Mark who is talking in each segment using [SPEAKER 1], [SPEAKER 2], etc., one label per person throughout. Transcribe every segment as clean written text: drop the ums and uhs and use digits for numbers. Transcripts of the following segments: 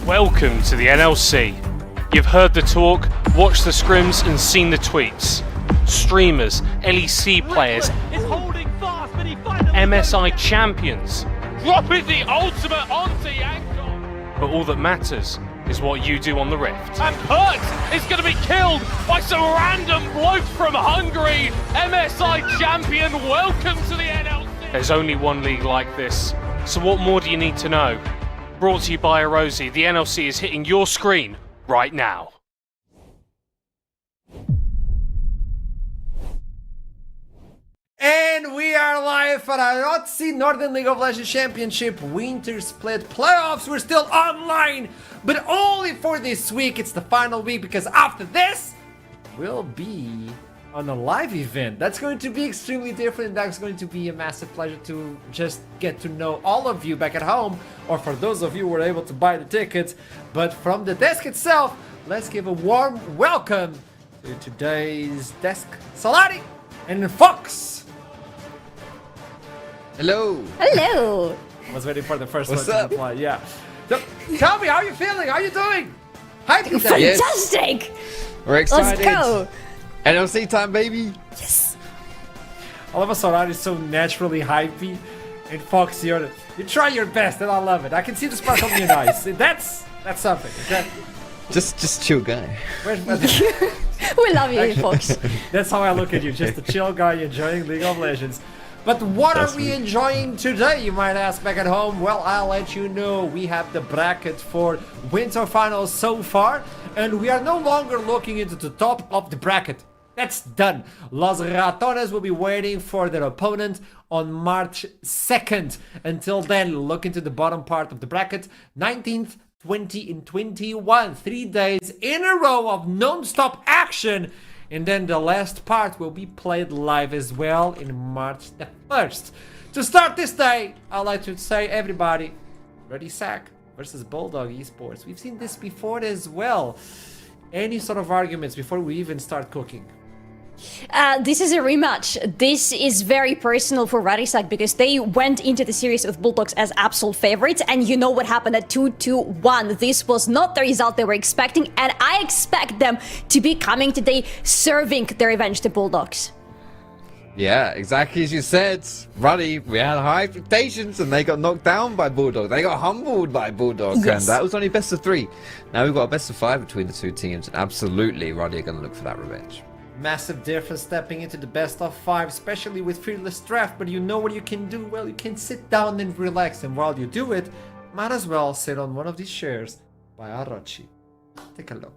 [SPEAKER 1] Welcome to the NLC. You've heard the talk, watched the scrims and seen the tweets. Streamers, LEC players, MSI champions.
[SPEAKER 2] Dropping the ultimate onto Yanko.
[SPEAKER 1] But all that matters is what you do on the Rift.
[SPEAKER 2] And Kurt is going to be killed by some random bloke from Hungary. MSI champion, welcome to the NLC.
[SPEAKER 1] There's only one league like this, so what more do you need to know? Brought to you by Arozzi, the NLC is hitting your screen right now.
[SPEAKER 3] And we are live for Arozzi Northern League of Legends Championship Winter Split Playoffs. We're still online, but only for this week. It's the final week because after this, we'll be on a live event. That's going to be extremely different. That's going to be a massive pleasure to just get to know all of you back at home, or for those of you who were able to buy the tickets. But from the desk itself, let's give a warm welcome to today's desk, Salari and Fox.
[SPEAKER 4] Hello.
[SPEAKER 5] Hello.
[SPEAKER 3] I was waiting for the first
[SPEAKER 4] What's
[SPEAKER 3] one
[SPEAKER 4] up?
[SPEAKER 3] to reply. Yeah. So, tell me, how are you feeling? How are you doing? Hype today.
[SPEAKER 5] Fantastic.
[SPEAKER 4] We're excited.
[SPEAKER 5] Let's go.
[SPEAKER 4] NLC time, baby.
[SPEAKER 5] Yes.
[SPEAKER 3] All of a sudden, is so naturally hypey. And Fox, you try your best, and I love it. I can see the sparkle in your eyes. That's something.
[SPEAKER 4] Just chill guy.
[SPEAKER 5] We love you, Fox.
[SPEAKER 3] That's how I look at you. Just a chill guy enjoying League of Legends. But what are we enjoying today, you might ask back at home? Well, I'll let you know. We have the bracket for Winter Finals so far, and we are no longer looking into the top of the bracket. That's done. Los Ratones will be waiting for their opponent on March 2nd. Until then, look into the bottom part of the bracket. 19th, 20, and 21. 3 days in a row of non-stop action. And then the last part will be played live as well in March the 1st. To start this day, I'd like to say everybody, Ruddy versus Bulldog Esports. We've seen this before as well. Any sort of arguments before we even start cooking?
[SPEAKER 5] This is a rematch. This is very personal for Ruddy because they went into the series with Bulldogs as absolute favorites, and you know what happened at 2-2-1. This was not the result they were expecting, and I expect them to be coming today serving their revenge to Bulldogs.
[SPEAKER 4] Yeah, exactly as you said. Ruddy, we had high expectations and they got knocked down by Bulldog. They got humbled by Bulldog,
[SPEAKER 5] Yes.
[SPEAKER 4] and that was only best of 3. Now we've got a best of 5 between the two teams, and absolutely Ruddy are going to look for that revenge.
[SPEAKER 3] Massive difference stepping into the best of 5, especially with Fearless Draft. But you know what you can do? Well, you can sit down and relax, and while you do it, might as well sit on one of these chairs by Arozzi. Take a look.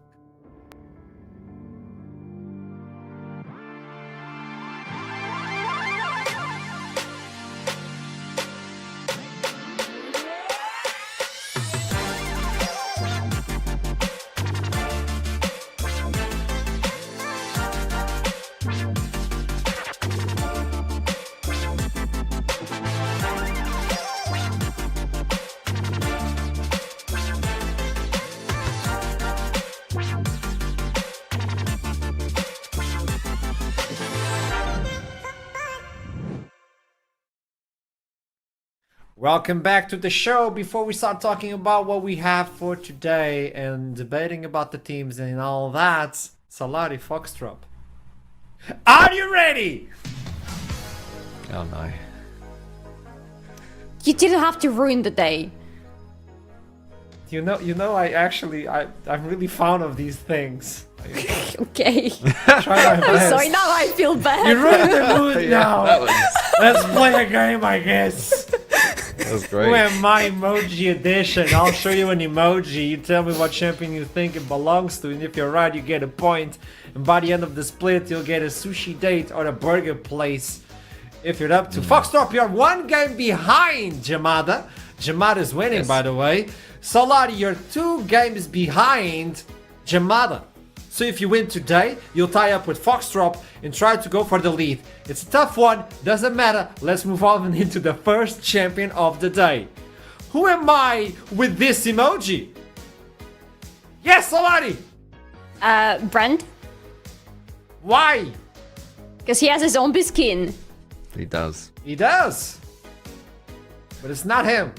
[SPEAKER 3] Welcome back to the show. Before we start talking about what we have for today and debating about the teams and all that, Salari Foxtrot, are you ready?
[SPEAKER 4] Oh no.
[SPEAKER 5] You didn't have to ruin the day.
[SPEAKER 3] You know, I'm really fond of these things.
[SPEAKER 5] Okay.
[SPEAKER 3] Try my
[SPEAKER 5] I'm
[SPEAKER 3] best.
[SPEAKER 5] sorry, now I feel bad.
[SPEAKER 3] You ruined the mood now.
[SPEAKER 4] That was,
[SPEAKER 3] Let's play a game, I guess.
[SPEAKER 4] that was
[SPEAKER 3] Who
[SPEAKER 4] great.
[SPEAKER 3] am I, Emoji Edition? I'll show you an emoji. You tell me what champion you think it belongs to, and if you're right, you get a point. And by the end of the split, you'll get a sushi date or a burger place. If you're up to Foxtrot, you're 1 game behind Jamada. Jamada's winning,
[SPEAKER 4] Yes.
[SPEAKER 3] by the way. Solari, you're 2 games behind Jamada. So if you win today, you'll tie up with Foxtrot and try to go for the lead. It's a tough one, doesn't matter. Let's move on into the first champion of the day. Who am I with this emoji? Yes, Solari!
[SPEAKER 5] Brand?
[SPEAKER 3] Why?
[SPEAKER 5] Because he has a zombie skin.
[SPEAKER 4] He does.
[SPEAKER 3] He does. But it's not him.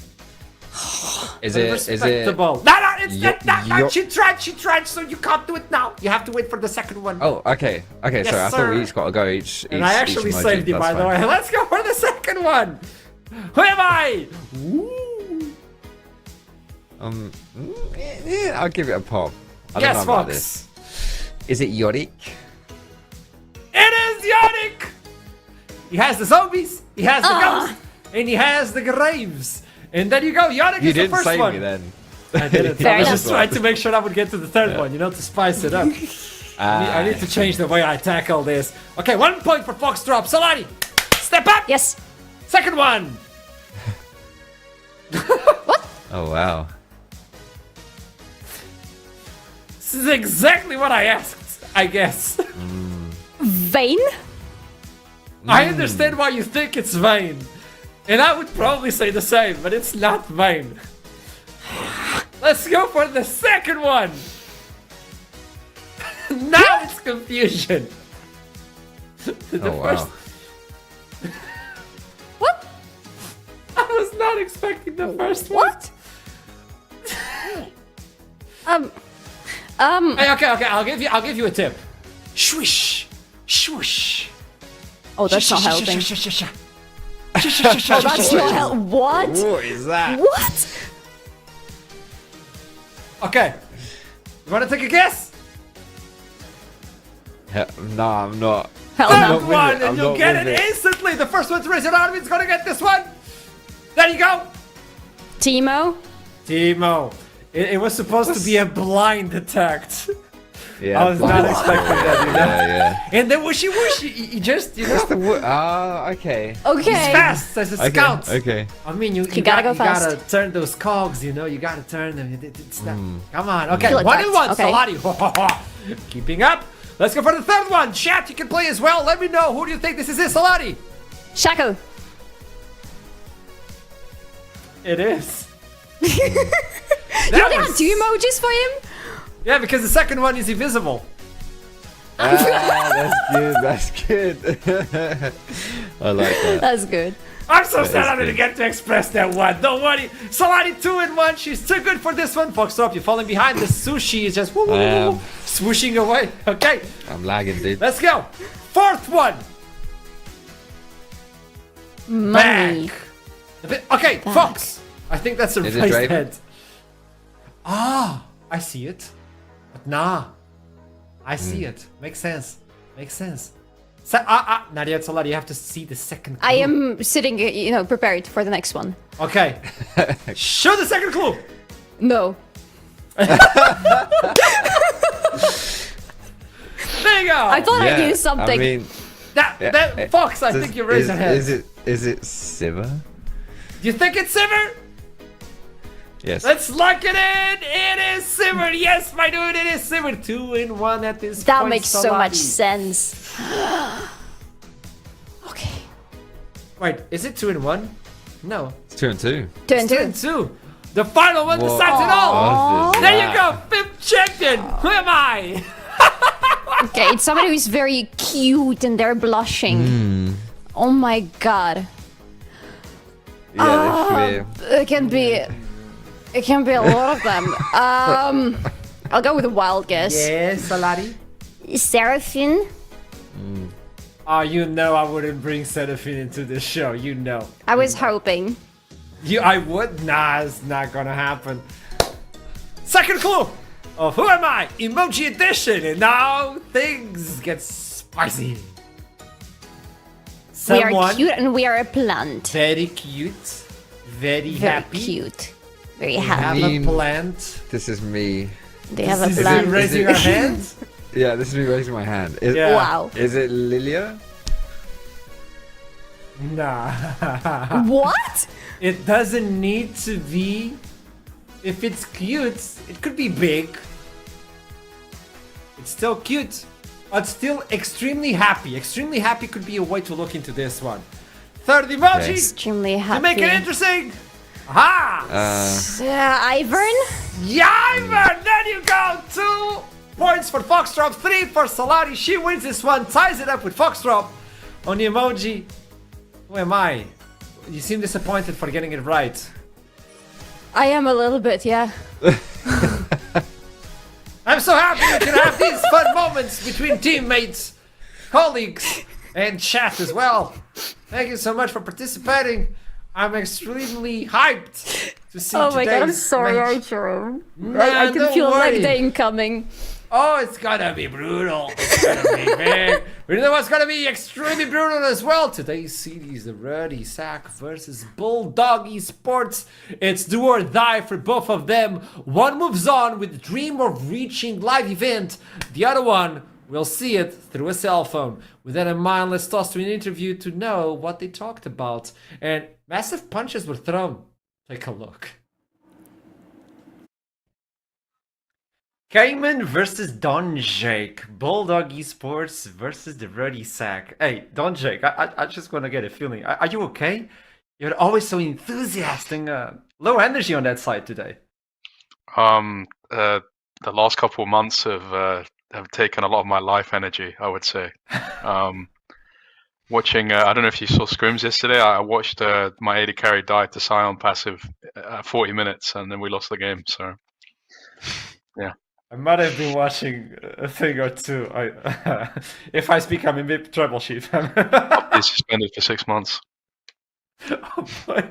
[SPEAKER 4] Is it?
[SPEAKER 3] Respectable. No, She tried, so you can't do it now. You have to wait for the second one.
[SPEAKER 4] Oh, okay. Okay,
[SPEAKER 3] Yes,
[SPEAKER 4] sorry. I thought
[SPEAKER 3] sir.
[SPEAKER 4] we each got to go each.
[SPEAKER 3] And I actually saved you, by the way. Let's go for the second one. Who am I? Ooh.
[SPEAKER 4] Yeah, I'll give it a pop. I don't
[SPEAKER 3] Yes,
[SPEAKER 4] know about
[SPEAKER 3] Fox.
[SPEAKER 4] this. Is it Yorick?
[SPEAKER 3] It is Yannick. He has the zombies, he has the ghosts, and he has the graves. And there you go. Yannick
[SPEAKER 4] You
[SPEAKER 3] is the
[SPEAKER 4] didn't
[SPEAKER 3] first
[SPEAKER 4] save
[SPEAKER 3] one.
[SPEAKER 4] me then.
[SPEAKER 3] I didn't.
[SPEAKER 5] Fair
[SPEAKER 3] I was
[SPEAKER 5] enough.
[SPEAKER 3] just trying to make sure I would get to the third one, you know, to spice it up. I need to change the way I tackle this. Okay, 1 point for Foxtrot. Solani, step up.
[SPEAKER 5] Yes.
[SPEAKER 3] Second one.
[SPEAKER 4] Oh, wow.
[SPEAKER 3] This is exactly what I asked, I guess.
[SPEAKER 5] Vayne?
[SPEAKER 3] I understand why you think it's Vayne. And I would probably say the same, but it's not Vayne. Let's go for the second one. Now it's confusion. The
[SPEAKER 4] Oh, wow.
[SPEAKER 5] What?
[SPEAKER 3] I was not expecting the first one.
[SPEAKER 5] What?
[SPEAKER 3] Hey, okay, I'll give you a tip. Swish, swoosh.
[SPEAKER 5] Oh, that's not helping. Oh, that's not help. What?
[SPEAKER 4] What is that?
[SPEAKER 5] What?
[SPEAKER 3] Okay. You wanna take a guess?
[SPEAKER 4] No, I'm not.
[SPEAKER 5] Hell
[SPEAKER 3] Third
[SPEAKER 5] no.
[SPEAKER 4] with
[SPEAKER 3] one,
[SPEAKER 4] it,
[SPEAKER 3] and
[SPEAKER 4] I'm
[SPEAKER 3] you'll
[SPEAKER 4] not
[SPEAKER 3] get
[SPEAKER 4] with
[SPEAKER 3] it
[SPEAKER 4] it.
[SPEAKER 3] instantly. The first one to raise your arm is gonna get this one. There you go.
[SPEAKER 5] Timo?
[SPEAKER 3] Timo. It was supposed to be a blind attack.
[SPEAKER 4] Yeah,
[SPEAKER 3] I was not
[SPEAKER 4] blind.
[SPEAKER 3] expecting that, you know?
[SPEAKER 4] Yeah.
[SPEAKER 3] And then whooshy whooshy, he just, you know,
[SPEAKER 4] Okay.
[SPEAKER 5] Okay.
[SPEAKER 3] he's fast as a
[SPEAKER 4] Okay.
[SPEAKER 3] scout.
[SPEAKER 4] Okay.
[SPEAKER 3] I mean, you
[SPEAKER 5] gotta go fast.
[SPEAKER 3] gotta turn those cogs, you know, you gotta turn them. It's not, come on, okay,
[SPEAKER 5] Feel it
[SPEAKER 3] 1 and 1,
[SPEAKER 5] okay.
[SPEAKER 3] Salati. Keeping up. Let's go for the third one. Chat, you can play as well. Let me know, who do you think this is, Salati?
[SPEAKER 5] Shaco.
[SPEAKER 3] It is.
[SPEAKER 5] You only had 2 emojis for him?
[SPEAKER 3] Yeah, because the second one is invisible.
[SPEAKER 4] That's good. That's good. I like that.
[SPEAKER 5] That's good.
[SPEAKER 3] I'm so sad
[SPEAKER 4] is
[SPEAKER 3] I didn't
[SPEAKER 4] good.
[SPEAKER 3] get to express that one. Don't worry. Salati 2 and 1. She's too good for this one. Fox up, you're falling behind. The sushi is just
[SPEAKER 4] I am.
[SPEAKER 3] swooshing away. Okay,
[SPEAKER 4] I'm lagging, dude.
[SPEAKER 3] let's go. Fourth one.
[SPEAKER 5] Money.
[SPEAKER 3] Back. Okay, Fox. I think that's a
[SPEAKER 4] Is it
[SPEAKER 3] raised
[SPEAKER 4] Draven?
[SPEAKER 3] head. Ah, I see it. But nah. I see it. Makes sense. Makes sense. Not yet, Salati. You have to see the second clue.
[SPEAKER 5] I am sitting, you know, prepared for the next one.
[SPEAKER 3] Okay. Show the second clue.
[SPEAKER 5] No.
[SPEAKER 3] There you go.
[SPEAKER 5] I thought I knew something.
[SPEAKER 4] I mean,
[SPEAKER 3] that Fox, I think you raised your hand.
[SPEAKER 4] Is it Siva?
[SPEAKER 3] Do you think it's Simmer?
[SPEAKER 4] Yes.
[SPEAKER 3] Let's lock it in. It is Simmer. Yes, my dude, it is Simmer. 2 and 1 at this
[SPEAKER 5] That
[SPEAKER 3] point.
[SPEAKER 5] makes so much
[SPEAKER 3] Salati.
[SPEAKER 5] sense. Okay.
[SPEAKER 3] Wait, is it 2 and 1? No.
[SPEAKER 4] It's 2 and 2.
[SPEAKER 5] 2 and 2.
[SPEAKER 3] 2 and 2. The final one
[SPEAKER 4] What?
[SPEAKER 3] decides it all.
[SPEAKER 4] What is
[SPEAKER 3] There you
[SPEAKER 4] that?
[SPEAKER 3] go. Fifth champion. Who am I?
[SPEAKER 5] Okay, it's somebody who's very cute and they're blushing. Oh my god.
[SPEAKER 4] Yeah, literally.
[SPEAKER 5] It can be a lot of them. I'll go with a wild guess.
[SPEAKER 3] Yes, Salati.
[SPEAKER 5] Seraphine?
[SPEAKER 3] Oh, you know I wouldn't bring Seraphine into this show. You know.
[SPEAKER 5] I was hoping.
[SPEAKER 3] I would? Nah, it's not gonna happen. Second clue of Who Am I? Emoji edition. And now things get spicy.
[SPEAKER 5] We are
[SPEAKER 3] Someone
[SPEAKER 5] cute and we are a plant.
[SPEAKER 3] very cute, very,
[SPEAKER 5] Very
[SPEAKER 3] happy.
[SPEAKER 5] cute. Very
[SPEAKER 3] Have
[SPEAKER 5] happy.
[SPEAKER 3] a
[SPEAKER 4] mean-
[SPEAKER 3] plant.
[SPEAKER 4] This is me.
[SPEAKER 5] They have a
[SPEAKER 3] Is it
[SPEAKER 5] plant.
[SPEAKER 3] raising our hands?
[SPEAKER 4] Yeah, this is me raising my hand.
[SPEAKER 3] Yeah.
[SPEAKER 5] Wow.
[SPEAKER 4] Is it Lilia?
[SPEAKER 3] Nah.
[SPEAKER 5] What?
[SPEAKER 3] It doesn't need to be. If it's cute, it could be big. It's still cute, but still extremely happy. Extremely happy could be a way to look into this one. Third emoji
[SPEAKER 5] Extremely
[SPEAKER 3] to
[SPEAKER 5] happy.
[SPEAKER 3] make it interesting. Aha!
[SPEAKER 5] Ivern?
[SPEAKER 3] Yeah, Ivan! There you go! 2 points for Foxtrot, 3 for Salati. She wins this one, ties it up with Foxtrot on the emoji. Who am I? You seem disappointed for getting it right.
[SPEAKER 5] I am a little bit, yeah.
[SPEAKER 3] so happy we can have these fun moments between teammates, colleagues, and chat as well. Thank you so much for participating. I'm extremely hyped to see
[SPEAKER 5] Oh my god, I'm
[SPEAKER 3] today's
[SPEAKER 5] sorry,
[SPEAKER 3] match.
[SPEAKER 5] Archer.
[SPEAKER 3] Nah,
[SPEAKER 5] I can
[SPEAKER 3] don't
[SPEAKER 5] feel
[SPEAKER 3] worry.
[SPEAKER 5] leg day incoming.
[SPEAKER 3] Oh, it's gonna be brutal. It's gonna be big. We know what's gonna be extremely brutal as well. Today's series, the Ruddy Sack versus Bulldog Esports. It's do or die for both of them. One moves on with the dream of reaching live event. The other one will see it through a cell phone. With that in mind, let's toss to an interview to know what they talked about. And massive punches were thrown. Take a look. Cayman versus Don Jake. Bulldog Esports versus the Ruddy Sack. Hey, Don Jake, I just want to get a feeling. Are you okay? You're always so enthusiastic. Low energy on that side today.
[SPEAKER 6] The last couple of months have taken a lot of my life energy, I would say. Watching, I don't know if you saw scrims yesterday. I watched my AD carry die to Scion passive 40 minutes, and then we lost the game. So, yeah.
[SPEAKER 3] I might have been watching a thing or two. If I speak, I'm in big trouble, Chief.
[SPEAKER 6] He's suspended for 6 months.
[SPEAKER 3] Oh boy.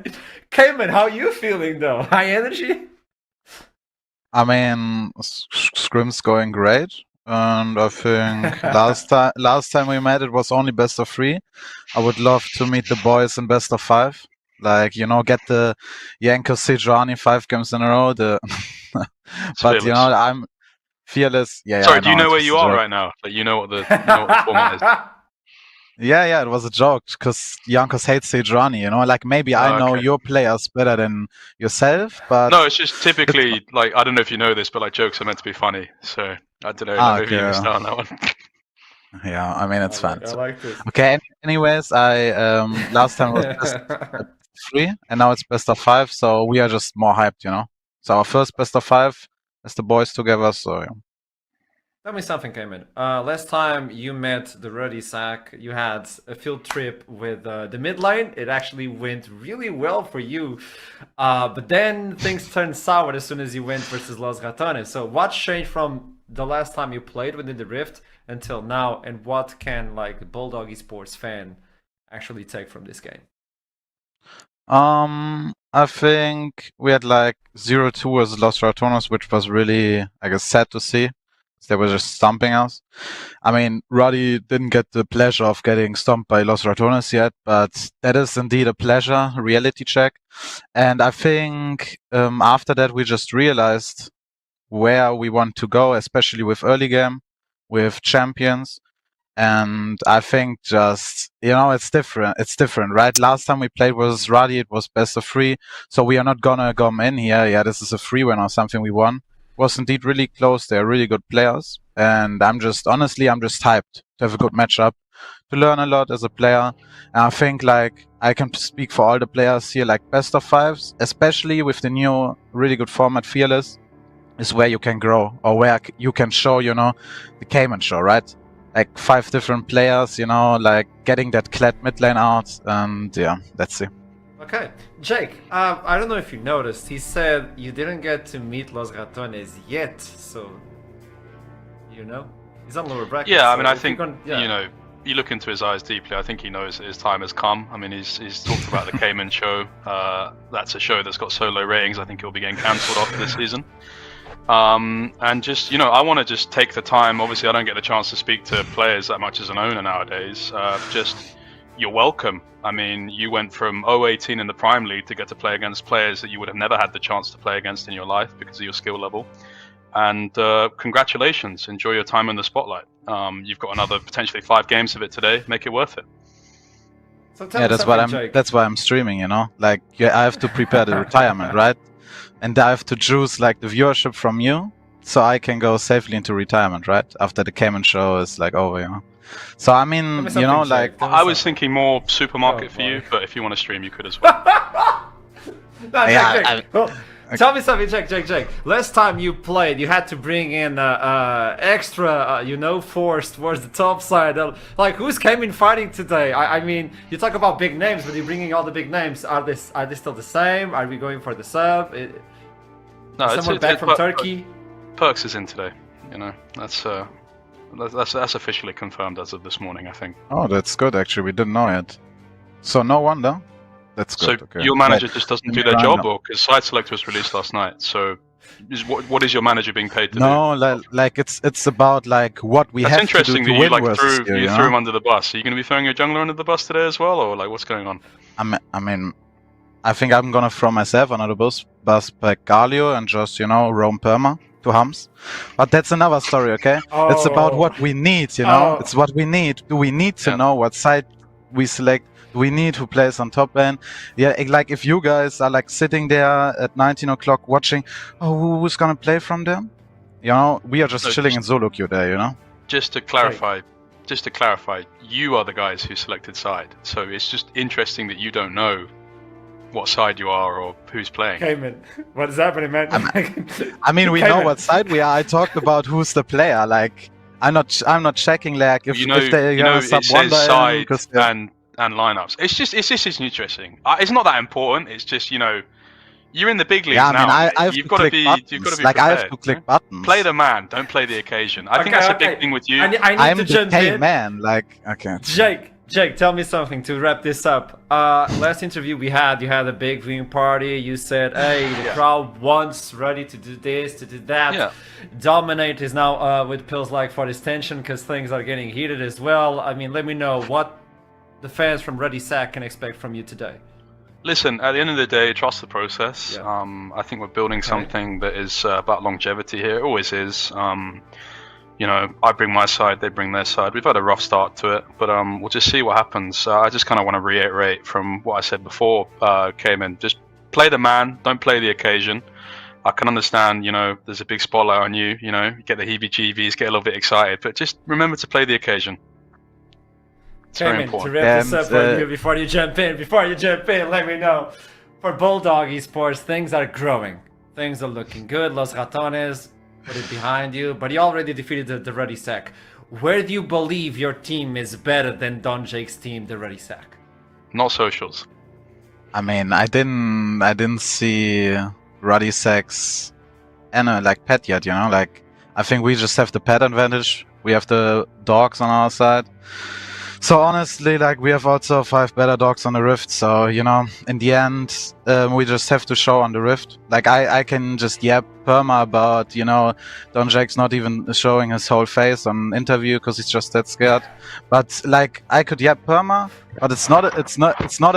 [SPEAKER 3] Cayman, how are you feeling though? High energy?
[SPEAKER 7] I mean, scrim's going great, and I think last time we met it was only best of 3. I would love to meet the boys in best of 5. Like, you know, get the Yanko Sejuani 5 games in a row. But
[SPEAKER 6] Fearless.
[SPEAKER 7] you know, I'm fearless. Yeah.
[SPEAKER 6] Sorry,
[SPEAKER 7] I
[SPEAKER 6] do you
[SPEAKER 7] know,
[SPEAKER 6] know where
[SPEAKER 7] it's
[SPEAKER 6] you
[SPEAKER 7] a
[SPEAKER 6] are
[SPEAKER 7] joke.
[SPEAKER 6] right now? Like, you know what the format is.
[SPEAKER 7] Yeah, it was a joke because Jankos hates Sejuani, you know? Like, maybe I know
[SPEAKER 6] okay.
[SPEAKER 7] your players better than yourself, but...
[SPEAKER 6] No, it's just typically, like, I don't know if you know this, but, like, jokes are meant to be funny. So, I don't know. Maybe you missed out on that one.
[SPEAKER 7] Yeah, I mean, it's fun.
[SPEAKER 3] I like this.
[SPEAKER 7] Okay, anyways, I last time was best of 3, and now it's best of 5, so we are just more hyped, you know? So our first best of 5 is the boys together, so... Yeah.
[SPEAKER 3] Tell me something, Cayman. Last time you met the Ruddy Sack, you had a field trip with the mid lane. It actually went really well for you. But then things turned sour as soon as you went versus Los Ratones. So what changed from the last time you played within the Rift until now? And what can like a Bulldog Esports fan actually take from this game?
[SPEAKER 7] I think we had like 0-2 versus Los Ratones, which was really, I guess, sad to see. They were just stomping us. I mean, Ruddy didn't get the pleasure of getting stomped by Los Ratones yet, but that is indeed a pleasure, a reality check. And I think after that, we just realized where we want to go, especially with early game, with champions. And I think just, you know, it's different. It's different, right? Last time we played was Ruddy, it was best of 3. So we are not gonna come in here. Yeah, this is a free win or something we won. Was indeed really close. They're really good players, and I'm just hyped to have a good matchup, to learn a lot as a player. And I think like I can speak for all the players here, like best of 5s, especially with the new really good format Fearless, is where you can grow, or where you can show, you know, the Cayman show, right? Like 5 different players, you know, like getting that Kled mid lane out, and yeah, let's see.
[SPEAKER 3] Okay, Jake, I don't know if you noticed, he said you didn't get to meet Los Ratones yet, so, you know, he's on lower bracket.
[SPEAKER 6] Yeah, I
[SPEAKER 3] so
[SPEAKER 6] mean, I
[SPEAKER 3] if
[SPEAKER 6] think,
[SPEAKER 3] you're gonna-
[SPEAKER 6] you know, you look into his eyes deeply, I think he knows that his time has come. I mean, he's talked about the Cayman show. That's a show that's got so low ratings, I think it'll be getting cancelled after this season. And just, you know, I want to just take the time. Obviously, I don't get the chance to speak to players that much as an owner nowadays. You're welcome. I mean, you went from 0-18 in the Prime League to get to play against players that you would have never had the chance to play against in your life because of your skill level. And congratulations. Enjoy your time in the spotlight. You've got another potentially 5 games of it today. Make it worth it.
[SPEAKER 3] So tell
[SPEAKER 7] Yeah,
[SPEAKER 3] me something, Jake.
[SPEAKER 7] that's why I'm streaming, you know? Like, yeah, I have to prepare the retirement, right? And I have to choose like the viewership from you, so I can go safely into retirement, right? After the Cayman show is like over, you know? So I mean,
[SPEAKER 3] Tell me
[SPEAKER 7] you
[SPEAKER 3] something,
[SPEAKER 7] know,
[SPEAKER 3] Jake.
[SPEAKER 7] like...
[SPEAKER 3] Tell me
[SPEAKER 6] I was
[SPEAKER 3] something.
[SPEAKER 6] thinking more supermarket
[SPEAKER 3] Oh,
[SPEAKER 6] for you,
[SPEAKER 3] boy.
[SPEAKER 6] but if you want to stream, you could as well.
[SPEAKER 3] No,
[SPEAKER 7] Yeah,
[SPEAKER 3] Jake. Well, tell me something, Jake. Last time you played, you had to bring in extra, you know, force towards the top side. Like, who's came in fighting today? I mean, you talk about big names, but you're bringing all the big names. Are they still the same? Are we going for the sub?
[SPEAKER 6] No,
[SPEAKER 3] Someone back from Turkey?
[SPEAKER 6] Perks is in today. You know, that's officially confirmed as of this morning, I think.
[SPEAKER 7] Oh, that's good. Actually, we didn't know it. So no wonder. That's good.
[SPEAKER 6] So
[SPEAKER 7] Okay.
[SPEAKER 6] your manager just doesn't do their job,
[SPEAKER 7] now.
[SPEAKER 6] or because side select was released last night. So, what is your manager being paid to do?
[SPEAKER 7] No, like it's about like what we
[SPEAKER 6] That's
[SPEAKER 7] have to do
[SPEAKER 6] interesting
[SPEAKER 7] to
[SPEAKER 6] that
[SPEAKER 7] win
[SPEAKER 6] you
[SPEAKER 7] versus
[SPEAKER 6] threw
[SPEAKER 7] you know?
[SPEAKER 6] him under the bus. Are you going to be throwing your jungler under the bus today as well, or like what's going on?
[SPEAKER 7] I mean, I think I'm gonna throw myself under the bus by Galio and just roam perma to Hums. But that's another story, okay? It's about what we need, you know.
[SPEAKER 3] Oh.
[SPEAKER 7] It's what we need. Do we need to know what side we select? Do we need who plays on top lane? Yeah, like if you guys are like sitting there at 19 o'clock watching, who's gonna play from them? You know, we are just
[SPEAKER 6] No,
[SPEAKER 7] chilling in solo queue there, you know.
[SPEAKER 6] Just to clarify, you are the guys who selected side. So it's just interesting that you don't know what side you are or who's playing.
[SPEAKER 3] Cayman, what is happening, man?
[SPEAKER 7] I mean, we know
[SPEAKER 3] Cayman.
[SPEAKER 7] what side we are. I talked about who's the player. Like, I'm not checking like if if they
[SPEAKER 6] it
[SPEAKER 7] sub
[SPEAKER 6] says
[SPEAKER 7] Wonder
[SPEAKER 6] side
[SPEAKER 7] in, 'cause,
[SPEAKER 6] and lineups. It's just interesting. It's not that important. It's just you're in the big leagues
[SPEAKER 7] yeah, I mean,
[SPEAKER 6] now.
[SPEAKER 7] I have
[SPEAKER 6] you've
[SPEAKER 7] to
[SPEAKER 6] got to
[SPEAKER 7] click
[SPEAKER 6] be
[SPEAKER 7] buttons.
[SPEAKER 6] you've got to be
[SPEAKER 7] like
[SPEAKER 6] prepared.
[SPEAKER 7] I have to click buttons.
[SPEAKER 6] Play the man, don't play the occasion. I think that's a big thing with you.
[SPEAKER 3] I need
[SPEAKER 7] I'm
[SPEAKER 3] to
[SPEAKER 7] the
[SPEAKER 3] jump
[SPEAKER 7] K
[SPEAKER 3] in.
[SPEAKER 7] man. Like, okay.
[SPEAKER 3] Jake, tell me something to wrap this up. Last interview we had, you had a big viewing party. You said, hey, the crowd wants Ruddy to do this, to do that.
[SPEAKER 6] Yeah.
[SPEAKER 3] Dominate is now with pills like for this tension because things are getting heated as well. I mean, let me know what the fans from Ruddy Sack can expect from you today.
[SPEAKER 6] Listen, at the end of the day, trust the process.
[SPEAKER 3] Yeah.
[SPEAKER 6] I think we're building something that is about longevity here. It always is. I bring my side, they bring their side. We've had a rough start to it, but we'll just see what happens. I just kind of want to reiterate from what I said before, Cayman. Just play the man, don't play the occasion. I can understand, there's a big spotlight on you, you get the heebie-jeebies, get a little bit excited, but just remember to play the occasion. It's very
[SPEAKER 3] Cayman, to
[SPEAKER 6] important.
[SPEAKER 3] wrap this up for you before you jump in, let me know. For Bulldog Esports, things are growing. Things are looking good. Los Ratones, put it behind you, but you already defeated the Ruddy Sack. Where do you believe your team is better than Don Jake's team, the Ruddy Sack?
[SPEAKER 6] Not socials.
[SPEAKER 7] I mean, I didn't see Ruddy Sack's pet yet, like I think we just have the pet advantage. We have the dogs on our side. So honestly, like we have also 5 better dogs on the Rift. So in the end, we just have to show on the Rift. Like I can just yap perma about Don Jake's not even showing his whole face on interview because he's just that scared. But like I could yap perma, but it's not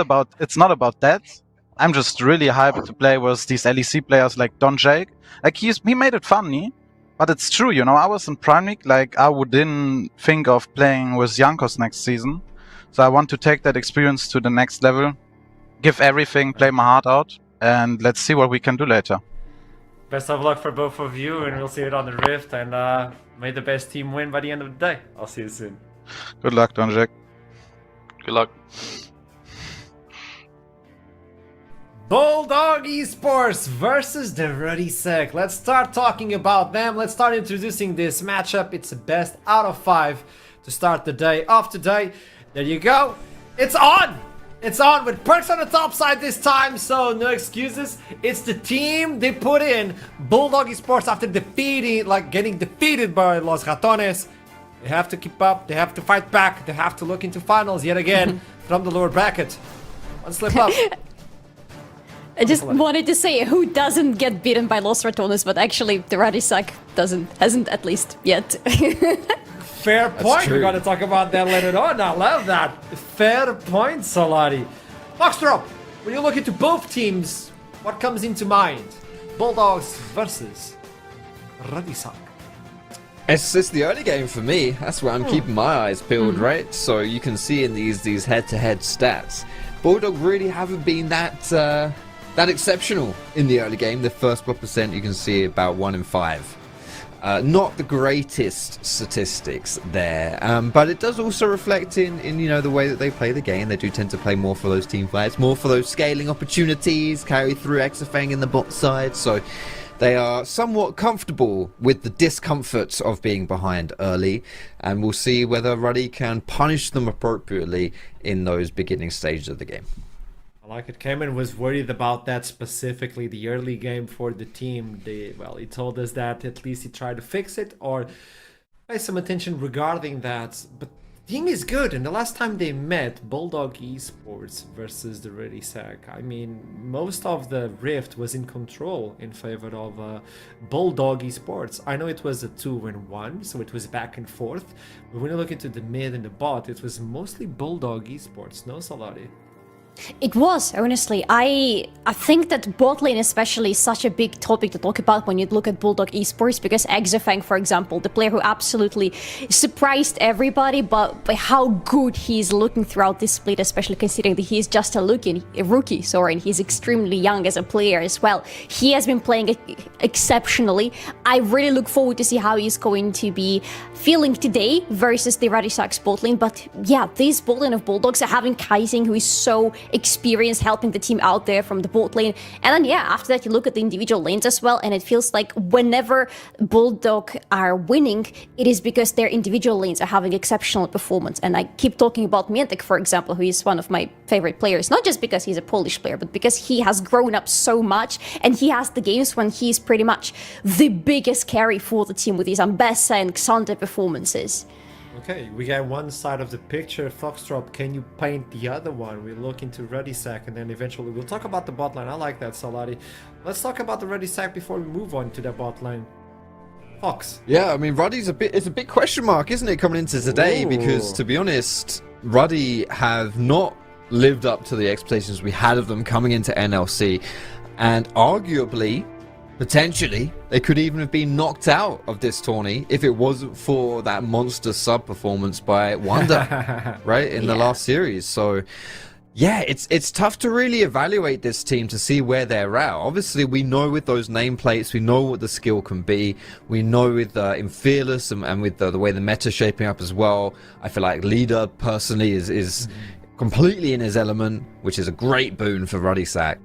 [SPEAKER 7] about that. I'm just really hyped to play with these LEC players like Don Jake. Like he made it funny. But it's true, I was in Prime League, like I didn't think of playing with Jankos next season. So I want to take that experience to the next level, give everything, play my heart out, and let's see what we can do later.
[SPEAKER 3] Best of luck for both of you, and we'll see it on the Rift, and may the best team win by the end of the day. I'll see you soon.
[SPEAKER 7] Good luck, Don Jake.
[SPEAKER 6] Good luck.
[SPEAKER 3] Bulldog Esports versus the Ruddy Sack. Let's start talking about them. Let's start introducing this matchup. It's the best out of 5 to start the day off today. There you go. It's on! It's on with perks on the top side this time, so no excuses. It's the team they put in. Bulldog Esports after getting defeated by Los Ratones. They have to keep up. They have to fight back. They have to look into finals yet again from the lower bracket. One slip up.
[SPEAKER 5] I just wanted to say who doesn't get beaten by Los Ratones, but actually the Ruddy Sack hasn't at least yet.
[SPEAKER 3] Fair point. We're gonna talk about that later on. I love that. Fair point, Solari. Foxdrop, when you look into both teams, what comes into mind? Bulldogs versus Ruddy Sack.
[SPEAKER 4] It's the early game for me. That's where I'm keeping my eyes peeled, right? So you can see in these head-to-head stats, Bulldog really haven't been that exceptional in the early game. The first block percent you can see about 1 in 5. Not the greatest statistics there, but it does also reflect in the way that they play the game. They do tend to play more for those team fights, more for those scaling opportunities, carry through Exafang in the bot side. So they are somewhat comfortable with the discomfort of being behind early, and we'll see whether Ruddy can punish them appropriately in those beginning stages of the game.
[SPEAKER 3] I Like it, Cayman was worried about that specifically, the early game for the team. Well, he told us that at least he tried to fix it or pay some attention regarding that. But the team is good, and the last time they met, Bulldog Esports versus the Ruddy Sack, I mean, most of the rift was in control in favor of Bulldog Esports. I know it was a 2-1, so it was back and forth. But when you look into the mid and the bot, it was mostly Bulldog Esports, no Salati?
[SPEAKER 5] It was, honestly. I think that bot lane especially is such a big topic to talk about when you look at Bulldog Esports, because Exafang, for example, the player who absolutely surprised everybody but by how good he's looking throughout this split, especially considering that he's just a rookie, and he's extremely young as a player as well. He has been playing exceptionally. I really look forward to see how he's going to be feeling today versus the Ruddy Sack's bot lane. But yeah, this bot lane of Bulldogs are having Kaising, who is so experienced, helping the team out there from the bot lane. And then yeah, after that you look at the individual lanes as well, and it feels like whenever Bulldog are winning, it is because their individual lanes are having exceptional performance. And I keep talking about Mientek, for example, who is one of my favorite players, not just because he's a Polish player, but because he has grown up so much, and he has the games when he's pretty much the biggest carry for the team with his Ambessa and Xante performances.
[SPEAKER 3] Okay, we got one side of the picture. Foxtrot, can you paint the other one? We look into Ruddy Sack, and then eventually we'll talk about the bot line. I like that, Salati. Let's talk about the Ruddy Sack before we move on to the bot line. Fox.
[SPEAKER 4] Yeah, I mean, Ruddy's it's a big question mark, isn't it, coming into today?
[SPEAKER 3] Ooh.
[SPEAKER 4] Because, to be honest, Ruddy have not lived up to the expectations we had of them coming into NLC. And arguably, potentially, they could even have been knocked out of this tourney if it wasn't for that monster sub performance by Wonder, right, in the last series. So, yeah, it's tough to really evaluate this team to see where they're at. Obviously, we know with those nameplates, we know what the skill can be. We know with in Fearless and with the way the meta's shaping up as well. I feel like Leader, personally, is completely in his element, which is a great boon for Ruddy Sack.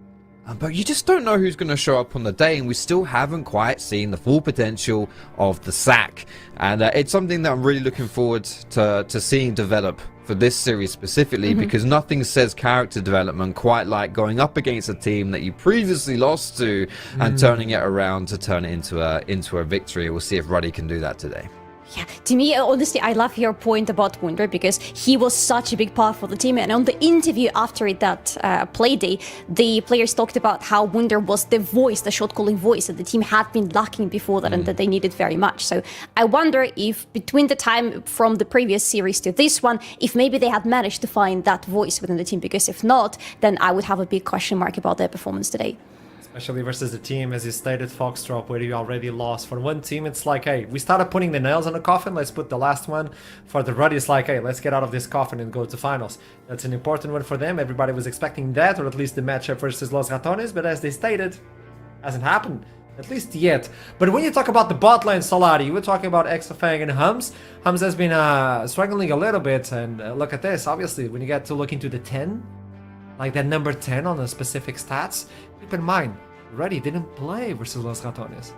[SPEAKER 4] But you just don't know who's going to show up on the day, and we still haven't quite seen the full potential of the Sack. And it's something that I'm really looking forward to seeing develop for this series specifically, because nothing says character development quite like going up against a team that you previously lost to and turning it around to turn it into a victory. We'll see if Ruddy can do that today.
[SPEAKER 5] Yeah, to me, honestly, I love your point about Wunder, because he was such a big part for the team. And on the interview after that play day, the players talked about how Wunder was the voice, the shot-calling voice that the team had been lacking before that, and that they needed very much. So I wonder if between the time from the previous series to this one, if maybe they had managed to find that voice within the team, because if not, then I would have a big question mark about their performance today.
[SPEAKER 3] Especially versus the team, as you stated, Foxtrot, where you already lost. For one team, it's like, hey, we started putting the nails on the coffin, let's put the last one. For the Ruddy, it's like, hey, let's get out of this coffin and go to finals. That's an important one for them. Everybody was expecting that, or at least the matchup versus Los Ratones, but as they stated, hasn't happened. At least yet. But when you talk about the bot lane, Salati, you were talking about Exafang and Hums. Hums has been struggling a little bit, and look at this. Obviously, when you get to look into the 10, like that number 10 on the specific stats, keep in mind, Ruddy didn't play versus Los Ratones.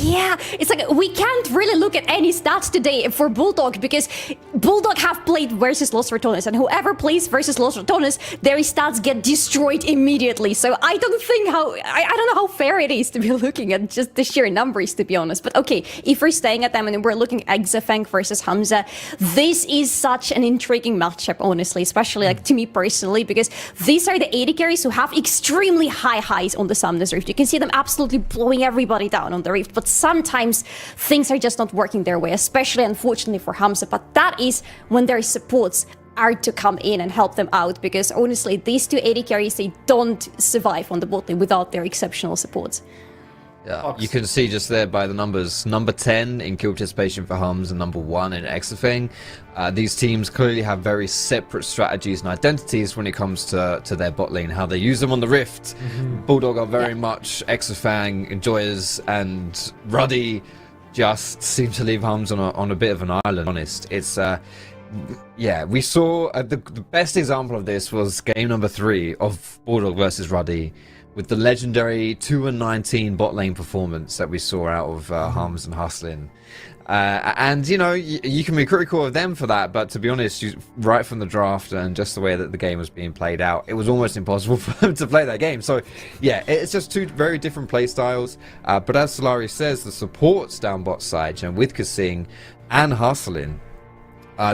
[SPEAKER 5] Yeah, it's like we can't really look at any stats today for Bulldog, because Bulldog have played versus Los Ratones, and whoever plays versus Los Ratones, their stats get destroyed immediately. So I don't think I don't know how fair it is to be looking at just the sheer numbers, to be honest. But okay, if we're staying at them and we're looking at Exafang versus Hamza, this is such an intriguing matchup, honestly, especially like to me personally, because these are the AD carries who have extremely high highs on the Summoner's Rift. You can see them absolutely blowing everybody down on the Rift. But sometimes things are just not working their way, especially unfortunately for Hamza. But that is when their supports are to come in and help them out, because honestly, these two AD carries, they don't survive on the bot lane without their exceptional supports.
[SPEAKER 4] Yeah, you can see just there by the numbers, number 10 in kill participation for Hums and number 1 in Exafang. These teams clearly have very separate strategies and identities when it comes to their bot lane, how they use them on the Rift. Bulldog are very much Exafang enjoyers, and Ruddy just seem to leave Hums on a bit of an island, honest. It's yeah, we saw the best example of this was game number 3 of Bulldog versus Ruddy, with the legendary 2-19 bot lane performance that we saw out of Harms and Hustlin. And you know, you can be critical of them for that, but to be honest, right from the draft and just the way that the game was being played out, it was almost impossible for them to play that game. So yeah, it's just two very different play styles. But as Solari says, the supports down bot side, and with Kasing and Hustlin,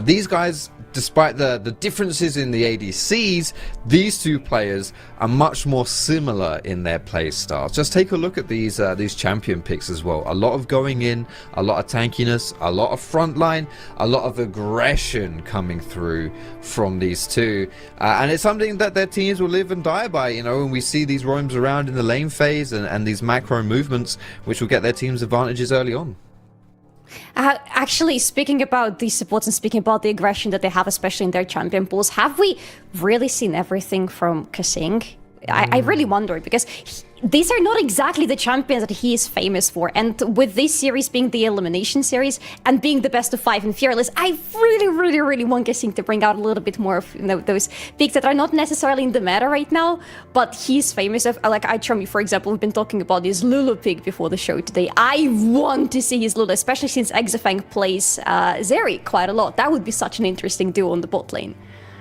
[SPEAKER 4] these guys, despite the differences in the ADCs, these two players are much more similar in their play styles. Just take a look at these champion picks as well. A lot of going in, a lot of tankiness, a lot of frontline, a lot of aggression coming through from these two. And it's something that their teams will live and die by, you know, when we see these roams around in the lane phase and these macro movements, which will get their teams advantages early on.
[SPEAKER 5] Actually, speaking about these supports and speaking about the aggression that they have, especially in their champion pools, have we really seen everything from Kasing? I really wonder, because these are not exactly the champions that he is famous for. And with this series being the elimination series and being the best of 5 and Fearless, I really want Kasing to bring out a little bit more of, you know, those picks that are not necessarily in the meta right now, but he's famous of, like Itromi, for example. We've been talking about his Lulu pick before the show today. I want to see his Lulu, especially since Exafang plays Zeri quite a lot. That would be such an interesting duo on the bot lane.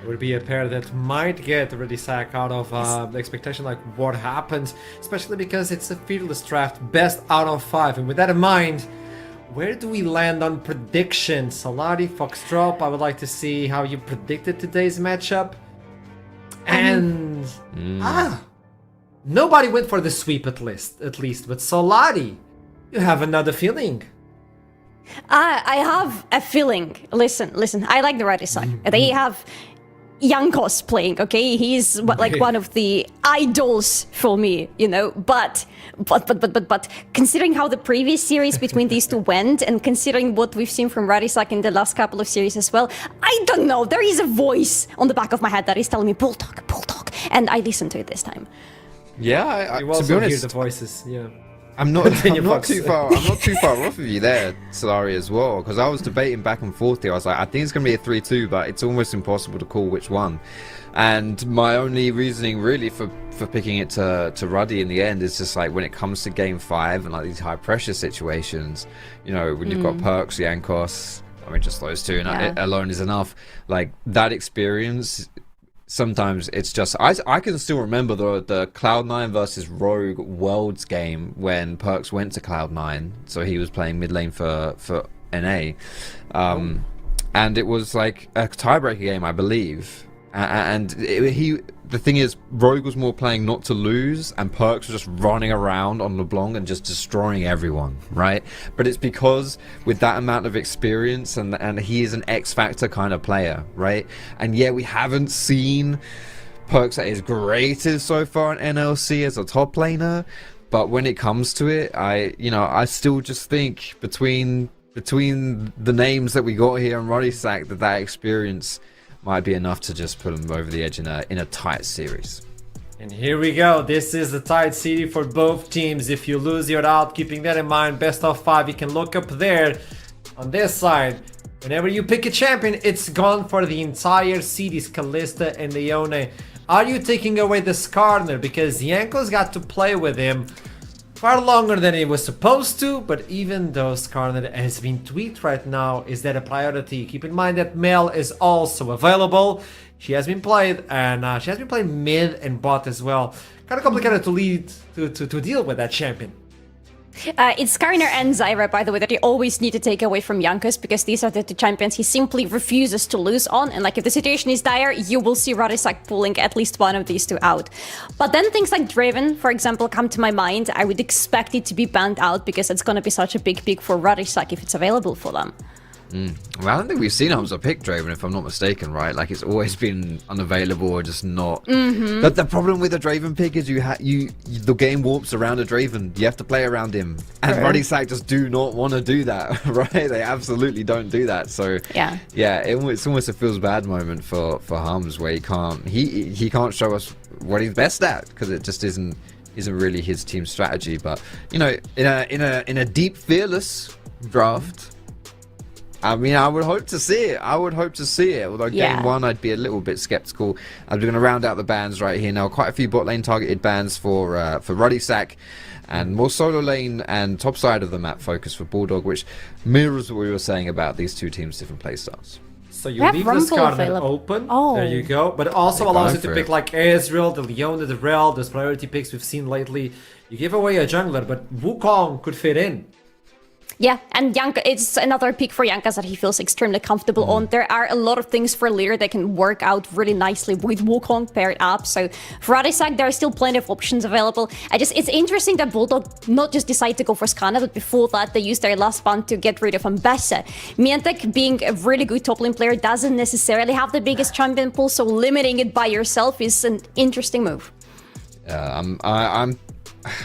[SPEAKER 3] Would be a pair that might get Ruddy sack out of the expectation, like what happens, especially because it's a Fearless draft, best out of 5. And with that in mind, where do we land on predictions? Solari, Foxdrop, I would like to see how you predicted today's matchup. And nobody went for the sweep at least. But Solari, you have another feeling.
[SPEAKER 5] I have a feeling. Listen, I like the Ruddy side. They have Jankos playing, okay? He's like one of the idols for me, you know, but considering how the previous series between these two went, and considering what we've seen from Radisak in the last couple of series as well, I don't know, there is a voice on the back of my head that is telling me Bulldog, and I listen to it this time.
[SPEAKER 4] Yeah,
[SPEAKER 3] you
[SPEAKER 4] to
[SPEAKER 3] also
[SPEAKER 4] be honest,
[SPEAKER 3] hear the voices, yeah.
[SPEAKER 4] I'm not too far off of you there, Solari, as well, because I was debating back and forth here. I was like, I think it's going to be a 3-2, but it's almost impossible to call which one. And my only reasoning really for picking it to Ruddy in the end is just like when it comes to game 5 and like these high pressure situations, you know, when you've got Perks, Jankos, I mean, just those two and alone is enough. Like that experience. Sometimes it's just I can still remember the Cloud9 versus Rogue Worlds game when Perks went to Cloud9, so he was playing mid lane for NA, and it was like a tiebreaker game, I believe. And the thing is, Rogue was more playing not to lose, and Perks was just running around on LeBlanc and just destroying everyone, right? But it's because with that amount of experience, and he is an X-Factor kind of player, right? And yeah, we haven't seen Perks at his greatest so far in NLC as a top laner, but when it comes to it, I still just think between the names that we got here on Ruddy Sack, that experience might be enough to just put them over the edge in a tight series.
[SPEAKER 3] And here we go. This is a tight series for both teams. If you lose, you're out. Keeping that in mind, best of 5. You can look up there on this side. Whenever you pick a champion, it's gone for the entire series. Kalista and Leone. Are you taking away the Skarner? Because Jankos got to play with him far longer than he was supposed to, but even though Skarner has been tweaked right now, is that a priority? Keep in mind that Mel is also available. She has been played, and she has been playing mid and bot as well. Kind of complicated to deal with that champion.
[SPEAKER 5] It's Skarner and Zyra, by the way, that you always need to take away from Jankos, because these are the two champions he simply refuses to lose on. And like if the situation is dire, you will see Radisak pulling at least one of these two out. But then things like Draven, for example, come to my mind. I would expect it to be banned out because it's going to be such a big pick for Radisak if it's available for them.
[SPEAKER 4] Well, I don't think we've seen Hamza pick Draven, if I'm not mistaken, right? Like it's always been unavailable or just not. But the problem with a Draven pick is the game warps around a Draven. You have to play around him, and Ruddy Sack just do not want to do that, right? They absolutely don't do that. So yeah, it's almost a feels bad moment for Hums where he can't show us what he's best at because it just isn't really his team strategy. But you know, in a deep Fearless draft, I mean, I would hope to see it. Although
[SPEAKER 5] Yeah.
[SPEAKER 4] game 1, I'd be a little bit skeptical. I'm going to round out the bans right here now. Quite a few bot lane targeted bans for Ruddy Sack, and more solo lane and top side of the map focus for Bulldog, which mirrors what we were saying about these two teams' different playstyles.
[SPEAKER 3] So you
[SPEAKER 5] We have
[SPEAKER 3] leave the
[SPEAKER 5] Rumble
[SPEAKER 3] Skarner
[SPEAKER 5] available.
[SPEAKER 3] open.
[SPEAKER 5] Oh.
[SPEAKER 3] There you go. But it also
[SPEAKER 4] They're
[SPEAKER 3] allows
[SPEAKER 4] going
[SPEAKER 3] you to
[SPEAKER 4] for
[SPEAKER 3] pick
[SPEAKER 4] it.
[SPEAKER 3] like Ezreal, the Leona, the Rel, those priority picks we've seen lately. You give away a jungler, but Wukong could fit in.
[SPEAKER 5] Yeah, and Janka, it's another pick for Jankas that he feels extremely comfortable on. There are a lot of things for leader that can work out really nicely with Wukong paired up. So for Radisak, there are still plenty of options available. It's interesting that Bulldog not just decided to go for Skana, but before that they used their last band to get rid of Ambessa. Mientek, being a really good top lane player, doesn't necessarily have the biggest champion pool, so limiting it by yourself is an interesting move.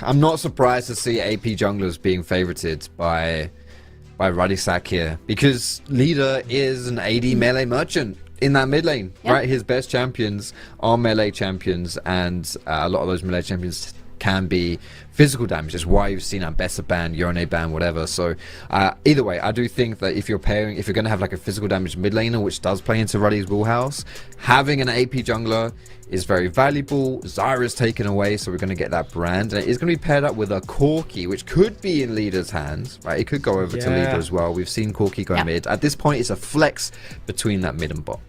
[SPEAKER 4] I'm not surprised to see AP junglers being favorited by Ruddy Sack here, because leader is an AD melee merchant in that mid lane, right? His best champions are melee champions, and a lot of those melee champions can be physical damage. That's why you've seen Ambessa ban, Yone ban, whatever. So either way, I do think that if you're going to have like a physical damage mid laner, which does play into Ruddy's wheelhouse, having an AP jungler is very valuable. Zyra's taken away, so we're going to get that brand, and it is going to be paired up with a Corki, which could be in leader's hands, right? It could go over to leader as well. We've seen Corki go mid. At this point, it's a flex between that mid and bot.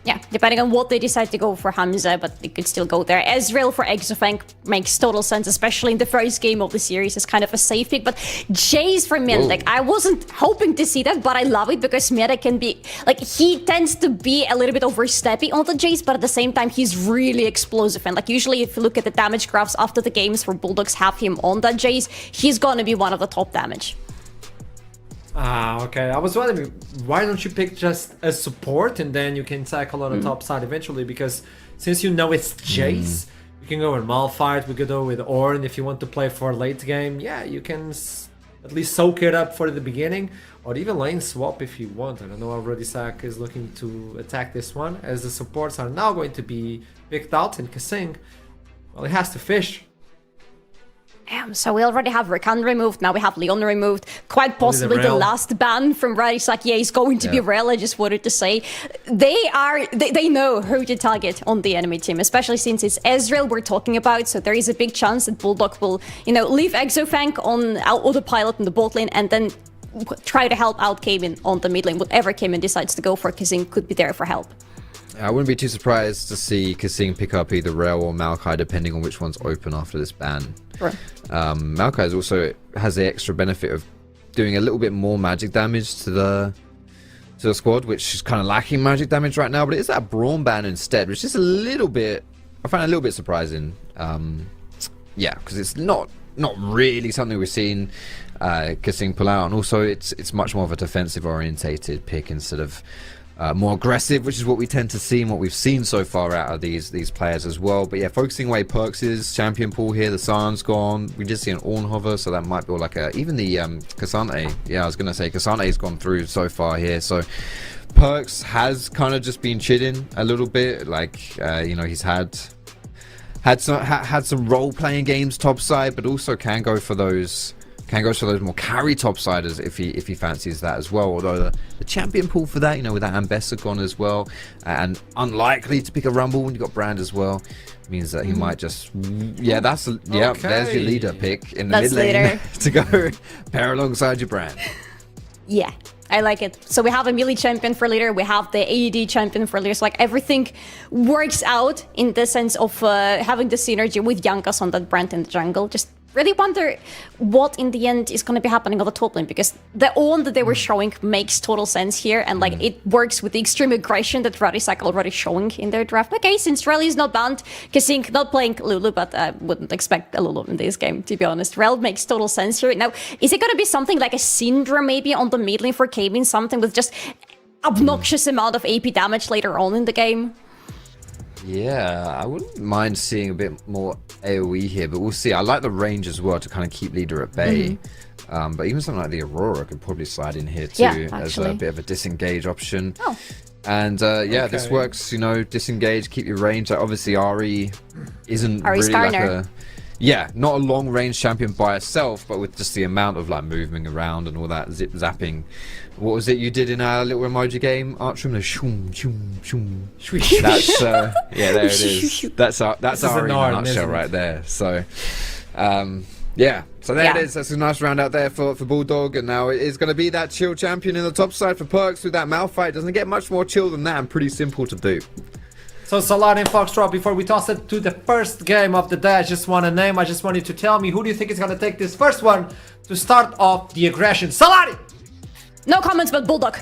[SPEAKER 5] Yeah, depending on what they decide to go for Hamza, but they could still go there. Ezreal for Exofank makes total sense, especially in the first game of the series. It's kind of a safe pick, but Jace for Mientek, I wasn't hoping to see that, but I love it because Mientek can be, like, he tends to be a little bit oversteppy on the Jace, but at the same time, he's really explosive. And like, usually if you look at the damage graphs after the games where Bulldogs have him on that Jace, he's gonna be one of the top damage.
[SPEAKER 3] Okay. I was wondering, why don't you pick just a support and then you can tackle on the top side eventually? Because since you know it's Jace, you can go with Malphite, we could go with Ornn if you want to play for late game. Yeah, you can at least soak it up for the beginning, or even lane swap if you want. I don't know how Ruddy Sack is looking to attack this one, as the supports are now going to be picked out, and Kasing, well, he has to fish.
[SPEAKER 5] So we already have Rakan removed, now we have Leon removed. Quite possibly the last ban from Radisak, is going to be Rel, I just wanted to say. They know who to target on the enemy team, especially since it's Ezreal we're talking about, so there is a big chance that Bulldog will, leave Exofank on autopilot in the bot lane and then try to help out Cayman on the mid lane. Whatever Cayman decides to go for, Kazing could be there for help.
[SPEAKER 4] I wouldn't be too surprised to see Kasing pick up either Rel or Maokai, depending on which one's open after this ban.
[SPEAKER 5] Right.
[SPEAKER 4] Maokai also has the extra benefit of doing a little bit more magic damage to the squad, which is kind of lacking magic damage right now. But it is that Brawn ban instead, which is I find a little bit surprising. Because it's not really something we've seen Kasing pull out, and also it's much more of a defensive orientated pick instead of more aggressive, which is what we tend to see and what we've seen so far out of these players as well. But yeah, focusing away Perks' champion pool here. The Sarn's gone. We did see an Ornn hover, so that might be like even the Cassante. Yeah, I was gonna say Cassante's gone through so far here. So Perks has kind of just been chilling a little bit. Like he's had some role playing games topside, but also can go for those more carry topsiders if he fancies that as well. Although the champion pool for that, with that Ambessa gone as well, and unlikely to pick a Rumble when you got Brand as well, means that he might just there's your leader pick in the mid lane to go pair alongside your Brand.
[SPEAKER 5] Yeah, I like it. So we have a melee champion for leader, we have the AD champion for leader, so like everything works out in the sense of having the synergy with Jankas on that Brand in the jungle. Just really wonder what in the end is going to be happening on the top lane, because the Ornn that they were showing makes total sense here, and like it works with the extreme aggression that Radisak already showing in their draft. Okay, since Rel is not banned, Kasing not playing Lulu, but I wouldn't expect a Lulu in this game, to be honest. Rel makes total sense here. Now, is it going to be something like a Syndra maybe on the mid lane for Kevin, something with just obnoxious amount of AP damage later on in the game?
[SPEAKER 4] Yeah, I wouldn't mind seeing a bit more AoE here, but we'll see. I like the range as well to kind of keep leader at bay. But even something like the Aurora could probably slide in here too, as a bit of a disengage option. And this works, disengage, keep your range. Like, obviously Ari isn't
[SPEAKER 5] Ari's
[SPEAKER 4] really like
[SPEAKER 5] Skarner.
[SPEAKER 4] yeah, not a long range champion by herself, but with just the amount of like moving around and all that zip zapping. What was it you did in our little emoji game, Archrum? The shoom shoom shoom. That's yeah, there it is. That's our in a nutshell right there. So yeah, so there it is. That's a nice round out there for Bulldog, and now it is going to be that chill champion in the top side for Perks with that Malphite. Doesn't get much more chill than that, and pretty simple to do.
[SPEAKER 3] So Solana and Foxtrot, before we toss it to the first game of the day, I just want a name. I just want you to tell me who do you think is going to take this first one to start off the aggression. Solani!
[SPEAKER 5] No comments, but Bulldog.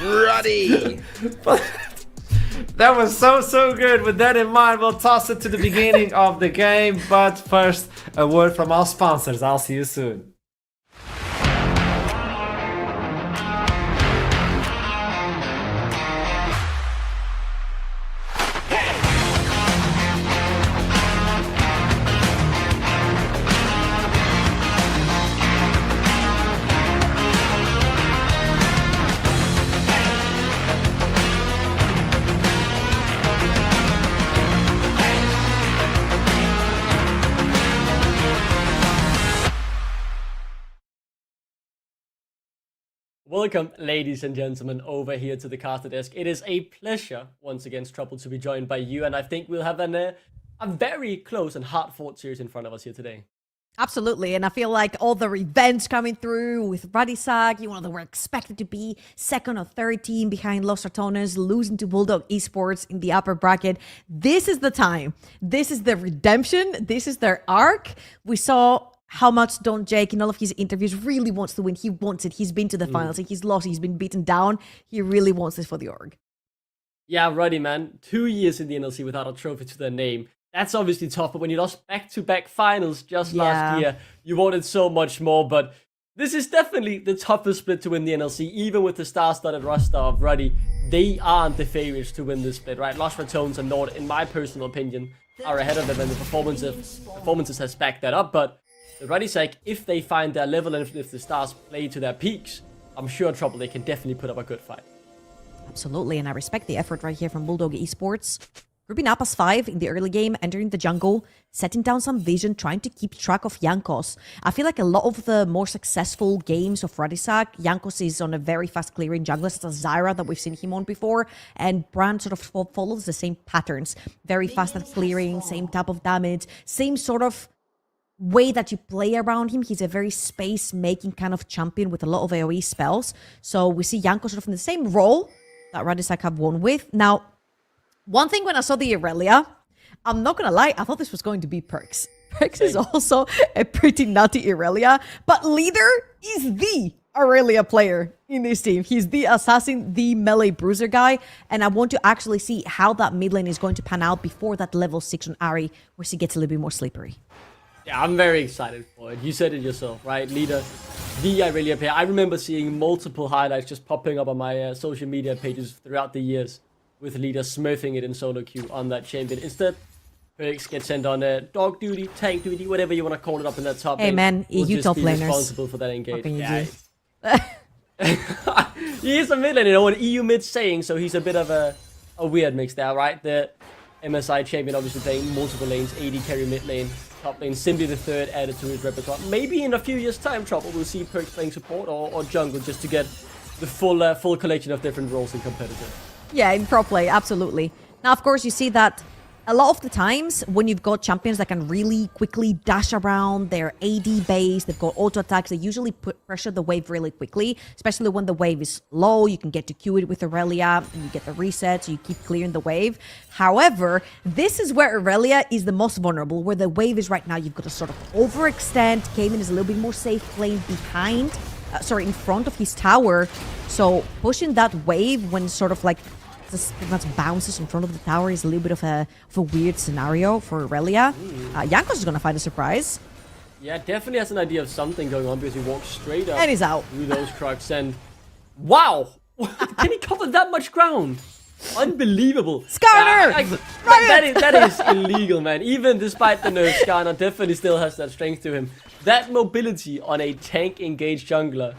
[SPEAKER 4] Ruddy!
[SPEAKER 3] That was so good. With that in mind, we'll toss it to the beginning of the game. But first, a word from our sponsors. I'll see you soon.
[SPEAKER 8] Welcome, ladies and gentlemen, over here to the caster desk. It is a pleasure, once again, Trouble, to be joined by you, and I think we'll have a very close and hard-fought series in front of us here today.
[SPEAKER 9] Absolutely, and I feel like all the revenge coming through with Ruddy, you know, they were expected to be second or third team behind Los Ratones, losing to Bulldog Esports in the upper bracket. This is the time. This is the redemption. This is their arc. We saw how much Don Jake in all of his interviews really wants to win. He wants it. He's been to the finals. He's lost. He's been beaten down. He really wants this for the org.
[SPEAKER 8] Yeah, Ruddy, man. 2 years in the NLC without a trophy to their name. That's obviously tough, but when you lost back-to-back finals just last year, you wanted so much more. But this is definitely the toughest split to win the NLC, even with the star-studded roster of Ruddy. They aren't the favorites to win this split, right? Los Ratones and Nord, in my personal opinion, are ahead of them, and the performances has backed that up. But the Ruddy side, if they find their level and if the stars play to their peaks, I'm sure Trouble, they can definitely put up a good fight.
[SPEAKER 9] Absolutely, and I respect the effort right here from Bulldog Esports. Grouping up as 5 in the early game, entering the jungle, setting down some vision, trying to keep track of Jankos. I feel like a lot of the more successful games of Radisak, Jankos is on a very fast clearing jungle. It's a Zyra that we've seen him on before, and Brand sort of follows the same patterns. Very fast at clearing, same type of damage, same sort of way that you play around him. He's a very space-making kind of champion with a lot of AoE spells. So we see Jankos sort of in the same role that Radisak have won with. Now, one thing when I saw the Aurelia, I'm not gonna lie, I thought this was going to be Perks. Perks is also a pretty nutty Aurelia, but Leader is the Aurelia player in this team. He's the assassin, the melee bruiser guy, and I want to actually see how that mid lane is going to pan out before that level 6 on Ari, where she gets a little bit more slippery.
[SPEAKER 8] Yeah, I'm very excited for it. You said it yourself, right? Leader, the Aurelia player. I remember seeing multiple highlights just popping up on my social media pages throughout the years with Leader smurfing it in solo queue on that champion. Instead, Perks gets sent on dog duty, tank duty, whatever you want to call it up in that top lane.
[SPEAKER 9] Hey man, EU top laners.
[SPEAKER 8] Responsible for that engage.
[SPEAKER 9] Yeah.
[SPEAKER 8] He is a mid laner, you know what EU mid's saying, so he's a bit of a weird mix there, right? The MSI champion obviously playing multiple lanes, AD carry mid lane, top lane, simply the third added to his repertoire. Maybe in a few years' time, Trouble, we'll see Perks playing support or jungle just to get the full collection of different roles in competitive.
[SPEAKER 9] Yeah, in pro play, absolutely. Now, of course, you see that a lot of the times when you've got champions that can really quickly dash around, they're AD based, they've got auto attacks, they usually put pressure the wave really quickly, especially when the wave is low. You can get to Q it with Aurelia, and you get the reset, so you keep clearing the wave. However, this is where Aurelia is the most vulnerable, where the wave is right now. You've got to sort of overextend. Kaven is a little bit more safe playing behind, in front of his tower. So pushing that wave when sort of like that bounces in front of the tower is a little bit of a weird scenario for Aurelia. Jankos is going to find a surprise.
[SPEAKER 8] Yeah, definitely has an idea of something going on because he walks straight up
[SPEAKER 9] and he's out
[SPEAKER 8] through those trucks and wow! Can he cover that much ground? Unbelievable.
[SPEAKER 9] Skarner!
[SPEAKER 8] That is illegal, man. Even despite the nerf, Skarner definitely still has that strength to him. That mobility on a tank-engaged jungler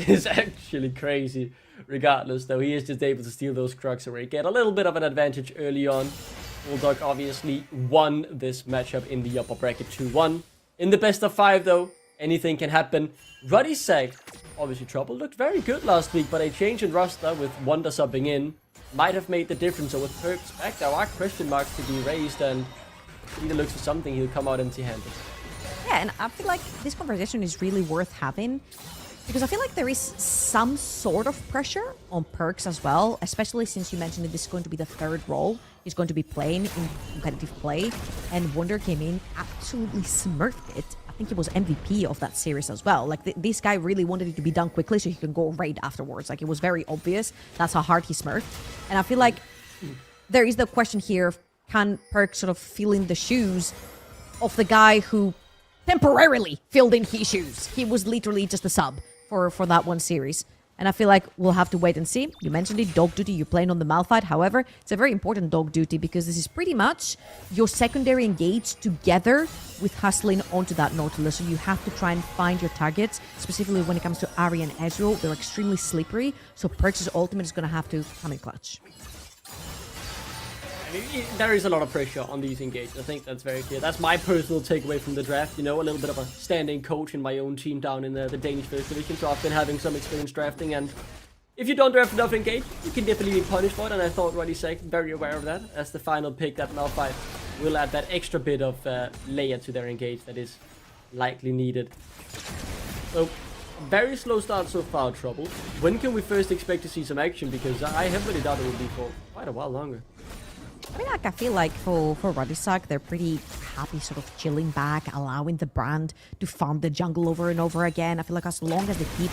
[SPEAKER 8] is actually crazy. Regardless, though, he is just able to steal those Krugs away. Get a little bit of an advantage early on. Bulldog obviously won this matchup in the upper bracket 2-1. In the best of 5 though, anything can happen. Ruddy obviously trouble, looked very good last week, but a change in roster with Wonder subbing in might have made the difference. So with Perks back, there are question marks to be raised, and either looks for something, he'll come out empty-handed.
[SPEAKER 9] Yeah, and I feel like this conversation is really worth having, because I feel like there is some sort of pressure on Perks as well, especially since you mentioned that this is going to be the third role he's going to be playing in competitive play, and Wonder came in, absolutely smurfed it. I think he was MVP of that series as well. Like, this guy really wanted it to be done quickly so he can go raid afterwards. Like, it was very obvious that's how hard he smurfed. And I feel like there is the question here, can Perks sort of fill in the shoes of the guy who temporarily filled in his shoes? He was literally just a sub for that one series. And I feel like we'll have to wait and see. You mentioned it, dog duty, you're playing on the Malphite. However, it's a very important dog duty because this is pretty much your secondary engage together with hustling onto that Nautilus. So you have to try and find your targets, specifically when it comes to Ahri and Ezreal. They're extremely slippery, so Perks' ultimate is going to have to come in clutch.
[SPEAKER 8] I mean, there is a lot of pressure on these engages. I think that's very clear. That's my personal takeaway from the draft. You know, a little bit of a standing coach in my own team down in the Danish First Division, so I've been having some experience drafting. And if you don't draft enough engage, you can definitely be punished for it. And I thought Ruddy very aware of that. As the final pick, that Malphite will add that extra bit of layer to their engage that is likely needed. So, very slow start so far, Trouble. When can we first expect to see some action? Because I heavily doubt it will be for quite a while longer.
[SPEAKER 9] I mean, like, I feel like for Ruddy, they're pretty happy sort of chilling back, allowing the brand to farm the jungle over and over again. I feel like as long as they keep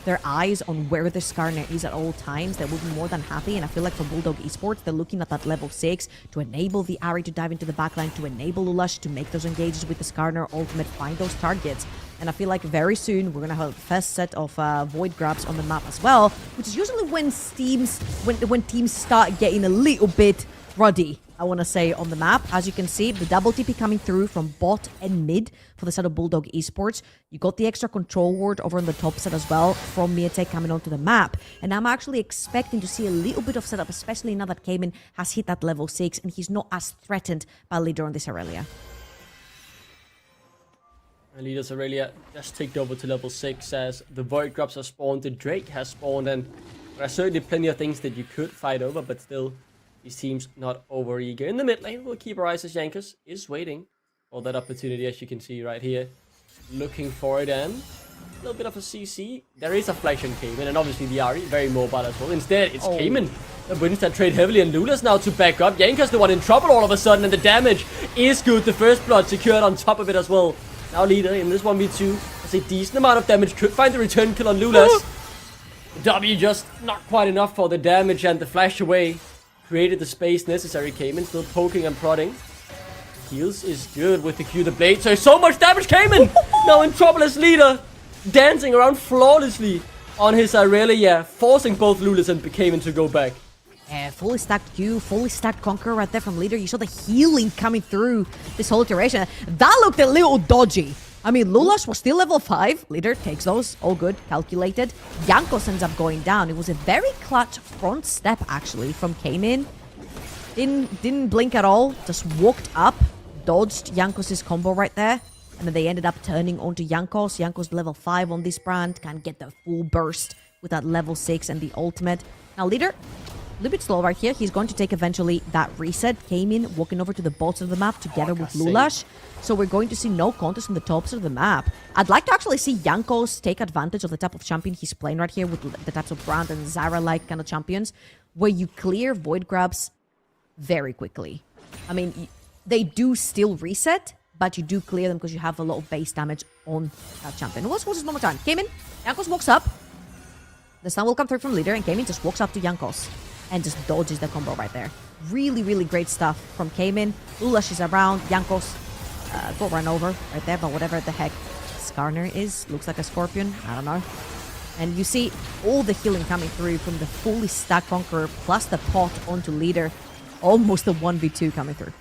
[SPEAKER 9] their eyes on where the Skarner is at all times, they will be more than happy. And I feel like for Bulldog Esports, they're looking at that level 6 to enable the Ahri to dive into the backline, to enable Lulash to make those engages with the Skarner ultimate, find those targets. And I feel like very soon we're going to have a first set of void grabs on the map as well, which is usually when teams start getting a little bit Ruddy, I want to say, on the map. As you can see, the double TP coming through from bot and mid for the side of Bulldog Esports. You got the extra control ward over on the top side as well from Miete coming onto the map. And I'm actually expecting to see a little bit of setup, especially now that Cayman has hit that level 6 and he's not as threatened by Leader on this Aurelia.
[SPEAKER 8] And Leader's Aurelia just ticked over to level 6 as the void grubs are spawned, the Drake has spawned, and there are certainly plenty of things that you could fight over, but still, these teams not over eager. In the mid lane, we'll keep our eyes as Jankos is waiting for that opportunity, as you can see right here. Looking for it, and a little bit of a CC. There is a flash on Cayman, and obviously the Ahri, very mobile as well. Instead, it's Cayman that wins that trade heavily, and Lula's now to back up. Jankos the one in trouble all of a sudden, and the damage is good. The first blood secured on top of it as well. Now Leader in this 1v2 has a decent amount of damage. Could find the return kill on Lula's. W just not quite enough for the damage, and the flash away created the space necessary. Cayman still poking and prodding. Heals is good with the Q, the blade. So much damage. Cayman now in trouble as Leader, dancing around flawlessly on his Aurelia, forcing both Lulas and Cayman to go back.
[SPEAKER 9] Fully stacked Q, fully stacked Conqueror right there from Leader. You saw the healing coming through this whole iteration. That looked a little dodgy. I mean, Lulash was still level 5. Leader takes those. All good. Calculated. Jankos ends up going down. It was a very clutch front step, actually, from Cayman. Didn't blink at all. Just walked up. Dodged Jankos' combo right there. And then they ended up turning onto Jankos. Jankos level 5 on this brand. Can get the full burst with that level 6 and the ultimate. Now, Leader, a little bit slow right here. He's going to take eventually that reset. Cayman walking over to the bottom of the map together with Lulash. So we're going to see no contest on the top side of the map. I'd like to actually see Jankos take advantage of the type of champion he's playing right here with the types of Brand and Zara-like kind of champions, where you clear void grabs very quickly. I mean, they do still reset, but you do clear them because you have a lot of base damage on that champion. Let's watch this one more time. Cayman, Jankos walks up. The stun will come through from Leader, and Cayman just walks up to Jankos and just dodges the combo right there. Really, really great stuff from Cayman. Lulash is around. Jankos got run over right there, but whatever the heck Skarner is, looks like a scorpion, I don't know. And you see all the healing coming through from the fully stacked Conqueror plus the pot onto Leader. Almost a 1v2 coming through.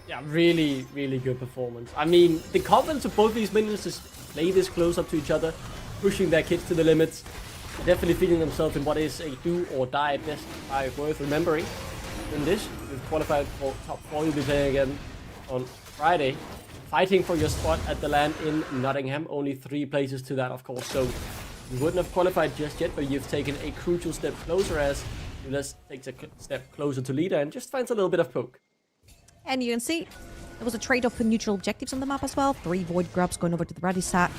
[SPEAKER 8] Yeah, really, really good performance. I mean, the confidence of both these minions to play this close up to each other, pushing their kits to the limits, definitely feeling themselves in what is a do or die best five worth remembering. win this, you've qualified for top 4. You'll be playing again on Friday, fighting for your spot at the LAN in Nottingham. Only 3 places to that, of course. So you wouldn't have qualified just yet, but you've taken a crucial step closer as Lulas takes a step closer to leader and just finds a little bit of poke.
[SPEAKER 9] And you can see there was a trade-off for neutral objectives on the map as well. 3 Void Grubs going over to the Ruddy sack.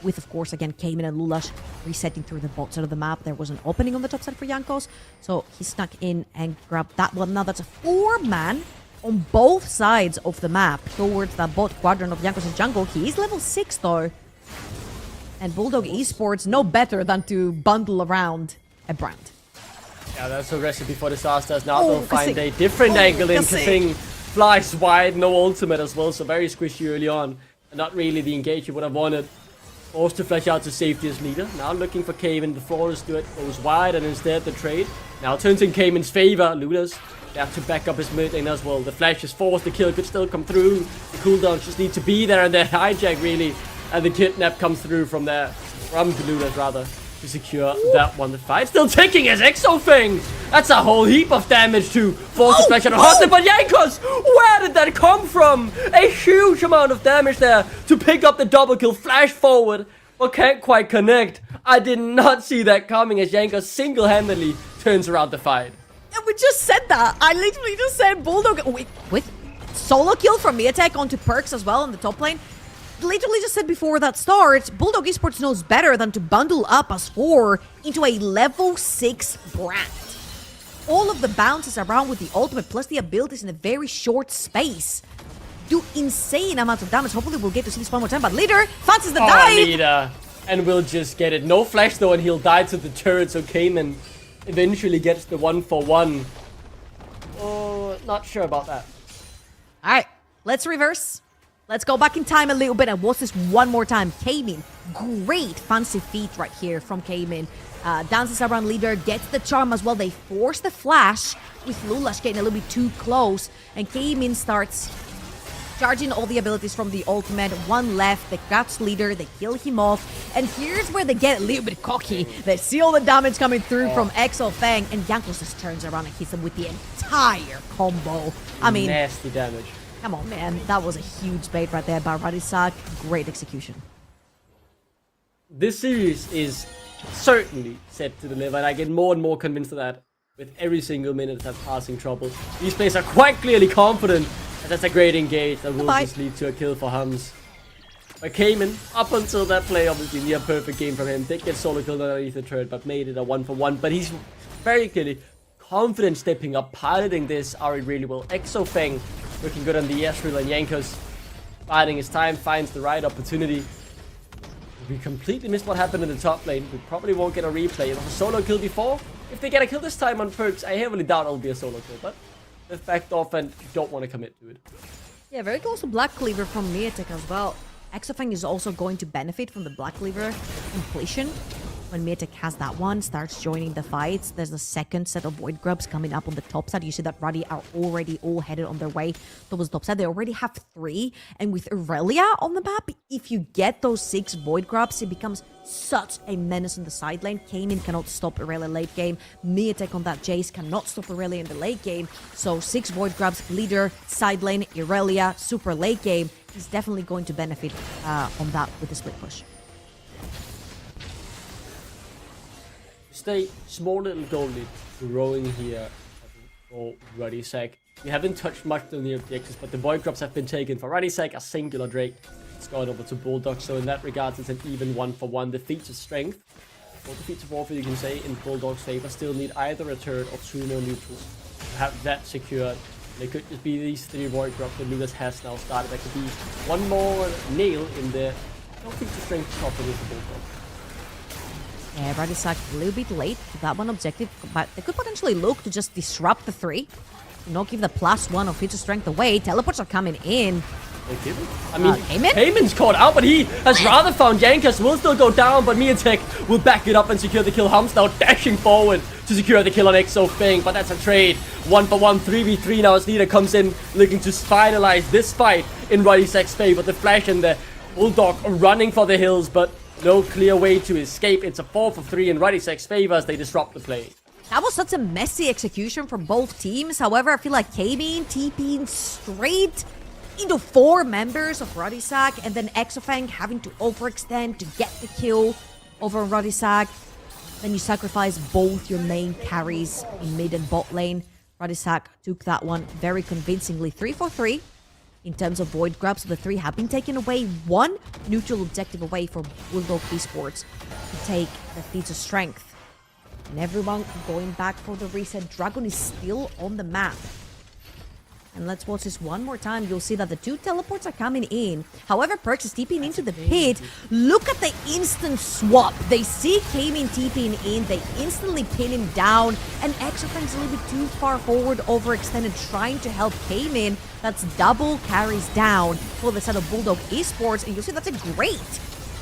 [SPEAKER 9] With, of course, again, Cayman and Lulash resetting through the bot side of the map. There was an opening on the top side for Jankos, so he snuck in and grabbed that one. Now that's a 4-man on both sides of the map towards that bot quadrant of Jankos' jungle. He is level 6, though. And Bulldog Esports know better than to bundle around a brand.
[SPEAKER 8] Yeah, that's a recipe for disasters. Now they'll find a different angle in. Kasing flies wide, no ultimate as well, so very squishy early on. And not really the engage you would have wanted. Forced to flash out to safety as leader. Now looking for Cayman. The flawless do it. Goes wide and instead the trade. Now turns in Cayman's favor. Ludas have to back up his mid lane as well. The flash is forced. The kill could still come through. The cooldowns just need to be there. And the hijack really. And the kidnap comes through from there. From the Ludas rather. To secure that one. The fight still ticking as Exo Thing. That's a whole heap of damage to force the flash out of hostage. But Jankos, where did that come from? A huge amount of damage there to pick up the double kill. Flash forward, but can't quite connect. I did not see that coming as Jankos single-handedly turns around the fight.
[SPEAKER 9] And we just said that. I literally just said Bulldog with solo kill from Miatek onto Perks as well in the top lane. Literally just said before that starts, Bulldog Esports knows better than to bundle up as 4 into a level 6 brand. All of the bounces around with the ultimate plus the abilities in a very short space do insane amounts of damage. Hopefully we'll get to see this one more time, but Leader fancies the dive!
[SPEAKER 8] Leader, and we'll just get it. No flash though, and he'll die to the turret, so Cayman eventually gets the 1-for-1. Oh, not sure about that.
[SPEAKER 9] Alright, let's reverse. Let's go back in time a little bit and watch this one more time. Cayman, great fancy feat right here from Cayman. Dances around leader, gets the charm as well. They force the flash with Lulash getting a little bit too close. And Cayman starts charging all the abilities from the ultimate. One left, they catch leader, they kill him off. And here's where they get a little bit cocky. They see all the damage coming through from Exo Fang. And Jankos just turns around and hits him with the entire combo. I mean,
[SPEAKER 8] nasty damage.
[SPEAKER 9] Come on, man. That was a huge bait right there by Ruddy Sack. Great execution.
[SPEAKER 8] This series is certainly set to deliver, and I get more and more convinced of that with every single minute that's passing trouble. These players are quite clearly confident, and that's a great engage that will just lead to a kill for Hums. But Cayman, up until that play, obviously near perfect game from him. Did get solo killed underneath the turret, but made it a 1-for-1. But he's very clearly confident stepping up, piloting this Ari really well. Exo Feng looking good on the Ezreal, and Jankos biding his time, finds the right opportunity. We completely missed what happened in the top lane. We probably won't get a replay. It was a solo kill before. If they get a kill this time on Perks, I heavily doubt it'll be a solo kill, but they've backed off and don't want to commit to it.
[SPEAKER 9] Yeah, very close to Black Cleaver from Miatek as well. Exofang is also going to benefit from the Black Cleaver completion. When Miatek has that one, starts joining the fights. There's a second set of Void Grubs coming up on the top side. You see that Ruddy are already all headed on their way towards the top side. They already have 3. And with Aurelia on the map, if you get those 6 Void Grubs, it becomes such a menace in the side lane. Kanan cannot stop Aurelia late game. Miatek on that Jace cannot stop Aurelia in the late game. So 6 Void Grubs, leader, side lane, Aurelia, super late game. He's definitely going to benefit on that with the split push.
[SPEAKER 8] Stay small little goal lead growing here for Ruddy Sack. We haven't touched much on the objectives, but the Void Drops have been taken for Ruddy Sack. A singular Drake. It's gone over to Bulldog, so in that regard it's an even 1-for-1. The feature strength, or the feature warfare you can say, in Bulldog's favor, still need either a turret or 2 more neutrals to have that secured. They could just be these 3 Void Drops that Lucas has now started. There could be one more nail in there. No feature strength properly with the Bulldog.
[SPEAKER 9] Yeah, Ruddy Sack a little bit late to that one objective, but they could potentially look to just disrupt the 3. Not give the +1 of feature strength away. Teleports are coming in.
[SPEAKER 8] I mean, Cayman's caught out, but he has rather found Jankos. Will still go down, but Miatek will back it up and secure the kill. Hums now dashing forward to secure the kill on Exo Feng, but that's a trade. 1-for-1, 3v3 now as leader comes in, looking to finalize this fight in Ruddy Sack's favor. The Flash and the Bulldog are running for the hills, but no clear way to escape. It's a 4-for-3 in Ruddy Sack's favor as they disrupt the play.
[SPEAKER 9] That was such a messy execution from both teams. However, I feel like Kaymin TPing straight into 4 members of Ruddysack, and then Exofang having to overextend to get the kill over Ruddysack. Then you sacrifice both your main carries in mid and bot lane. Ruddysack took that one very convincingly. 3 for 3 in terms of void grabs. So the 3 have been taken away. 1 neutral objective away for Bulldog Esports to take the feats of strength. And everyone going back for the reset. Dragon is still on the map. And let's watch this one more time. You'll see that the 2 teleports are coming in. However, Perks is TPing into the pit. Look at the instant swap. They see Kaymin TPing in. They instantly pin him down. And Exofang's a little bit too far forward, overextended, trying to help Kaymin. That's double carries down for the set of Bulldog Esports. And you'll see that's a great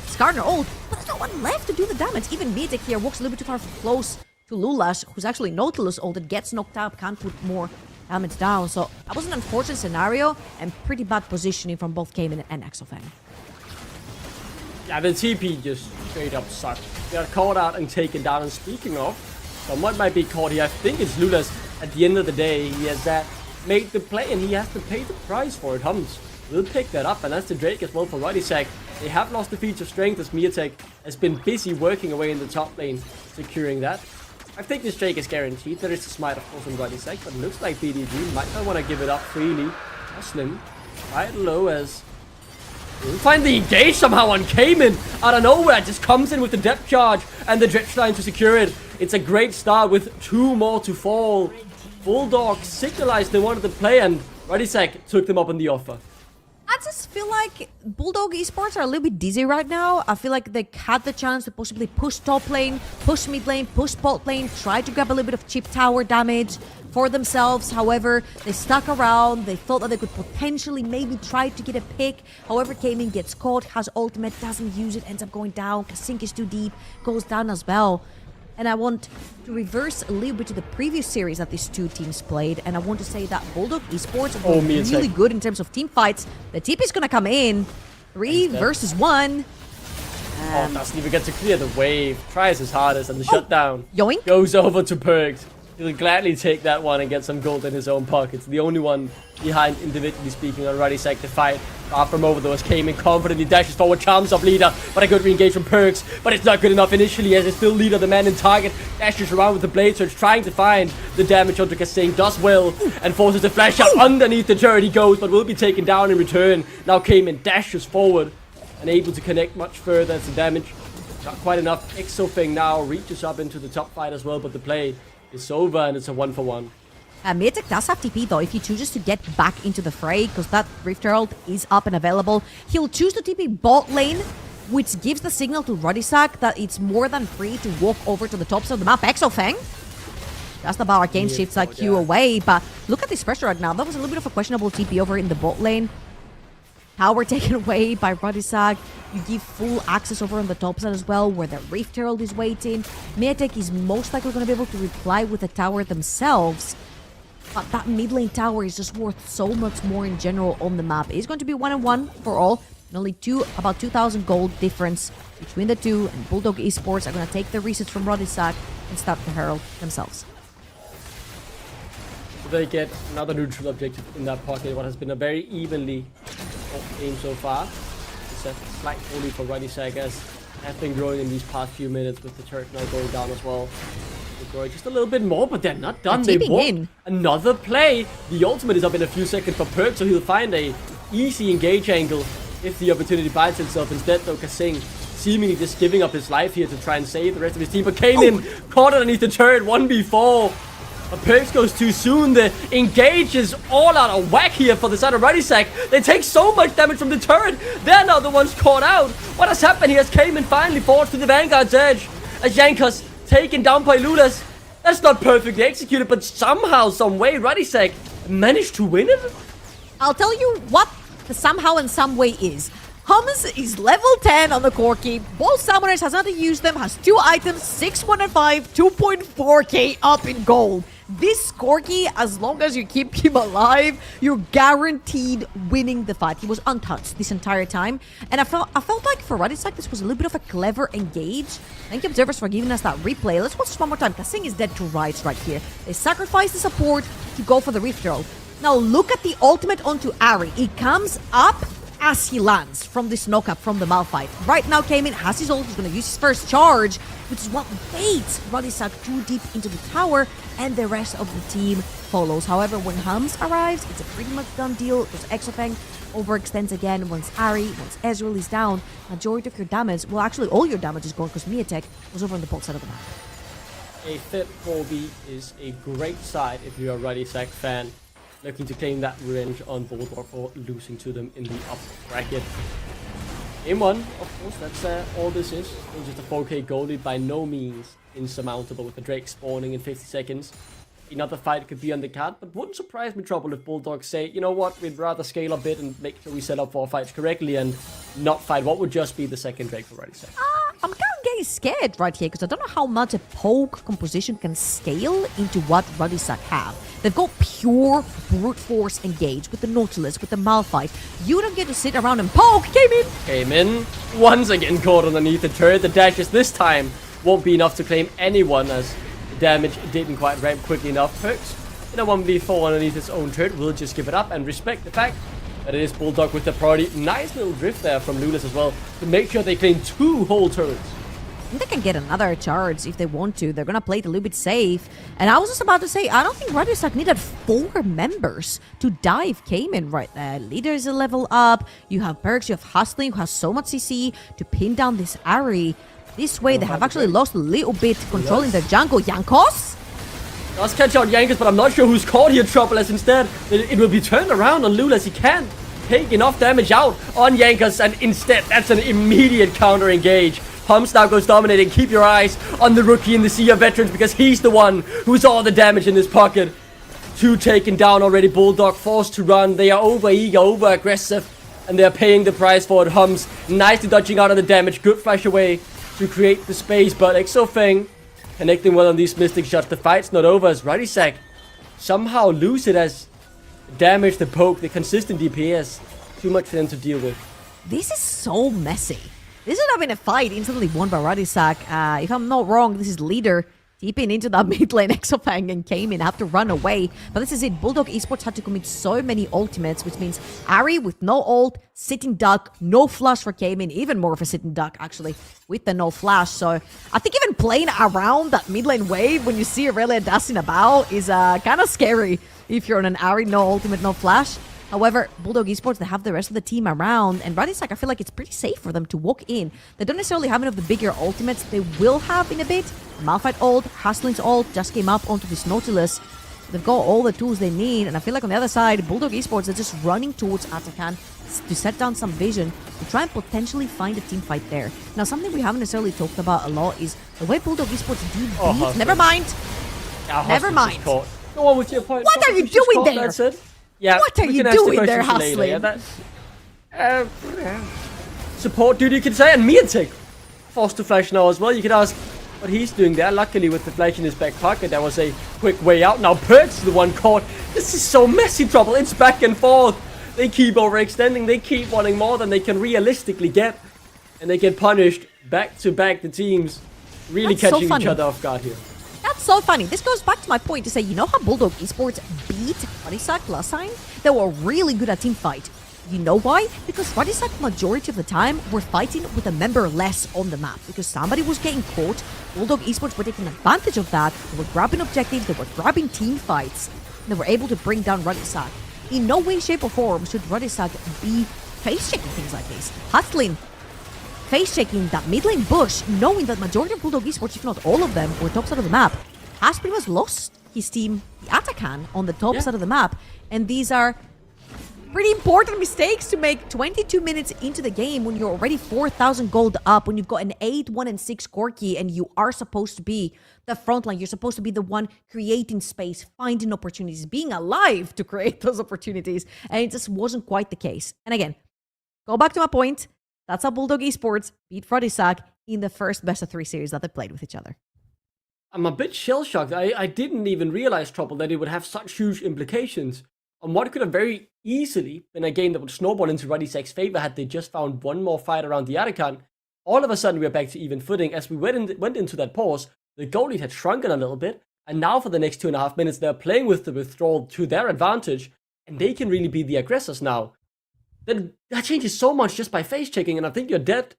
[SPEAKER 9] Skarner ult. But there's no one left to do the damage. Even Mitek here walks a little bit too far close to Lulash, who's actually Nautilus ulted, gets knocked up, can't put more damage down. So that was an unfortunate scenario and pretty bad positioning from both Kaymin and Exofang.
[SPEAKER 8] Yeah, the TP just straight up sucked. They got caught out and taken down. And speaking of, someone might be caught here. I think it's Lula's. At the end of the day, he has made the play and he has to pay the price for it. Hums will pick that up, and that's the Drake as well for Ruddysack. They have lost the feats of strength as Mitek has been busy working away in the top lane, securing that. I think this Drake is guaranteed. There is a smite, of course, on Ruddysack, but it looks like BDG might not want to give it up freely. Muslim, right low as we'll find the engage somehow on Kaymin out of nowhere. Just comes in with the depth charge and the dredge line to secure it. It's a great start with 2 more to fall. Bulldog signalized they wanted to play, and Ruddysack took them up on the offer.
[SPEAKER 9] I just feel like Bulldog Esports are a little bit dizzy right now. I feel like they had the chance to possibly push top lane, push mid lane, push bot lane, try to grab a little bit of chip tower damage for themselves. However, they stuck around. They thought that they could potentially maybe try to get a pick. However, Kaymin gets caught, has ultimate, doesn't use it, ends up going down. Kasink is too deep, goes down as well. And I want to reverse a little bit to the previous series that these 2 teams played. And I want to say that Bulldog Esports are really good in terms of team fights. The TP is going to come in. 3 versus 1.
[SPEAKER 8] Doesn't even get to clear the wave. Tries his hardest, and the shutdown
[SPEAKER 9] yoink.
[SPEAKER 8] Goes over to Perks. He'll gladly take that one and get some gold in his own pockets. The only one behind, individually speaking, on Ruddysack to fight. Far from over, though, as Kaymin confidently dashes forward, charms up leader, but a good re-engage from Perks, but it's not good enough initially, as it's still leader, the man in target, dashes around with the blade surge, trying to find the damage onto Kasing, does well, and forces the flash out underneath the turret. He goes, but will be taken down in return. Now Kaymin dashes forward, and able to connect much further as the damage. Not quite enough. Exofang now reaches up into the top fight as well, but the play is over, and it's a 1-for-1.
[SPEAKER 9] Mitek does have TP though if he chooses to get back into the fray, because that Rift Herald is up and available. He'll choose to TP bot lane, which gives the signal to Ruddysack that it's more than free to walk over to the top side of the map. Exofang just about Arcane shifts that Q away, but look at this pressure right now. That was a little bit of a questionable TP over in the bot lane. Tower taken away by Ruddysack. You give full access over on the top side as well, where the Rift Herald is waiting. Mitek is most likely going to be able to reply with the tower themselves. But that mid lane tower is just worth so much more in general on the map. It's going to be 1-on-1 for all. And only about 2,000 gold difference between the 2. And Bulldog Esports are going to take the resets from Ruddysack and start the Herald themselves.
[SPEAKER 8] They get another neutral objective in that pocket. What has been a very evenly game so far. It's a slight only for Ruddysack, as have been growing in these past few minutes with the turret now going down as well. Growing just a little bit more, but they're not done. They want another play. The ultimate is up in a few seconds for Perk, so he'll find a easy engage angle if the opportunity bites itself. Instead, though, Kasing seemingly just giving up his life here to try and save the rest of his team, but Kaymin caught underneath the turret 1v4. But Perks goes too soon. The engage is all out of whack here for the side of Ruddysack. They take so much damage from the turret. They're now the ones caught out. What has happened here as Kaymin finally falls to the Vanguard's edge? As Yankas taken down by Lulas. That's not perfectly executed, but somehow, some way, Ruddysack managed to win it?
[SPEAKER 9] I'll tell you what the somehow and some way is. Hummus is level 10 on the core key. Both Summoners has not used them, has 2 items, 6, 1, and 5, 2.4k up in gold. This Corky, as long as you keep him alive, you're guaranteed winning the fight. He was untouched this entire time. And I felt like for Ruddy's side, this was a little bit of a clever engage. Thank you, observers, for giving us that replay. Let's watch this one more time. Kasing is dead to rights right here. They sacrifice the support to go for the Rift Throw. Now look at the ultimate onto Ari. It comes up as he lands from this knock-up from the Malphite. Right now, Cayman has his ult. He's going to use his first charge, which is what baits Ruddy's too deep into the tower, and the rest of the team follows. However, when Hums arrives, it's a pretty much done deal. Because Exofeng overextends again once Ari, once Ezreal is down. Majority of your damage, well, actually all your damage is gone because Miatek was over on the bot side of the map.
[SPEAKER 8] A fit 4B is a great side if you're a Ruddy fan, looking to claim that revenge on Bulldog for losing to them in the upper bracket. Game 1, of course, that's all this is. It's just a 4k goal lead, by no means insurmountable with the Drake spawning in 50 seconds. Another fight could be on the card, but wouldn't surprise me trouble if Bulldogs say, you know what, we'd rather scale a bit and make sure we set up 4 fights correctly and not fight what would just be the second Drake for Ruddy.
[SPEAKER 9] I'm kind of getting scared right here because I don't know how much a poke composition can scale into what Ruddy have. They've got pure brute force engage with the Nautilus, with the Malphite. You don't get to sit around and poke. Came in.
[SPEAKER 8] Once again caught underneath the turret. The dashes this time won't be enough to claim anyone as the damage didn't quite ramp quickly enough. Perks in a 1v4 underneath his own turret will just give it up and respect the fact that it is Bulldog with the priority. Nice little drift there from Lunas as well to make sure they claim 2 whole turrets.
[SPEAKER 9] I think they can get another charge if they want to. They're gonna play it a little bit safe. And I was just about to say, I don't think Ruddy needed 4 members to dive Cayman right there. Leader is a level up. You have Perks, you have Hustling, who has so much CC to pin down this Ari. This way, they have actually lost a little bit controlling their jungle. Jankos?
[SPEAKER 8] Does catch out Yankos, but I'm not sure who's caught here, Trouble, as instead it will be turned around on Lula as he can't take enough damage out on Yankos, and instead that's an immediate counter engage. Hums now goes dominating. Keep your eyes on the rookie in the Sea of Veterans because he's the one who's all the damage in this pocket. 2 taken down already. Bulldog forced to run. They are over eager, over aggressive, and they're paying the price for it. Hums nicely dodging out of the damage. Good flash away to create the space, but Exofeng connecting well on these Mystic shots. The fight's not over as Ruddy somehow lose it as damage, the poke, the consistent DPS. Too much for them to deal with.
[SPEAKER 9] This is so messy. This would have been a fight instantly won by Ruddy. If I'm not wrong, this is Leader deeping into that mid lane. Exofang and Cayman have to run away. But this is it. Bulldog Esports had to commit so many ultimates, which means Ari with no ult, sitting duck, no flash for Cayman, even more of a sitting duck actually with the no flash. So I think even playing around that mid lane wave when you see Aurelia dashing about is kind of scary if you're on an Ari, no ultimate, no flash. However, Bulldog Esports, they have the rest of the team around, and Ruddy I feel like it's pretty safe for them to walk in. They don't necessarily have any of the bigger ultimates. They will have in a bit. Malphite ult, Hustling's ult just came up onto this Nautilus. They've got all the tools they need, and I feel like on the other side, Bulldog Esports are just running towards Atakan to set down some vision to try and potentially find a team fight there. Now, something we haven't necessarily talked about a lot is the way Bulldog Esports do beat. Never mind.
[SPEAKER 8] Yeah,
[SPEAKER 9] Never mind.
[SPEAKER 8] Go on with your point.
[SPEAKER 9] What are you doing there?
[SPEAKER 8] That's it. Yeah,
[SPEAKER 9] what are you doing there, Hustling?
[SPEAKER 8] Yeah, support duty, you could say, and Miatek forced to flash now as well. You could ask what he's doing there. Luckily, with the flash in his back pocket, there was a quick way out. Now Perks is the one caught. This is so messy, Trouble. It's back and forth. They keep overextending. They keep wanting more than they can realistically get. And they get punished back to back. The teams really catching each other off guard here.
[SPEAKER 9] That's so funny. This goes back to my point to say, you know how Bulldog Esports beat Ruddy last time? They were really good at team fight. You know why? Because Ruddy majority of the time were fighting with a member less on the map. Because somebody was getting caught. Bulldog Esports were taking advantage of that. They were grabbing objectives. They were grabbing team fights. They were able to bring down Ruddy. In no way, shape, or form should Ruddy be face-checking things like this. Hustling face-checking that mid lane bush, knowing that majority of Bulldog Esports, if not all of them, were top side of the map, has pretty much lost his team, the Atakan, on the top side of the map. And these are pretty important mistakes to make 22 minutes into the game when you're already 4,000 gold up, when you've got an 8-1-6 Corki, and you are supposed to be the frontline. You're supposed to be the one creating space, finding opportunities, being alive to create those opportunities. And it just wasn't quite the case. And again, go back to my point. That's how Bulldog Esports beat Ruddy in the first best of 3 series that they played with each other.
[SPEAKER 8] I'm a bit shell-shocked. I didn't even realize, Trouble, that it would have such huge implications on what could have very easily been a game that would snowball into Ruddy Sack's favor had they just found one more fight around the Atakan. All of a sudden, we're back to even footing. As we went into that pause, the goal lead had shrunken a little bit, and now for the next 2.5 minutes, they're playing with the withdrawal to their advantage, and they can really be the aggressors now. That changes so much just by face checking, and I think you're dead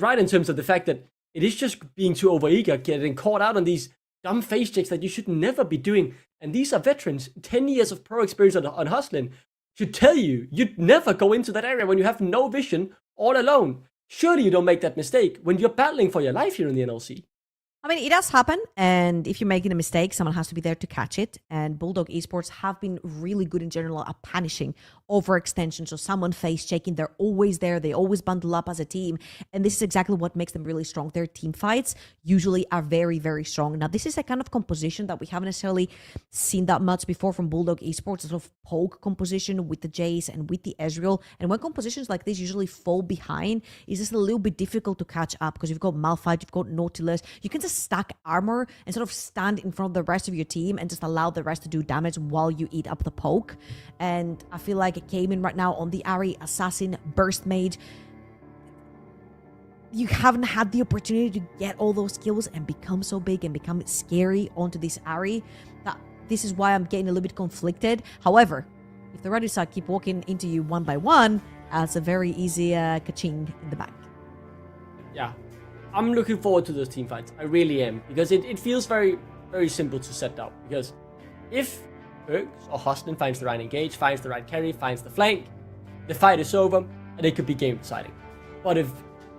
[SPEAKER 8] right in terms of the fact that it is just being too overeager, getting caught out on these dumb face checks that you should never be doing. And these are veterans, 10 years of pro experience on hustling, should tell you you'd never go into that area when you have no vision all alone. Surely you don't make that mistake when you're battling for your life here in the NLC.
[SPEAKER 9] I mean, it does happen, and if you're making a mistake, someone has to be there to catch it. And Bulldog Esports have been really good in general at punishing overextension. So someone face checking, they're always there. They always bundle up as a team. And this is exactly what makes them really strong. Their team fights usually are very, very strong. Now, this is a kind of composition that we haven't necessarily seen that much before from Bulldog Esports, a sort of poke composition with the Jace and with the Ezreal. And when compositions like this usually fall behind, it's just a little bit difficult to catch up because you've got Malphite, you've got Nautilus. You can just stack armor and sort of stand in front of the rest of your team and just allow the rest to do damage while you eat up the poke. And I feel like it came in right now on the Ahri, Assassin, Burst Mage. You haven't had the opportunity to get all those skills and become so big and become scary onto this Ahri. This is why I'm getting a little bit conflicted. However, if the Ruddy side keep walking into you one by one, that's a very easy ka-ching in the back.
[SPEAKER 8] Yeah. I'm looking forward to those team fights. I really am. Because it feels very, very simple to set up. Because if Perks or Hostin finds the right engage, finds the right carry, finds the flank, the fight is over, and it could be game deciding. But if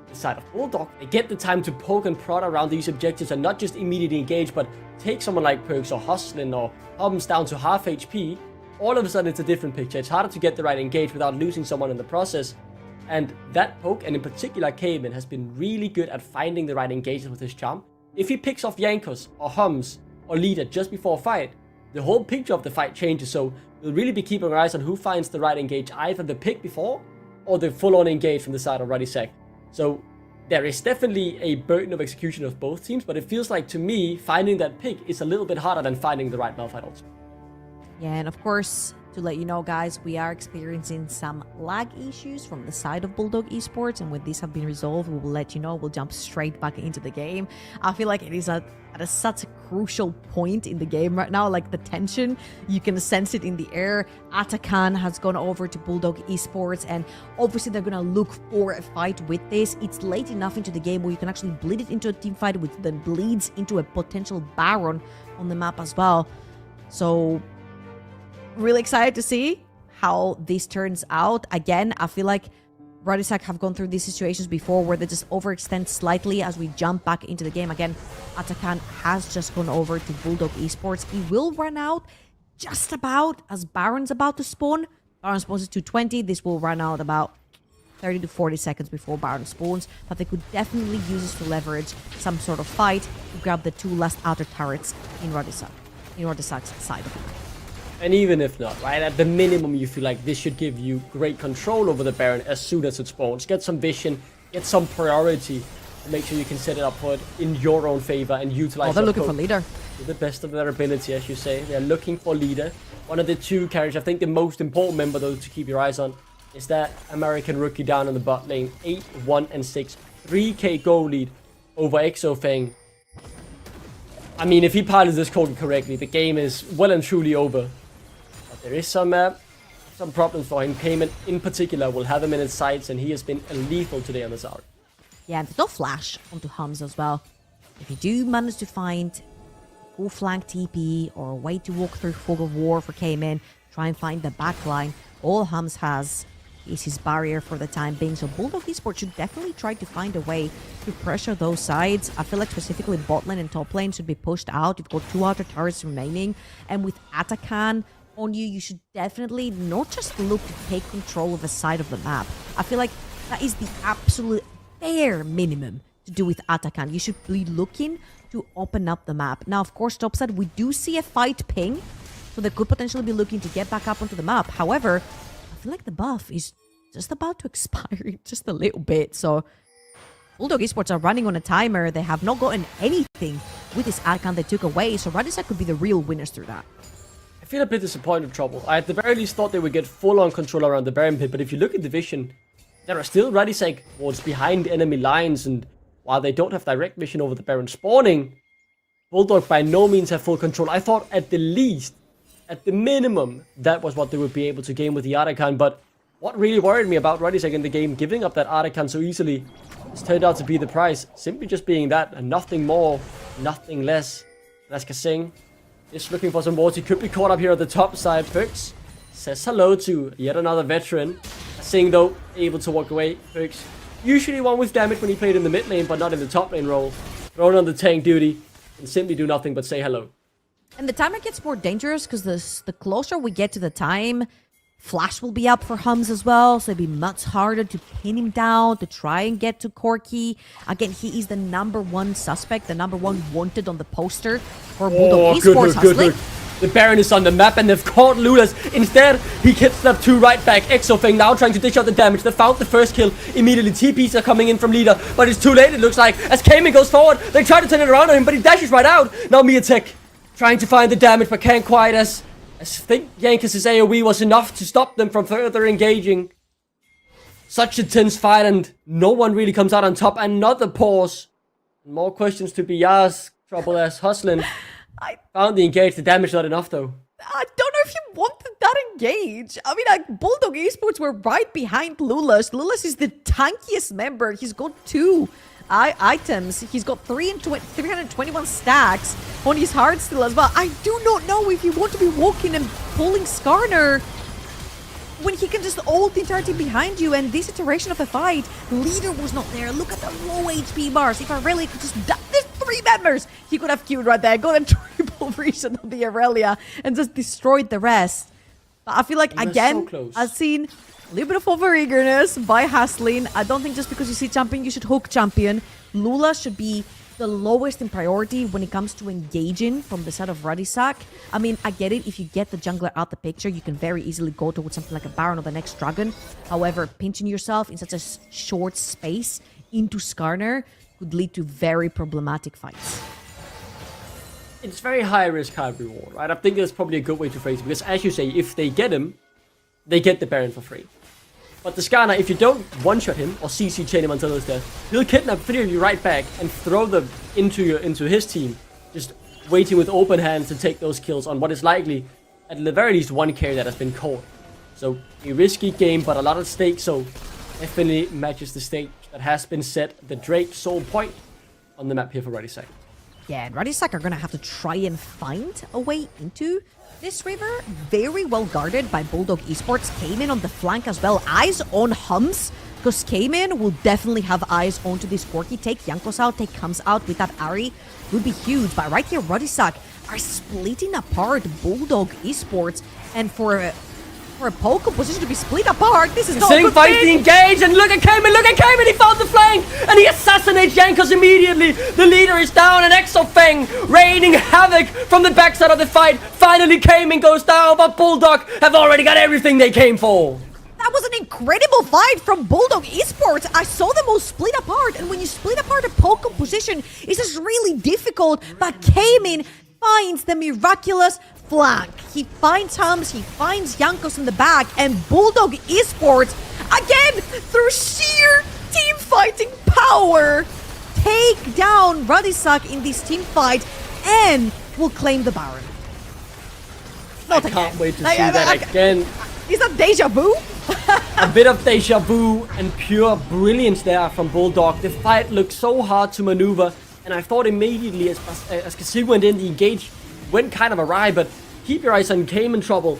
[SPEAKER 8] the side of Bulldog, they get the time to poke and prod around these objectives and not just immediately engage, but take someone like Perks or Hostin or Hums down to half HP, all of a sudden it's a different picture. It's harder to get the right engage without losing someone in the process. And that poke, and in particular Cayman, has been really good at finding the right engagement with his charm. If he picks off Yankos or Hums or Leader just before a fight, the whole picture of the fight changes. So we'll really be keeping our eyes on who finds the right engage, either the pick before or the full-on engage from the side of Ruddy Sack. So there is definitely a burden of execution of both teams, but it feels like to me finding that pick is a little bit harder than finding the right Malphite also.
[SPEAKER 9] Yeah, and of course, to let you know, guys, we are experiencing some lag issues from the side of Bulldog Esports, and when these have been resolved, we will let you know. We'll jump straight back into the game. I feel like it is at such a crucial point in the game right now, like the tension, you can sense it in the air. Atakan has gone over to Bulldog Esports, and obviously they're gonna look for a fight with this. It's late enough into the game where you can actually bleed it into a team fight, which then bleeds into a potential Baron on the map as well. So really excited to see how this turns out. Again, I feel like Ruddy Sack have gone through these situations before where they just overextend slightly as we jump back into the game. Again, Atakan has just gone over to Bulldog Esports. He will run out just about as Baron's about to spawn. Baron spawns at 220. This will run out about 30 to 40 seconds before Baron spawns, but they could definitely use this to leverage some sort of fight to grab the two last outer turrets in Ruddy Sack's side of it.
[SPEAKER 8] And even if not, right, at the minimum you feel like this should give you great control over the Baron as soon as it spawns. Get some vision, get some priority, and make sure you can set it up for it in your own favor and utilize.
[SPEAKER 9] Oh, they're looking for leader.
[SPEAKER 8] To the best of their ability, as you say. They're looking for leader. One of the two carries, I think the most important member though to keep your eyes on, is that American rookie down in the bot lane. 8, 1, and 6. 3k goal lead over Exofang. I mean, if he pilots this code correctly, the game is well and truly over. There is some problems for him. Payment in particular will have him in his sights, and he has been lethal today on this hour.
[SPEAKER 9] Yeah, and there's no flash onto Hums as well. If you do manage to find a full flank TP or a way to walk through Fog of War for Cayman, try and find the backline, all Hums has is his barrier for the time being. So Bulldog Esports should definitely try to find a way to pressure those sides. I feel like specifically bot lane and top lane should be pushed out. You've got 2 outer turrets remaining, and with Atakan on you, you should definitely not just look to take control of a side of the map. I feel like that is the absolute bare minimum to do with Atakan. You should be looking to open up the map. Now, of course, topside, we do see a fight ping, so they could potentially be looking to get back up onto the map. However, I feel like the buff is just about to expire just a little bit, so Bulldog Esports are running on a timer. They have not gotten anything with this ad count they took away. So Radisson could be the real winners through that.
[SPEAKER 8] I feel a bit disappointed, Trouble. I at the very least thought they would get full-on control around the Baron pit, but if you look at the vision, there are still Radisson wards behind enemy lines, and while they don't have direct vision over the Baron spawning, Bulldog by no means have full control. I thought at the least, at the minimum, that was what they would be able to gain with the Artican, but what really worried me about Radisson in the game, giving up that Artican so easily, has turned out to be the price. Simply just being that, and nothing more, nothing less. Laska Singh is looking for some wards. He could be caught up here at the top side. Perks says hello to yet another veteran. Singh, though, able to walk away. Perks usually one with damage when he played in the mid lane, but not in the top lane role. Thrown on the tank duty, and simply do nothing but say hello.
[SPEAKER 9] And the timer gets more dangerous because the closer we get to the time, Flash will be up for Hums as well, so it'll be much harder to pin him down, to try and get to Corki. Again, he is the #1 suspect, the #1 wanted on the poster for Bulldog Esports hustling.
[SPEAKER 8] The Baron is on the map and they've caught Lulas. Instead, he kidnapped 2 right back. Exofeng now trying to dish out the damage. They found the first kill. Immediately, TPs are coming in from leader, but it's too late, it looks like. As Cayman goes forward, they try to turn it around on him, but he dashes right out. Now Miatek trying to find the damage, but can't quite, as I think Yankees' AoE was enough to stop them from further engaging. Such a tense fight, and no one really comes out on top. Another pause. More questions to be asked. Trouble as hustling.
[SPEAKER 9] I
[SPEAKER 8] Found the engage. The damage not enough, though.
[SPEAKER 9] don't know if you wanted that engage. I mean, like, Bulldog Esports were right behind Lulas. Lulas is the tankiest member. He's got 2 items. He's got 321 stacks on his heart still as well. I do not know if you want to be walking and pulling Skarner when he can just ult the entire team behind you. And this iteration of the fight, leader was not there. Look at the low HP bars. If Aurelia could just there's 3 members, he could have queued right there, got a triple reset on the Aurelia and just destroyed the rest. But I feel like, again,
[SPEAKER 8] so
[SPEAKER 9] I've seen a little bit of over-eagerness by Haslin. I don't think just because you see champion, you should hook champion. Lula should be the lowest in priority when it comes to engaging from the side of Radisak. I mean, I get it. If you get the jungler out the picture, you can very easily go towards something like a Baron or the next Dragon. However, pinching yourself in such a short space into Skarner could lead to very problematic fights.
[SPEAKER 8] It's very high risk, high reward, right? I think that's probably a good way to phrase it, because as you say, if they get him, they get the Baron for free. But the Skarner, if you don't one-shot him or CC chain him until he's dead, he'll kidnap 3 of you right back and throw them into his team, just waiting with open hands to take those kills on what is likely, at the very least, 1 carry that has been caught. So a risky game, but a lot at stake. So definitely matches the stage that has been set. The Drake sole point on the map here for Radisak.
[SPEAKER 9] Yeah, and Radisak are gonna have to try and find a way into this river. Very well guarded by Bulldog Esports. Cayman on the flank as well. Eyes on Hums, because Cayman will definitely have eyes onto this Corki. Take Jankos out, take Hums out with that Ari. Would be huge. But right here, Radisak are splitting apart Bulldog Esports. And for a Poke position to be split apart, this is not a good
[SPEAKER 8] fights
[SPEAKER 9] thing.
[SPEAKER 8] the engage, and look at Cayman, he found the flank, and he assassinates Jankos immediately. The leader is down, and Exofeng raining havoc from the backside of the fight. Finally, Cayman goes down, but Bulldog have already got everything they came for.
[SPEAKER 9] That was an incredible fight from Bulldog Esports. I saw them all split apart, and when you split apart a Poke position, it's just really difficult, but Cayman finds the miraculous flank. He finds Hums, he finds Jankos in the back, and Bulldog Esports, again, through sheer team fighting power, take down Radisak in this team fight and will claim the Baron.
[SPEAKER 8] I can't wait to see that again.
[SPEAKER 9] Is that deja vu?
[SPEAKER 8] A bit of deja vu and pure brilliance there from Bulldog. The fight looked so hard to maneuver, and I thought immediately as Kasim went in, the engage went kind of awry, but keep your eyes on Cayman trouble.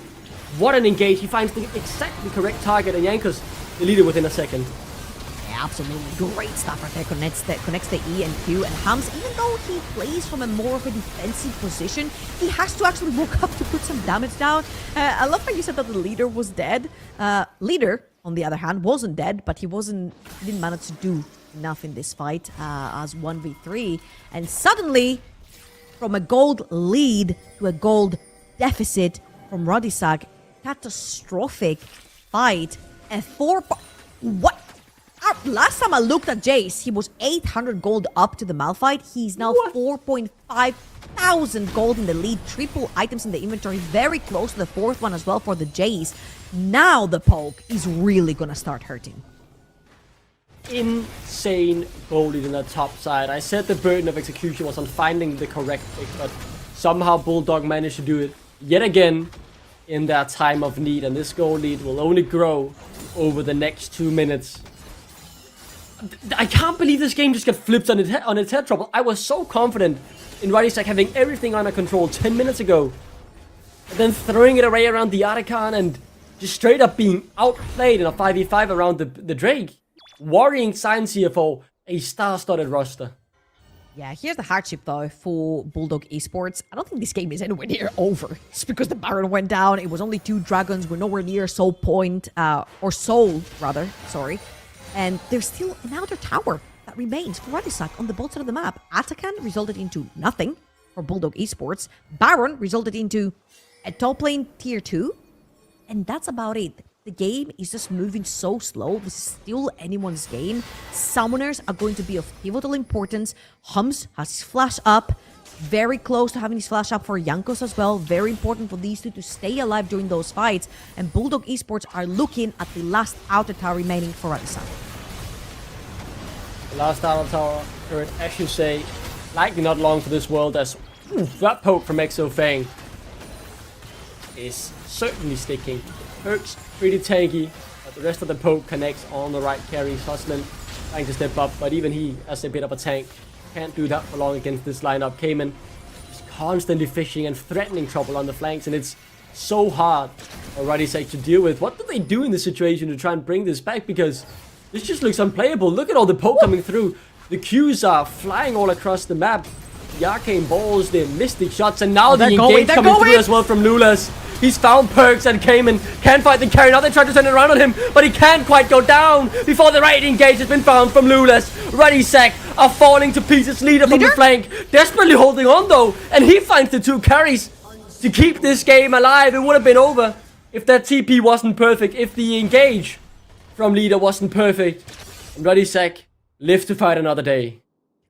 [SPEAKER 8] What an engage. He finds the exactly correct target, and Jankos the leader within a second.
[SPEAKER 9] Yeah, absolutely. Great stuff right there. Connects the E and Q, and Hums, even though he plays from a more of a defensive position, he has to actually walk up to put some damage down. I love how you said that the leader was dead. Leader, on the other hand, wasn't dead, but he didn't manage to do enough in this fight as 1v3. And suddenly, from a gold lead to a gold deficit from Radisak, catastrophic fight. A 4. What? Last time I looked at Jace, he was 800 gold up to the Malphite. He's now 4.5 thousand gold in the lead. Triple items in the inventory. Very close to the fourth one as well for the Jace. Now the poke is really gonna start hurting.
[SPEAKER 8] Insane gold in the top side. I said the burden of execution was on finding the correct pick, but somehow Bulldog managed to do it yet again in their time of need, and this goal lead will only grow over the next 2 minutes. I can't believe this game just got flipped on its head, Trouble. I was so confident in Ruddy having everything under control 10 minutes ago, and then throwing it away around the Archon and just straight up being outplayed in a 5v5 around the Drake. Worrying signs here for a star-studded roster.
[SPEAKER 9] Yeah, here's the hardship though for Bulldog Esports. I don't think this game is anywhere near over. It's because the Baron went down. It was only 2 dragons. We're nowhere near Soul Point, or Soul rather, sorry. And there's still an outer tower that remains for Radisak on the both side of the map. Atakan resulted into nothing for Bulldog Esports. Baron resulted into a top lane tier 2. And that's about it. The game is just moving so slow. This is still anyone's game. Summoners are going to be of pivotal importance. Hums has his flash up. Very close to having his flash up for Jankos as well. Very important for these two to stay alive during those fights. And Bulldog Esports are looking at the last outer tower remaining for Radisak.
[SPEAKER 8] The last outer tower, as you say, likely not long for this world, as that poke from Exo Fang is certainly sticking. Perks pretty tanky, but the rest of the poke connects on the right carries. Hustling trying to step up, but even he, as a bit of a tank, can't do that for long against this lineup. Cayman is constantly fishing and threatening trouble on the flanks, and it's so hard for Ruddy to deal with. What do they do in this situation to try and bring this back? Because this just looks unplayable. Look at all the poke coming through. The Qs are flying all across the map. The arcane balls, the mystic shots, and now the engage coming through as well from Lulas. He's found perks and Cayman can't fight the carry. Now they try to turn it around on him, but he can't quite go down before the right engage has been found from Lulas. Ruddy are falling to pieces. Leader from the flank, desperately holding on though, and he finds the 2 carries to keep this game alive. It would have been over if that TP wasn't perfect, if the engage from Leader wasn't perfect. And Ruddy live to fight another day.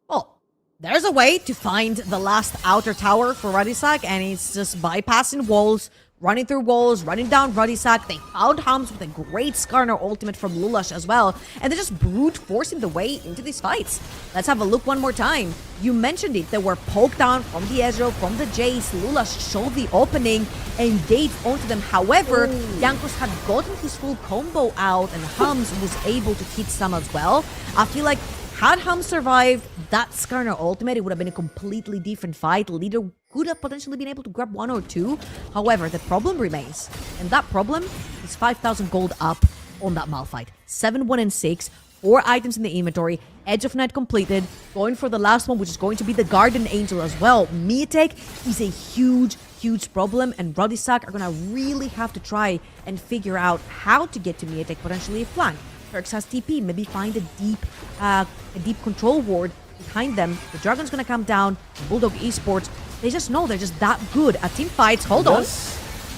[SPEAKER 9] Well, there's a way to find the last outer tower for Radisak, and it's just bypassing walls, running through walls, running down Radisak. They found Hums with a great Skarner ultimate from Lulash as well, and they're just brute forcing the way into these fights. Let's have a look one more time. You mentioned it, they were poked down from the Ezreal, from the Jace. Lulash showed the opening and gave onto them. However, Jankos had gotten his full combo out, and Hums was able to hit some as well. I feel like had Hums survived that Skarner ultimate, it would have been a completely different fight. Leader could have potentially been able to grab 1 or 2. However, the problem remains. And that problem is 5,000 gold up on that Malphite. 7, 1, and 6. 4 items in the inventory. Edge of Night completed. Going for the last one, which is going to be the Garden Angel as well. Miatek is a huge problem, and Radisak are going to really have to try and figure out how to get to Miatek, potentially a flank. Perks has TP, maybe find a deep control ward behind them. The Dragon's gonna come down. Bulldog Esports, they just know they're just that good at team fights. Hold on.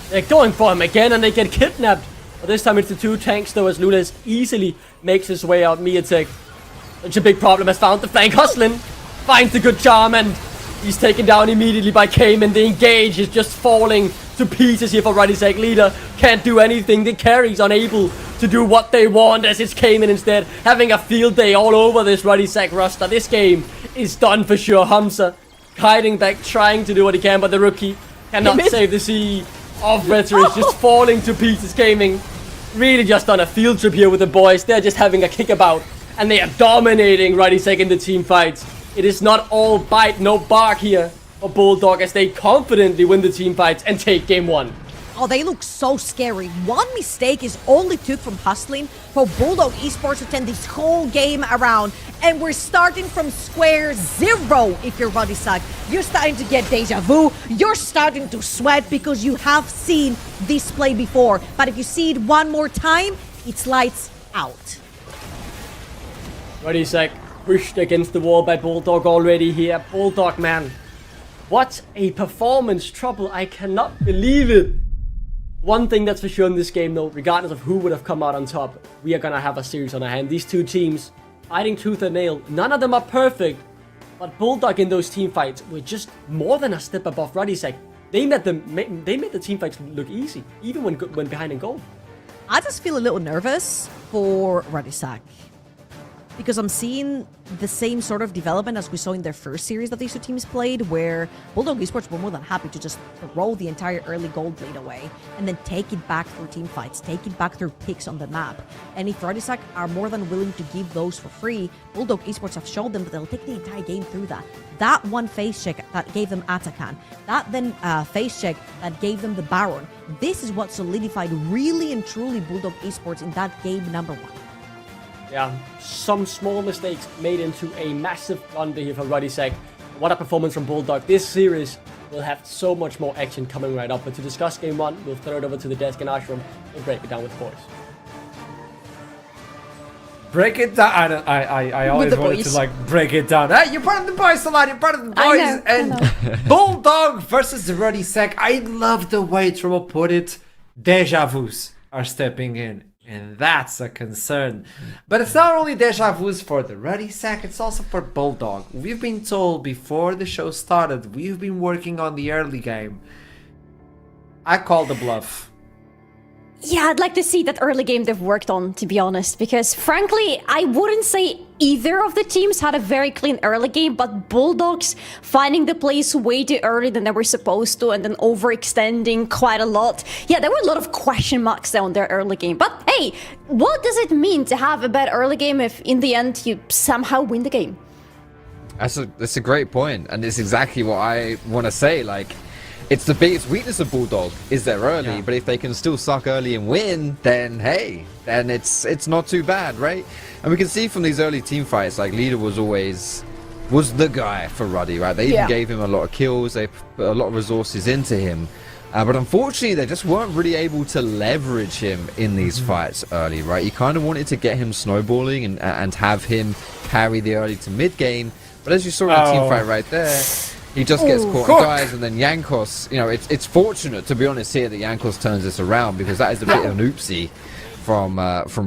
[SPEAKER 8] They're going for him again, and they get kidnapped. But this time it's the 2 tanks though, as Lunas easily makes his way out. Miatek, such a big problem, has found the flank. Hustling finds the good charm, and he's taken down immediately by Cayman. The engage is just falling to pieces here for Ruddy's Leader can't do anything. The carry's unable to do what they want, as it's Cayman instead having a field day all over this Ruddy roster. This game is done for sure. Hamza hiding back, trying to do what he can, but the rookie cannot save the sea of rhetoric. Just falling to pieces. Cayman really just on a field trip here with the boys. They're just having a kickabout, and they are dominating Ruddy in the team fights. It is not all bite, no bark here for Bulldog, as they confidently win the team fights and take game 1.
[SPEAKER 9] Oh, they look so scary. One mistake is all it took from Hustling for Bulldog Esports to turn this whole game around. And we're starting from square 0 if you're Radisak. You're starting to get deja vu. You're starting to sweat because you have seen this play before. But if you see it one more time, it's lights out.
[SPEAKER 8] Radisak pushed against the wall by Bulldog already here. Bulldog, man. What a performance, Trouble. I cannot believe it. One thing that's for sure in this game, though, regardless of who would have come out on top, we are gonna have a series on our hand. These two teams fighting tooth and nail. None of them are perfect, but Bulldog in those team fights were just more than a step above Ruddy's. They made the team fights look easy, even when behind in goal.
[SPEAKER 9] I just feel a little nervous for Radisak because I'm seeing the same sort of development as we saw in their first series that these two teams played, where Bulldog Esports were more than happy to just throw the entire early gold lead away and then take it back through team fights, take it back through picks on the map. And if Radisak are more than willing to give those for free, Bulldog Esports have shown them that they'll take the entire game through that. That one face check that gave them Atakan, that then face check that gave them the Baron. This is what solidified really and truly Bulldog Esports in that game number 1.
[SPEAKER 8] Yeah, some small mistakes made into a massive blunder here for Ruddy Sack. What a performance from Bulldog. This series will have so much more action coming right up. But to discuss game 1, we'll throw it over to the desk in Ashram and break it down with the boys.
[SPEAKER 3] Break it down. I always wanted to like break it down. Hey, you're part of the boys, Solana. You're part of the boys.
[SPEAKER 5] I know.
[SPEAKER 3] Bulldog versus the Ruddy Sack. I love the way Troll put it. Deja vus are stepping in. And that's a concern. But it's not only deja vus for the Ruddy Sack, it's also for Bulldog. We've been told before the show started, we've been working on the early game. I call the bluff.
[SPEAKER 5] Yeah, I'd like to see that early game they've worked on, to be honest, because frankly, I wouldn't say either of the teams had a very clean early game, but Bulldogs finding the plays way too early than they were supposed to and then overextending quite a lot. Yeah, there were a lot of question marks there on their early game, but hey, what does it mean to have a bad early game if in the end you somehow win the game?
[SPEAKER 4] That's a great point, and it's exactly what I want to say, like, it's the biggest weakness of Bulldog is they're early, but if they can still suck early and win, then hey, then it's not too bad, right? And we can see from these early team fights, like Leader was the guy for Ruddy, right? They even gave him a lot of kills, they put a lot of resources into him, but unfortunately they just weren't really able to leverage him in these fights early, right? You kind of wanted to get him snowballing and have him carry the early to mid game, but as you saw in the team fight right there, he just gets caught and dies, and then Jankos, you know, it's fortunate, to be honest, here that Jankos turns this around, because that is a bit of an oopsie from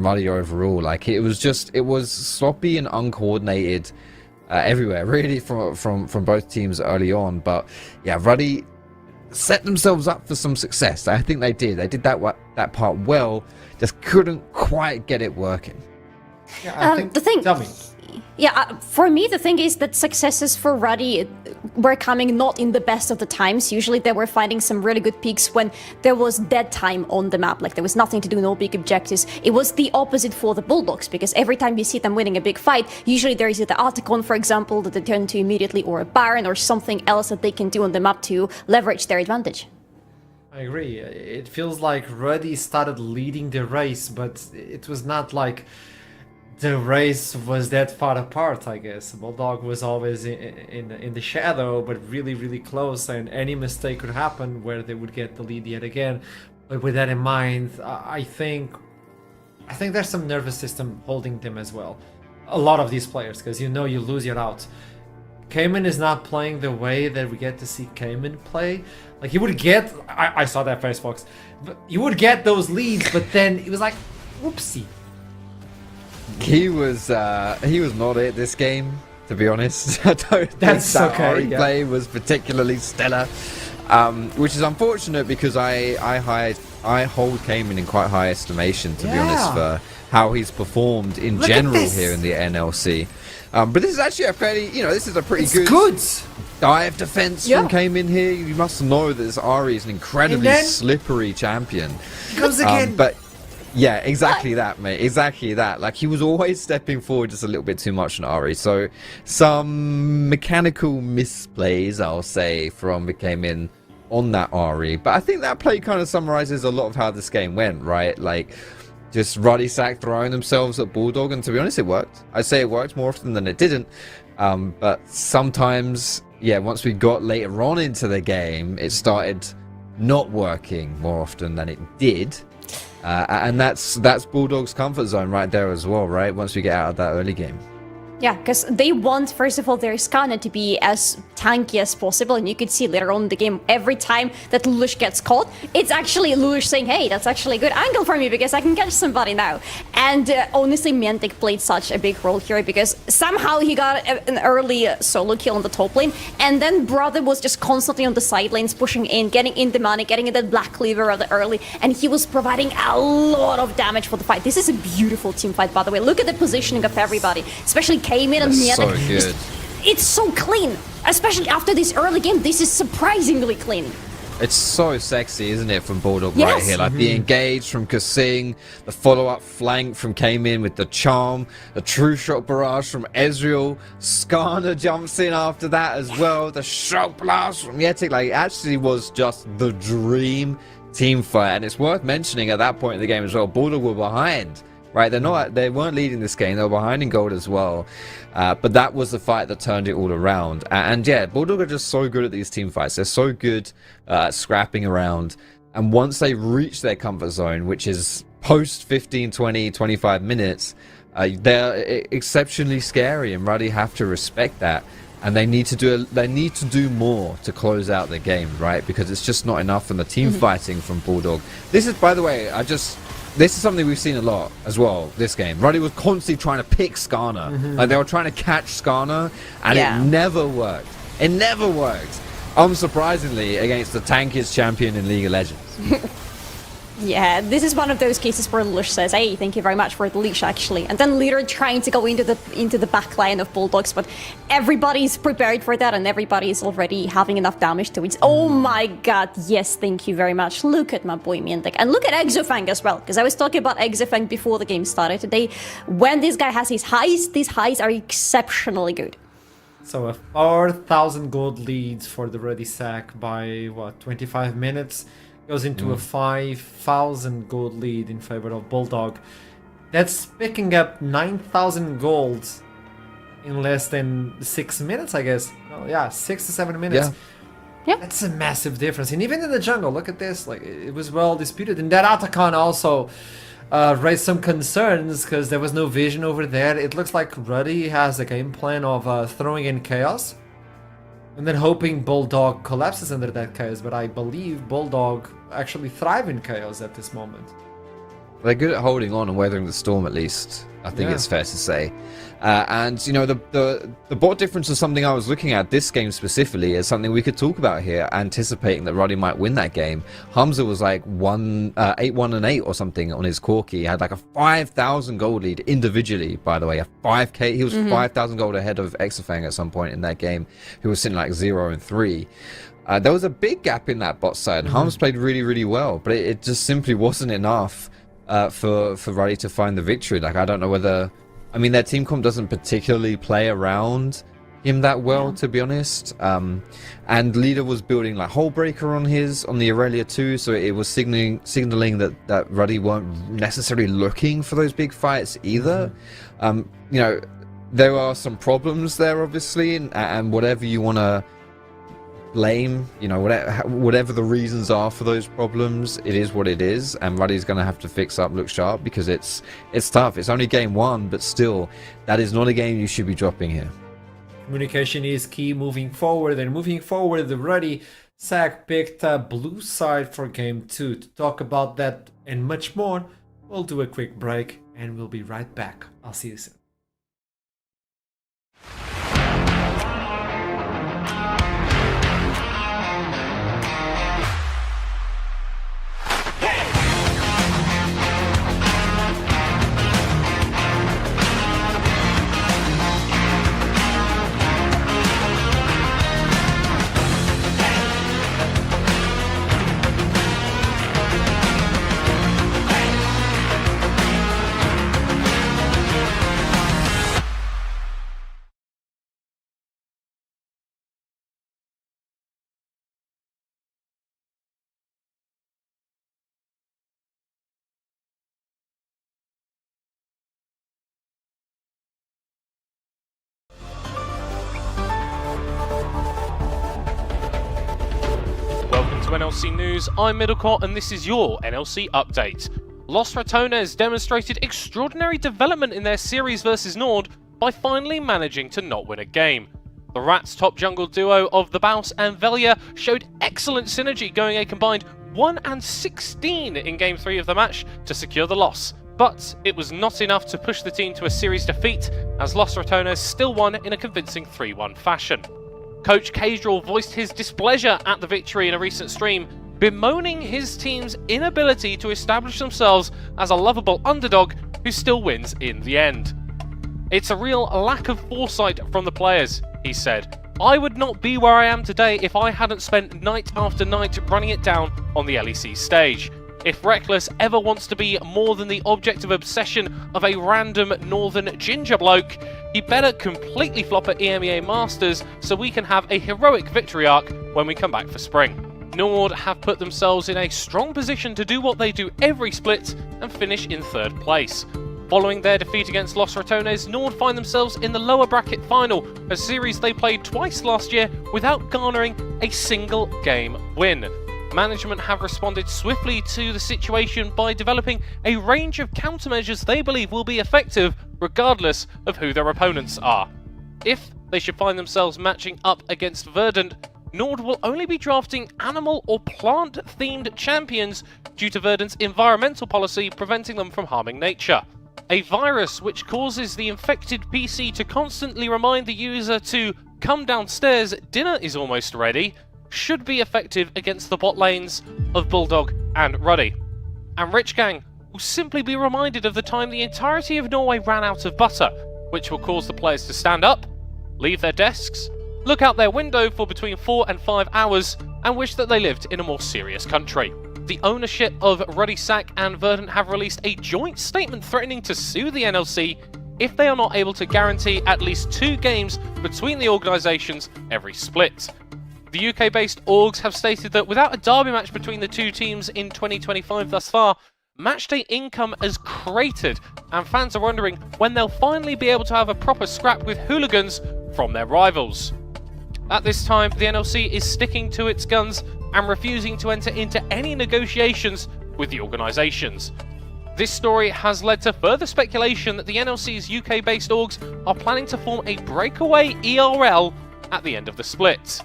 [SPEAKER 4] Ruddy overall. Like, it was sloppy and uncoordinated everywhere, really, from both teams early on. But yeah, Ruddy set themselves up for some success. I think they did. They did that part well, just couldn't quite get it working.
[SPEAKER 3] Yeah, I think, tell me.
[SPEAKER 5] Yeah, for me, the thing is that successes for Ruddy were coming not in the best of the times. Usually they were finding some really good peaks when there was dead time on the map, like there was nothing to do, no big objectives. It was the opposite for the Bulldogs, because every time you see them winning a big fight, usually there is either Articon, for example, that they turn to immediately, or a Baron, or something else that they can do on the map to leverage their advantage.
[SPEAKER 3] I agree. It feels like Ruddy started leading the race, but it was not like the race was that far apart, I guess. Bulldog was always in the shadow, but really, really close, and any mistake could happen where they would get the lead yet again. But with that in mind, I think there's some nervous system holding them as well. A lot of these players, because you lose, you're out. Cayman is not playing the way that we get to see Cayman play. Like, he would get, I saw that face, Fox, but you would get those leads, but then it was like, whoopsie.
[SPEAKER 4] He was not it this game, to be honest. I don't think that Ari play was particularly stellar, which is unfortunate, because I hold Cayman in quite high estimation, to be honest, for how he's performed in general here in the NLC. But this is actually a fairly, this is a pretty good dive defense from Cayman here. You must know that this Ari is an incredibly slippery champion.
[SPEAKER 3] He comes again.
[SPEAKER 4] But yeah, exactly that, mate. Exactly that. Like, he was always stepping forward just a little bit too much on Ari. So some mechanical misplays, I'll say, from Cayman on that Ari. But I think that play kind of summarizes a lot of how this game went, right? Like, just Ruddy Sack throwing themselves at Bulldog, and to be honest, it worked. I'd say it worked more often than it didn't. But sometimes, once we got later on into the game, it started not working more often than it did. And that's Bulldog's comfort zone right there as well, right? Once we get out of that early game.
[SPEAKER 5] Yeah, because they want, first of all, their Skarner to be as tanky as possible, and you could see later on in the game, every time that Lelouch gets caught, it's actually Lelouch saying, hey, that's actually a good angle for me, because I can catch somebody now. And honestly, Mientek played such a big role here, because somehow he got an early solo kill on the top lane, and then Brother was just constantly on the side lanes, pushing in, getting in the money, getting in that black cleaver rather early, and he was providing a lot of damage for the fight. This is a beautiful team fight, by the way. Look at the positioning of everybody, especially came in and
[SPEAKER 4] So good.
[SPEAKER 5] it's so clean, especially after this early game. This is surprisingly clean.
[SPEAKER 4] It's so sexy, isn't it, from Bulldog
[SPEAKER 5] Yes.
[SPEAKER 4] right here? Like the engage from Kasing, the follow-up flank from came in with the charm, the true shot barrage from Ezreal, Skarner jumps in after that as well, the shot blast from Yetik. Like, it actually was just the dream team fight, and it's worth mentioning at that point in the game as well, Bulldog were behind. Right, they weren't leading this game, they were behind in gold as well. But that was the fight that turned it all around. And yeah, Bulldog are just so good at these team fights. They're so good at scrapping around. And once they reach their comfort zone, which is post 15, 20, 25 minutes, they're exceptionally scary, and Ruddy have to respect that. And they need to do more to close out the game, right? Because it's just not enough from the team fighting from Bulldog. This is, by the way, this is something we've seen a lot as well this game. Ruddy was constantly trying to pick Skarner. Like, they were trying to catch Skarner, and it never worked. It never worked. Unsurprisingly, against the tankiest champion in League of Legends.
[SPEAKER 5] Yeah, this is one of those cases where Lelouch says, hey, thank you very much for the leash, actually. And then later trying to go into the back line of Bulldogs, but everybody's prepared for that, and everybody's already having enough damage to it. Oh my god, yes, thank you very much. Look at my boy Mientek. And look at Exofang as well, because I was talking about Exofang before the game started today. When this guy has his highs, these highs are exceptionally good.
[SPEAKER 3] So a 4,000 gold lead for the Ruddy sack by, what, 25 minutes? Goes into a 5,000 gold lead in favor of Bulldog. That's picking up 9,000 gold in less than 6 minutes, I guess. Oh, yeah, 6 to 7 minutes.
[SPEAKER 5] Yeah.
[SPEAKER 3] That's a massive difference. And even in the jungle, look at this. Like, it was well disputed. And that Atakan also raised some concerns because there was no vision over there. It looks like Ruddy has a game plan of throwing in chaos and then hoping Bulldog collapses under that chaos. But I believe Bulldog actually thrive in chaos at this moment.
[SPEAKER 4] They're good at holding on and weathering the storm, at least. I think it's fair to say. And, you know, the bot difference is something I was looking at this game specifically as something we could talk about here, anticipating that Ruddy might win that game. Hamza was like 8-1-8 or something on his Corki. He had like a 5,000 gold lead individually, by the way. A 5k. He was 5,000 gold ahead of Exofang at some point in that game, who was sitting like 0-3. There was a big gap in that bot side. Hamza played really, really well, but it just simply wasn't enough for Ruddy to find the victory. Like, I don't know whether... I mean, their team comp doesn't particularly play around him that well, to be honest. And Leader was building like Hullbreaker on the Aurelia too, so it was signaling that Ruddy weren't necessarily looking for those big fights either. You know, there are some problems there, obviously, and whatever you want to blame, you know, whatever the reasons are for those problems, it is what it is, and Ruddy's going to have to fix up, look sharp, because it's tough. It's only game one, but still, that is not a game you should be dropping here.
[SPEAKER 3] Communication is key moving forward, and moving forward, the Ruddy sack picked blue side for game 2. To talk about that and much more, we'll do a quick break, and we'll be right back. I'll see you soon.
[SPEAKER 2] Welcome to NLC News, I'm Middlecourt and this is your NLC update. Lost Ratona has demonstrated extraordinary development in their series versus Nord,
[SPEAKER 1] by finally managing to not win a game. The Rats' top jungle duo of the Baus and Velia showed excellent synergy, going a combined 1-16 in Game 3 of the match to secure the loss. But it was not enough to push the team to a series defeat, as Los Ratones still won in a convincing 3-1 fashion. Coach Caedrel voiced his displeasure at the victory in a recent stream, bemoaning his team's inability to establish themselves as a lovable underdog who still wins in the end. "It's a real lack of foresight from the players," he said. "I would not be where I am today if I hadn't spent night after night running it down on the LEC stage. If Reckless ever wants to be more than the object of obsession of a random northern ginger bloke, he better completely flop at EMEA Masters so we can have a heroic victory arc when we come back for spring." Nord have put themselves in a strong position to do what they do every split and finish in 3rd place. Following their defeat against Los Ratones, Nord find themselves in the lower bracket final, a series they played twice last year without garnering a single game win. Management have responded swiftly to the situation by developing a range of countermeasures they believe will be effective regardless of who their opponents are. If they should find themselves matching up against Verdant, Nord will only be drafting animal or plant-themed champions due to Verdant's environmental policy preventing them from harming nature. A virus which causes the infected PC to constantly remind the user to "come downstairs, dinner is almost ready," should be effective against the bot lanes of Bulldog and Ruddy. And Rich Gang will simply be reminded of the time the entirety of Norway ran out of butter, which will cause the players to stand up, leave their desks, look out their window for between 4 and 5 hours, and wish that they lived in a more serious country. The ownership of Ruddy Sack and Verdant have released a joint statement threatening to sue the NLC if they are not able to guarantee at least 2 games between the organisations every split. The UK-based orgs have stated that without a derby match between the two teams in 2025 thus far, matchday income has cratered, and fans are wondering when they'll finally be able to have a proper scrap with hooligans from their rivals. At this time, the NLC is sticking to its guns and refusing to enter into any negotiations with the organisations. This story has led to further speculation that the NLC's UK-based orgs are planning to form a breakaway ERL at the end of the split.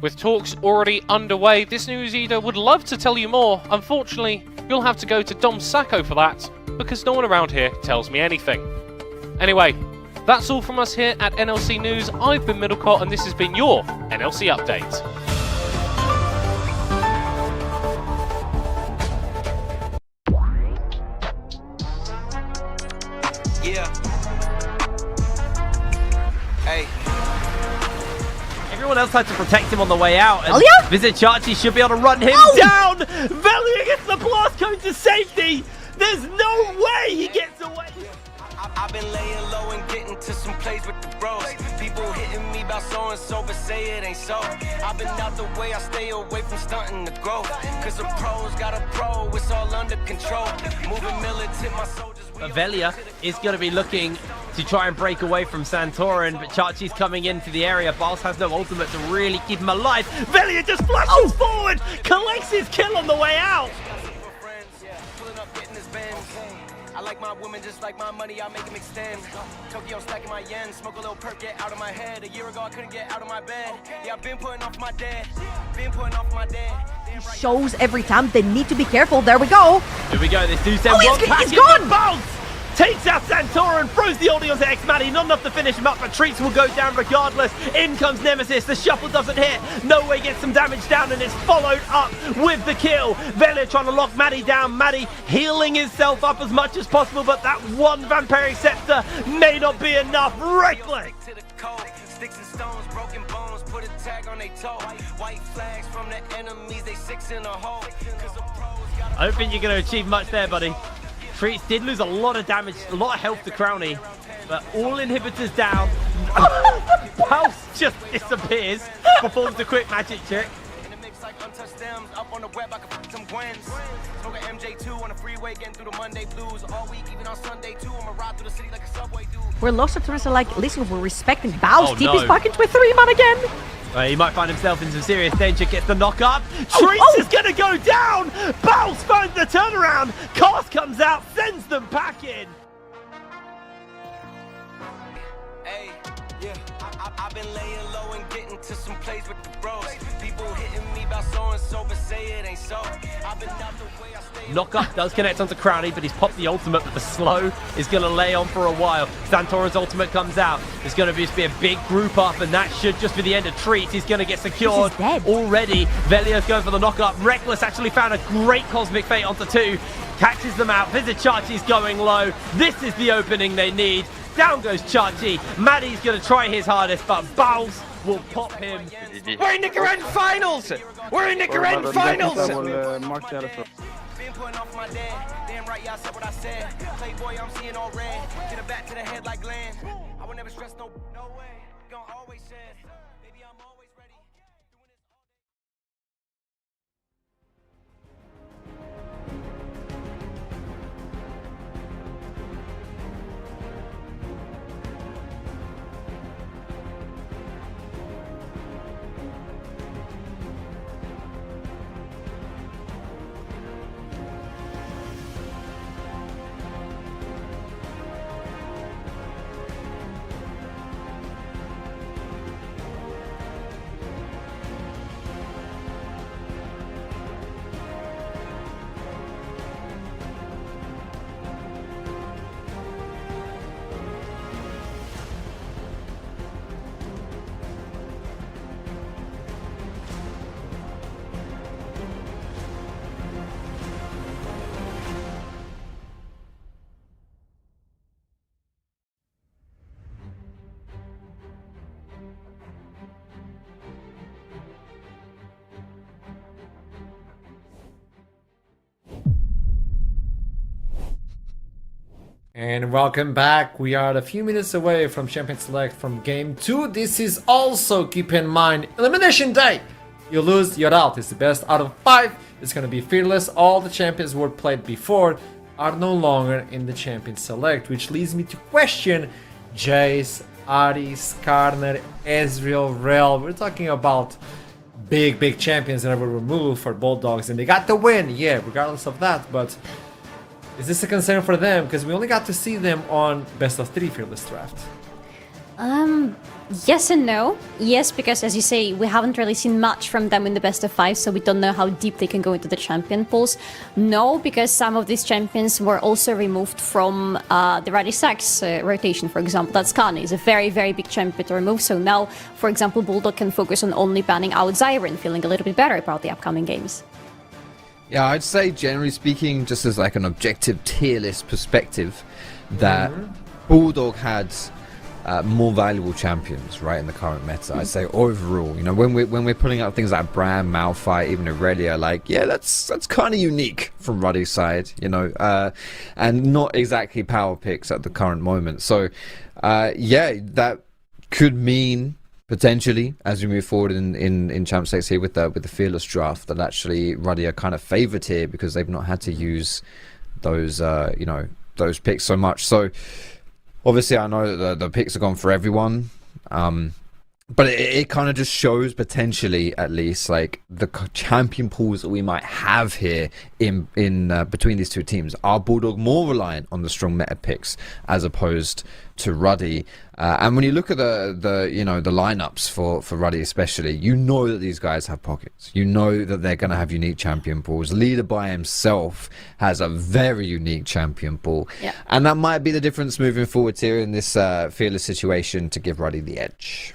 [SPEAKER 1] With talks already underway, this news eater would love to tell you more. Unfortunately, you'll have to go to Dom Sacco for that, because no one around here tells me anything. Anyway, that's all from us here at NLC News. I've been Middlecott, and this has been your NLC Update.
[SPEAKER 10] Yeah. Hey.
[SPEAKER 2] Everyone else had to protect him on the way out. And
[SPEAKER 9] yeah?
[SPEAKER 2] Visit Chachi should be able to run him down. Velia gets the blast coming to safety. There's no way he gets away.
[SPEAKER 10] I've been laying low and getting to some plays with the bros. People hitting me about so and so, but say it ain't so. I've been out the way, I stay away from stunting the growth. Cause the pros got a pro, it's all under control. Moving militant, my soldiers.
[SPEAKER 2] Velia is going to be looking to try and break away from Santorin, but Chachi's coming into the area. Bals has no ultimate to really keep him alive. Velia just flashes forward, collects his kill on the way out.
[SPEAKER 10] I like my women just like my money, I make them extend. Tokyo stacking my yen, smoke a little perk, get out of my head. A year ago I couldn't get out of my bed. Yeah, I've been putting off my dad.
[SPEAKER 9] Shows every time they need to be careful. There we go.
[SPEAKER 2] Here we go, this dude said
[SPEAKER 9] he's gone.
[SPEAKER 2] Bounce! Takes out Santorin, throws the oldie onto X-Matty, not enough to finish him up, but Treats will go down regardless. In comes Nemesis, the shuffle doesn't hit. No way gets some damage down, and it's followed up with the kill. Velia trying to lock Maddie down. Maddie healing himself up as much as possible, but that one Vampiric Scepter may not be enough. Reckless!
[SPEAKER 10] Sticks and stones, broken bones, put a tag on their toe. White flags from the enemies, they 6 in a hole.
[SPEAKER 2] I don't think you're going to achieve much there, buddy. Treats did lose a lot of damage, a lot of health to Crowny, but all inhibitors down. Pulse just disappears, performs a quick magic trick.
[SPEAKER 10] Up on the web, I can put some Gwens. Smoke an MJ2 on the freeway, getting through the Monday blues. All week, even on Sunday too. I'ma ride through the city like a subway dude.
[SPEAKER 9] Where Lost Arturners are like, listen, we're respecting Baus.
[SPEAKER 2] Oh,
[SPEAKER 9] TP's
[SPEAKER 2] no.
[SPEAKER 9] back into a 3-man again.
[SPEAKER 2] He might find himself in some serious danger, gets the knock up. Treats is going to go down. Baus finds the turnaround. Cast comes out, sends them packing.
[SPEAKER 10] I've been laying low and getting to some plays with the bros. People hitting me about so and so, but say it ain't so. I've been out the way I stay.
[SPEAKER 2] Knockup does connect onto Crowley, but he's popped the ultimate, but the slow is going to lay on for a while. Santora's ultimate comes out. There's going to be a big group up, and that should just be the end of Treats. He's going to get secured already. Velia's going for the knockup. Reckless actually found a great Cosmic Fate onto 2. Catches them out. Vizichachi's going low. This is the opening they need. Down goes Chachi. Maddie's going to try his hardest, but Bowles will pop him.
[SPEAKER 11] We're in the grand finals! We're in the grand finals!
[SPEAKER 10] Been putting off my dad. Damn right, y'all said what I said. Playboy, I'm seeing all red. Get it back to the head like Glenn. I would never stress no way. Gonna always say, baby, I'm always ready.
[SPEAKER 3] And welcome back. We are a few minutes away from Champion Select from Game 2. This is also, keep in mind, Elimination Day. You lose, you're out. It's the best out of 5. It's going to be fearless. All the champions who were played before are no longer in the Champion Select, which leads me to question Jace, Ari, Skarner, Ezreal, Rel. We're talking about big champions that were removed for Bulldogs, and they got the win, yeah, regardless of that, but is this a concern for them? Because we only got to see them on best of 3 Fearless Draft.
[SPEAKER 5] Yes and no. Yes, because as you say, we haven't really seen much from them in the best of 5, so we don't know how deep they can go into the champion pools. No, because some of these champions were also removed from the Ruddy Sacks rotation, for example. That's Kani, is a very big champion to remove, so now, for example, Bulldog can focus on only banning out Zyron, feeling a little bit better about the upcoming games.
[SPEAKER 4] Yeah, I'd say generally speaking, just as like an objective tier list perspective, that Bulldog had more valuable champions, right, in the current meta. I'd say overall, you know, when we're pulling out things like Bram, Malphite, even Aurelia, like, yeah, that's kind of unique from Ruddy's side, you know, and not exactly power picks at the current moment. So, yeah, that could mean potentially, as we move forward in Champ 6 here with the Fearless draft, that actually Ruddy are kind of favoured here because they've not had to use those you know, those picks so much. So obviously I know that the picks are gone for everyone, but it kind of just shows potentially, at least, like the champion pools that we might have here in between these two teams. Are Bulldog more reliant on the strong meta picks as opposed to Ruddy? And when you look at the you know, the lineups for Ruddy especially, you know that these guys have pockets. You know that they're going to have unique champion pools. Leader by himself has a very unique champion pool, yeah. And that might be the difference moving forward here in this Fearless situation to give Ruddy the edge.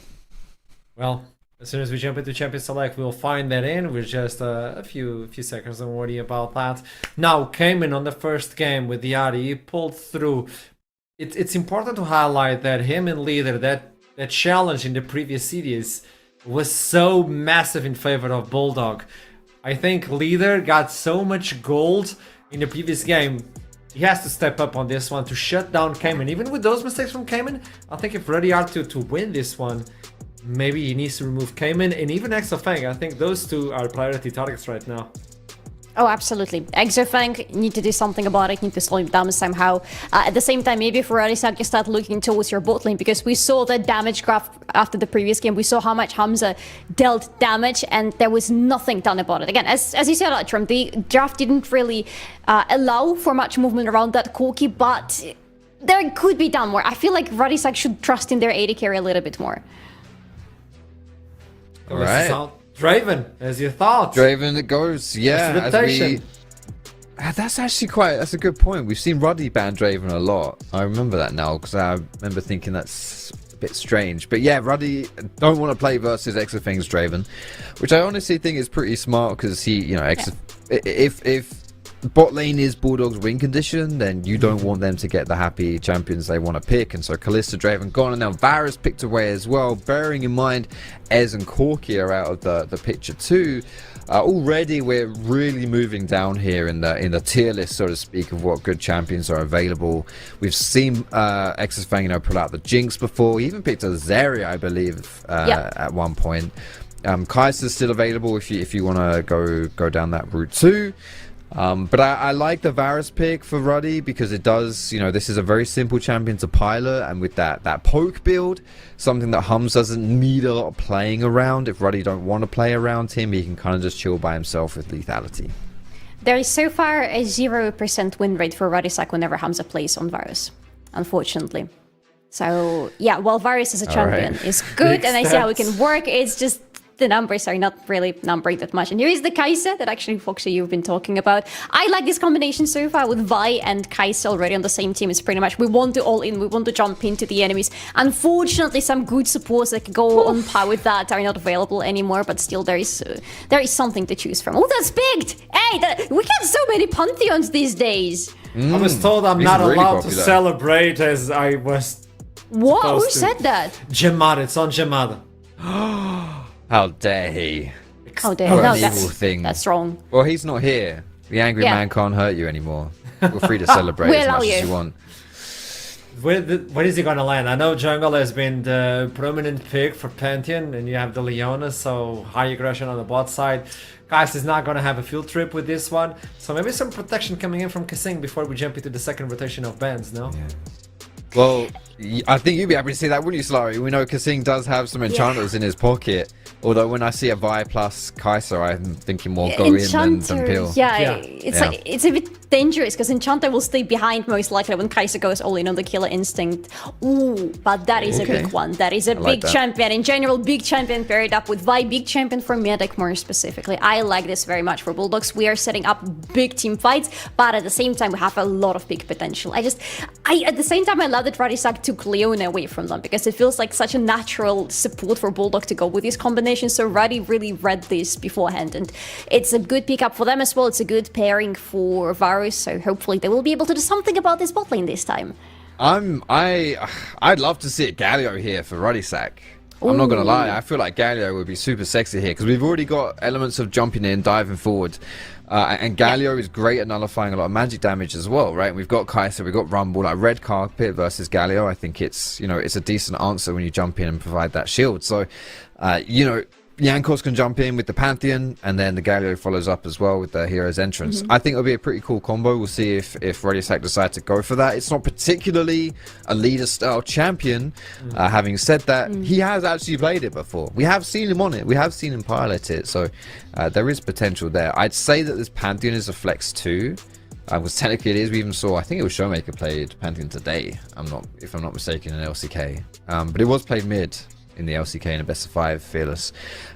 [SPEAKER 3] Well, as soon as we jump into Champion Select, we'll find that in. We're just a few seconds, don't worry about that. Now, Cayman on the first game with the Ari, he pulled through. It's important to highlight that him and Leader, that challenge in the previous series was so massive in favor of Bulldog. I think Leader got so much gold in the previous game. He has to step up on this one to shut down Cayman. Even with those mistakes from Cayman, I think if Ruddy are to win this one, maybe he needs to remove Cayman and even Exofang. I think those two are priority targets right now.
[SPEAKER 5] Oh, absolutely. Exofang need to do something about it, need to slow him down somehow. At the same time, maybe for Ruddy, you start looking towards your bot lane, because we saw the damage graph after the previous game. We saw how much Hamza dealt damage, and there was nothing done about it. Again, as you said, Atrum, the draft didn't really allow for much movement around that Corki, but there could be done more. I feel like Ruddy should trust in their AD carry a little bit more.
[SPEAKER 3] This
[SPEAKER 4] Right.
[SPEAKER 3] is how Draven, as you thought.
[SPEAKER 4] Draven it goes, yeah.
[SPEAKER 3] Facilitation.
[SPEAKER 4] That's actually that's a good point. We've seen Ruddy ban Draven a lot. I remember that now because I remember thinking that's a bit strange. But yeah, Ruddy don't want to play versus Exafang's Draven, which I honestly think is pretty smart because he, you know, if bot lane is Bulldog's win condition, then you don't want them to get the happy champions they want to pick. And so Kalista, Draven gone, and now Varus picked away as well. Bearing in mind Ez and Corki are out of the picture too. Already we're really moving down here in the tier list, so to speak, of what good champions are available. We've seen Exafang, you know, pull out the Jinx before. He even picked a Zarya, I believe, at one point. Kaiser's still available if you want to go down that route too. But I like the Varus pick for Ruddy because it does, you know, this is a very simple champion to pilot, and with that poke build, something that Hums doesn't need a lot of playing around. If Ruddy don't want to play around him, he can kind of just chill by himself with lethality.
[SPEAKER 5] There is so far a 0% win rate for Radisak whenever Hamza plays on Varus, unfortunately. So yeah, while Varus as a champion is good and I see how it can work, it's just the numbers are not really numbering that much. And here is the Kai'Sa that actually, Foxy, you've been talking about. I like this combination so far with Vi and Kai'Sa already on the same team. It's pretty much, we want to all in, we want to jump into the enemies. Unfortunately, some good supports that can go on par with that are not available anymore, but still there is something to choose from. Oh, that's picked! Hey, we got so many Pantheons these days!
[SPEAKER 3] I was told I'm not
[SPEAKER 4] really
[SPEAKER 3] allowed
[SPEAKER 4] popular.
[SPEAKER 3] to celebrate as I was
[SPEAKER 5] What? Who
[SPEAKER 3] supposed to.
[SPEAKER 5] said that?
[SPEAKER 3] Gemada, it's on Gemada.
[SPEAKER 4] How dare he?
[SPEAKER 5] Oh, damn.
[SPEAKER 4] What
[SPEAKER 5] No,
[SPEAKER 4] an evil thing.
[SPEAKER 5] that's wrong.
[SPEAKER 4] Well, he's not here. The angry
[SPEAKER 5] Yeah.
[SPEAKER 4] man can't hurt you anymore. You're free to celebrate
[SPEAKER 5] we
[SPEAKER 4] as
[SPEAKER 5] allow
[SPEAKER 4] much as
[SPEAKER 5] you.
[SPEAKER 4] you want.
[SPEAKER 3] Where is he gonna land? I know jungle has been the prominent pick for Pantheon, and you have the Leona, so high aggression on the bot side. Guys is not gonna have a field trip with this one, so maybe some protection coming in from Kasing before we jump into the second rotation of bans, no?
[SPEAKER 4] Yeah. Well, I think you'd be happy to see that, wouldn't you, Slurry? We know Kasing does have some enchanters in his pocket. Although when I see a Vi plus Kai'Sa, I'm thinking more go in than peel.
[SPEAKER 5] Yeah, it's a bit dangerous because Enchanter will stay behind most likely when Kai'Sa goes all in on the killer instinct. Ooh, but that is a big one. That is a
[SPEAKER 4] like
[SPEAKER 5] big
[SPEAKER 4] that.
[SPEAKER 5] champion. In general, big champion paired up with Vi, big champion for Medic more specifically. I like this very much for Bulldogs. We are setting up big team fights, but at the same time, we have a lot of big potential. At the same time, I love that Radisak took Leona away from them because it feels like such a natural support for Bulldog to go with these combinations. So Ruddy really read this beforehand, and it's a good pickup for them as well. It's a good pairing for Varus, so hopefully they will be able to do something about this bot lane this time.
[SPEAKER 4] I'd love to see Galio here for Ruddysack. I'm not gonna lie, I feel like Galio would be super sexy here because we've already got elements of jumping in, diving forward. And Galio is great at nullifying a lot of magic damage as well, right? We've got Kai'Sa, we've got Rumble, like Red Carpet versus Galio. I think it's, you know, it's a decent answer when you jump in and provide that shield. So, you know, Jankos can jump in with the Pantheon, and then the Galio follows up as well with the hero's entrance. I think it'll be a pretty cool combo. We'll see if Radisak decide to go for that. It's not particularly a leader-style champion. Having said that, he has actually played it before. We have seen him on it. We have seen him pilot it. So there is potential there. I'd say that this Pantheon is a flex too. Because technically it is. We even saw, I think it was Showmaker played Pantheon today. If I'm not mistaken, in LCK. But it was played mid in the LCK in a best of 5 fearless,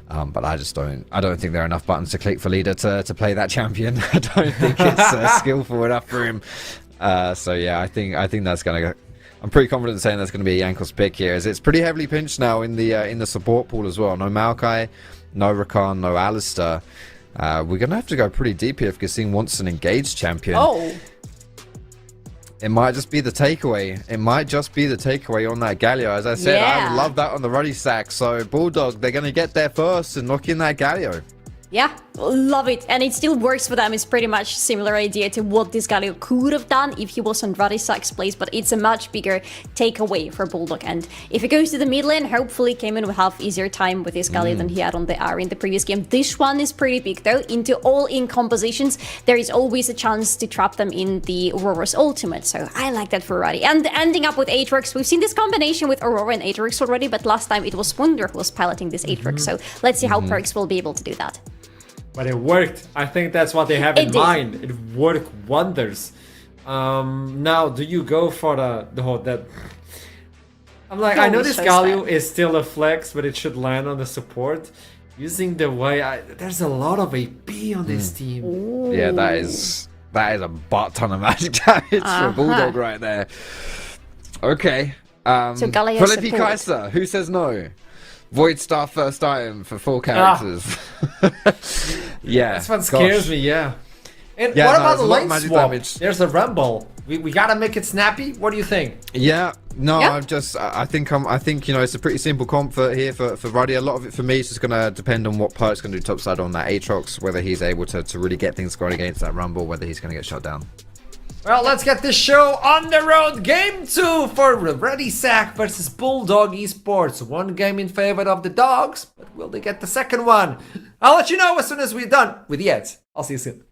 [SPEAKER 4] but I don't think there are enough buttons to click for leader to play that champion. I don't think it's skillful enough for him. So yeah, I think that's gonna go. I'm pretty confident in saying that's going to be a Jankos pick here, as it's pretty heavily pinched now in the support pool as well. No Maokai, no Rakan, no Alistar. We're gonna have to go pretty deep here if Kasing wants an engaged champion.
[SPEAKER 5] Oh.
[SPEAKER 4] It might just be the takeaway. It might just be the takeaway on that Galio. As I said, I would love that on the Ruddy sack. So Bulldog, they're going to get there first and knock in that Galio.
[SPEAKER 5] Yeah, love it. And it still works for them. It's pretty much similar idea to what this Galio could have done if he was on Radisak's place, but it's a much bigger takeaway for Bulldog. And if he goes to the mid lane, hopefully Cayman will have easier time with this Galio than he had on the R in the previous game. This one is pretty big though. Into all-in compositions, there is always a chance to trap them in the Aurora's ultimate. So I like that for Ruddy. And ending up with Aatrox, we've seen this combination with Aurora and Aatrox already, but last time it was Wunder who was piloting this Aatrox. So let's see how Perks will be able to do that.
[SPEAKER 3] But it worked. I think that's what they have in mind. It worked wonders. Now, do you go for the whole that? I'm like, I know this Galio is still a flex, but it should land on the support. Using the way there's a lot of AP on this team.
[SPEAKER 4] Yeah, that is a butt ton of magic damage for Bulldog right there. Okay.
[SPEAKER 5] So Gallia
[SPEAKER 4] Philippi
[SPEAKER 5] support.
[SPEAKER 4] Kaiser, who says no? Void Star first item for 4 characters. Yeah.
[SPEAKER 3] That's what scares me, yeah. And
[SPEAKER 4] Yeah,
[SPEAKER 3] what
[SPEAKER 4] no,
[SPEAKER 3] about
[SPEAKER 4] there's
[SPEAKER 3] the
[SPEAKER 4] a lot of
[SPEAKER 3] lane
[SPEAKER 4] magic
[SPEAKER 3] swap?
[SPEAKER 4] damage.
[SPEAKER 3] There's a Rumble. We gotta make it snappy. What do you think?
[SPEAKER 4] Yeah, no,
[SPEAKER 5] Yeah.
[SPEAKER 4] I think it's a pretty simple comp here for Ruddy. A lot of it for me is just gonna depend on what perk's gonna do topside on that Aatrox, whether he's able to really get things going against that Rumble, whether he's gonna get shut down.
[SPEAKER 3] Well, let's get this show on the road. Game 2 for Ruddy Sack versus Bulldog Esports. One game in favor of the dogs, but will they get the second one? I'll let you know as soon as we're done with the ads. I'll see you soon.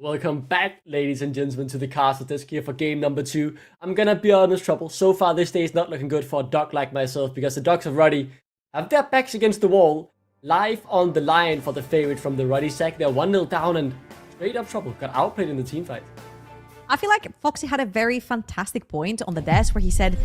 [SPEAKER 8] Welcome back, ladies and gentlemen, to the castle desk here for game number 2. I'm gonna be honest, Trouble. So far, this day is not looking good for a dog like myself because the dogs of Ruddy have their backs against the wall, live on the line for the favorite from the Ruddy sack. They're 1-0 down and straight up Trouble got outplayed in the team fight.
[SPEAKER 9] I feel like Foxy had a very fantastic point on the desk where he said,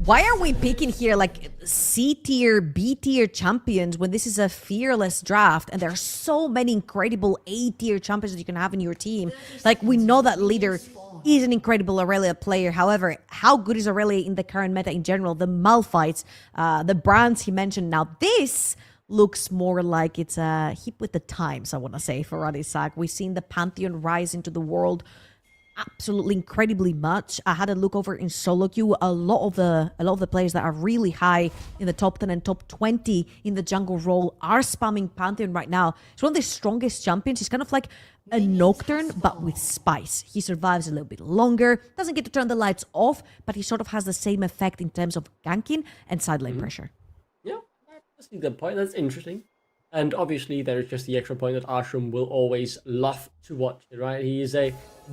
[SPEAKER 9] why are we picking here like C tier, B tier champions when this is a fearless draft and there are so many incredible A tier champions that you can have in your team? Like, we know that leader is an incredible Aurelia player. However, how good is Aurelia in the current meta in general? The Malphites, the brands he mentioned. Now, this looks more like it's a hip with the times, I want to say, for Ruddy Sack. We've seen the Pantheon rise into the world absolutely incredibly much. I had a look over in solo queue. A lot of the players that are really high in the top 10 and top 20 in the jungle role are spamming Pantheon right now. It's one of the strongest champions. He's kind of like a Nocturne, but with spice. He survives a little bit longer, doesn't get to turn the lights off, but he sort of has the same effect in terms of ganking and side lane pressure.
[SPEAKER 8] Yeah, that's a good point. That's interesting. And obviously, there's just the extra point that Ashram will always love to watch it, right? He is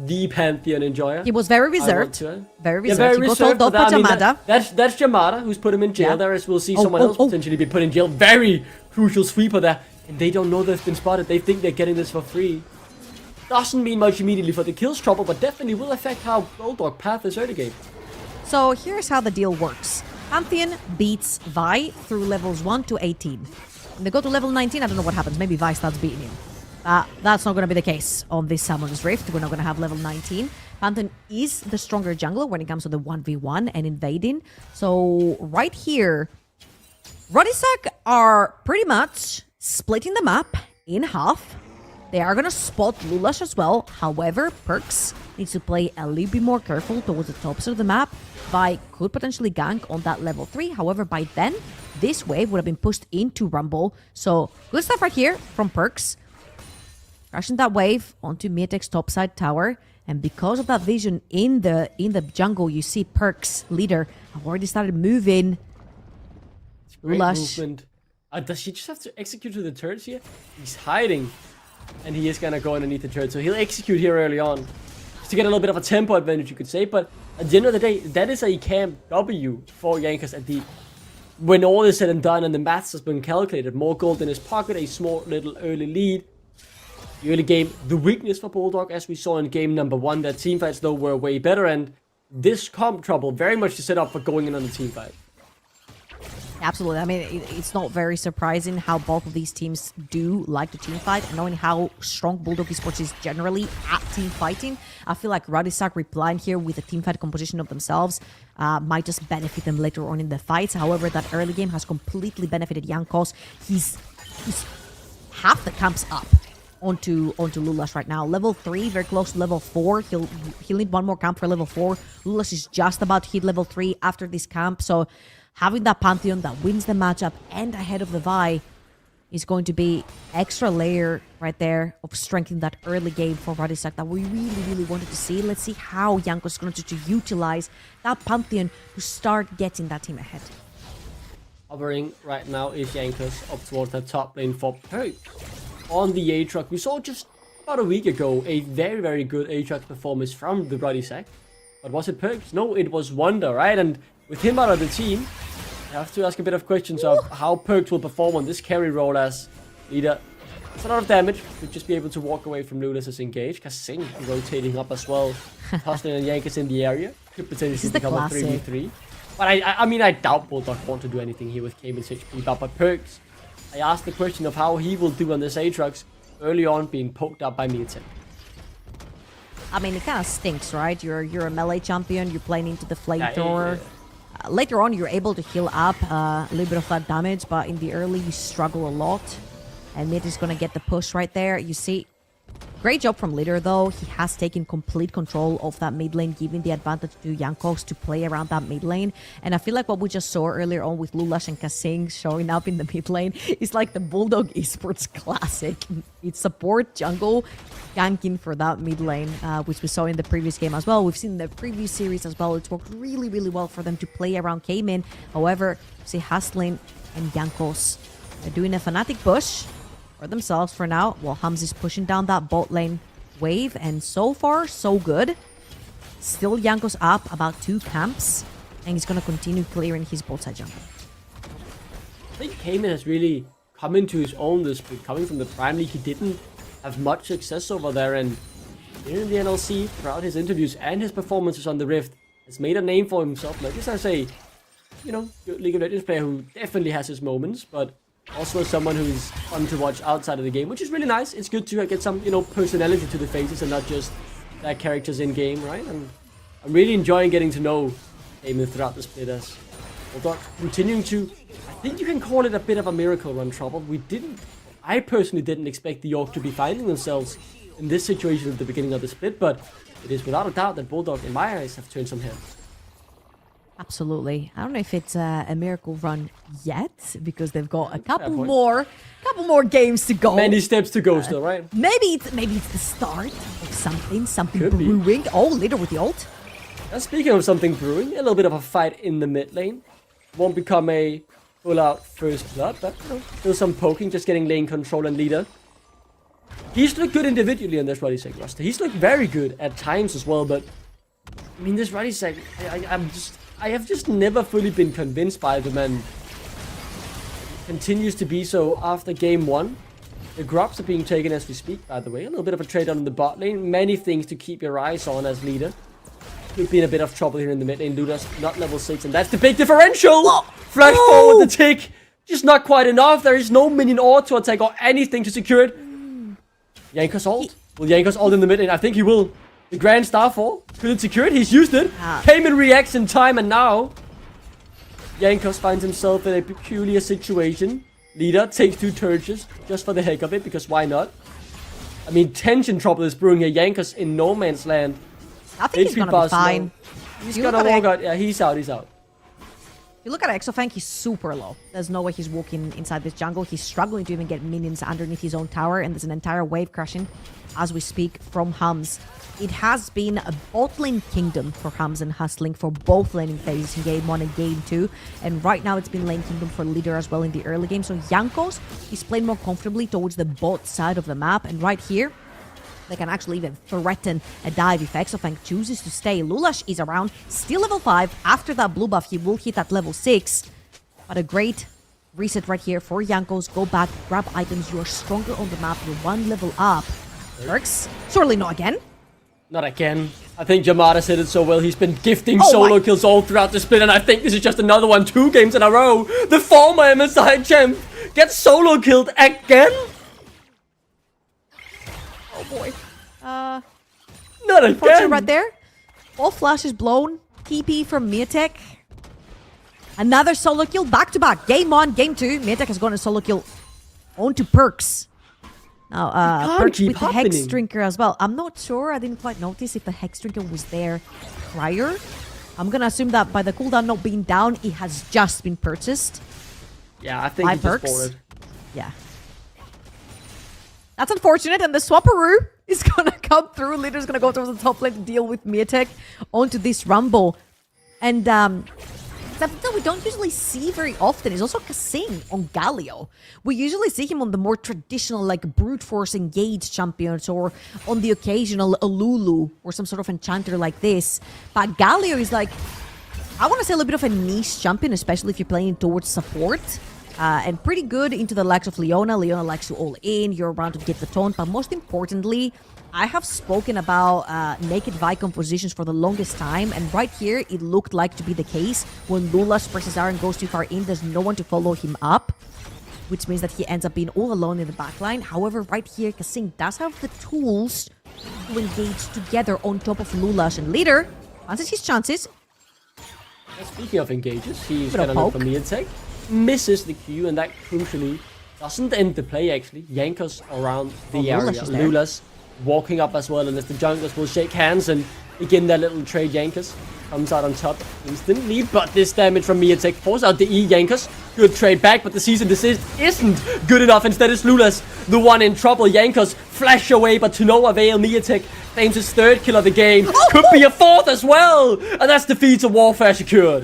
[SPEAKER 8] the Pantheon enjoyer.
[SPEAKER 9] He was very reserved. Very reserved.
[SPEAKER 8] Yeah, very
[SPEAKER 9] he got
[SPEAKER 8] reserved.
[SPEAKER 9] told, don't put Jamada.
[SPEAKER 8] That's Jamada who's put him in jail
[SPEAKER 9] Yeah.
[SPEAKER 8] there, as we'll see someone else potentially be put in jail. Very crucial sweeper there. And they don't know they've been spotted. They think they're getting this for free. Doesn't mean much immediately for the kills Trouble, but definitely will affect how Bulldog path this early game.
[SPEAKER 9] So here's how the deal works. Pantheon beats Vi through levels 1 to 18. When they go to level 19, I don't know what happens. Maybe Vi starts beating him. That's not going to be the case on this Summoner's Rift. We're not going to have level 19. Pantheon is the stronger jungler when it comes to the 1v1 and invading. So right here, Ruddy Sack are pretty much splitting the map in half. They are going to spot Lulash as well. However, Perks needs to play a little bit more careful towards the top side of the map. Vi could potentially gank on that level 3. However, by then, this wave would have been pushed into Rumble. So, good stuff right here from Perks. Crashing that wave onto Miatek's topside tower. And because of that vision in the jungle, you see Perks, leader, have already started moving.
[SPEAKER 8] Great
[SPEAKER 9] Lulash.
[SPEAKER 8] movement. Does he just have to execute to the turrets here? He's hiding. And he is going to go underneath the turret. So he'll execute here early on. Just to get a little bit of a tempo advantage, you could say. But at the end of the day, that is a camp W for Jankos at the... When all is said and done and the maths has been calculated. More gold in his pocket, a small little early lead. The early game, the weakness for Bulldog, as we saw in game number 1. Their teamfights, though, were way better. And this comp Trouble very much to set up for going in on the teamfight.
[SPEAKER 9] Absolutely. I mean, it's not very surprising how both of these teams do like to team fight. And knowing how strong Bulldog Esports is generally at team fighting, I feel like Ruddy Sack replying here with a team fight composition of themselves might just benefit them later on in the fights. However, that early game has completely benefited Jankos. He's half the camps up onto Lulash right now. Level 3, very close to level 4. He'll need one more camp for level 4. Lulash is just about to hit level 3 after this camp. So having that Pantheon that wins the matchup and ahead of the Vi is going to be extra layer right there of strength in that early game for Ruddy Sack that we really, really wanted to see. Let's see how Jankos is going to utilize that Pantheon to start getting that team ahead.
[SPEAKER 8] hovering right now is Jankos up towards the top lane for Perk. On the Aatrox, we saw just about a week ago a very, very good Aatrox performance from the Ruddy side. But was it Perks? No, it was Wonder, right? And with him out of the team, I have to ask a bit of questions of how Perks will perform on this carry role as leader. It's a lot of damage. Could just be able to walk away from Lulas's engage. Kasing rotating up as well. Hustling and Jankos in the area. Could potentially become a 3v3. But I mean, I doubt Bulldog want to do anything here with Cayman's HP. But Perks, I asked the question of how he will do on this Aatrox early on being poked up by Meatek.
[SPEAKER 9] I mean, it kind of stinks, right? You're a melee champion, you're playing into the flamethrower. Later on, you're able to heal up a little bit of that damage, but in the early, you struggle a lot. And Mid is going to get the push right there. You see, great job from Leader, though. He has taken complete control of that mid lane, giving the advantage to Jankos to play around that mid lane. And I feel like what we just saw earlier on with Lulash and Kasing showing up in the mid lane is like the Bulldog Esports classic. It's support, jungle, ganking for that mid lane, which we saw in the previous game as well. We've seen in the previous series as well. It's worked really, really well for them to play around Cayman. However, see Haslin and Jankos are doing a Fnatic push for themselves for now, while Hums is pushing down that bot lane wave, and so far, so good. Still Jankos up about 2 camps, and he's gonna continue clearing his bot side jungle.
[SPEAKER 8] I think Cayman has really come into his own this split. Coming from the Prime League, he didn't have much success over there, and here in the NLC, throughout his interviews and his performances on the Rift, has made a name for himself. Like this, I say, you know, League of Legends player who definitely has his moments, but also someone who is fun to watch outside of the game, which is really nice. It's good to get some, you know, personality to the faces and not just their characters in game, right? And I'm really enjoying getting to know Cayman throughout the split as Bulldog continuing to, I think you can call it a bit of a miracle run, Trouble. I personally didn't expect the Orc to be finding themselves in this situation at the beginning of the split, but it is without a doubt that Bulldog, in my eyes, have turned some heads.
[SPEAKER 9] Absolutely. I don't know if it's a miracle run yet, because they've got a couple more games to go.
[SPEAKER 8] Many steps to go still, right?
[SPEAKER 9] Maybe it's the start of something brewing. Oh, Leader with the ult.
[SPEAKER 8] And speaking of something brewing, a little bit of a fight in the mid lane. Won't become a full-out first blood, but you know, still some poking, just getting lane control and Leader. He's looked good individually on this Ruddy seg roster. He's looked very good at times as well, but I mean, this Ruddy seg, I have just never fully been convinced by them, and continues to be so after game 1. The grubs are being taken as we speak, by the way. A little bit of a trade on the bot lane. Many things to keep your eyes on as Leader. Could be in a bit of trouble here in the mid lane. Luda's not level 6, and that's the big differential! Whoa. Flash forward the tick. Just not quite enough. There is no minion auto attack or anything to secure it. Jankos ult. Will Jankos ult in the mid lane? I think he will. The Grand Starfall. Couldn't secure it. He's used it. Cayman reacts in time, and now Jankos finds himself in a peculiar situation. Leader takes 2 turrets just for the heck of it, because why not? I mean, tension trouble is brewing here. Jankos in no man's land.
[SPEAKER 9] I think he's gonna be fine.
[SPEAKER 8] He's gonna walk out. Yeah, he's out. He's out.
[SPEAKER 9] If you look at Exofang, he's super low. There's no way he's walking inside this jungle. He's struggling to even get minions underneath his own tower, and there's an entire wave crashing as we speak from Hums. It has been a bot lane kingdom for Hums and Hustling for both laning phases in game 1 and game 2. And right now it's been lane kingdom for Leader as well in the early game. So Jankos is playing more comfortably towards the bot side of the map. And right here, they can actually even threaten a dive if Exofang chooses to stay. Lulash is around, still level 5. After that blue buff, he will hit at level 6. But a great reset right here for Jankos. Go back, grab items. You are stronger on the map. You're 1 level up. Works. Surely not again.
[SPEAKER 8] Not again. I think Jamada said it so well. He's been gifting solo kills all throughout the split, and I think this is just another one. 2 games in a row. The former MSI champ gets solo killed again.
[SPEAKER 9] Oh boy.
[SPEAKER 8] Not again.
[SPEAKER 9] Right there. All flashes blown. TP from Meatek. Another solo kill back to back. Game 1, game 2. Meatek has gone a solo kill onto Perks. Now, Perks with the Hex Drinker as well. I'm not sure. I didn't quite notice if the Hex Drinker was there prior. I'm gonna assume that by the cooldown not being down, it has just been purchased.
[SPEAKER 8] Yeah, I think he just bought it.
[SPEAKER 9] Yeah. That's unfortunate, and the Swapperoo is gonna come through. Leader's gonna go towards the top lane to deal with Meatek onto this Rumble. And something that we don't usually see very often is also Kasing on Galio. We usually see him on the more traditional, like, brute force engaged champions, or on the occasional Alulu or some sort of enchanter like this. But Galio is like, I want to say a little bit of a niche champion, especially if you're playing towards support. And pretty good into the likes of Leona. Leona likes to all in, you're around to get the taunt, but most importantly, I have spoken about Naked Vi compositions for the longest time, and right here, it looked like to be the case. When Lulash presses R and goes too far in, there's no one to follow him up, which means that he ends up being all alone in the backline. However, right here, Kasing does have the tools to engage together on top of Lulash, and Leader fancies his chances.
[SPEAKER 8] Speaking of engages, he's gonna look for Miatek, misses the Q, and that crucially doesn't end the play actually. Yankos around the area. Lula's walking up as well, and as the junglers will shake hands and begin their little trade. Yankos comes out on top instantly, but this damage from Miatek forces out the E. Yankos. Good trade back, but the cease and desist isn't good enough. Instead, it's Lula's the one in trouble. Yankos flash away, but to no avail. Miatek claims his third kill of the game. Could be a fourth as well, and that's defeat of Warfare secured.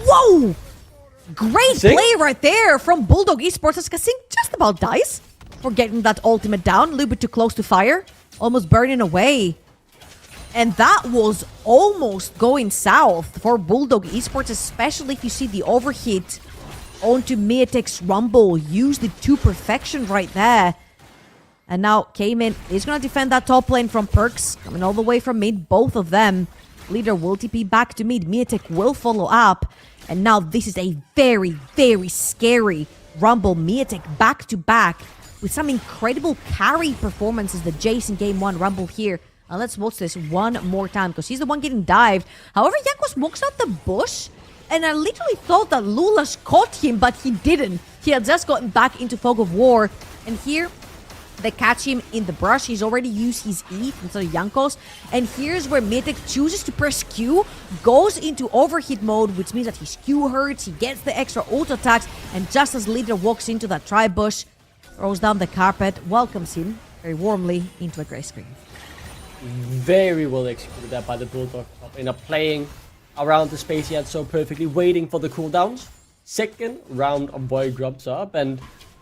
[SPEAKER 9] Whoa! Great play right there from Bulldog Esports as Kasing just about dies for getting that ultimate down. A little bit too close to fire. Almost burning away. And that was almost going south for Bulldog Esports, especially if you see the overhit onto Miatek's Rumble. Used it to perfection right there. And now Cayman is going to defend that top lane from Perks. Coming all the way from mid, both of them. Leader will TP back to mid. Miatek will follow up. And now this is a very, very scary Rumble. Miatek back to back with some incredible carry performances. The Jace in game 1 Rumble here. Let's watch this one more time because he's the one getting dived. However, Yanko smokes out the bush. And I literally thought that Lulash caught him, but he didn't. He had just gotten back into Fog of War. And here, they catch him in the brush. He's already used his E instead of Yankos. And here's where Miatek chooses to press Q, goes into overhit mode, which means that his Q hurts, he gets the extra auto attacks, and just as Leader walks into that tri-bush, throws down the carpet, welcomes him very warmly into a grey screen.
[SPEAKER 8] Very well executed there by the Bulldog top laner, playing around the space he had so perfectly, waiting for the cooldowns. Second round of Void Grubs up, and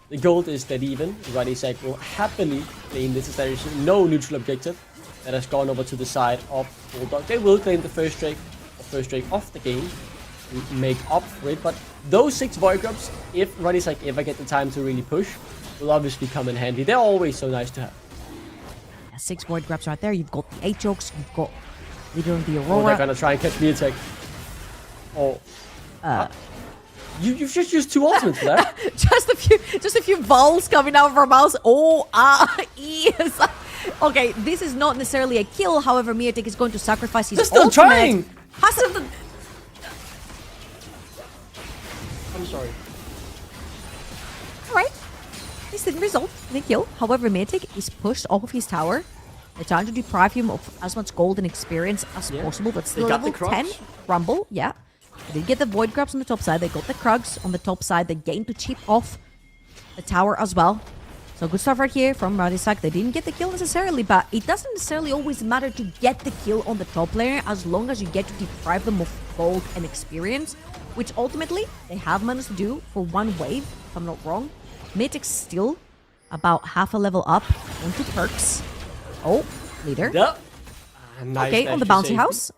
[SPEAKER 8] the gold is dead even. Ruddy will happily claim this as there is no neutral objective that has gone over to the side of Bulldog. They will claim the first streak off the game to make up for it, but those 6 Void Grubs, if Ruddy ever get the time to really push, will obviously come in handy. They're always so nice to have.
[SPEAKER 9] 6 Void Grabs right there. You've got the Aatrox, you've got Leader on the Aurora.
[SPEAKER 8] Oh, they're gonna try and catch Miatek. Oh. You've just used 2 ultimates for that.
[SPEAKER 9] just a few balls coming out of our mouths. Yes. Okay, this is not necessarily a kill. However, Miatek is going to sacrifice his
[SPEAKER 8] ultimate. They're still trying! I'm sorry.
[SPEAKER 9] Alright. This didn't result in a kill. However, Miatek is pushed off of his tower. They're trying to deprive him of as much gold and experience as possible, but still level 10 Rumble. Yeah. They did get the Void Grabs on the top side. They got the Krugs on the top side. They gained to chip off the tower as well. So good stuff right here from Ruddy. They didn't get the kill necessarily, but it doesn't necessarily always matter to get the kill on the top laner as long as you get to deprive them of gold and experience, which ultimately they have managed to do for one wave, if I'm not wrong. Miatek's still about half a level up onto Perks. Oh, Leader.
[SPEAKER 8] Yep. Nice,
[SPEAKER 9] okay, on the bouncy house.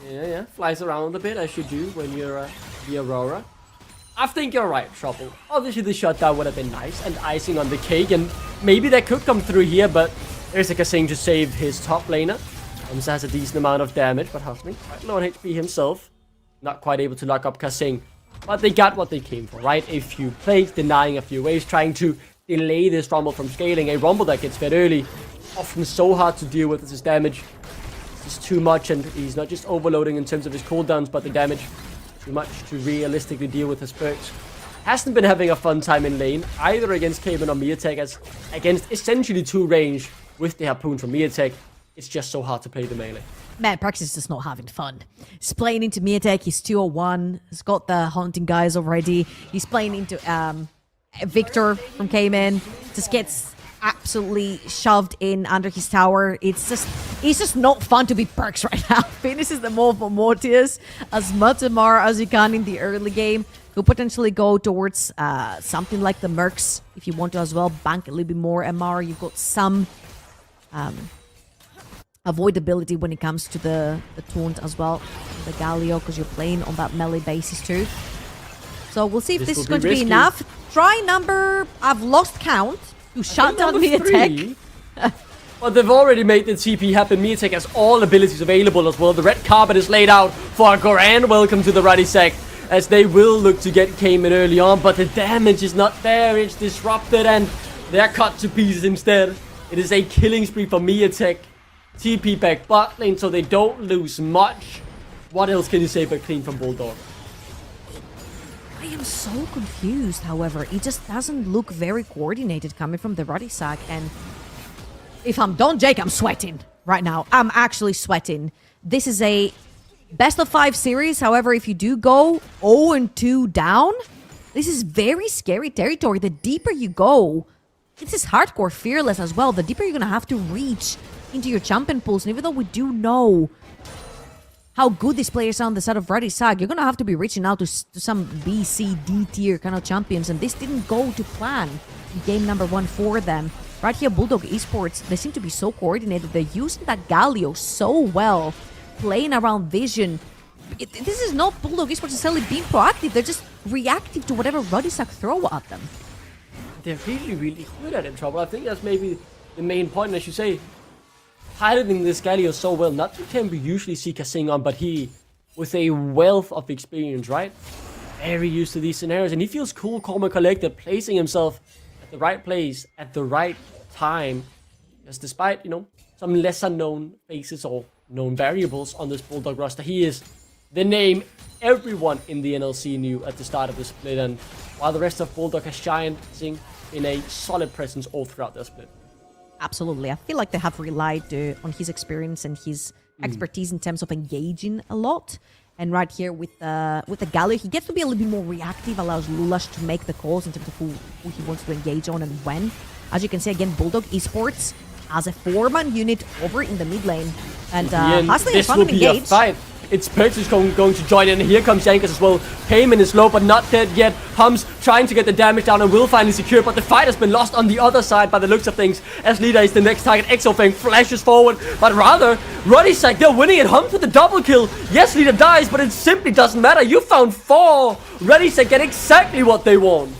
[SPEAKER 8] Yeah. Flies around a bit as you do when you're the Aurora. I think you're right, Trouble. Obviously, the shutdown would have been nice and icing on the cake, and maybe that could come through here, but there's a Kasing to save his top laner. Hamza has a decent amount of damage, but Husling quite low on HP himself. Not quite able to lock up Kasing. But they got what they came for, right? A few plays, denying a few waves, trying to delay this Rumble from scaling. A Rumble that gets fed early, often so hard to deal with as his damage is too much, and he's not just overloading in terms of his cooldowns, but the damage too much to realistically deal with his perks. Hasn't been having a fun time in lane, either against Cayman or Miatek, as against essentially 2 range with the Harpoon from Miatek. It's just so hard to play the melee.
[SPEAKER 9] Man, Praxis is just not having fun. He's playing into Miatek, he's 201, he's got the Haunting guys already. He's playing into Victor from Cayman, just gets absolutely shoved in under his tower. It's just not fun to be Perks right now. Finishes them all for Mortius as much MR as you can in the early game. Could potentially go towards something like the Mercs if you want to as well. Bank a little bit more MR. You've got some avoidability when it comes to the taunt as well. The Galio, because you're playing on that melee basis too. So we'll see if this is going to be enough. Try number... I've lost count. To shut down Miatek.
[SPEAKER 8] But they've already made the TP happen. Miatek has all abilities available as well. The red carpet is laid out for a grand welcome to the Ruddy sec, as they will look to get Cayman early on, but the damage is not there. It's disrupted and they're cut to pieces instead. It is a killing spree for Miatek. TP back bot lane so they don't lose much. What else can you say but clean from Bulldog?
[SPEAKER 9] I am so confused, however. It just doesn't look very coordinated coming from the Ruddy sack. And if I'm Don Jake, I'm sweating right now. I'm actually sweating. This is a best of 5 series. However, if you do go 0-2 down, this is very scary territory. The deeper you go, this is hardcore fearless as well. The deeper you're going to have to reach into your champion pools. And even though we do know how good these players are on the side of Ruddy Sag, you're going to have to be reaching out to some B, C, D tier kind of champions. And this didn't go to plan in game number 1 for them. Right here, Bulldog Esports, they seem to be so coordinated. They're using that Galio so well, playing around vision. This is not Bulldog Esports necessarily being proactive. They're just reactive to whatever Ruddy Sag throw at them.
[SPEAKER 8] They're really, really good at it, Trouble. I think that's maybe the main point, as you say. Piloting this Galio so well, not to can we usually see Kasing on, but he, with a wealth of experience, right? Very used to these scenarios, and he feels cool, calm, and collected, placing himself at the right place, at the right time. Because despite, some lesser known faces or known variables on this Bulldog roster, he is the name everyone in the NLC knew at the start of the split, and while the rest of Bulldog has shined in a solid presence all throughout their split.
[SPEAKER 9] Absolutely. I feel like they have relied on his experience and his expertise in terms of engaging a lot. And right here with the Galio, he gets to be a little bit more reactive, allows Lulash to make the calls in terms of who he wants to engage on and when. As you can see, again, Bulldog Esports as a 4-man unit over in the mid lane. And Hasley is finally engaged.
[SPEAKER 8] This will be a fight. It's Perks who's going to join in, and here comes Yankas as well. Cayman is low, but not dead yet. Hums trying to get the damage down and will finally secure, but the fight has been lost on the other side by the looks of things, as Lida is the next target. Exofang flashes forward, but rather, Ruddy sec, they're winning it. Hums with the double kill. Yes, Lida dies, but it simply doesn't matter. You found 4. Ruddy sec get exactly what they want.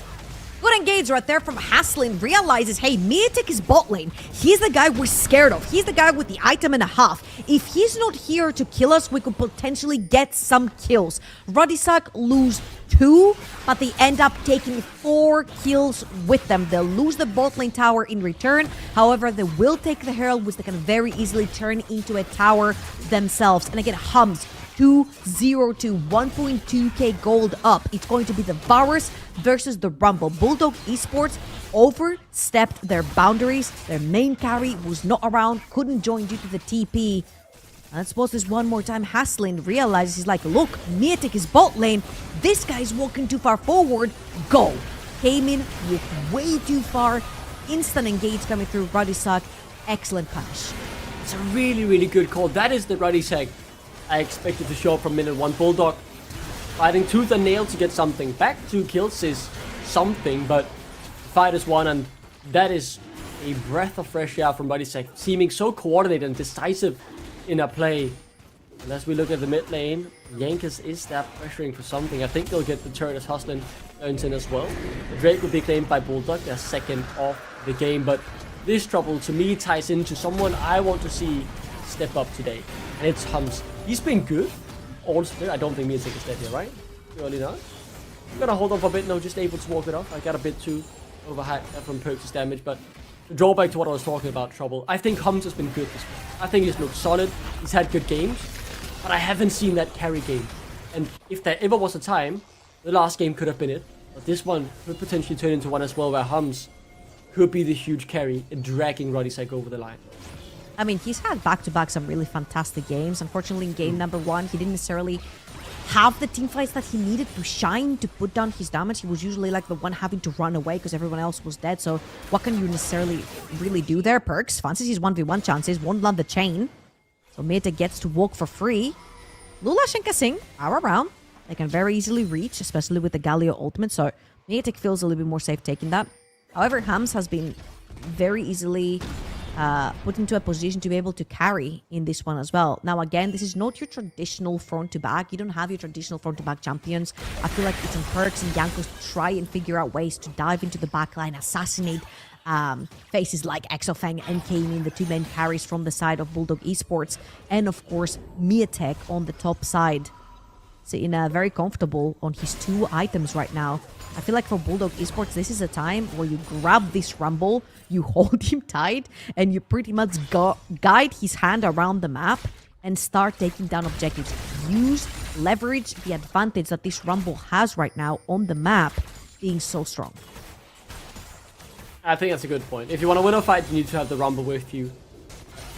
[SPEAKER 9] Good engage right there from Haslin. Realizes, hey, Miatek is bot lane. He's the guy we're scared of. He's the guy with the item and a half. If he's not here to kill us, we could potentially get some kills. Ruddy Sack lose 2, but they end up taking 4 kills with them. They'll lose the bot lane tower in return. However, they will take the Herald, which they can very easily turn into a tower themselves. And again, Hums 2-0 to 1.2k gold up. It's going to be the Varus versus the Rumble. Bulldog Esports overstepped their boundaries. Their main carry was not around, couldn't join due to the TP. Let's pause this one more time. Haslin realizes, he's like, look, Miatek is bot lane. This guy's walking too far forward. Go. Came in with way too far. Instant engage coming through Ruddy Sack. Excellent punish.
[SPEAKER 8] It's a really, really good call. That is the Ruddy Sack I expected to show up from minute 1. Bulldog fighting tooth and nail to get something. Back 2 kills is something, but fight is won, and that is a breath of fresh air from Ruddy Sack, seeming so coordinated and decisive in a play. And as we look at the mid lane, Yankas is there pressuring for something. I think they'll get the turret as Hustlin earns in as well. The Drake will be claimed by Bulldog, their second of the game, but this trouble to me ties into someone I want to see step up today, and it's Hums. He's been good all split. I don't think Miatek is dead here, right? Surely not. I'm gonna hold on for a bit now, just able to walk it off. I got a bit too overhyped from Perks' damage, but to draw back to what I was talking about, Trouble, I think Hums has been good this week. I think he's looked solid. He's had good games, but I haven't seen that carry game. And if there ever was a time, the last game could have been it. But this one could potentially turn into one as well, where Hums could be the huge carry in dragging Ruddy Sack over the line.
[SPEAKER 9] I mean, he's had back-to-back some really fantastic games. Unfortunately, in game number 1, he didn't necessarily have the team fights that he needed to shine, to put down his damage. He was usually like the one having to run away because everyone else was dead. So what can you necessarily really do there? Perks fancies his 1v1 chances, won't land the chain. So Mete gets to walk for free. Lulash and Kasing are around. They can very easily reach, especially with the Galio ultimate. So Mete feels a little bit more safe taking that. However, Hams has been very easily put into a position to be able to carry in this one as well. Now, again, this is not your traditional front-to-back. You don't have your traditional front-to-back champions. I feel like it's on Perks and Jankos to try and figure out ways to dive into the backline, assassinate faces like Exofang and Kamin, the two main carries from the side of Bulldog Esports, and of course, Miatek on the top side. Sitting very comfortable on his 2 items right now. I feel like for Bulldog Esports, this is a time where you grab this Rumble, you hold him tight, and you pretty much guide his hand around the map and start taking down objectives. Leverage the advantage that this Rumble has right now on the map being so strong.
[SPEAKER 8] I think that's a good point. If you want to win a fight, you need to have the Rumble with you.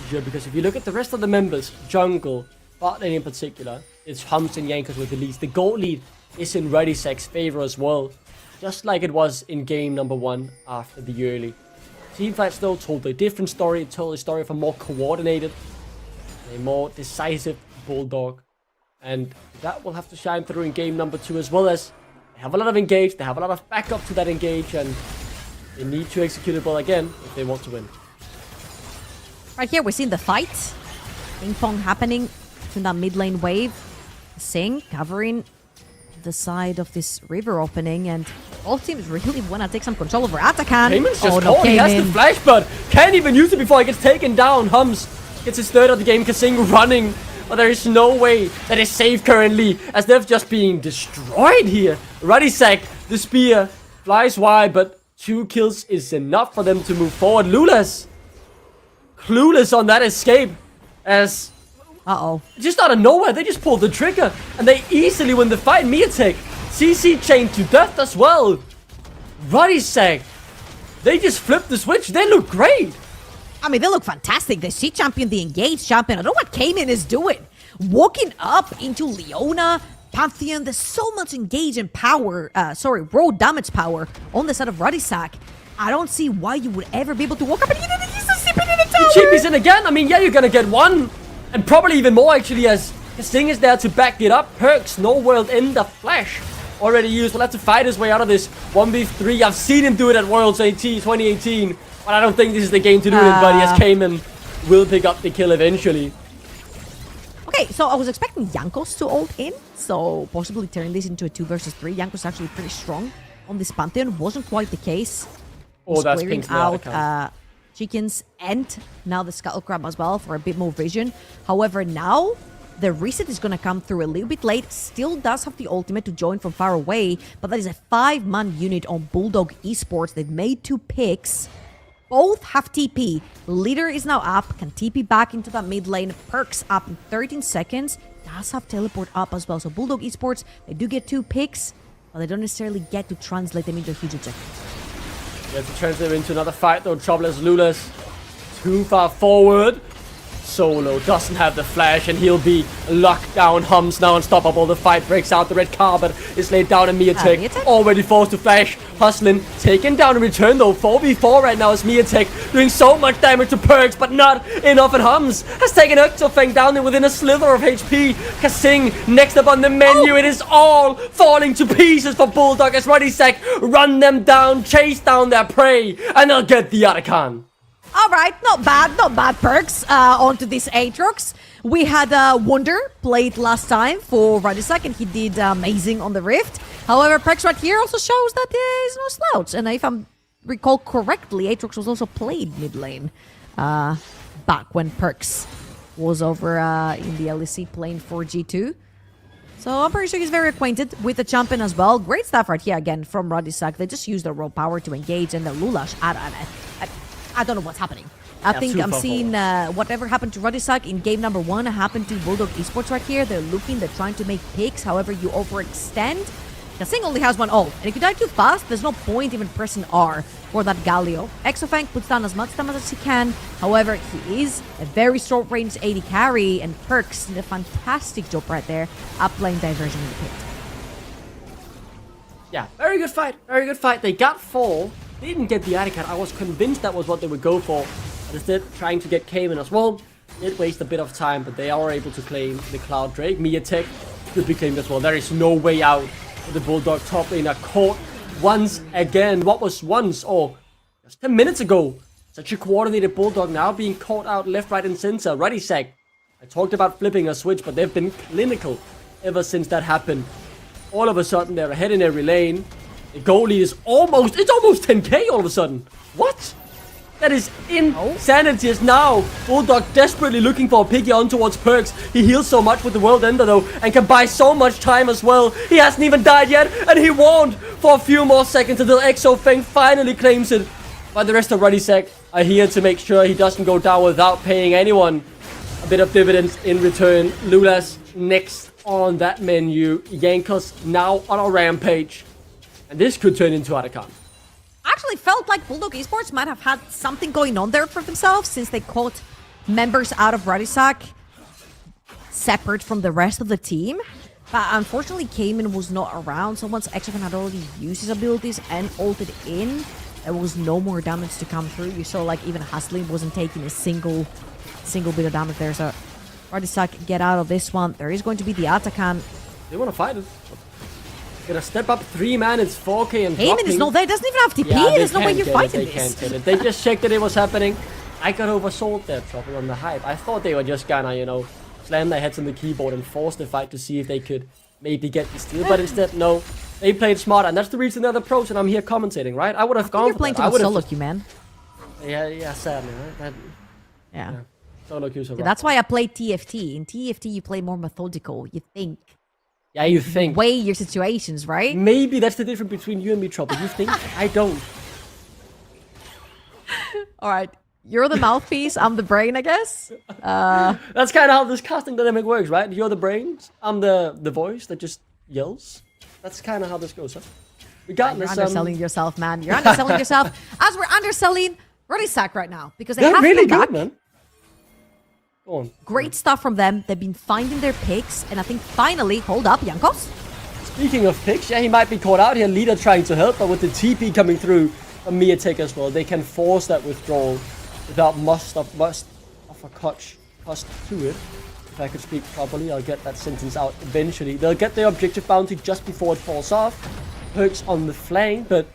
[SPEAKER 8] Because if you look at the rest of the members, jungle, bot lane in particular, it's Hums and Jankos with the leads. The gold lead is in Ruddy Sec's favor as well. Just like it was in game number 1 after the early. Teamfights though told a different story. It told a story of a more coordinated, a more decisive Bulldog. And that will have to shine through in game number 2 as well, as they have a lot of engage, they have a lot of backup to that engage, and they need to execute it well again if they want to win.
[SPEAKER 9] Right here, we're seeing the fight. Ping pong happening between that mid lane wave. Sing covering the side of this river opening, and all teams really want to take some control over Atakan.
[SPEAKER 8] Cayman's just caught. He has the flash, but can't even use it before he gets taken down. Hums gets his 3rd of the game. Kasing running, but there is no way that is safe currently, as they're just being destroyed here. Ruddy Sec, the spear flies wide, but 2 kills is enough for them to move forward. Lula's clueless on that escape, as just out of nowhere, they just pulled the trigger, and they easily win the fight. Miatek, CC chained to death as well. Ruddy Sec, they just flipped the switch. They look great.
[SPEAKER 9] I mean, they look fantastic. The C champion, the engaged champion. I don't know what Cayman is doing. Walking up into Leona, Pantheon. There's so much engage and power, raw damage power on the side of Ruddy Sec. I don't see why you would ever be able to walk up and he's just sipping in the tower.
[SPEAKER 8] The cheapies in again. I mean, yeah, you're gonna get 1. And probably even more, actually, as Kasing is there to back it up. Perks, no world in the flash. Already used. We'll have to fight his way out of this 1v3. I've seen him do it at Worlds 2018. But I don't think this is the game to do it, buddy, as Cayman will pick up the kill eventually.
[SPEAKER 9] Okay, so I was expecting Jankos to ult in. So possibly turning this into a 2 versus 3. Jankos is actually pretty strong on this Pantheon. Wasn't quite the case.
[SPEAKER 8] Oh, that's
[SPEAKER 9] clearing out chickens and now the Scuttle Crab as well for a bit more vision. However, now the reset is going to come through a little bit late. Still does have the ultimate to join from far away, but that is a 5-man unit on Bulldog Esports. They've made 2 picks. Both have TP. Leader is now up, can TP back into that mid lane. Perks up in 13 seconds. Does have teleport up as well. So Bulldog Esports, they do get 2 picks, but they don't necessarily get to translate them into a huge objective.
[SPEAKER 8] We have to translate into another fight though. Trouble as Lula's too far forward. Solo doesn't have the flash, and he'll be locked down. Hums now unstoppable. The fight breaks out. The red carpet is laid down, and Miatek already forced to flash. Hustling, taken down in return though. 4v4 right now as Miatek doing so much damage to Perks, but not enough. And Hums has taken Exofang down there within a slither of HP. Kasing next up on the menu. It is all falling to pieces for Bulldog as Ruddy Sec run them down, chase down their prey, and they'll get the Atakan.
[SPEAKER 9] All right, not bad, Perks. Onto this Aatrox. We had Wonder played last time for Ruddy Sec, and he did amazing on the Rift. However, Perks right here also shows that he's no slouch. And if I recall correctly, Aatrox was also played mid lane back when Perks was over in the LEC playing for G2. So I'm pretty sure he's very acquainted with the champion as well. Great stuff right here again from Ruddy Sec. They just use their raw power to engage, and the Lulash. I don't know what's happening. I think I'm seeing whatever happened to Ruddy Sec in game number 1 happened to Bulldog Esports right here. They're trying to make picks. However, you overextend. Kasing only has one ult, and if you die too fast, there's no point even pressing R for that Galio. Exofang puts down as much damage as he can. However, he is a very short-range AD carry, and Perks did a fantastic job right there applying diversion in the pit.
[SPEAKER 8] Yeah, very good fight. Very good fight. They got 4. Didn't get the Atacant. I was convinced that was what they would go for. But instead, trying to get Cayman as well. Did waste a bit of time, but they are able to claim the Cloud Drake. Mia Tech could be claimed as well. There is no way out for the Bulldog top laner. Caught once again. What was once, or just 10 minutes ago. Such a coordinated Bulldog now being caught out left, right, and center. Ruddy Sack. I talked about flipping a switch, but they've been clinical ever since that happened. All of a sudden, they're ahead in every lane. The goal lead is almost 10k all of a sudden. What? That is insanity. As now Bulldog desperately looking for a piggy on towards Perks. He heals so much with the World Ender though, and can buy so much time as well. He hasn't even died yet, and he won't for a few more seconds until Exofang finally claims it. But the rest of Ruddy Sack are here to make sure he doesn't go down without paying anyone a bit of dividends in return. Lula's next on that menu. Yankos now on a rampage. And this could turn into Atacant.
[SPEAKER 9] Actually felt like Bulldog Esports might have had something going on there for themselves since they caught members out of Radisak separate from the rest of the team. But unfortunately, Cayman was not around, so once Exofan had already used his abilities and ulted in, there was no more damage to come through. You saw like even Hustling wasn't taking a single bit of damage there. So Radisak get out of this one. There is going to be the Atacant.
[SPEAKER 8] They want to fight it. Gonna step up 3 man, it's 4k and
[SPEAKER 9] Cayman is not there, doesn't even have TP.
[SPEAKER 8] Yeah,
[SPEAKER 9] There's no way you're fighting
[SPEAKER 8] They can't get it. They just checked that it was happening. I got oversold there, Trouble, on the hype. I thought they were just gonna, you know, slam their heads on the keyboard and force the fight to see if they could maybe get the steal. But instead, no. They played smart, and that's the reason they're the pros, and I'm here commentating, right? I would have gone
[SPEAKER 9] You're
[SPEAKER 8] for
[SPEAKER 9] playing
[SPEAKER 8] that.
[SPEAKER 9] too much solo queue, man.
[SPEAKER 8] Yeah, sadly, right?
[SPEAKER 9] Yeah.
[SPEAKER 8] Solo queues are rough.
[SPEAKER 9] That's why I play TFT. In TFT, you play more methodical. You think.
[SPEAKER 8] Yeah, you think.
[SPEAKER 9] Weigh your situations, right?
[SPEAKER 8] Maybe that's the difference between you and me, Trouble. You think? I don't.
[SPEAKER 9] All right. You're the mouthpiece. I'm the brain, I guess.
[SPEAKER 8] That's kind of how this casting dynamic works, right? You're the brains. I'm the voice that just yells. That's kind of how this goes, huh? Regardless,
[SPEAKER 9] You're underselling yourself, man. You're underselling yourself. As we're underselling Ruddy Sack right now. Because they
[SPEAKER 8] they're
[SPEAKER 9] have
[SPEAKER 8] really
[SPEAKER 9] come
[SPEAKER 8] good,
[SPEAKER 9] back.
[SPEAKER 8] man. Go on.
[SPEAKER 9] Great stuff from them. They've been finding their picks. And I think finally, hold up, Jankos.
[SPEAKER 8] Speaking of picks, yeah, he might be caught out here. Leader trying to help, but with the TP coming through from Mia Tech as well, they can force that withdrawal without much of a cost to it. If I could speak properly, I'll get that sentence out eventually. They'll get their objective bounty just before it falls off. Perks on the flank, but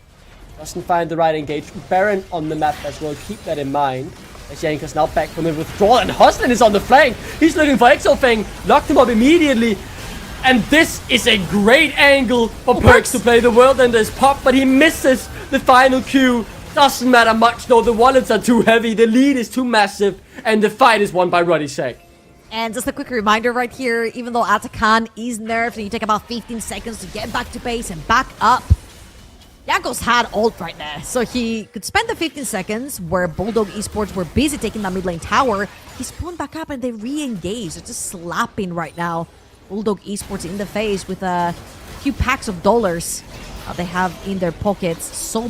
[SPEAKER 8] doesn't find the right engage. Baron on the map as well, keep that in mind. As Yanka's now back from the withdrawal, and Hustlin is on the flank. He's looking for Exofang, locked him up immediately. And this is a great angle for Perks to play. The World Ender is popped, but he misses the final Q. Doesn't matter much though, the wallets are too heavy, the lead is too massive, and the fight is won by Ruddy Sack.
[SPEAKER 9] And just a quick reminder right here, even though Atacant is nerfed and you take about 15 seconds to get back to base and back up, Jankos had ult right there, so he could spend the 15 seconds where Bulldog Esports were busy taking the mid lane tower. He spawned back up and they re-engaged. They're just slapping right now Bulldog Esports in the face with a few packs of dollars they have in their pockets. So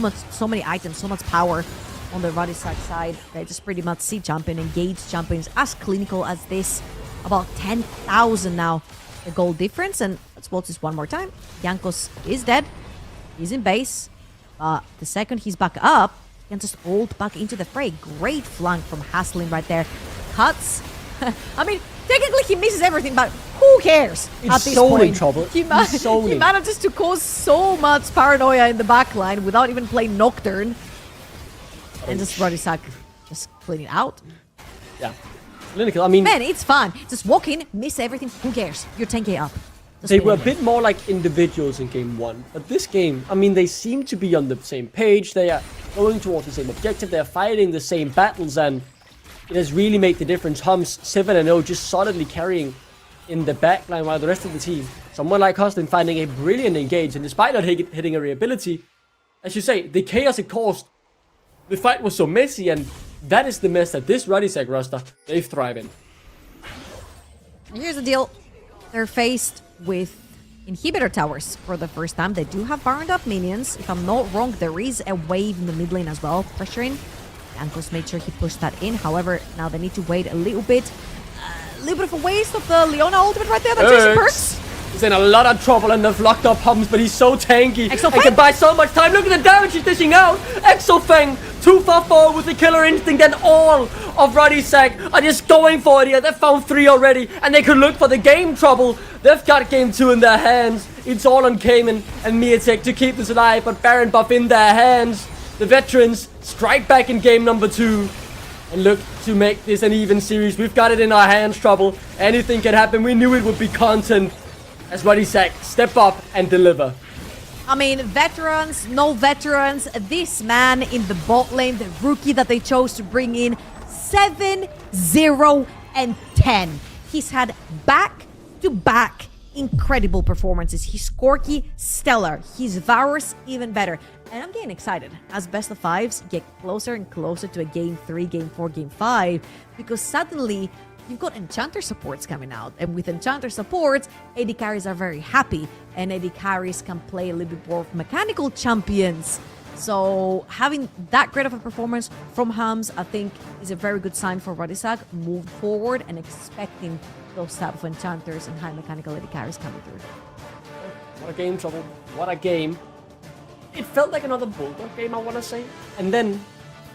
[SPEAKER 9] many items, so much power on the Ruddy side. They just pretty much see jumping, engage jumping is as clinical as this. About 10,000 now, the goal difference. And let's watch this one more time. Jankos is dead. He's in base. The second he's back up, he can just ult back into the fray. Great flank from Haslin right there. Cuts. I mean, technically he misses everything, but who cares at this point?
[SPEAKER 8] Trouble.
[SPEAKER 9] He manages to cause so much paranoia in the backline without even playing Nocturne. And just Ruddy Sack just clean it out.
[SPEAKER 8] Yeah. Clinical, I mean...
[SPEAKER 9] Man, it's fun. Just walk in, miss everything. Who cares? You're 10k up. Just
[SPEAKER 8] they were a bit more like individuals in game 1. But this game, I mean, they seem to be on the same page. They are going towards the same objective. They're fighting the same battles. And it has really made the difference. Hums 7-0 just solidly carrying in the backline while the rest of the team, someone like Hustlin finding a brilliant engage. And despite not hitting a reability, as you say, the chaos it caused, the fight was so messy, and that is the mess that this Ruddy Sack roster, they thrive in.
[SPEAKER 9] Here's the deal. They're faced with inhibitor towers for the first time. They do have burned up minions. If I'm not wrong, there is a wave in the mid lane as well, pressuring. Jankos made sure he pushed that in. However, now they need to wait a little bit. A little bit of a waste of the Leona ultimate right there. That's just perks.
[SPEAKER 8] He's in a lot of trouble and they've locked up Hums, but he's so tanky.
[SPEAKER 9] Exo
[SPEAKER 8] He can buy so much time. Look at the damage he's dishing out. Exo Feng, too far forward with the killer instinct, and all of Ruddy Sack are just going for it here. They've found 3 already, and they could look for the game trouble. They've got game 2 in their hands. It's all on Cayman and Miatek to keep this alive, but Baron buff in their hands. The veterans strike back in game number 2. And look to make this an even series. We've got it in our hands, Trouble. Anything can happen. We knew it would be content. As Ruddy Sack step up and deliver.
[SPEAKER 9] I mean, veterans, no veterans. This man in the bot lane, the rookie that they chose to bring in, 7, 0, and 10. He's had back-to-back incredible performances. He's Corki, stellar. He's Varus, even better. And I'm getting excited as best of 5s get closer and closer to a game 3, game 4, game 5, because suddenly you've got Enchanter supports coming out. And with Enchanter supports, AD carries are very happy. And AD carries can play a little bit more of mechanical champions. So having that great of a performance from Hums, I think, is a very good sign for Ruddy Sack moving forward and expecting those type of Enchanters and high mechanical AD carries coming through.
[SPEAKER 8] What a game, Trouble. What a game. It felt like another Bulldog game, I want to say. And then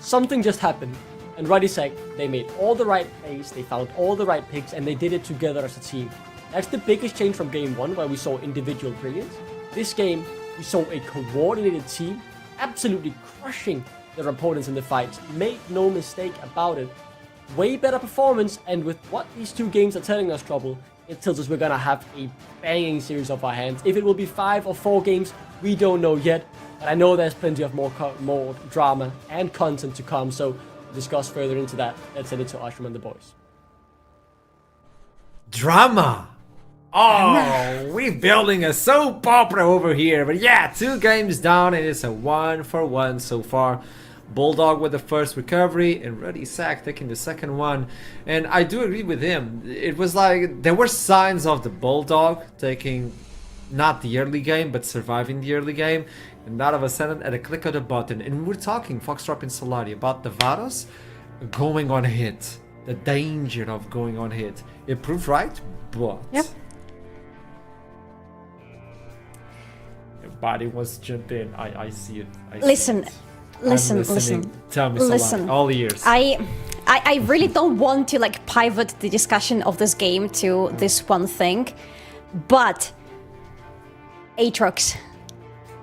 [SPEAKER 8] something just happened. And Ruddy Sack, they made all the right plays, they found all the right picks, and they did it together as a team. That's the biggest change from game 1, where we saw individual brilliance. This game, we saw a coordinated team absolutely crushing their opponents in the fights. Make no mistake about it. Way better performance, and with what these 2 games are telling us, Trouble, it tells us we're gonna have a banging series of our hands. If it will be 5 or 4 games, we don't know yet. But I know there's plenty of more drama and content to come, so discuss further into that. Let's send it to Ashram and the boys.
[SPEAKER 3] Drama! Oh, we're building a soap opera over here. But yeah, 2 games down and it's a 1-for-1 so far. Bulldog with the first recovery and Ruddy Sack taking the second one. And I do agree with him. It was like there were signs of the Bulldog taking not the early game but surviving the early game. And all of a sudden, at a click of the button, and we're talking, Foxtrot and Solari, about the Varus going on hit. The danger of going on hit. It proved right, but...
[SPEAKER 5] Yep.
[SPEAKER 3] Everybody wants to jump in. I see it.
[SPEAKER 5] Listen.
[SPEAKER 3] Tell me, Solari, all ears.
[SPEAKER 5] I really don't want to like pivot the discussion of this game to this one thing, but Aatrox.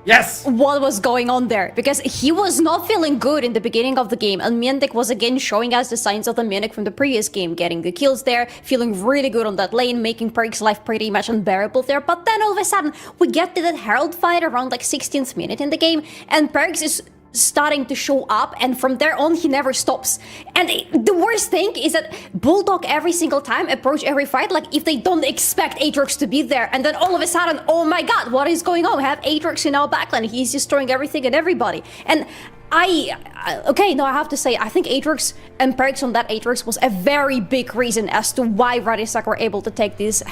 [SPEAKER 3] Yes!
[SPEAKER 5] What was going on there? Because he was not feeling good in the beginning of the game, and Miendek was again showing us the signs of the Miendek from the previous game, getting the kills there, feeling really good on that lane, making Perk's life pretty much unbearable there, but then all of a sudden, we get to that Herald fight around like 16th minute in the game, and Perk's is starting to show up, and from there on he never stops. And the worst thing is that Bulldog every single time approach every fight like if they don't expect Aatrox to be there, and then all of a sudden, oh my god, what is going on? We have Aatrox in our backline, he's destroying everything and everybody. And I have to say, I think Aatrox and Perks on that Aatrox was a very big reason as to why Ruddy Sack were able to take this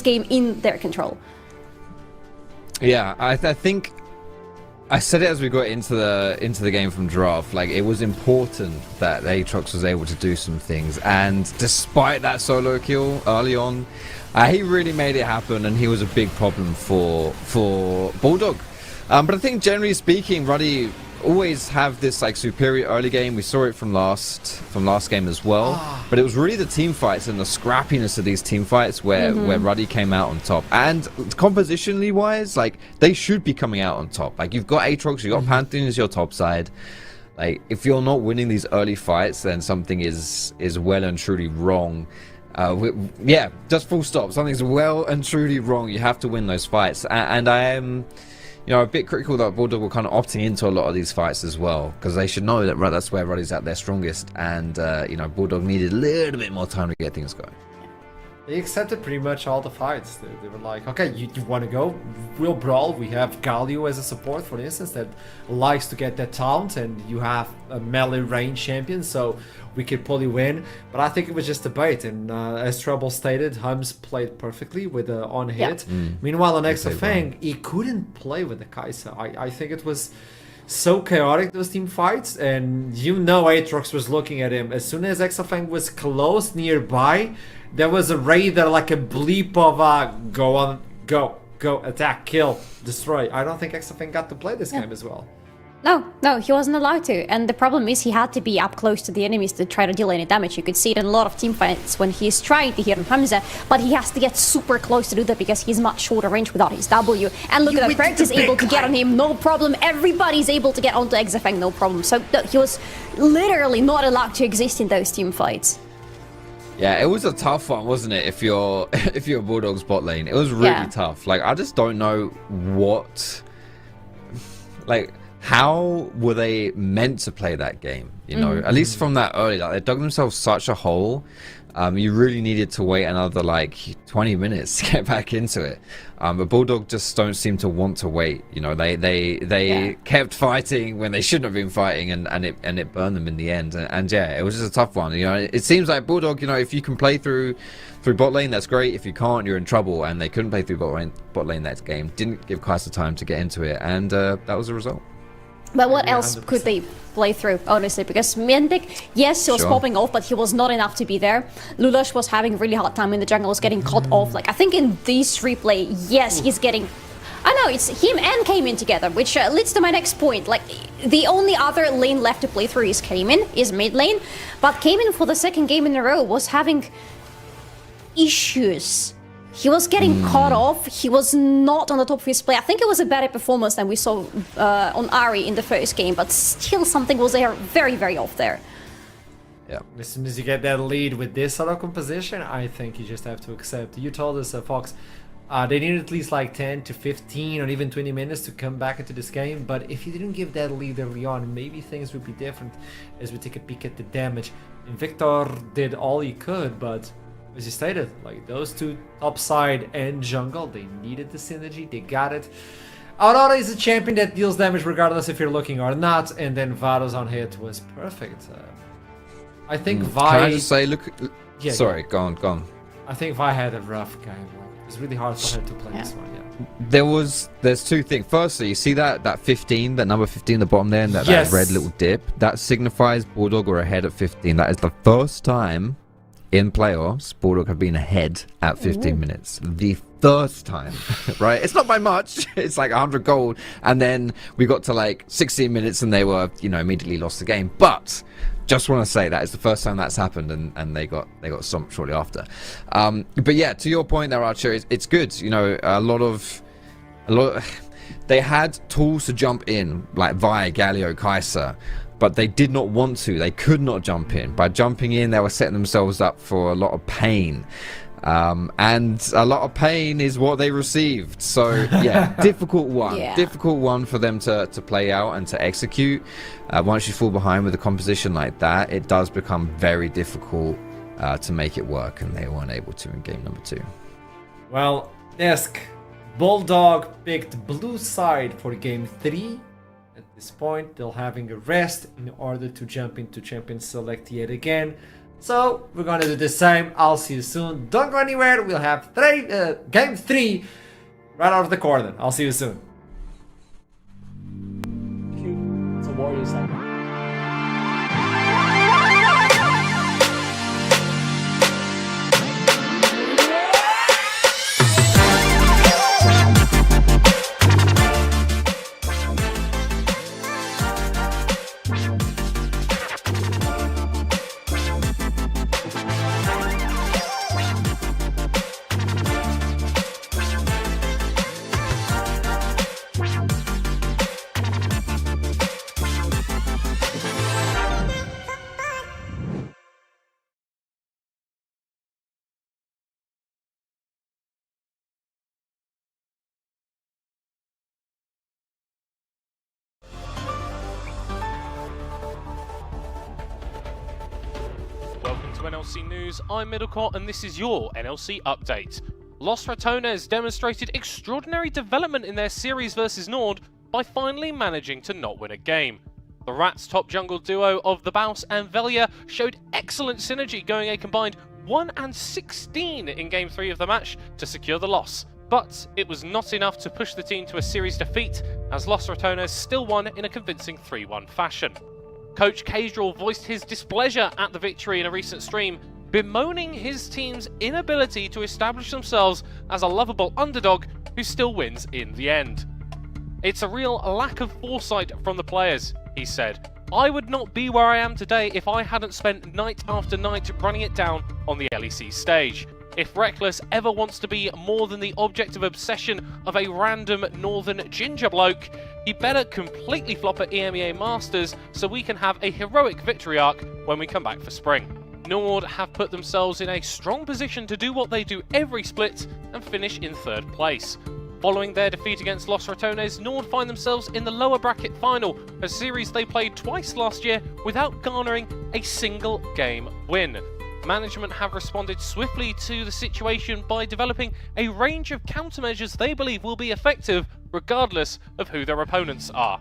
[SPEAKER 5] game in their control.
[SPEAKER 4] Yeah, I think I said it as we got into the game from draft. Like, it was important that Aatrox was able to do some things, and despite that solo kill early on, he really made it happen, and he was a big problem for Bulldog. But I think generally speaking, Ruddy always have this like superior early game. We saw it from last game as well. But it was really the team fights and the scrappiness of these team fights where Ruddy came out on top. And compositionally wise, like, they should be coming out on top. Like, you've got Aatrox, you've got Pantheon as your top side. Like, if you're not winning these early fights, then something is well and truly wrong. Yeah, just full stop. Something's well and truly wrong. You have to win those fights. And I am, a bit critical that Bulldog were kind of opting into a lot of these fights as well, because they should know that that's where Ruddy's at their strongest, and Bulldog needed a little bit more time to get things going.
[SPEAKER 3] They accepted pretty much all the fights. They were like, okay, you want to go? We'll brawl. We have Galio as a support, for instance, that likes to get that taunt, and you have a melee range champion, so we could probably win. But I think it was just a bait, and as Trouble stated, Hums played perfectly with the on hit. Meanwhile, on Exafang, he couldn't play with the Kai'Sa. I think it was so chaotic, those team fights, and you know Aatrox was looking at him. As soon as Exafang was close nearby, there was a radar, like a bleep of go on, go, attack, kill, destroy. I don't think Exafang got to play this game as well.
[SPEAKER 5] No, he wasn't allowed to. And the problem is he had to be up close to the enemies to try to deal any damage. You could see it in a lot of team fights when he's trying to hit Hamza, but he has to get super close to do that because he's much shorter range without his W. And look at that, Kurt is able to get on him, no problem. Everybody's able to get onto Exafang, no problem. So he was literally not allowed to exist in those team fights.
[SPEAKER 4] Yeah, it was a tough one, wasn't it? If you're Bulldog's bot lane, it was really tough. Like, I just don't know how were they meant to play that game? You know, at least from that early, like they dug themselves such a hole. You really needed to wait another like 20 minutes to get back into it. But Bulldog just don't seem to want to wait. You know, they kept fighting when they shouldn't have been fighting, and it burned them in the end. And yeah, it was just a tough one. You know, it seems like Bulldog, you know, if you can play through bot lane, that's great. If you can't, you're in trouble. And they couldn't play through bot lane that game. Didn't give Kai'Sa time to get into it, and that was the result.
[SPEAKER 5] But what else 100%. Could they play through, honestly? Because Mendik, yes, he was popping off, but he was not enough to be there. Lulash was having a really hard time in the jungle, was getting caught off. Like, I think in this replay, yes, he's getting... I know, it's him and Cayman together, which leads to my next point. Like, the only other lane left to play through is Cayman, is mid lane. But Cayman, for the second game in a row, was having issues. He was getting caught off. He was not on the top of his play. I think it was a better performance than we saw on Ari in the first game, but still something was there very, very off there.
[SPEAKER 3] Yeah. As soon as you get that lead with this sort of composition, I think you just have to accept. You told us, Fox, they needed at least like 10 to 15 or even 20 minutes to come back into this game, but if you didn't give that lead early on, maybe things would be different as we take a peek at the damage. And Victor did all he could, but... as you stated, like those two top side and jungle, they needed the synergy, they got it. Aurora is a champion that deals damage regardless if you're looking or not, and then Vados on hit was perfect. I think Vi...
[SPEAKER 4] Can I just say, look... Yeah, sorry, go on.
[SPEAKER 3] I think Vi had a rough game. It was really hard for her to play this one,
[SPEAKER 4] There's two things. Firstly, you see that 15, that number 15 at the bottom there, and that red little dip? That signifies Bulldog were ahead at 15. That is the first time in playoffs, Bulldog have been ahead at 15 minutes. The first time, right? It's not by much. It's like 100 gold. And then we got to like 16 minutes and they were, you know, immediately lost the game. But just want to say that is the first time that's happened, and they got stomped shortly after. But yeah, to your point there, Archer, it's good. You know, a lot of they had tools to jump in, like Vi, Galio, Kai'Sa. But they did not want to. They could not jump in. By jumping in, they were setting themselves up for a lot of pain. And a lot of pain is what they received. So, yeah, difficult one. Difficult one for them to play out and to execute. Once you fall behind with a composition like that, it does become very difficult to make it work. And they weren't able to in game number 2.
[SPEAKER 3] Well, Desk, Bulldog picked blue side for game 3. At this point, they're having a rest in order to jump into Champion Select yet again. So, we're gonna do the same. I'll see you soon. Don't go anywhere. We'll have game 3 right out of the corner. I'll see you soon.
[SPEAKER 8] It's a warrior side.
[SPEAKER 1] NLC News, I'm Middlecott and this is your NLC update. Los Ratones demonstrated extraordinary development in their series versus Nord by finally managing to not win a game. The Rats' top jungle duo of the Baus and Velia showed excellent synergy, going a combined 1-16 in Game 3 of the match to secure the loss. But it was not enough to push the team to a series defeat, as Los Ratones still won in a convincing 3-1 fashion. Coach Caedrel voiced his displeasure at the victory in a recent stream, bemoaning his team's inability to establish themselves as a lovable underdog who still wins in the end. "It's a real lack of foresight from the players," he said. "I would not be where I am today if I hadn't spent night after night running it down on the LEC stage. If Reckless ever wants to be more than the object of obsession of a random northern ginger bloke, he better completely flop at EMEA Masters so we can have a heroic victory arc when we come back for spring." Nord have put themselves in a strong position to do what they do every split and finish in 3rd place. Following their defeat against Los Ratones, Nord find themselves in the lower bracket final, a series they played twice last year without garnering a single game win. Management have responded swiftly to the situation by developing a range of countermeasures they believe will be effective regardless of who their opponents are.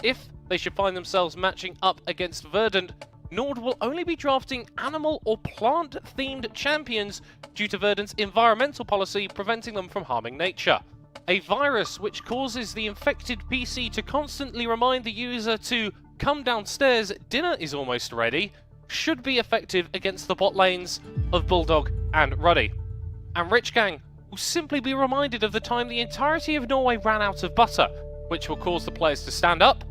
[SPEAKER 1] If they should find themselves matching up against Verdant, Nord will only be drafting animal or plant-themed champions due to Verdant's environmental policy preventing them from harming nature. A virus which causes the infected PC to constantly remind the user to "come downstairs, dinner is almost ready," should be effective against the bot lanes of Bulldog and Ruddy. And Rich Gang will simply be reminded of the time the entirety of Norway ran out of butter, which will cause the players to stand up,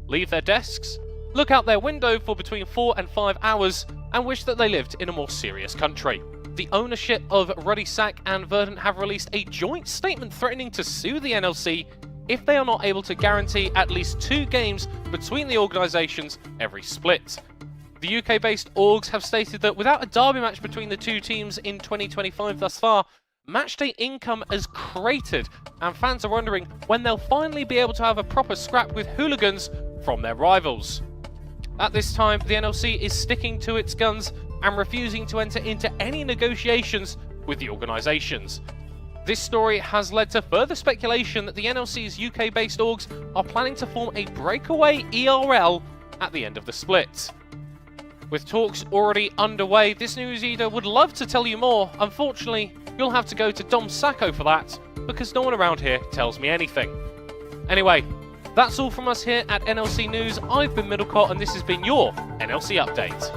[SPEAKER 1] leave their desks, look out their window for between 4 and 5 hours, and wish that they lived in a more serious country. The ownership of Ruddy Sack and Verdant have released a joint statement threatening to sue the NLC if they are not able to guarantee at least 2 games between the organisations every split. The UK-based orgs have stated that without a derby match between the two teams in 2025 thus far, matchday income has cratered, and fans are wondering when they'll finally be able to have a proper scrap with hooligans from their rivals. At this time, the NLC is sticking to its guns and refusing to enter into any negotiations with the organisations. This story has led to further speculation that the NLC's UK-based orgs are planning to form a breakaway ERL at the end of the split. With talks already underway, this news eater would love to tell you more. Unfortunately, you'll have to go to Dom Sacco for that, because no one around here tells me anything. Anyway, that's all from us here at NLC News. I've been Middlecott and this has been your NLC Update.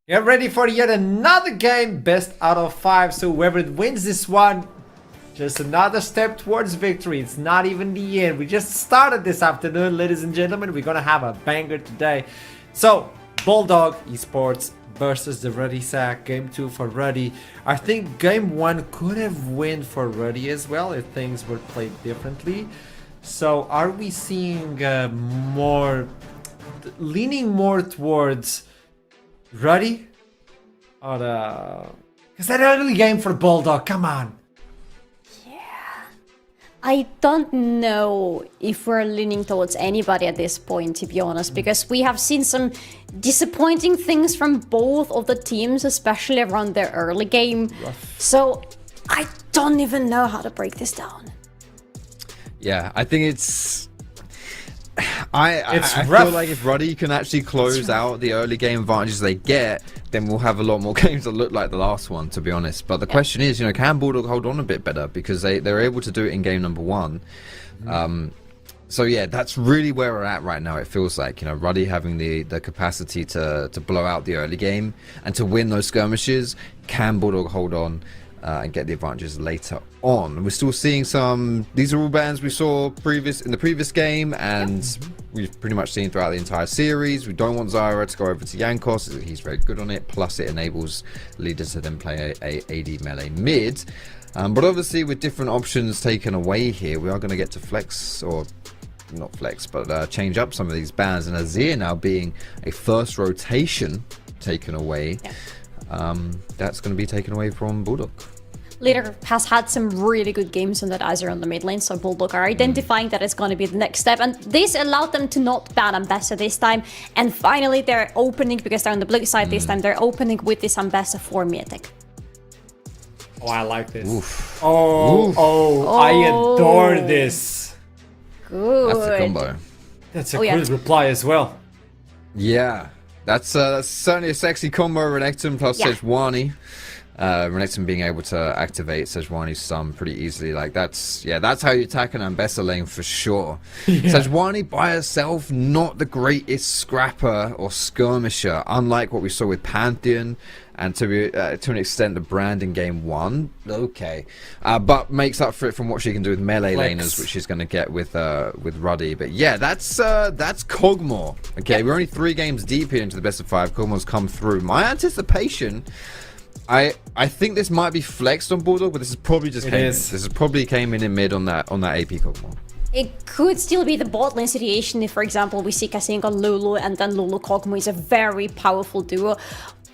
[SPEAKER 3] Get ready for yet another game, best out of 5. So whoever wins this one, just another step towards victory. It's not even the end. We just started this afternoon, ladies and gentlemen. We're gonna have a banger today. So Bulldog Esports versus the Ruddy Sack. Game 2 for Ruddy. I think game 1 could have won for Ruddy as well if things were played differently. So are we seeing leaning more towards Ruddy? Or because that early game for Bulldog, come on.
[SPEAKER 5] I don't know if we're leaning towards anybody at this point, to be honest, because we have seen some disappointing things from both of the teams, especially around their early game. So I don't even know how to break this down.
[SPEAKER 4] Yeah, I think I
[SPEAKER 3] rough.
[SPEAKER 4] feel like if Ruddy can actually close out the early game advantages they get, then we'll have a lot more games that look like the last one, to be honest. But the question is, can Bulldog hold on a bit better? Because they're able to do it in game number 1. So yeah, that's really where we're at right now. It feels like, Ruddy having the capacity to blow out the early game and to win those skirmishes. Can Bulldog hold on and get the advantages later on? We're still seeing these are all bans we saw in the previous game, and we've pretty much seen throughout the entire series. We don't want Zyra to go over to Jankos. He's very good on it, plus it enables leaders to then play a AD melee mid. But obviously with different options taken away here, we are going to get to flex, or not flex, but change up some of these bans, and Azir now being a first rotation taken away. That's going to be taken away from Bulldog.
[SPEAKER 5] Leader has had some really good games on that Azir on the mid lane, so Bulldog are identifying that it's going to be the next step, and this allowed them to not ban Ambessa this time, and finally they're opening, because they're on the blue side this time, they're opening with this Ambessa for Mythic.
[SPEAKER 3] Oh, I like this.
[SPEAKER 4] Oof.
[SPEAKER 3] I adore this.
[SPEAKER 5] Good.
[SPEAKER 4] That's the combo.
[SPEAKER 3] That's a good reply as well.
[SPEAKER 4] Yeah, that's certainly a sexy combo. Renekton plus Sejuani. Renekton being able to activate Sejuani's stun pretty easily. Like that's how you attack an Ambessa lane for sure. Sejuani by herself, not the greatest scrapper or skirmisher, unlike what we saw with Pantheon, and to an extent the Brand in game 1. Okay, but makes up for it from what she can do with melee laners, which she's going to get with Ruddy. But yeah, that's Kog'Maw. Okay, we're only 3 games deep here into the best of 5. Kog'Maw's come through. My anticipation, I think this might be flexed on Bulldog, but this is probably just This is probably came in mid on that AP Kog'Maw.
[SPEAKER 5] It could still be the bot lane situation if, for example, we see Kasink on Lulu, and then Lulu Kog'Maw is a very powerful duo.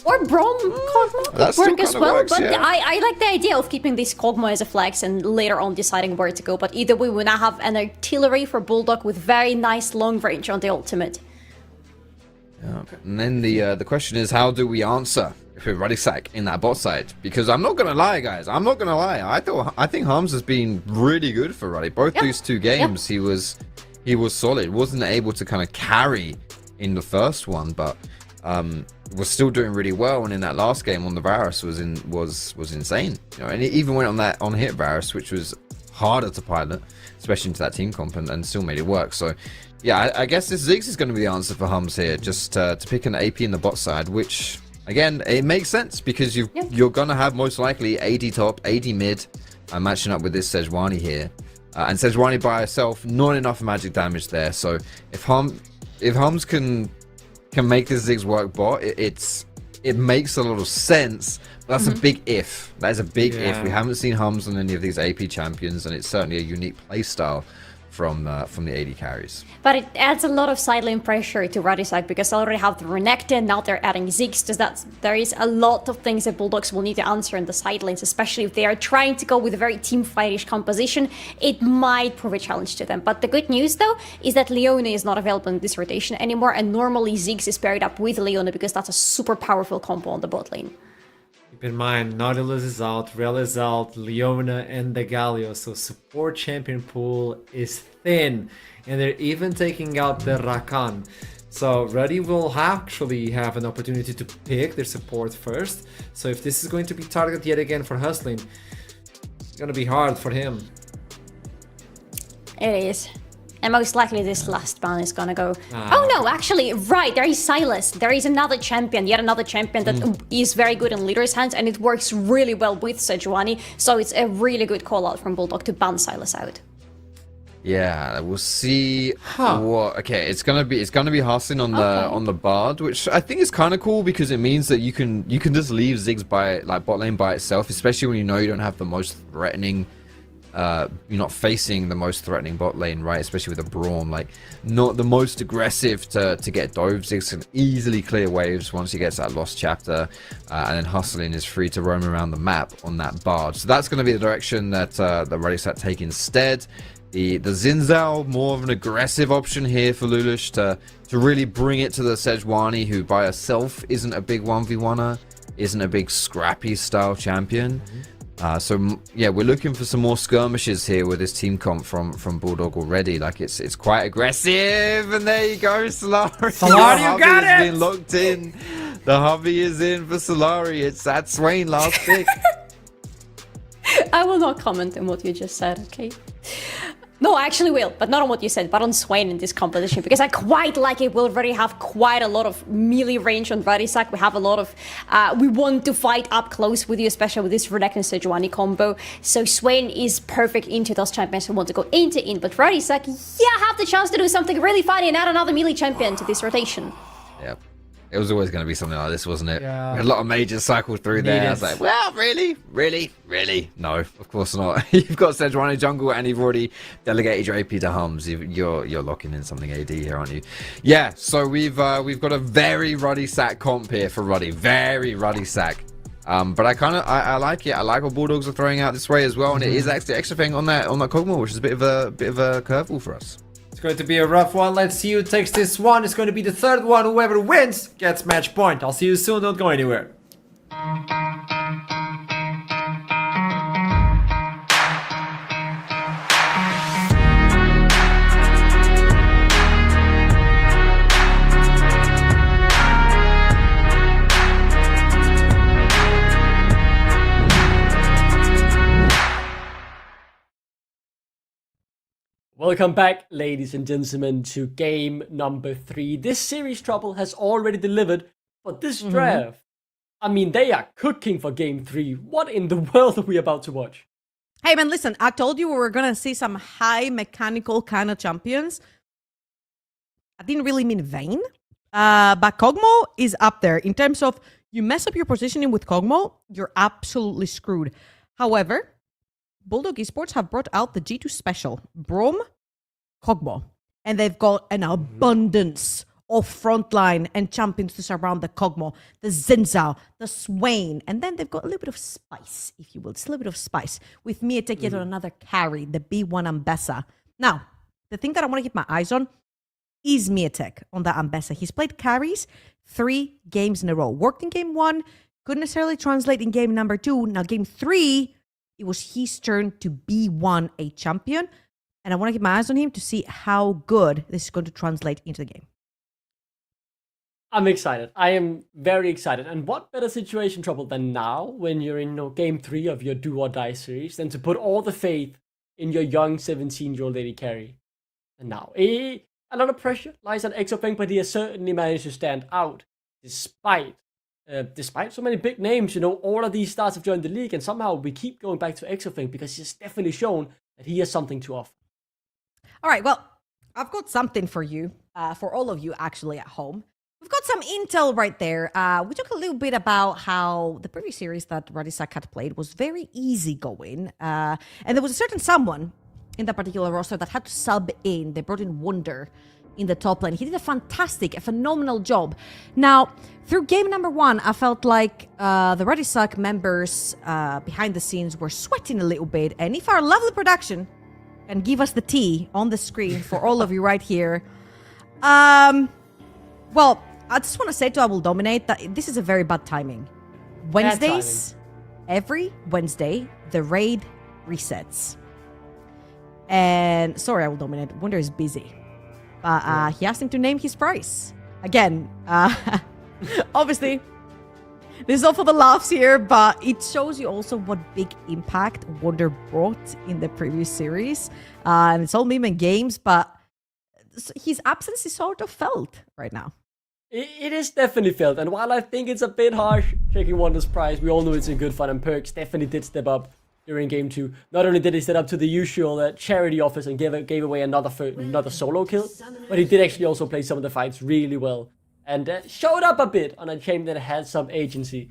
[SPEAKER 5] Or Braum Kog'Maw could work as well,
[SPEAKER 4] works,
[SPEAKER 5] but
[SPEAKER 4] yeah.
[SPEAKER 5] I like the idea of keeping this Kog'Maw as a flex and later on deciding where to go. But either way, we now have an artillery for Bulldog with very nice long range on the ultimate.
[SPEAKER 4] Yeah. And then the question is, how do we answer if we're Ruddy Sack in that bot side? Because I'm not gonna lie, guys, I think Harms has been really good for Ruddy. Both these 2 games, he was solid. Wasn't able to kind of carry in the first one, but was still doing really well. And in that last game on the Varus was insane. And he even went on hit Varus, which was harder to pilot, especially into that team comp, and still made it work. So yeah, I guess this Ziggs is going to be the answer for Hums here, just to pick an AP in the bot side, which again, it makes sense because you're going to have most likely AD top, AD mid, matching up with this Sejuani here. And Sejuani by herself, not enough magic damage there. So if Hums can make this Ziggs work bot, it makes a lot of sense. But that's a big if. That is a big if. We haven't seen Hums on any of these AP champions, and it's certainly a unique playstyle from the AD carries.
[SPEAKER 5] But it adds a lot of side lane pressure to Ruddy side, because they already have the Renekton, now they're adding Ziggs, so there is a lot of things that Bulldogs will need to answer in the side lanes, especially if they are trying to go with a very teamfightish composition. It might prove a challenge to them. But the good news though is that Leona is not available in this rotation anymore, and normally Ziggs is paired up with Leona because that's a super powerful combo on the bot lane.
[SPEAKER 3] Keep in mind, Nautilus is out, Rel is out, Leona and the Galio, so support champion pool is thin, and they're even taking out the Rakan. So Ruddy will actually have an opportunity to pick their support first. So if this is going to be targeted yet again for hustling, it's gonna be hard for him.
[SPEAKER 5] It is. And most likely this last ban is gonna go... Oh no, actually, right, there is Silas. There is another champion, yet another champion that is very good in leader's hands, and it works really well with Sejuani. So it's a really good call out from Bulldog to ban Silas out.
[SPEAKER 4] Yeah, we'll see what. Okay, it's gonna be hustling on the Bard, which I think is kind of cool because it means that you can just leave Ziggs by bot lane by itself, especially when you know you don't have the most threatening. You're not facing the most threatening bot lane, right? Especially with a Braum, like not the most aggressive to get dove. Ziggs can easily clear waves once he gets that lost chapter, and then hustling is free to roam around the map on that Bard. So that's going to be the direction that the Ruddy sat take instead. The Xin Zhao, more of an aggressive option here for Lulush to really bring it to the Sejuani, who by herself isn't a big 1v1er, isn't a big scrappy style champion. So yeah, we're looking for some more skirmishes here with this team comp from Bulldog already. Like it's quite aggressive, and there you go, Solari.
[SPEAKER 3] Solari, you got it!
[SPEAKER 4] Been locked in. The hubby is in for Solari. It's at Swain last pick.
[SPEAKER 5] I will not comment on what you just said, okay? No, I actually will, but not on what you said, but on Swain in this competition, because I quite like it. We already have quite a lot of melee range on Radisak. We have a lot of... we want to fight up close with you, especially with this Ruddy and Sejuani combo. So Swain is perfect into those champions who want to go into in, but Radisak, yeah, have the chance to do something really funny and add another melee champion to this rotation.
[SPEAKER 4] Yep. It was always going to be something like this, wasn't it?
[SPEAKER 3] Yeah.
[SPEAKER 4] We had a lot of majors cycled through there. I was like, well, really? No, of course not. You've got Sejuani jungle, and you've already delegated your AP to Hums. You're locking in something AD here, aren't you? Yeah. So we've got a very Ruddy sack comp here for Ruddy. Very Ruddy sack. But I like it. I like what Bulldogs are throwing out this way as well, and it is actually extra thing on that Kog'Maw, which is a bit of a curveball for us.
[SPEAKER 3] It's going to be a rough one. Let's see who takes this one. It's going to be the third one. Whoever wins gets match point. I'll see you soon. Don't go anywhere.
[SPEAKER 8] Welcome back, ladies and gentlemen, to game number 3. This series trouble has already delivered, but this draft, I mean, they are cooking for game 3. What in the world are we about to watch?
[SPEAKER 9] Hey man, listen, I told you we were gonna see some high mechanical kind of champions. I didn't really mean Vayne, but Kog'Maw is up there. In terms of, you mess up your positioning with Kog'Maw, you're absolutely screwed. However, Bulldog Esports have brought out the G2 special, Braum, Kog'Maw, and they've got an abundance of frontline and champions to surround the Kog'Maw, the Xin Zhao, the Swain, and then they've got a little bit of spice, if you will, just a little bit of spice, with Miatek yet another carry, the B1 Ambessa. Now, the thing that I want to keep my eyes on is Miatek on that Ambessa. He's played carries 3 games in a row. Worked in game 1, couldn't necessarily translate in game number 2. Now, game 3... it was his turn to be a champion, and I want to keep my eyes on him to see how good this is going to translate into the game.
[SPEAKER 8] I'm excited. I am very excited. And what better situation trouble than now, when you're in game 3 of your do or die series, than to put all the faith in your young 17-year-old lady carry. And now, a lot of pressure lies on Exofeng, but he has certainly managed to stand out despite so many big names. You know, all of these stars have joined the league, and somehow we keep going back to Exofeng because he's definitely shown that he has something to offer.
[SPEAKER 9] All right, well, I've got something for you, for all of you actually at home. We've got some intel right there. We talked a little bit about how the previous series that Radisak had played was very easygoing, and there was a certain someone in that particular roster that had to sub in. They brought in Wonder in the top lane. He did a phenomenal job. Now, through game number 1, I felt like the Radisak members behind the scenes were sweating a little bit. And if our lovely production can give us the tea on the screen for all of you right here, well, I just want to say to I Will Dominate that this is a very bad timing. Wednesdays, every Wednesday, the raid resets. And sorry, I Will Dominate. Wonder is busy. But he asked him to name his price. Again, obviously, this is all for the laughs here, but it shows you also what big impact Wonder brought in the previous series. And it's all meme and games, but his absence is sort of felt right now.
[SPEAKER 8] It is definitely felt, and while I think it's a bit harsh taking Wonder's prize, we all know it's in good fun, and Perks definitely did step up during Game 2. Not only did he step up to the usual charity offers and gave away another solo kill, but he did actually also play some of the fights really well, and showed up a bit on a champion that had some agency.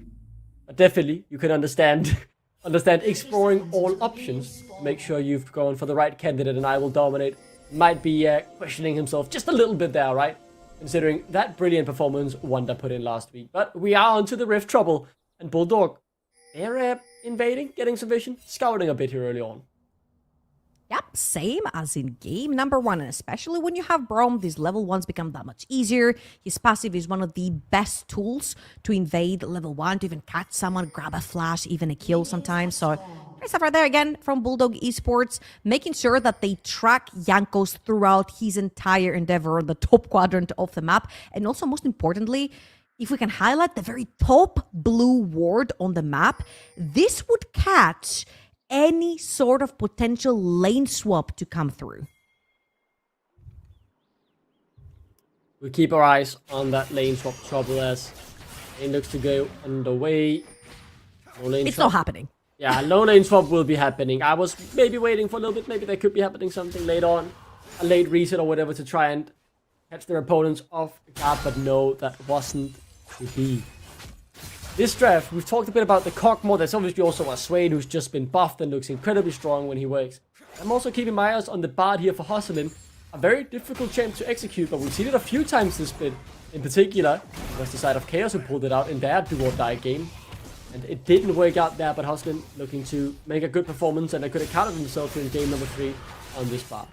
[SPEAKER 8] But definitely, you can understand exploring all options, make sure you've gone for the right candidate, and I will dominate. Might be questioning himself just a little bit there, right? Considering that brilliant performance Wonder put in last week. But we are onto the Rift Trouble, and Bulldog, they're invading, getting some vision, scouting a bit here early on.
[SPEAKER 9] Yep, same as in game number 1, and especially when you have Braum, these level 1s become that much easier. His passive is one of the best tools to invade level 1, to even catch someone, grab a flash, even a kill sometimes. So great stuff right there again from Bulldog Esports, making sure that they track Jankos throughout his entire endeavor on the top quadrant of the map. And also, most importantly, if we can highlight the very top blue ward on the map, this would catch any sort of potential lane swap to come through.
[SPEAKER 8] We keep our eyes on that lane swap trouble as it looks to go underway. No lane
[SPEAKER 9] It's
[SPEAKER 8] swap.
[SPEAKER 9] not happening.
[SPEAKER 8] Yeah, no lane swap will be happening. I was maybe waiting for a little bit. Maybe there could be happening something late on. A late reset or whatever to try and catch their opponents off guard. But no, that wasn't to be. This draft, we've talked a bit about the Cock mod. There's obviously also a Swain who's just been buffed and looks incredibly strong when he works. I'm also keeping my eyes on the Bard here for Hustlin. A very difficult champ to execute, but we've seen it a few times this split. In particular, it was the side of Chaos who pulled it out in their do or die game. And it didn't work out there, but Hustlin looking to make a good performance, and they could have counted themselves in game number 3 on this Bard.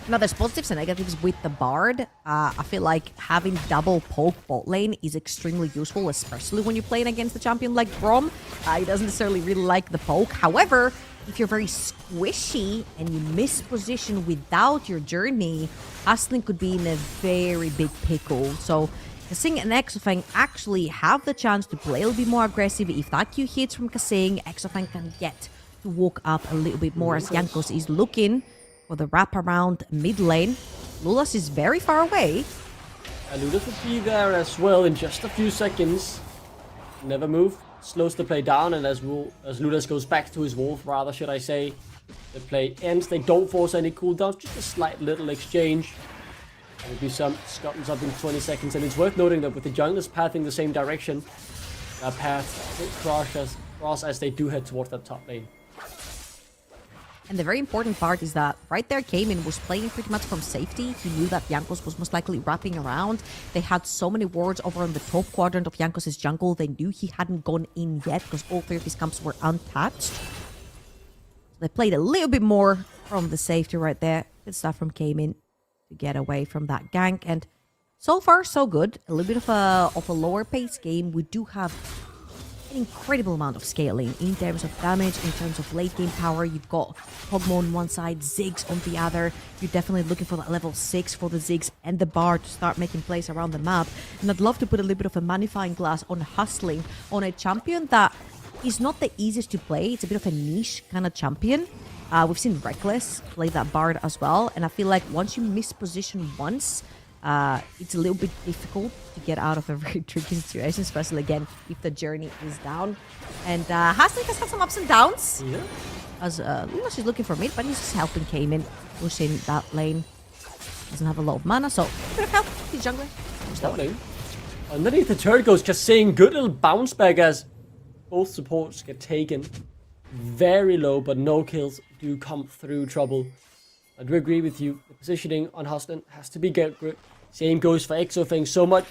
[SPEAKER 9] Now, there's positives and negatives with the Bard. I feel like having double poke bot lane is extremely useful, especially when you're playing against a champion like Braum. He doesn't necessarily really like the poke. However, if you're very squishy and you miss position without your journey, Hustling could be in a very big pickle. So, Kasing and Exofang actually have the chance to play a little bit more aggressive. If that Q hits from Kasing, Exofang can get to walk up a little bit more as Jankos is looking for the wraparound mid lane. Lulas is very far away.
[SPEAKER 8] And Lulas will be there as well in just a few seconds. Never move. Slows the play down, and as Lulas goes back to his wolf, rather should I say, the play ends. They don't force any cooldowns, just a slight little exchange. There will be some scuttles up in 20 seconds, and it's worth noting that with the junglers pathing the same direction, that path will cross as they do head towards that top lane.
[SPEAKER 9] And the very important part is that right there, Cayman was playing pretty much from safety. He knew that Jankos was most likely wrapping around. They had so many wards over on the top quadrant of Jankos' jungle. They knew he hadn't gone in yet because all 3 of his camps were untouched. They played a little bit more from the safety right there. Good stuff from Cayman to get away from that gank. And so far, so good. A little bit of a lower pace game. We do have an incredible amount of scaling in terms of damage, in terms of late game power. You've got Hogmo on one side, Ziggs on the other. You're definitely looking for that level 6 for the Ziggs and the Bard to start making plays around the map. And I'd love to put a little bit of a magnifying glass on Hustling, on a champion that is not the easiest to play. It's a bit of a niche kind of champion. We've seen Reckless play that Bard as well, and I feel like once you miss position once, it's a little bit difficult to get out of a very tricky situation, especially again if the journey is down. And Hustling has had some ups and downs.
[SPEAKER 8] Yeah.
[SPEAKER 9] As Lulas is looking for mid, but he's just helping Cayman, pushing that lane. Doesn't have a lot of mana, so a bit of help. He's jungler.
[SPEAKER 8] Top lane. Underneath the turret goes just saying good little bounce back as both supports get taken. Very low, but no kills do come through trouble. I do agree with you. The positioning on Hustling has to be good. Same goes for Exofang. So much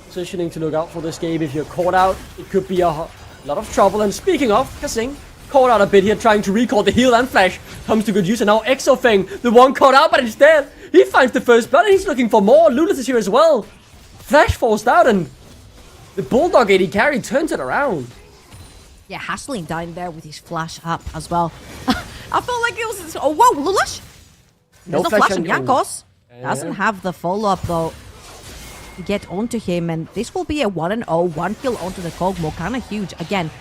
[SPEAKER 8] positioning to look out for this game. If you're caught out, it could be a lot of trouble. And speaking of, Kasing caught out a bit here, trying to recall the heal and flash. Comes to good use, and now Exofang, the one caught out, but instead he finds the first blood, and he's looking for more. Lulas is here as well. Flash forced out, and the Bulldog AD carry turns it around.
[SPEAKER 9] Yeah, Hustling down there with his flash up as well. I felt like it was... Oh, whoa, Lulas! There's no flash on Jankos. Doesn't have the follow-up, though, to get onto him. And this will be a 1-0, 1 kill onto the Kog'Maw. Kind of huge. Again,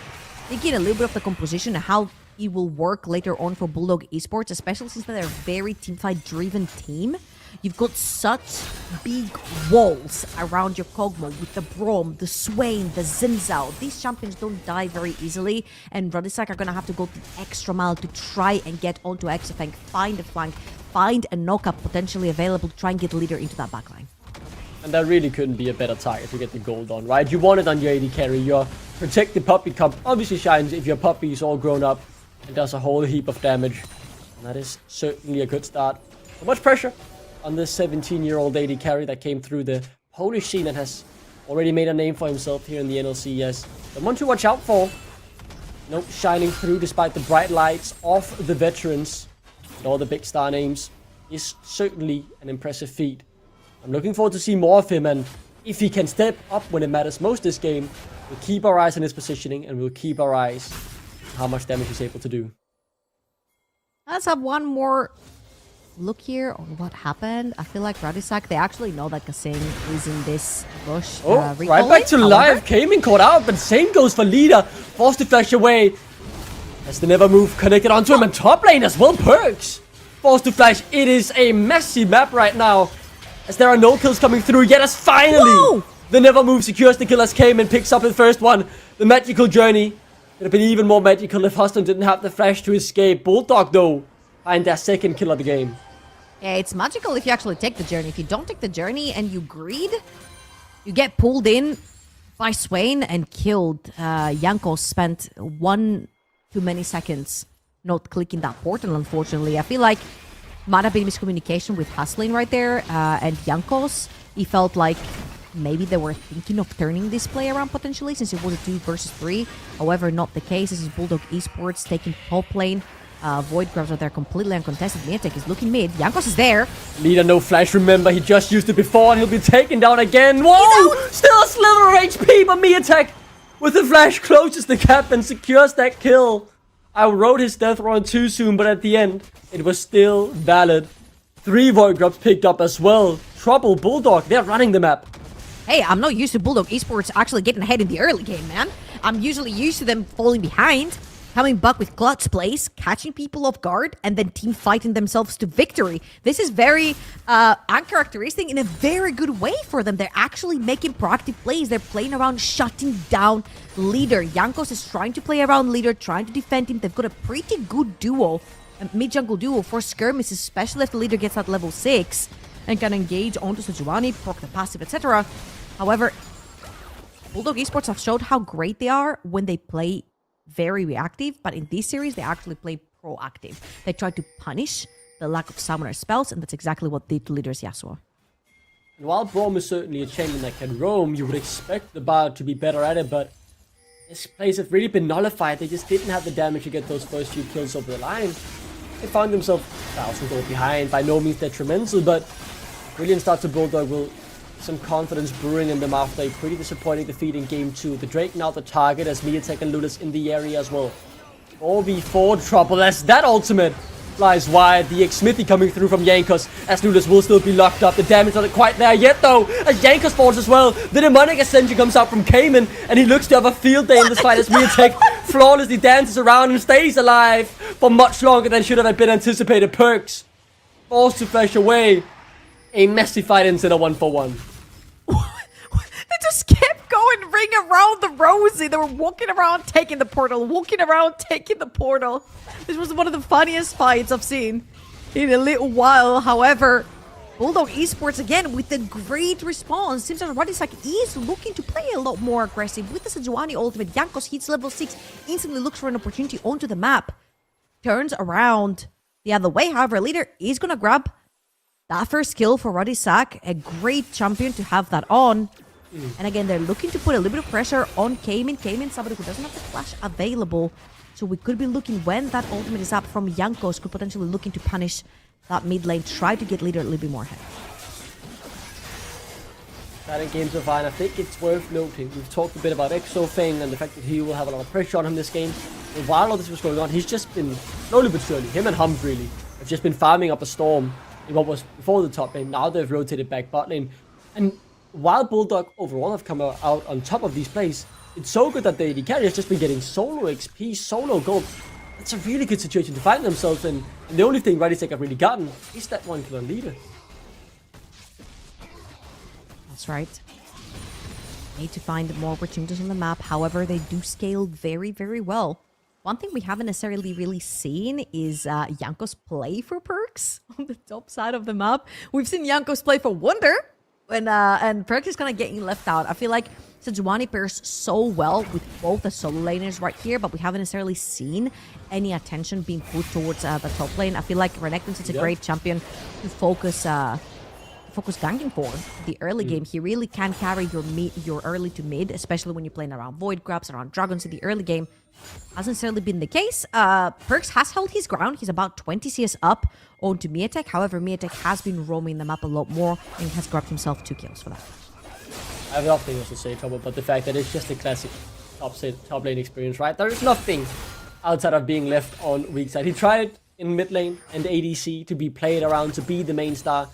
[SPEAKER 9] thinking a little bit of the composition and how it will work later on for Bulldog Esports, especially since they're a very teamfight-driven team. You've got such big walls around your Kog'Maw with the Braum, the Swain, the Xin Zhao. These champions don't die very easily, and Ruddy are gonna have to go the extra mile to try and get onto Exafang, find a flank, find a knockup potentially available to try and get leader into that backline.
[SPEAKER 8] And that really couldn't be a better target to get the gold on, right? You want it on your AD carry. Your protected puppy comp obviously shines if your puppy is all grown up and does a whole heap of damage. And that is certainly a good start. So much pressure on this 17-year-old AD carry that came through the Polish scene and has already made a name for himself here in the NLC. Yes, someone to watch out for. Nope, shining through despite the bright lights of the veterans and all the big star names is certainly an impressive feat. I'm looking forward to see more of him, and if he can step up when it matters most this game, we'll keep our eyes on his positioning and we'll keep our eyes on how much damage he's able to do.
[SPEAKER 9] Let's have one more look here on what happened. I feel like Radisak, they actually know that Kasing is in this bush.
[SPEAKER 8] Right back to life. Came in, caught out, but same goes for Leader. Forced to flash away as the Never Move connected onto him, and top lane as well. Perks forced to flash. It is a messy map right now, as there are no kills coming through yet, as finally the Never Move secures the kill as Cayman picks up his first one. The magical journey would have been even more magical if Huston didn't have the flash to escape. Bulldog, though, find their second kill of the game.
[SPEAKER 9] Yeah, it's magical if you actually take the journey. If you don't take the journey and you greed, you get pulled in by Swain and killed. Jankos spent one too many seconds not clicking that portal, unfortunately. I feel like might have been miscommunication with Hustling right there, and Jankos. He felt like maybe they were thinking of turning this play around potentially, since it was a 2 versus 3. However, not the case. This is Bulldog Esports taking top lane. Void grabs are there completely uncontested. Miatek is looking mid. Jankos is there.
[SPEAKER 8] Leader no flash, remember, he just used it before and he'll be taken down again. Whoa! Still a sliver of HP, but Miatek with the flash closes the gap and secures that kill. I wrote his death run too soon, but at the end, it was still valid. 3 Void grabs picked up as well. Trouble Bulldog, they're running the map.
[SPEAKER 9] Hey, I'm not used to Bulldog Esports actually getting ahead in the early game, man. I'm usually used to them falling behind, coming back with clutch plays, catching people off guard, and then team fighting themselves to victory. This is very uncharacteristic in a very good way for them. They're actually making proactive plays. They're playing around shutting down Leader. Jankos is trying to play around Leader, trying to defend him. They've got a pretty good duo, a mid-jungle duo for skirmishes, especially if the Leader gets at level 6 and can engage onto Sejuani, proc the passive, etc. However, Bulldog Esports have showed how great they are when they play very reactive, but in this series, they actually play proactive. They try to punish the lack of summoner spells, and that's exactly what they did to Leader's Yasuo.
[SPEAKER 8] And while Braum is certainly a champion that can roam, you would expect the Bard to be better at it, but his plays have really been nullified. They just didn't have the damage to get those first few kills over the line. They found themselves 1,000 gold behind, by no means detrimental, but brilliant start to Bulldog will some confidence brewing in them after a pretty disappointing defeat in Game 2. The Drake now the target as Miatek and Lulis in the area as well. 4v4 trouble as that ultimate flies wide. The X-Smithy coming through from Jankos as Lulis will still be locked up. The damage not quite there yet though as Jankos falls as well. The Demonic Ascension comes out from Cayman and he looks to have a field day in this fight as Miatek flawlessly dances around and stays alive for much longer than should have been anticipated. Perks forced to flash away. A messy fight ends in a 1-for-1.
[SPEAKER 9] They just kept going ring around the Rosy. They were walking around, taking the portal, walking around, taking the portal. This was one of the funniest fights I've seen in a little while. However, Bulldog Esports again with a great response. Seems like Ruddy is looking to play a lot more aggressive with the Sejuani ultimate. Jankos hits level 6, instantly looks for an opportunity onto the map. Turns around the other way. However, Leader is going to grab that first kill for Ruddy Sack. A great champion to have that on. And again, they're looking to put a little bit of pressure on Cayman. Cayman, somebody who doesn't have the flash available. So we could be looking, when that ultimate is up from Jankos, could potentially looking to punish that mid lane, try to get Leader a little bit more ahead.
[SPEAKER 8] That in games of Vine, I think it's worth noting. We've talked a bit about Exofang and the fact that he will have a lot of pressure on him this game. And while all this was going on, he's just been, slowly but surely, him and Hums really, have just been farming up a storm in what was before the top lane. Now they've rotated back bot lane. And while Bulldog overall have come out on top of these plays, it's so good that the AD carry has just been getting solo XP, solo gold. It's a really good situation to find themselves in. And the only thing Ruddy have really gotten is that 1 kill on Leader.
[SPEAKER 9] That's right. Need to find more opportunities on the map. However, they do scale very, very well. One thing we haven't necessarily really seen is Jankos play for Perks on the top side of the map. We've seen Jankos play for Wonder, and Perks is kind of getting left out. I feel like Sejuani pairs so well with both the solo laners right here, but we haven't necessarily seen any attention being put towards the top lane. I feel like Renekton is a great champion to focus ganking for the early game. He really can carry your early to mid, especially when you're playing around Void Grabs, around Dragons in the early game. Hasn't necessarily been the case. Perks has held his ground. He's about 20 CS up onto Miatek. However, Miatek has been roaming the map a lot more and has grabbed himself 2 kills for that.
[SPEAKER 8] I have nothing else to say, Trouble, but the fact that it's just a classic top lane experience, right? There is nothing outside of being left on weak side. He tried in mid lane and ADC to be played around, to be the main star.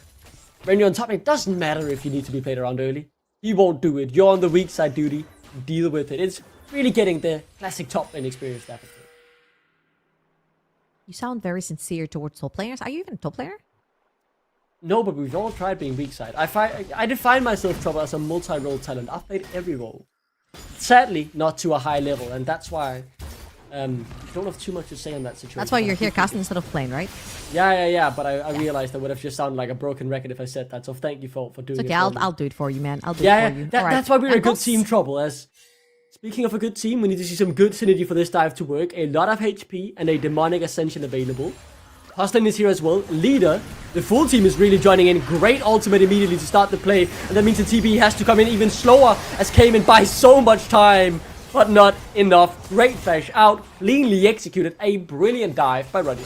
[SPEAKER 8] When you're on top, it doesn't matter if you need to be played around early. He won't do it. You're on the weak side duty. Deal with it. It's really getting the classic top lane experience that.
[SPEAKER 9] You sound very sincere towards top players. Are you even a top player?
[SPEAKER 8] No, but we've all tried being weak side. I define myself, Trouble, as a multi-role talent. I've played every role. Sadly, not to a high level, and that's why don't have too much to say on that situation.
[SPEAKER 9] That's why you're here casting instead of playing, right?
[SPEAKER 8] Yeah, but I realized I would have just sounded like a broken record if I said that, so thank you for doing it.
[SPEAKER 9] Okay, I'll do it for you, man. I'll do it for you.
[SPEAKER 8] That's why we're a good team, Trouble. As speaking of a good team, we need to see some good synergy for this dive to work. A lot of HP and a demonic ascension available. Hustlin is here as well. Leader, the full team is really joining in. Great ultimate immediately to start the play, and that means the TP has to come in even slower as Cayman buys so much time. But not enough. Great flash out. Cleanly executed. A brilliant dive by Ruddy.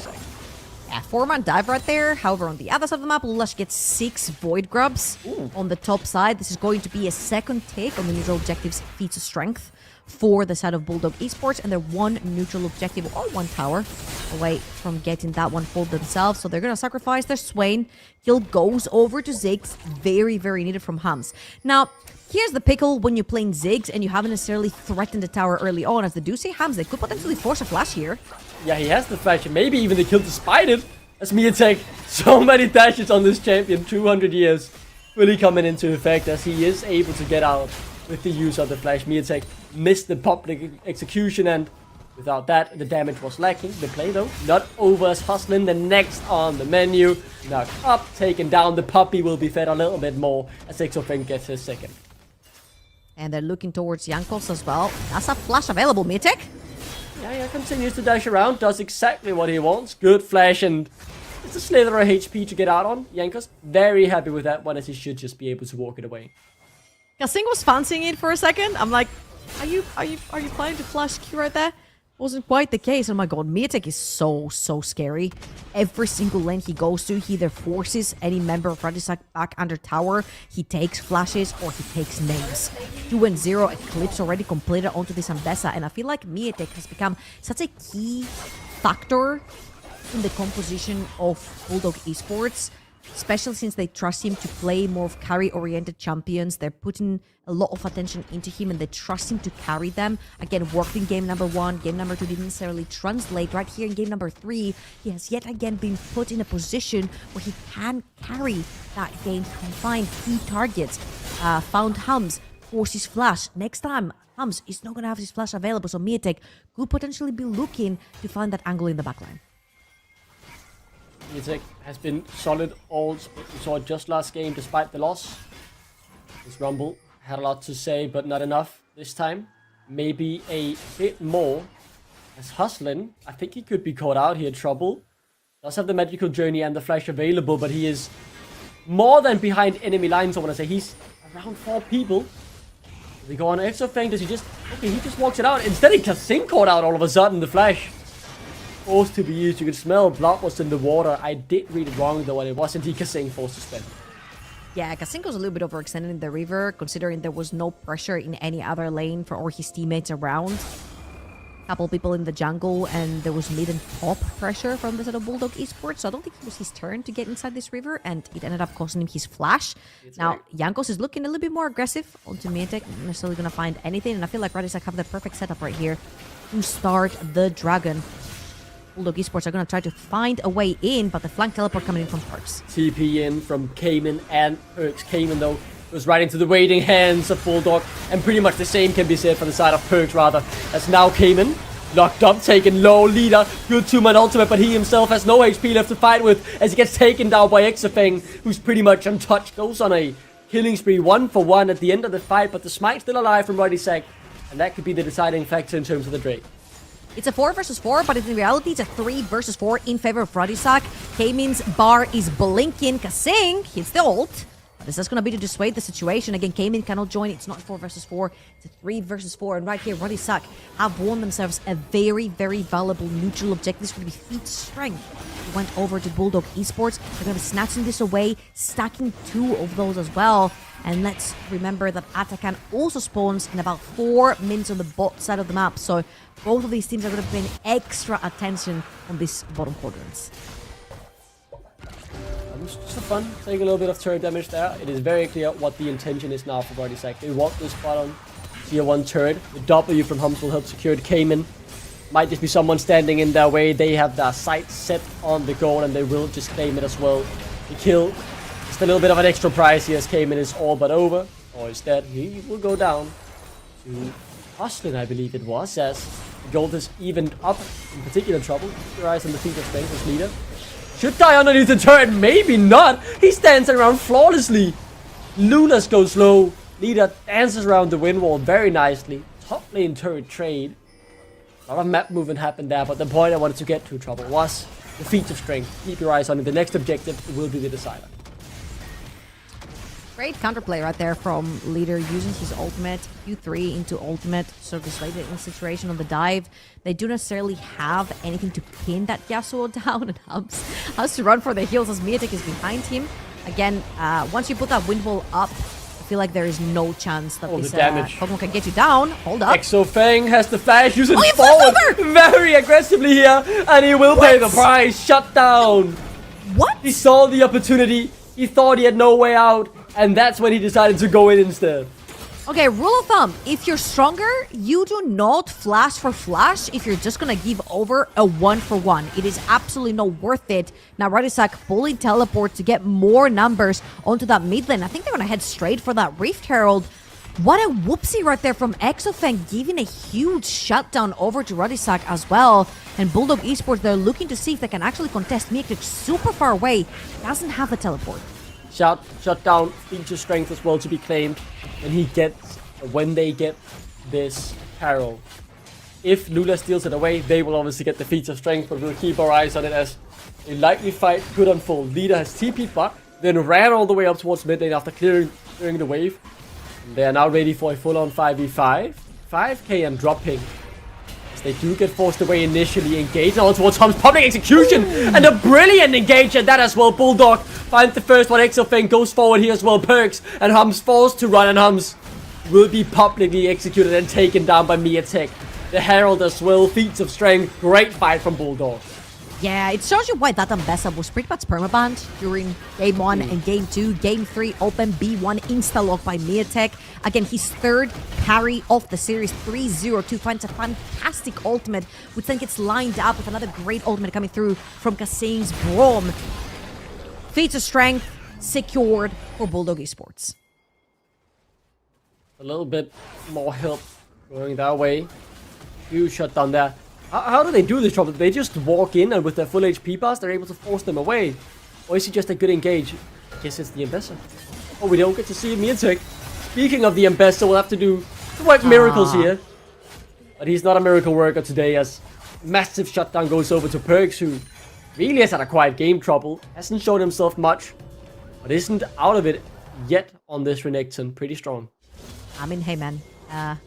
[SPEAKER 9] Yeah, 4-man dive right there. However, on the other side of the map, Lulash gets 6 Void Grubs. On the top side, this is going to be a second take on the neutral objective's feats of strength for the side of Bulldog Esports, and they're 1 neutral objective or 1 tower away from getting that one for themselves. So they're going to sacrifice their Swain. Kill goes over to Ziggs. Very, very needed from Hams. Now, here's the pickle when you're playing Ziggs and you haven't necessarily threatened the tower early on. As they do say Hams, they could potentially force a flash here.
[SPEAKER 8] Yeah, he has the flash, and maybe even the kill despite it. As Miatek, so many dashes on this champion, 200 years really coming into effect as he is able to get out with the use of the flash. Miatek missed the public execution, and without that, the damage was lacking. The play, though, not over as Hustlin, the next on the menu. Knocked up, taken down. The puppy will be fed a little bit more as Exofeng gets his second.
[SPEAKER 9] And they're looking towards Jankos as well. That's a flash available, Miatek.
[SPEAKER 8] Yeah, continues to dash around, does exactly what he wants. Good flash, and it's a slither of HP to get out on. Jankos very happy with that one, as he should just be able to walk it away.
[SPEAKER 9] Kasing was fancying it for a second. I'm like, are you planning to flash Q right there? Wasn't quite the case. Oh my god, Miatek is so scary. Every single lane he goes to, he either forces any member of Radisak back under tower, he takes flashes, or he takes names. 2-0 Eclipse already completed onto this Ambessa, and I feel like Miatek has become such a key factor in the composition of Bulldog Esports, especially since they trust him to play more of carry-oriented champions. They're putting a lot of attention into him, and they trust him to carry them. Again, worked in game number 1. Game number 2 didn't necessarily translate. Right here in game number 3, he has yet again been put in a position where he can carry that game, can find key targets. Found Hums, forced his flash. Next time, Hums is not going to have his flash available, so Miatek could potentially be looking to find that angle in the backline.
[SPEAKER 8] Miatek has been solid all we saw just last game despite the loss. This Rumble had a lot to say, but not enough this time. Maybe a bit more. As Hustlin, I think he could be caught out here. Trouble does have the magical journey and the flash available, but he is more than behind enemy lines. I want to say he's around 4 people. Does he go on Exofeng? Does he just... Okay, he just walks it out. Instead, Kasing caught out all of a sudden. The flash forced to be used. You could smell blood was in the water. I did read it wrong though, and it wasn't Kasing forced to spend.
[SPEAKER 9] Yeah, Kasing was a little bit overextended in the river, considering there was no pressure in any other lane for or his teammates around. Couple people in the jungle, and there was mid and top pressure from the side of Bulldog Esports, so I don't think it was his turn to get inside this river, and it ended up costing him his flash. Now, Jankos is looking a little bit more aggressive onto Miatek, not necessarily going to find anything, and I feel like Radisak have the perfect setup right here to start the dragon. Bulldog Esports are going to try to find a way in, but the flank teleport coming in from Perks.
[SPEAKER 8] TP in from Cayman and Perks. Cayman, though, Goes right into the waiting hands of Bulldog. And pretty much the same can be said for the side of Perks, rather. As now Cayman, locked up, taken low. Leader, good 2-man ultimate, but he himself has no HP left to fight with. As he gets taken down by Exafeng, who's pretty much untouched. Goes on a killing spree, 1-for-1 at the end of the fight. But the smite still alive from Ruddy Sack. And that could be the deciding factor in terms of the Drake.
[SPEAKER 9] It's a 4 versus 4, but in reality, it's a 3 versus 4 in favor of Ruddy Sack. Cayman's bar is blinking. Kasing hits the ult. But this is going to be to dissuade the situation. Again, Cayman cannot join. It's not 4 versus 4. It's a 3 versus 4. And right here, Ruddy Sack have won themselves a very, very valuable neutral objective. This is going to be feat strength. He went over to Bulldog Esports. They're going to be snatching this away, stacking 2 of those as well. And let's remember that Atakan also spawns in about 4 minutes on the bot side of the map. So both of these teams are going to pay extra attention on these bottom quadrants.
[SPEAKER 8] Just for fun, take a little bit of turret damage there. It is very clear what the intention is now for Ruddy Sack. They want this spot on tier 1 turret. The W from Hums will help secure Cayman. Might just be someone standing in their way. They have their sights set on the goal and they will just claim it as well. The kill, just a little bit of an extra prize here as Cayman is all but over. Or instead, he will go down to Austin, I believe it was, as the gold is evened up in particular trouble. Keep your eyes on the feet of strength as leader. Should die underneath the turret, maybe not. He stands around flawlessly. Lunas goes low. Leader dances around the wind wall very nicely. Top lane turret trade. A lot of map movement happened there, but the point I wanted to get to, Trouble, was the feat of strength. Keep your eyes on it. The next objective will be the decider.
[SPEAKER 9] Great counterplay right there from Leader using his ultimate, Q3 into ultimate, sort of isolated in situation on the dive. They do necessarily have anything to pin that Yasuo down, and Hubs has to run for the heals as Miatek is behind him. Again, once you put that wind wall up, I feel like there is no chance that this Pokemon can get you down. Hold up.
[SPEAKER 8] Exafeng has the flash, using forward very aggressively here, and he will pay the price. Shut down.
[SPEAKER 9] What?
[SPEAKER 8] He saw the opportunity. He thought he had no way out. And that's when he decided to go in instead.
[SPEAKER 9] Okay, rule of thumb. If you're stronger, you do not flash for flash if you're just gonna give over a 1-for-1. It is absolutely not worth it. Now, Ruddy Sack fully teleport to get more numbers onto that mid lane. I think they're gonna head straight for that Rift Herald. What a whoopsie right there from Exafeng, giving a huge shutdown over to Ruddy Sack as well. And Bulldog Esports, they're looking to see if they can actually contest Miatek super far away. Doesn't have the teleport.
[SPEAKER 8] Shut down, feature strength as well to be claimed. When they get this Carol. If Lula steals it away, they will obviously get the feature strength, but we'll keep our eyes on it as a likely fight could unfold. Leader has TP'd back, then ran all the way up towards mid lane after clearing the wave. And they are now ready for a full-on 5v5. 5k and dropping. They do get forced away initially, engaged on towards Hum's public execution, and a brilliant engage at that as well. Bulldog finds the first one. Exafeng goes forward here as well. Perks and Hums forced to run, and Hums will be publicly executed and taken down by Miatek. The Herald as well, feats of strength. Great fight from Bulldog.
[SPEAKER 9] Yeah, it shows you why that Ambessa was pretty much permabanned during Game 1 and Game 2. Game 3, open B1, insta-lock by Miatek. Again, his third carry of the series, 3-0-2, finds a fantastic ultimate, which then gets lined up with another great ultimate coming through from Kasing's Brom. Feats of strength secured for Bulldog Esports.
[SPEAKER 8] A little bit more help going that way. Huge shutdown there. How do they do this, Trouble? They just walk in and with their full HP pass, they're able to force them away. Or is it just a good engage? I guess it's the Ambessa. Oh, we don't get to see Miatek. Speaking of the Ambessa, we'll have to work miracles here. But he's not a miracle worker today as massive shutdown goes over to Perks, who really has had a quiet game, Trouble. Hasn't shown himself much, but isn't out of it yet on this Renekton. Pretty strong.
[SPEAKER 9] I mean, hey man, not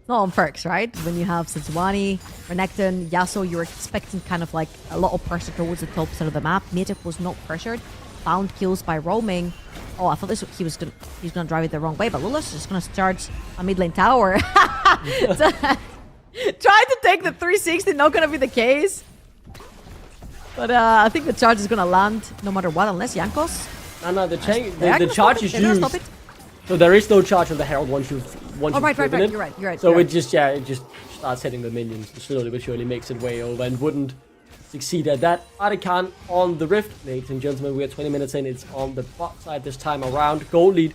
[SPEAKER 9] on Perks, right? When you have Sejuani, Renekton, Yasuo, you're expecting kind of like a lot of pressure towards the top side of the map. Miatek was not pressured, found kills by roaming. Oh, I thought he was gonna drive it the wrong way, but Lula's just gonna charge a mid lane tower. Trying to take the 360, not gonna be the case. But I think the charge is gonna land no matter what, unless Jankos.
[SPEAKER 8] No, the charge is used. So there is no charge on the Herald once you've driven it.
[SPEAKER 9] You're right.
[SPEAKER 8] So it just starts hitting the minions. Slowly but surely makes its way over and wouldn't succeed at that. Arakan on the Rift. Ladies and gentlemen, we are 20 minutes in. It's on the bot side this time around. Gold lead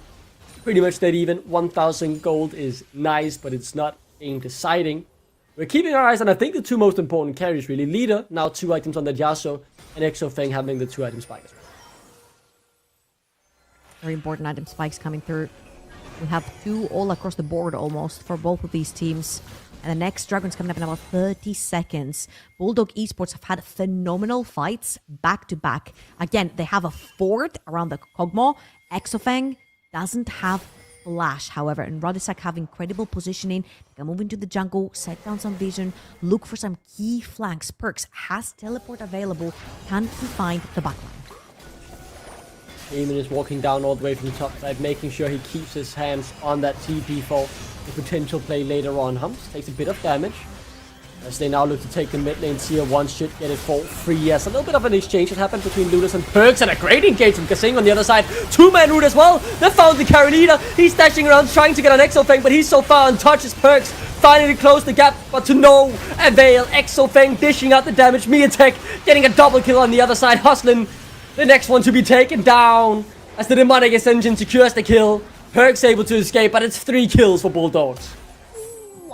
[SPEAKER 8] pretty much dead even. 1,000 gold is nice, but it's not game deciding. We're keeping our eyes on, I think, the two most important carries, really. Leader, now 2 items on the Yasuo, and Exofeng having the 2 item spike as well.
[SPEAKER 9] Very important item spikes coming through. We have 2 all across the board almost for both of these teams. And the next Dragon's coming up in about 30 seconds. Bulldog Esports have had phenomenal fights back to back. Again, they have a fort around the Kog'Maw. Exofeng doesn't have flash, however, and Ruddy have incredible positioning. They can move into the jungle, set down some vision, look for some key flanks. Perks has teleport available. Can he find the backline?
[SPEAKER 8] Eamon is walking down all the way from the top side, making sure he keeps his hands on that TP for the potential play later on. Humps takes a bit of damage as they now look to take the mid lane. Tier 1 should get it for free. Yes, a little bit of an exchange that happened between Ludus and Perks, and a great engage from Kasing on the other side. 2-man root as well. They found the carry leader. He's dashing around trying to get an Exofeng, but he's so far untouched. Perks finally closed the gap, but to no avail. Exofeng dishing out the damage. Miatek getting a double kill on the other side. Hustling the next one to be taken down as the demonic ascension secures the kill. Perks able to escape, but it's 3 kills for Bulldogs.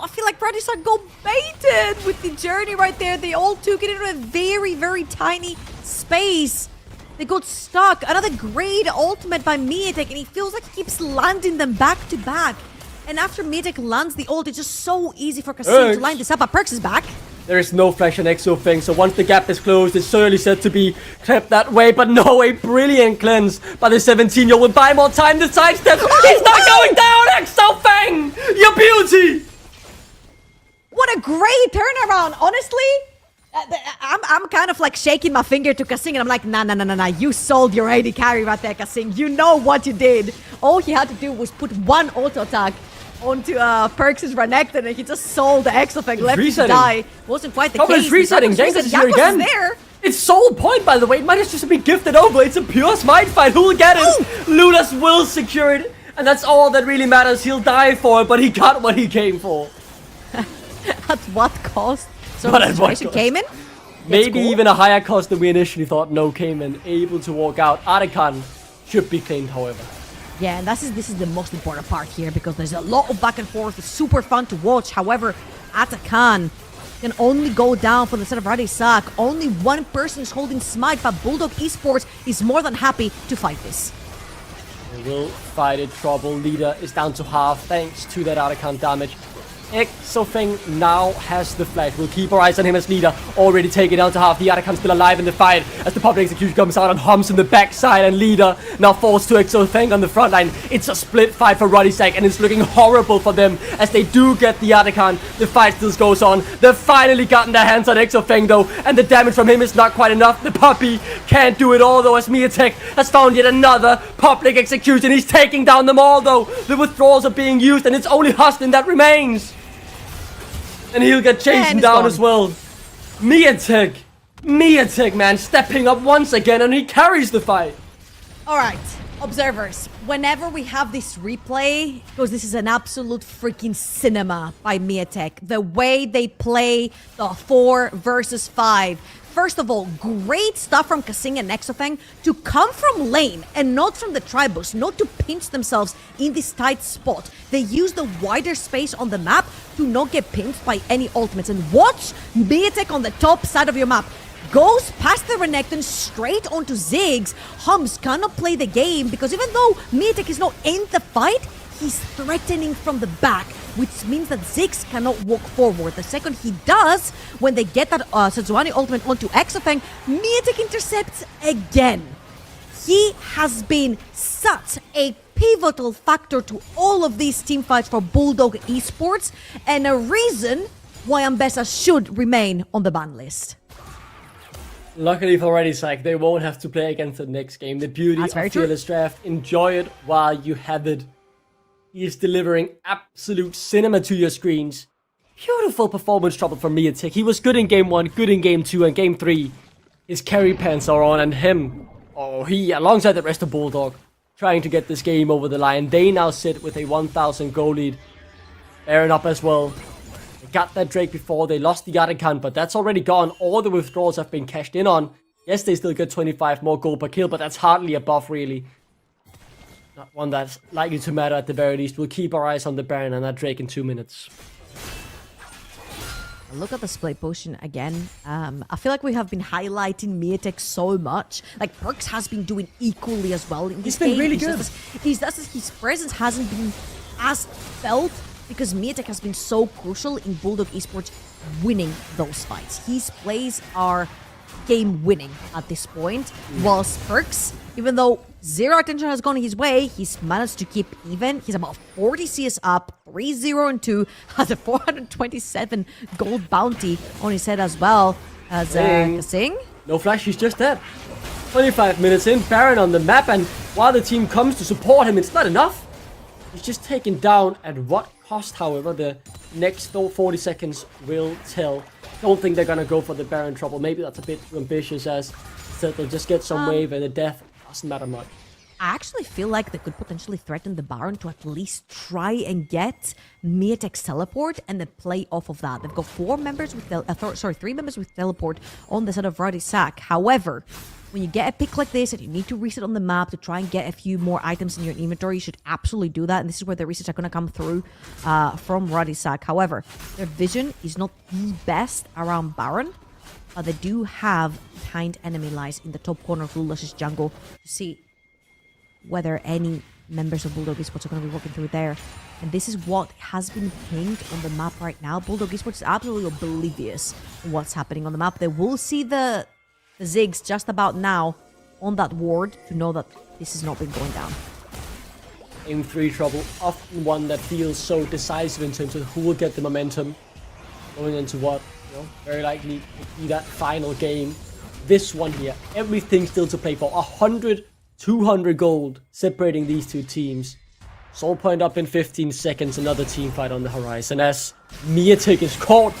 [SPEAKER 9] I feel like Ruddy go baited with the journey right there. They all took it into a very, very tiny space. They got stuck. Another great ultimate by Miatek, and he feels like he keeps landing them back to back. And after Miatek lands the ult, it's just so easy for Kassim to line this up. But Perks is back.
[SPEAKER 8] There is no flash on Exofeng, so once the gap is closed, it's certainly said to be kept that way. But no, a brilliant cleanse by the 17-year-old will buy more time to sidestep. He's not going down, Exofeng! Your beauty!
[SPEAKER 9] What a great turnaround, honestly. I'm kind of like shaking my finger to Kasing, and I'm like, nah. You sold your AD carry right there, Kasing. You know what you did. All he had to do was put one auto attack onto Perks' Renekton, and he just sold the Exofeng, left him to die. Wasn't quite the case.
[SPEAKER 8] It's resetting. Genghis is here again.
[SPEAKER 9] There.
[SPEAKER 8] It's soul point, by the way. It might just be gifted over. It's a pure smite fight. Who will get it? Ludus will secure it, and that's all that really matters. He'll die for it, but he got what he came for.
[SPEAKER 9] At what cost? So
[SPEAKER 8] but
[SPEAKER 9] the situation came in?
[SPEAKER 8] Maybe even a higher cost than we initially thought. No came in. Able to walk out. Arakan should be claimed, however.
[SPEAKER 9] Yeah, and this is the most important part here, because there's a lot of back and forth. It's super fun to watch. However, Atakan can only go down for the set of Ruddy. Only one person is holding Smite, but Bulldog Esports is more than happy to fight this.
[SPEAKER 8] They will fight it. Trouble. Leader is down to half thanks to that Atakan damage. Exofeng now has the flash. We'll keep our eyes on him as leader. Already taken down to half. The Atakan still alive in the fight as the public execution comes out and humps in the backside. And leader now falls to Exofeng on the front line. It's a split fight for Ruddy, and it's looking horrible for them as they do get the Atakan. The fight still goes on. They've finally gotten their hands on Exofeng though, and the damage from him is not quite enough. The puppy can't do it all though, as Miatek has found yet another public execution. He's taking down them all though. The withdrawals are being used, and it's only Huston that remains. And he'll get chased down as well. Miatek, man, stepping up once again, and he carries the fight.
[SPEAKER 9] All right, observers, whenever we have this replay, because this is an absolute freaking cinema by Miatek, the way they play the 4 versus 5. First of all, great stuff from Kasing and Exofeng to come from lane and not from the tribus, not to pinch themselves in this tight spot. They use the wider space on the map to not get pinched by any ultimates. And watch Miatek on the top side of your map. Goes past the Renekton straight onto Ziggs. Hums cannot play the game because even though Miatek is not in the fight, he's threatening from the back, which means that Ziggs cannot walk forward. The second he does, when they get that Sejuani ultimate onto Exofeng, Miatek intercepts again. He has been such a pivotal factor to all of these team fights for Bulldog Esports, and a reason why Ambessa should remain on the ban list.
[SPEAKER 8] Luckily for Ruddy, they won't have to play against the next game. The beauty of Fearless Draft. Enjoy it while you have it. He is delivering absolute cinema to your screens. Beautiful performance trouble from Miatek. He was good in game 1, good in game 2, and game 3. His carry pants are on, and he, alongside the rest of Bulldog, trying to get this game over the line. They now sit with a 1,000 goal lead. Aaron up as well. They got that Drake before. They lost the Atakan, but that's already gone. All the withdrawals have been cashed in on. Yes, they still get 25 more gold per kill, but that's hardly a buff, really. Not one that's likely to matter at the very least. We'll keep our eyes on the Baron and that Drake in 2 minutes.
[SPEAKER 9] Look at the split potion again. I feel like we have been highlighting Miatek so much. Like, Perks has been doing equally as well in this game.
[SPEAKER 8] He's been really good.
[SPEAKER 9] His presence hasn't been as felt because Miatek has been so crucial in Bulldog Esports winning those fights. His plays are game winning at this point, whilst Perks, even though zero attention has gone his way, he's managed to keep even. He's about 40 CS up, 3-0-2, has a 427 gold bounty on his head as well as Kasing.
[SPEAKER 8] No flash, he's just dead. 25 minutes in, Baron on the map, and while the team comes to support him, it's not enough. He's just taken down. At what cost, however, the next 40 seconds will tell. Don't think they're gonna go for the Baron trouble. Maybe that's a bit too ambitious, as said they'll just get some wave and the death doesn't matter much.
[SPEAKER 9] I actually feel like they could potentially threaten the Baron to at least try and get Miatek's teleport and then play off of that. They've got 3 members with teleport on the side of Ruddy Sack. However, when you get a pick like this and you need to reset on the map to try and get a few more items in your inventory, you should absolutely do that. And this is where the resets are going to come through from Ruddy Sack. However, their vision is not the best around Baron. They do have behind enemy lines in the top corner of Lulash's jungle to see whether any members of Bulldog Esports are going to be working through there. And this is what has been pinged on the map right now. Bulldog Esports is absolutely oblivious of what's happening on the map. They will see the Ziggs just about now on that ward to know that this has not been going down.
[SPEAKER 8] In 3 trouble, often one that feels so decisive in terms of who will get the momentum going into what, very likely be that final game. This one here, everything still to play for. 100, 200 gold separating these two teams. Soul point up in 15 seconds, another team fight on the horizon as Miatek is caught.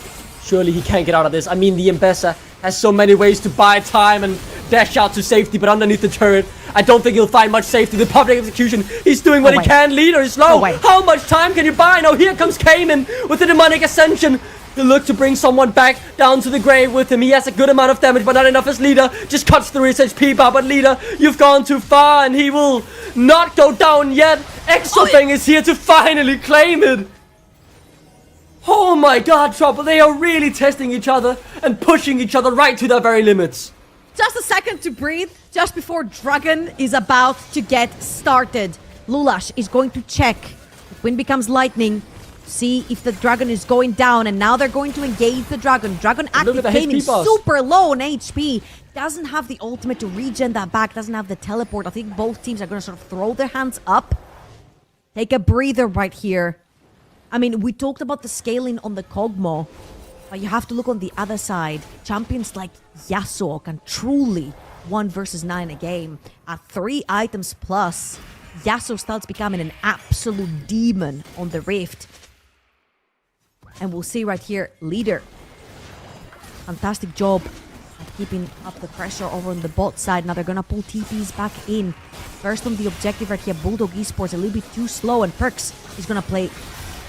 [SPEAKER 8] Surely he can't get out of this. I mean, the Embessa has so many ways to buy time and dash out to safety, but underneath the turret, I don't think he'll find much safety. The public execution, he's doing what he can. Leader is low. How much time can you buy? Now here comes Cayman with the demonic ascension. He'll look to bring someone back down to the grave with him. He has a good amount of damage, but not enough as Leader just cuts through his HP bar. But Leader, you've gone too far, and he will not go down yet. Exofeng is here to finally claim it. Oh my god, Trouble, they are really testing each other and pushing each other right to their very limits.
[SPEAKER 9] Just a second to breathe, just before Dragon is about to get started. Lulash is going to check if Wind becomes Lightning, see if the Dragon is going down, and now they're going to engage the Dragon. Dragon active gaming, super low on HP. Doesn't have the ultimate to regen that back, doesn't have the teleport. I think both teams are going to sort of throw their hands up. Take a breather right here. I mean, we talked about the scaling on the Kog'Maw, but you have to look on the other side. Champions like Yasuo can truly 1 versus 9 a game. At 3 items plus, Yasuo starts becoming an absolute demon on the Rift. And we'll see right here, Leader. Fantastic job at keeping up the pressure over on the bot side. Now they're gonna pull TPs back in. First on the objective right here, Bulldog Esports a little bit too slow, and Perks is gonna play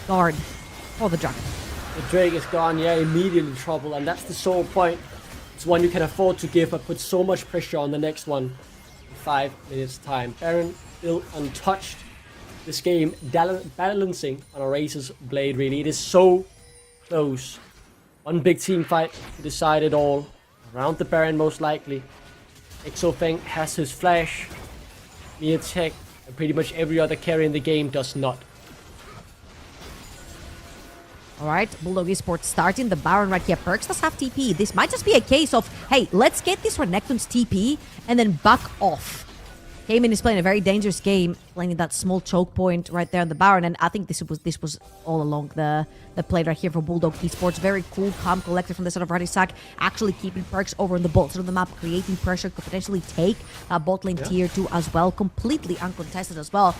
[SPEAKER 9] guard for the Dragon.
[SPEAKER 8] The Drake is gone, yeah, immediately trouble, and that's the sole point. It's one you can afford to give, but put so much pressure on the next one in 5 minutes time. Baron still untouched. This game balancing on a razor's blade, really. It is so close. One big team fight to decide it all. Around the Baron, most likely. Exofeng has his flash. Miatek and pretty much every other carry in the game does not.
[SPEAKER 9] Alright, Bulldog Esports starting the Baron right here. Perks does have TP. This might just be a case of, hey, let's get this Renekton's TP and then back off. Cayman is playing a very dangerous game, playing that small choke point right there on the Baron, and I think this was all along the play right here for Bulldog Esports. Very cool, calm, collected from the side of Ruddy Sack, actually keeping Perks over on the bot side of the map, creating pressure, could potentially take bot lane tier 2 as well, completely uncontested as well.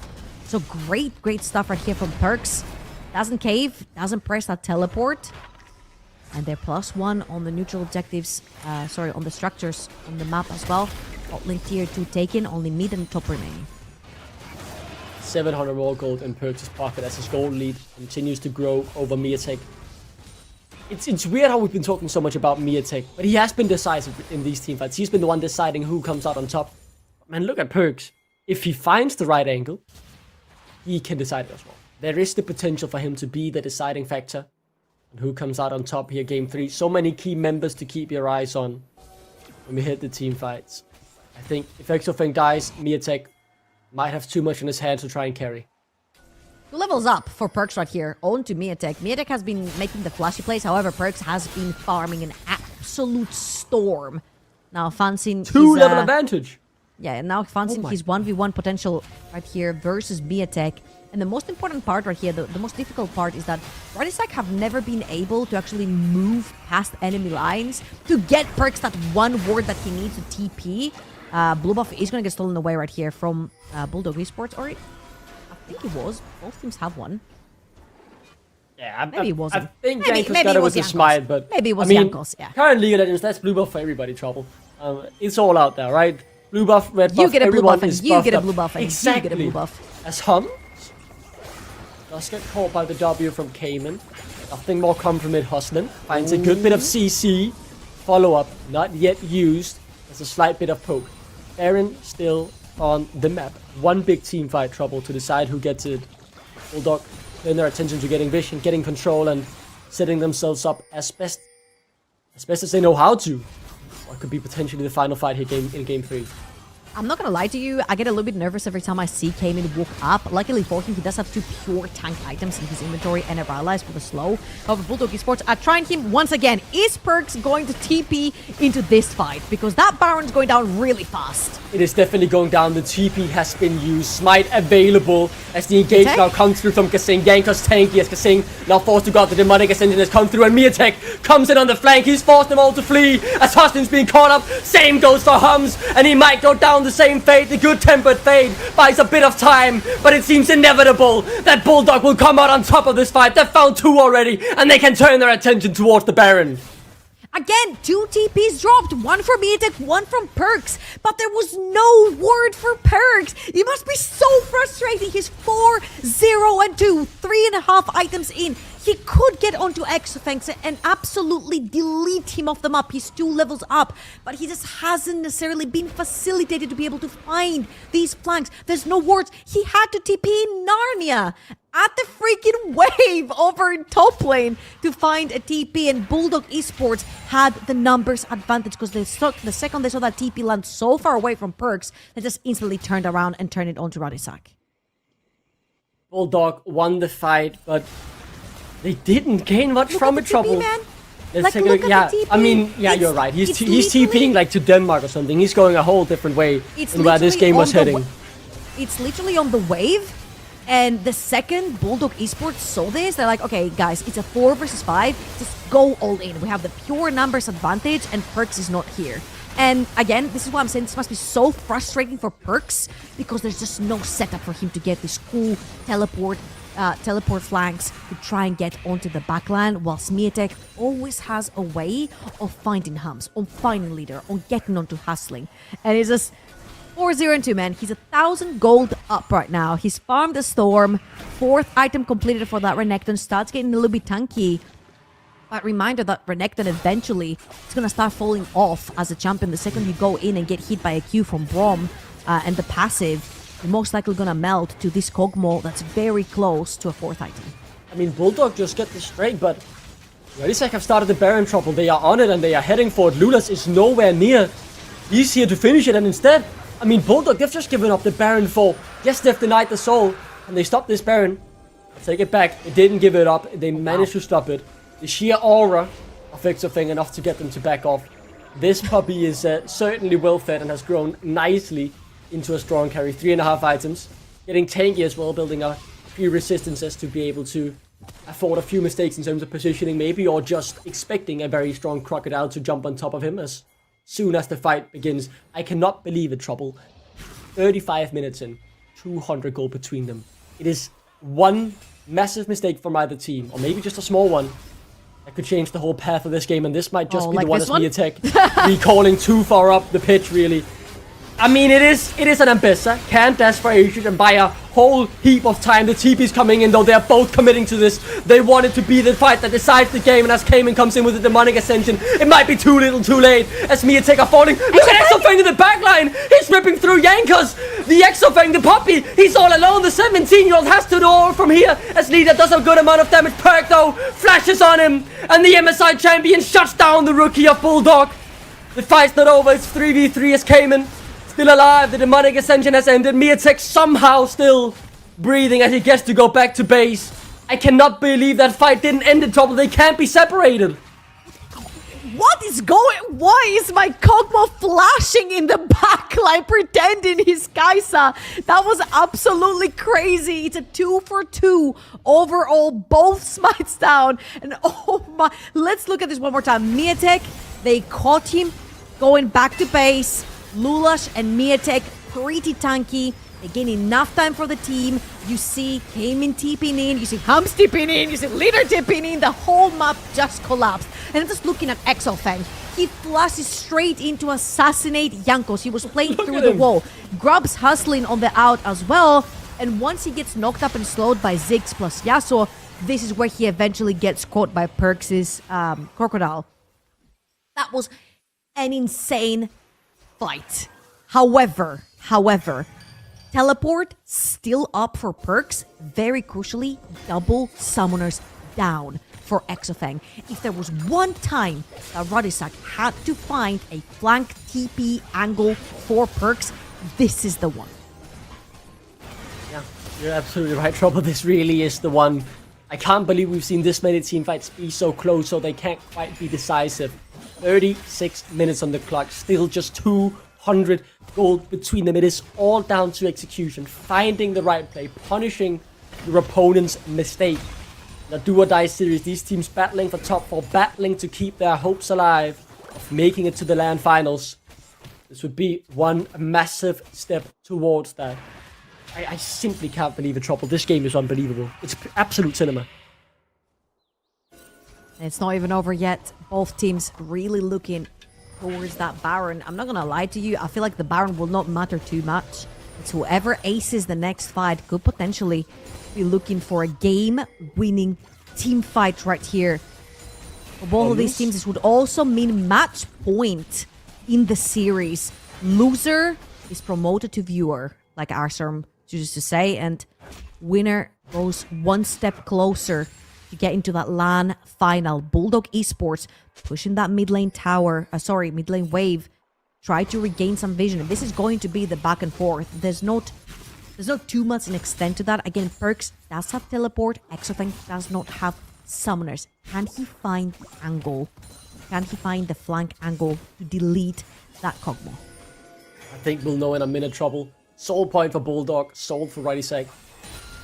[SPEAKER 9] So great stuff right here from Perks. Doesn't cave, doesn't press that teleport. And they're +1 on the neutral objectives, on the structures on the map as well. Bot lane tier 2 taken, only mid and top remaining.
[SPEAKER 8] 700 more gold in Perks' pocket as his gold lead continues to grow over Miatek. It's weird how we've been talking so much about Miatek, but he has been decisive in these teamfights. He's been the one deciding who comes out on top. Man, look at Perks. if he finds the right angle, he can decide it as well. There is the potential for him to be the deciding factor. And who comes out on top here, game 3? So many key members to keep your eyes on when we hit the team fights. I think if Exofeng dies, Miatek might have too much in his hands to try and carry.
[SPEAKER 9] 2 levels up for Perks right here. On to Miatek. Miatek has been making the flashy plays. However, Perks has been farming an absolute storm. Now, Fansin...
[SPEAKER 8] 2 level advantage.
[SPEAKER 9] Yeah, and now Fansin, his 1v1 potential right here versus Miatek. And the most important part right here, the most difficult part is that Ruddy have never been able to actually move past enemy lines to get Perks that one ward that he needs to TP. Blue buff is going to get stolen away right here from Bulldog Esports, or I think it was. Both teams have one.
[SPEAKER 8] Yeah,
[SPEAKER 9] maybe it wasn't.
[SPEAKER 8] I think
[SPEAKER 9] maybe
[SPEAKER 8] Jankos got it with a smite, but
[SPEAKER 9] maybe it was Jankos, yeah.
[SPEAKER 8] Current League of Legends, that's blue buff for everybody, Trouble. It's all out there, right? Blue buff, red buff,
[SPEAKER 9] you get a blue buff, and
[SPEAKER 8] you
[SPEAKER 9] get a blue buff, and
[SPEAKER 8] exactly.
[SPEAKER 9] you get a blue buff.
[SPEAKER 8] As Hum does get caught by the W from Cayman. Nothing more come from it. Hustling finds a good bit of CC. Follow up, not yet used. There's a slight bit of poke. Baron still on the map. One big team fight, Trouble, to decide who gets it. Bulldog turn their attention to getting vision, getting control, and setting themselves up as best as they know how to. What could be potentially the final fight here in game 3.
[SPEAKER 9] I'm not gonna lie to you, I get a little bit nervous every time I see Cayman walk up. Luckily for him, he does have 2 pure tank items in his inventory and a Rallies for the slow. However, Bulldog Esports are trying him once again. Is Perks going to TP into this fight? Because that Baron's going down really fast.
[SPEAKER 8] It is definitely going down. The TP has been used. Smite available as the engage now comes through from Kasing. Jankos tanky as Kasing now forced to go out. The demonic ascension has come through, and Miatek comes in on the flank. He's forced them all to flee as Huston's being caught up. Same goes for Hums, and he might go down the same fate. The good-tempered fate buys a bit of time, but it seems inevitable that Bulldog will come out on top of this fight. They've found 2 already, and they can turn their attention towards the Baron.
[SPEAKER 9] Again, 2 TPs dropped, 1 from Miatek, 1 from Perks, but there was no word for Perks. It must be so frustrating. He's 4, 0, and 2, 3.5 items in. He could get onto Exofeng and absolutely delete him off the map. He's 2 levels up, but he just hasn't necessarily been facilitated to be able to find these flanks. There's no wards. He had to TP in Narnia at the freaking wave over in top lane to find a TP, and Bulldog Esports had the numbers advantage because the second they saw that TP land so far away from Perks, they just instantly turned around and turned it on to Ruddy.
[SPEAKER 8] Bulldog won the fight, but they didn't gain much from it, Trouble.
[SPEAKER 9] Man.
[SPEAKER 8] Let's take a look. Yeah, I mean, yeah, you're right. He's TPing like to Denmark or something. He's going a whole different way in where this game was heading.
[SPEAKER 9] It's literally on the wave. And the second Bulldog Esports saw this, they're like, okay, guys, it's a 4 versus 5. Just go all in. We have the pure numbers advantage, and Perks is not here. And again, this is why I'm saying this must be so frustrating for Perks, because there's just no setup for him to get this cool teleport flanks to try and get onto the backline, whilst Miatek always has a way of finding Hums, on finding leader, on getting onto hustling. And it's just 4-0 and 2, man. He's 1,000 gold up right now. He's farmed the Storm. 4th item completed for that Renekton. Starts getting a little bit tanky. But reminder that Renekton eventually is going to start falling off as a champion. The second you go in and get hit by a Q from Brom and the passive, you're most likely going to melt to this Kog'Maw that's very close to a 4th item.
[SPEAKER 8] I mean, Bulldog just get this straight, but Radisek have started the Baron Trouble. They are on it and they are heading for it. Lulas is nowhere near. He's here to finish it, and instead, I mean, Bulldog, they've just given up the Baron for, yes, they've denied the soul, and they stopped this Baron. Take it back. They didn't give it up. They managed to stop it. The sheer aura of Exofeng enough to get them to back off. This puppy is certainly well fed and has grown nicely into a strong carry. 3.5 items. Getting tanky as well, building a few resistances to be able to afford a few mistakes in terms of positioning maybe, or just expecting a very strong Crocodile to jump on top of him as soon as the fight begins. I cannot believe it, Trouble. 35 minutes in, 200 gold between them. It is one massive mistake from either team, or maybe just a small one, that could change the whole path of this game, and this might just be
[SPEAKER 9] like
[SPEAKER 8] the one
[SPEAKER 9] this
[SPEAKER 8] as Miatek recalling too far up the pitch, really. I mean, it is an Ambessa. Can desperation and buy a whole heap of time. The TP's coming in, though. They're both committing to this. They want it to be the fight that decides the game. And as Cayman comes in with the demonic ascension, it might be too little too late. As Miatek are falling. Look at Exofang in the backline. He's ripping through Yankos. The Exofang, the puppy. He's all alone. The 17-year-old has to do all from here. As Lida does a good amount of damage. Perk, though, flashes on him. And the MSI champion shuts down the rookie of Bulldog. The fight's not over. It's 3v3 as Cayman still alive. The demonic ascension has ended. Miatek somehow still breathing as he gets to go back to base. I cannot believe that fight didn't end in trouble. They can't be separated.
[SPEAKER 9] What is going? Why is my Kog'Maw flashing in the backline, pretending he's Kaisa? That was absolutely crazy. It's a 2-for-2 overall. Both smites down. And oh my, let's look at this one more time. Miatek, they caught him going back to base. Lulash and Miatek pretty tanky. They gain enough time for the team. You see Cayman tipping in, you see Hums tipping in, you see Leader tipping in. The whole map just collapsed. And I'm just looking at Exofang. He flashes straight in to assassinate Yankos. He was playing through the wall. Grub's hustling on the out as well. And once he gets knocked up and slowed by Ziggs plus Yasuo, this is where he eventually gets caught by Perks' Crocodile. That was an insane fight. However, teleport still up for Perks. Very crucially, double summoners down for Exofang. If there was one time that Ruddy had to find a flank TP angle for Perks, this is the one.
[SPEAKER 8] Yeah, you're absolutely right, Trouble. This really is the one. I can't believe we've seen this many teamfights be so close, so they can't quite be decisive. 36 minutes on the clock, still just 200 gold between them. It is all down to execution, finding the right play, punishing your opponent's mistake. The do or die series, these teams battling for top 4, battling to keep their hopes alive of making it to the LAN finals. This would be one massive step towards that. I simply can't believe it, Trouble. This game is unbelievable. It's absolute cinema.
[SPEAKER 9] It's not even over yet. Both teams really looking towards that Baron. I'm not gonna lie to you, I feel like the Baron will not matter too much. It's whoever aces the next fight could potentially be looking for a game-winning team fight right here. For both of these teams, this would also mean match point in the series. Loser is promoted to viewer, like Arsarm chooses to say, and winner goes one step closer to get into that LAN final. Bulldog Esports pushing that mid lane mid lane wave, try to regain some vision. This is going to be the back and forth. There's not too much in extent to that. Again, Perks does have teleport. Exofang does not have summoners. Can he find the angle? Can he find the flank angle to delete that Kog'Maw?
[SPEAKER 8] I think we'll know in a minute, Trouble. Soul point for Bulldog, soul for Ruddy Sec.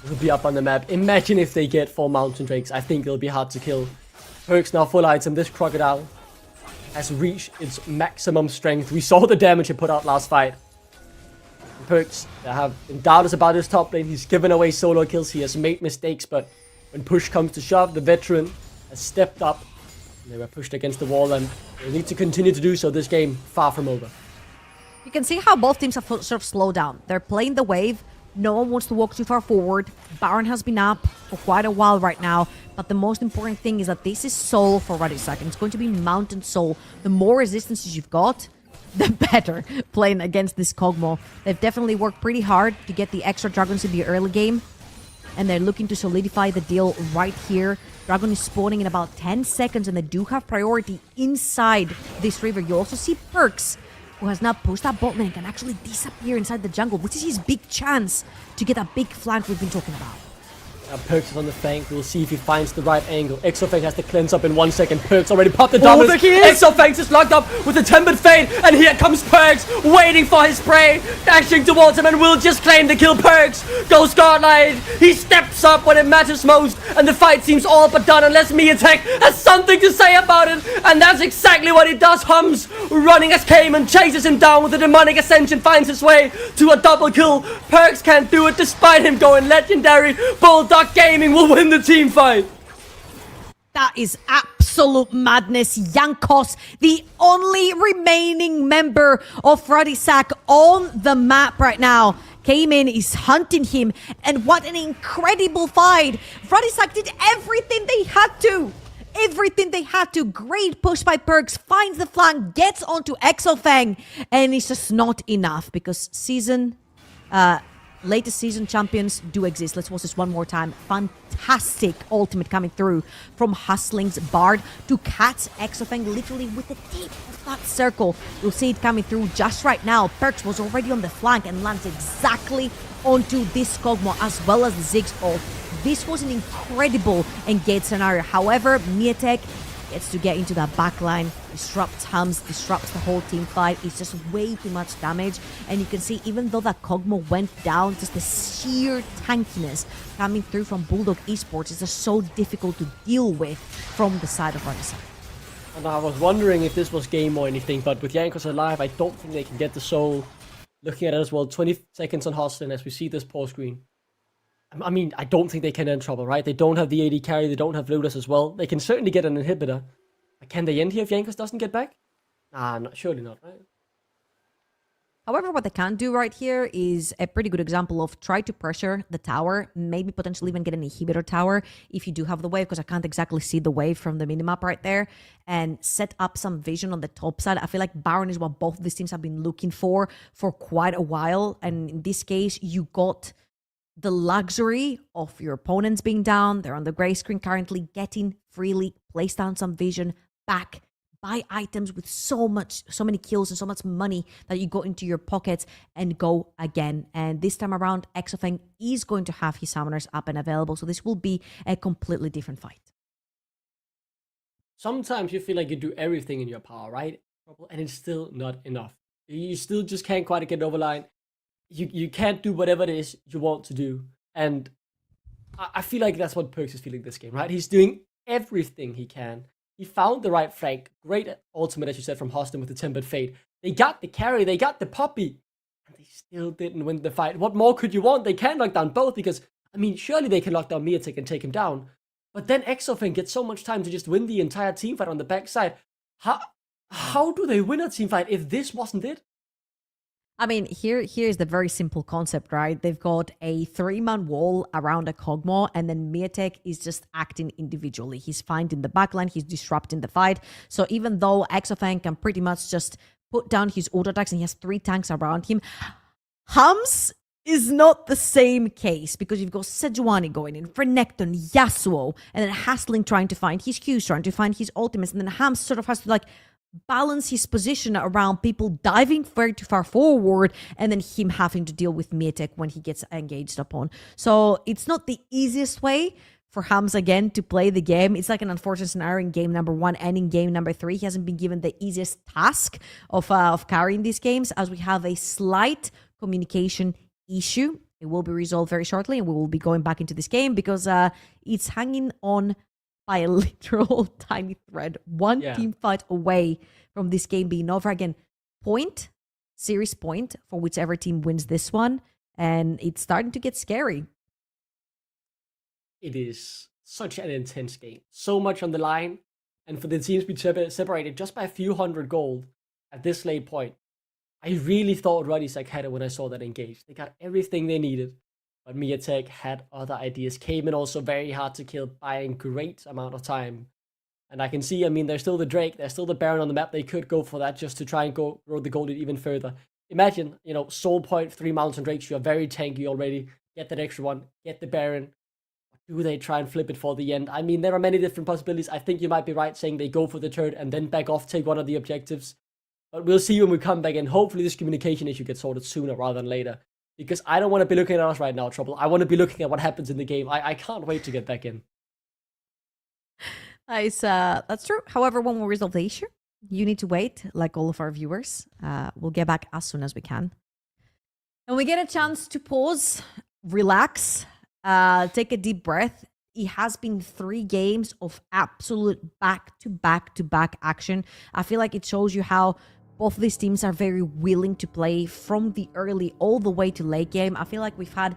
[SPEAKER 8] It'll be up on the map. Imagine if they get 4 Mountain Drakes. I think it'll be hard to kill. Perks now full item. This Crocodile has reached its maximum strength. We saw the damage he put out last fight. Perks have been doubters about his top lane. He's given away solo kills. He has made mistakes, but when push comes to shove, the veteran has stepped up. They were pushed against the wall, and they need to continue to do so. This game far from over.
[SPEAKER 9] You can see how both teams have sort of slowed down. They're playing the wave. No one wants to walk too far forward. Baron has been up for quite a while right now. But the most important thing is that this is soul for Ruddy Sec. It's going to be mountain soul. The more resistances you've got, the better playing against this Kog'Maw. They've definitely worked pretty hard to get the extra dragons in the early game. And they're looking to solidify the deal right here. Dragon is spawning in about 10 seconds, and they do have priority inside this river. You also see Perks, who has now pushed that bot lane and can actually disappear inside the jungle, which is his big chance to get that big flank we've been talking about.
[SPEAKER 8] Now Perks is on the flank. We'll see if he finds the right angle. Exofang has to cleanse up in 1 second. Perks already popped the doubles. Exofang is locked up with a tempered fade. And here comes Perks, waiting for his prey. Dashing towards him and will just claim the kill. Perks goes godlike. He steps up when it matters most. And the fight seems all but done unless Miatek has something to say about it. And that's exactly what he does. Hums running as Cayman chases him down with the demonic ascension. Finds his way to a double kill. Perks can't do it despite him going legendary. Bulldog Gaming will win the team fight.
[SPEAKER 9] That is absolutely absolute madness. Jankos, the only remaining member of Ruddy on the map right now, came in, is hunting him, and what an incredible fight. Ruddy did everything they had to. Everything they had to. Great push by Perks, finds the flank, gets onto Exofang, and it's just not enough because latest season champions do exist. Let's watch this one more time. Fantastic ultimate coming through from Hustling's Bard to catch Exofang literally with the tip of that circle. You'll see it coming through just right now. Perks was already on the flank and lands exactly onto this Kog'Maw as well as the Ziggs ult. This was an incredible engaged scenario. However, Miatek gets to get into that backline, disrupts Hums, disrupts the whole team fight. It's just way too much damage. And you can see, even though that Kog'Maw went down, just the sheer tankiness coming through from Bulldog Esports is just so difficult to deal with from the side of Ruddy.
[SPEAKER 8] And I was wondering if this was game or anything, but with Jankos alive, I don't think they can get the soul. Looking at it as well, 20 seconds on Hostin as we see this pause screen. I mean, I don't think they can end trouble, right? They don't have the AD carry, they don't have Ludus as well. They can certainly get an inhibitor. But can they end here if Jankos doesn't get back? Nah, surely not, right?
[SPEAKER 9] However, what they can do right here is a pretty good example of try to pressure the tower, maybe potentially even get an inhibitor tower if you do have the wave, because I can't exactly see the wave from the minimap right there, and set up some vision on the top side. I feel like Baron is what both of these teams have been looking for quite a while, and in this case, you got the luxury of your opponents being down. They're on the gray screen currently, getting freely, place down some vision, back, buy items with so many kills and so much money that you go into your pockets and go again. And this time around, Exofang is going to have his summoners up and available, so this will be a completely different fight.
[SPEAKER 8] Sometimes you feel like you do everything in your power, right? And it's still not enough. You still just can't quite get over line. You can't do whatever it is you want to do. And I feel like that's what Perks is feeling this game, right? He's doing everything he can. He found the right flank. Great ultimate, as you said, from Hostin with the Tempered Fate. They got the carry, they got the Poppy, and they still didn't win the fight. What more could you want? They can lock down both because, I mean, surely they can lock down Miatek and take him down. But then Exofang gets so much time to just win the entire team fight on the backside. How do they win a team fight if this wasn't it?
[SPEAKER 9] I mean, here's the very simple concept, right? They've got a 3-man wall around a Kog'Maw, and then Miatek is just acting individually. He's finding the backline, he's disrupting the fight. So even though Exofang can pretty much just put down his auto attacks and he has 3 tanks around him, Hums is not the same case because you've got Sejuani going in, Renekton, Yasuo, and then Hustling trying to find his Qs, trying to find his ultimates, and then Hums sort of has to balance his position around people diving very too far forward and then him having to deal with Miatek when he gets engaged upon. So it's not the easiest way for Hums again to play the game. It's like an unfortunate scenario in game number 1 and in game number 3. He hasn't been given the easiest task of carrying these games, as we have a slight communication issue. It will be resolved very shortly and we will be going back into this game because it's hanging on by a literal tiny thread. One team fight away from this game being over. Again, series point for whichever team wins this one. And it's starting to get scary.
[SPEAKER 8] It is such an intense game. So much on the line. And for the teams to be separated just by a few hundred gold at this late point, I really thought Ruddy had it when I saw that engage. They got everything they needed. But Miatek had other ideas. Came in also very hard to kill, buying great amount of time. And I can see, I mean, there's still the Drake, there's still the Baron on the map. They could go for that just to try and grow the gold even further. Imagine, Soul Point, 3 Mountain Drakes, you're very tanky already. Get that extra one, get the Baron. Do they try and flip it for the end? I mean, there are many different possibilities. I think you might be right saying they go for the turret and then back off, take one of the objectives. But we'll see when we come back, and hopefully this communication issue gets sorted sooner rather than later. Because I don't want to be looking at us right now, Trouble. I want to be looking at what happens in the game. I can't wait to get back in.
[SPEAKER 9] Nice. That's true. However, when we resolve the issue, you need to wait, like all of our viewers. We'll get back as soon as we can. And we get a chance to pause, relax, take a deep breath. It has been 3 games of absolute back-to-back action. I feel like it shows you how both of these teams are very willing to play from the early all the way to late game. I feel like we've had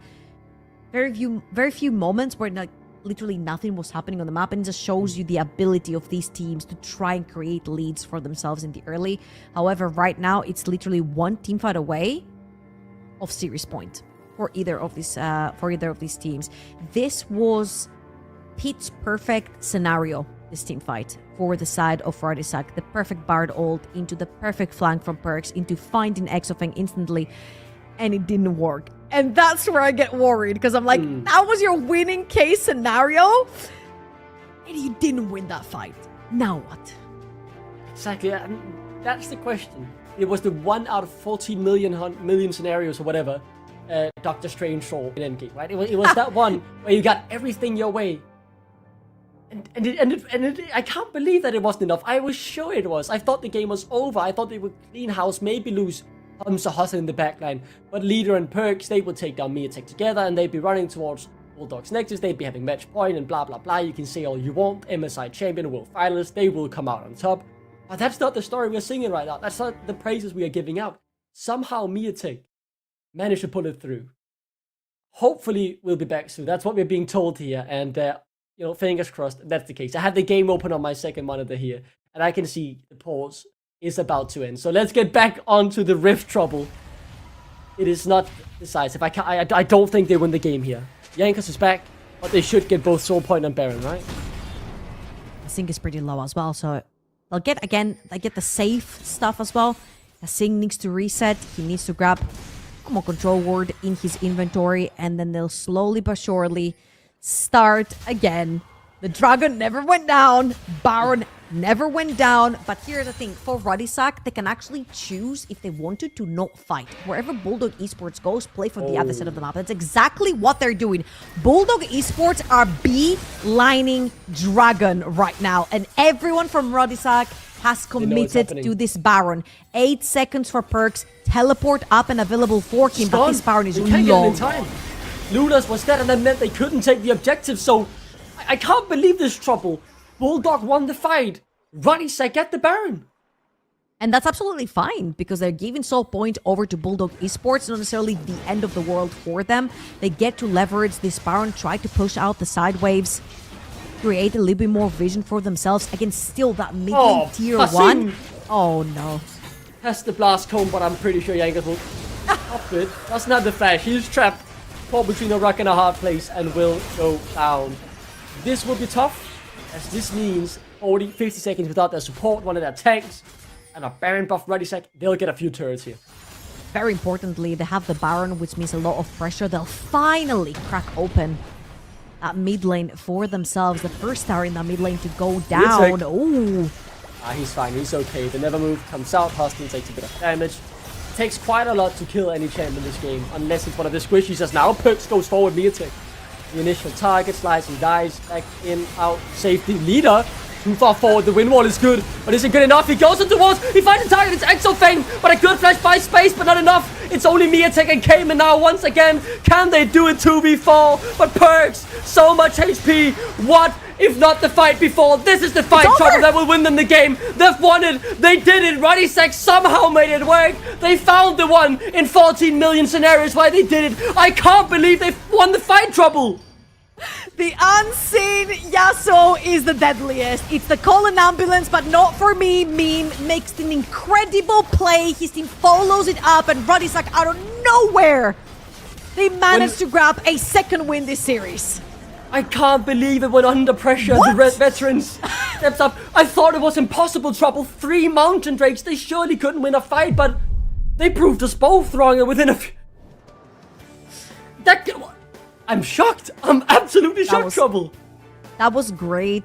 [SPEAKER 9] very few moments where literally nothing was happening on the map, and it just shows you the ability of these teams to try and create leads for themselves in the early. However, right now it's literally one team fight away of series point for either of these teams. This was pitch perfect scenario, this team fight for the side of Ruddy. The perfect Bard ult into the perfect flank from Perks into finding Exofeng instantly, and it didn't work. And that's where I get worried, because I'm like, that was your winning case scenario, and you didn't win that fight. Now what?
[SPEAKER 8] Exactly, and that's the question. It was the 1 out of 14 million scenarios or whatever Doctor Strange saw in Endgame, right? It was that one where you got everything your way. And I can't believe that it wasn't enough. I was sure it was. I thought the game was over. I thought they would clean house, maybe lose Hamza Hustle in the backline, but Leader and Perks, they would take down Miatek together, and they'd be running towards Bulldog's Nexus. They'd be having match point and blah blah blah. You can say all you want. MSI champion, world finalist, they will come out on top. But that's not the story we're singing right now. That's not the praises we are giving out. Somehow Miatek managed to pull it through. Hopefully we'll be back soon. That's what we're being told here, and fingers crossed that's the case. I have the game open on my second monitor here, and I can see the pause is about to end. So let's get back onto the Rift trouble. It is not decisive. I don't think they win the game here. Jankos is back, but they should get both Soul Point and Baron, right?
[SPEAKER 9] I think it's pretty low as well, so they'll get the safe stuff as well. Sing needs to reset. He needs to grab more control ward in his inventory, and then they'll slowly but surely start again. The Dragon never went down. Baron never went down. But here's the thing. For Ruddy, they can actually choose if they wanted to not fight. Wherever Bulldog Esports goes, play for the other side of the map. That's exactly what they're doing. Bulldog Esports are B-lining Dragon right now. And everyone from Ruddy has committed to this Baron. 8 seconds for Perks. Teleport up and available for him. But this Baron is long.
[SPEAKER 8] In time. Lunas was dead, and that meant they couldn't take the objective. So I can't believe this trouble. Bulldog won the fight. Ruddy get the Baron.
[SPEAKER 9] And that's absolutely fine, because they're giving Soul Point over to Bulldog Esports, not necessarily the end of the world for them. They get to leverage this Baron, try to push out the side waves, create a little bit more vision for themselves against still that mid-lane tier 1. Oh no.
[SPEAKER 8] Has the blast cone, but I'm pretty sure Jankos will up it. That's not the flash. He's trapped. Caught between a rock and a hard place and will go down. This will be tough, as this means 50 seconds without their support, one of their tanks, and a Baron buff Ruddy. They'll get a few turrets here.
[SPEAKER 9] Very importantly, they have the Baron, which means a lot of pressure. They'll finally crack open that mid lane for themselves. The first tower in that mid lane to go down. Ooh.
[SPEAKER 8] He's fine. He's okay. The never move comes out. Huston takes a bit of damage. Takes quite a lot to kill any champ in this game, unless it's one of the squishies. As now Perks goes forward, Miatek. The initial target, slides and dies, back in, out, safety. Leader, too far forward, the wind wall is good, but isn't good enough. He goes into walls, he finds the target, it's Exofeng, but a good flash by space, but not enough. It's only Miatek and Cayman now once again. Can they do it 2v4? But Perks, so much HP. What if not the fight before? This is the fight trouble that will win them the game. They've won it. They did it. Ruddy somehow made it work. They found the one in 14 million scenarios why they did it. I can't believe they've won the fight trouble.
[SPEAKER 9] The unseen Yasuo is the deadliest. It's the call an ambulance, but not for me. Meme makes an incredible play. His team follows it up, and Ruddy out of nowhere, they managed to grab a second win this series.
[SPEAKER 8] I can't believe it. When under pressure, the red veterans steps up. I thought it was impossible trouble. 3 mountain drakes. They surely couldn't win a fight, but they proved us both wrong. And within a few... I'm shocked. I'm absolutely shocked, Trouble.
[SPEAKER 9] That was great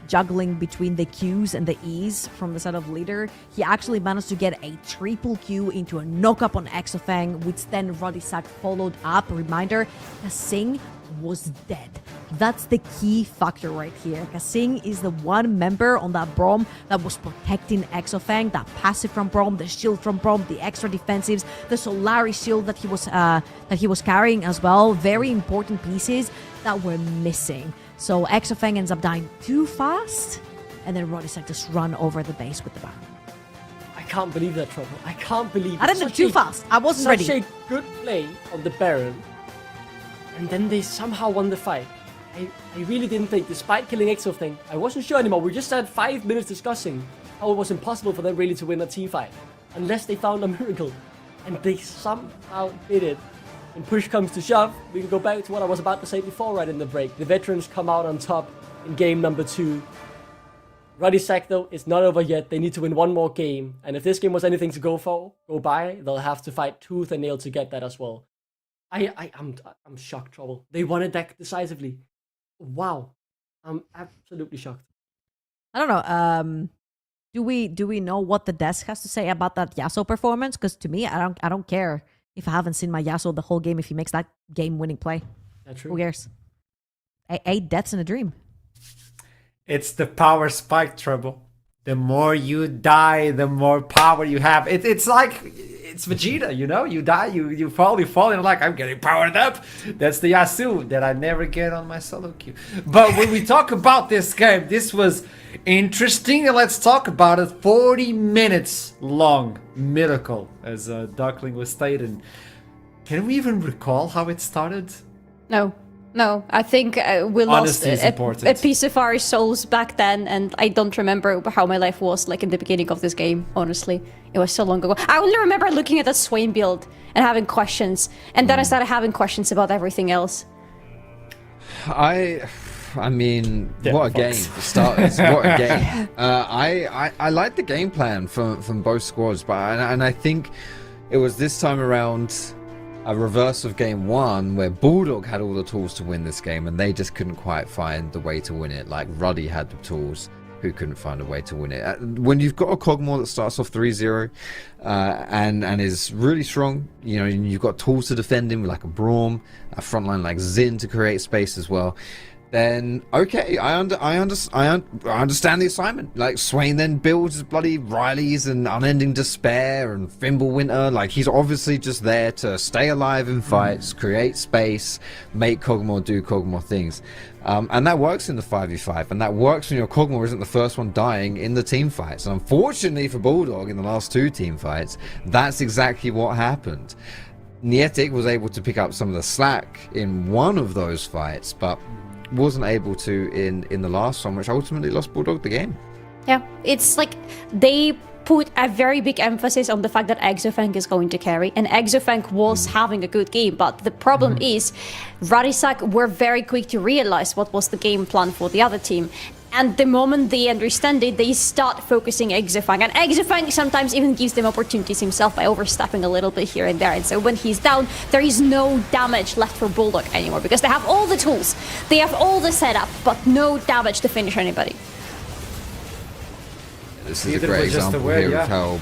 [SPEAKER 9] juggling between the Qs and the Es from the side of Leader. He actually managed to get a triple Q into a knock-up on Exofeng, which then Ruddy followed up. Reminder, Kasing was dead. That's the key factor right here. Kasing is the one member on that Braum that was protecting Exofeng, that passive from Braum, the shield from Braum, the extra defensives, the Solari shield that he was carrying as well. Very important pieces that were missing. So Exofeng ends up dying too fast, and then Ruddy just run over the base with the Baron.
[SPEAKER 8] I can't believe that, Trouble. I can't believe it.
[SPEAKER 9] I didn't do too fast. I wasn't ready.
[SPEAKER 8] Such a good play on the Baron, and then they somehow won the fight. I really didn't think, despite killing Exofang, I wasn't sure anymore. We just had 5 minutes discussing how it was impossible for them really to win a team fight. Unless they found a miracle. And they somehow did it. When push comes to shove, we can go back to what I was about to say before right in the break. The veterans come out on top in game number 2. Ruddy Sack, though, is not over yet. They need to win one more game. And if this game was anything to go by, they'll have to fight tooth and nail to get that as well. I'm shocked, Trouble. They won it that decisively. Wow. I'm absolutely shocked.
[SPEAKER 9] I don't know. Do we know what the desk has to say about that Yasuo performance? Because to me, I don't care if I haven't seen my Yasuo the whole game if he makes that game-winning play.
[SPEAKER 8] That's true.
[SPEAKER 9] Who cares? 8 deaths in a dream.
[SPEAKER 3] It's the power spike, Trouble. The more you die, the more power you have. It's like, it's Vegeta, you know? You die, you fall, and like, I'm getting powered up. That's the Yasuo that I never get on my solo queue. But when we talk about this game, this was interesting, and let's talk about it. 40 minutes long miracle, as Duckling was stating. Can we even recall how it started?
[SPEAKER 5] No, I think we lost
[SPEAKER 3] Honesty is
[SPEAKER 5] a
[SPEAKER 3] important.
[SPEAKER 5] piece of our souls back then, and I don't remember how my life was like in the beginning of this game, honestly. It was so long ago. I only remember looking at that Swain build and having questions, and then I started having questions about everything else.
[SPEAKER 4] I mean, what a game for starters. What a game. I like the game plan from both squads, but I think it was this time around a reverse of game 1 where Bulldog had all the tools to win this game and they just couldn't quite find the way to win it. Like Ruddy had the tools, who couldn't find a way to win it. When you've got a Cogmore that starts off 3-0 and is really strong, you know, you've got tools to defend him like a Braum, a frontline like Xin to create space as well, then okay, I understand the assignment. Like Swain then builds bloody Rileys and Unending Despair and Fimbulwinter. Like he's obviously just there to stay alive in fights, create space, make Cogmore do Cogmore things. And that works in the 5v5, and that works when your Cogmore isn't the first one dying in the team fights. And unfortunately for Bulldog in the last 2 team fights, that's exactly what happened. Nietic was able to pick up some of the slack in one of those fights, but wasn't able to in the last one, which ultimately lost Bulldog the game.
[SPEAKER 5] Yeah, it's like they put a very big emphasis on the fact that Exofang is going to carry, and Exofang was having a good game, but the problem is Radisak were very quick to realize what was the game plan for the other team. And the moment they understand it, they start focusing Exofang. And Exofang sometimes even gives them opportunities himself by overstepping a little bit here and there. And so when he's down, there is no damage left for Bulldog anymore, because they have all the tools, they have all the setup, but no damage to finish anybody.
[SPEAKER 4] This is a great example here of how,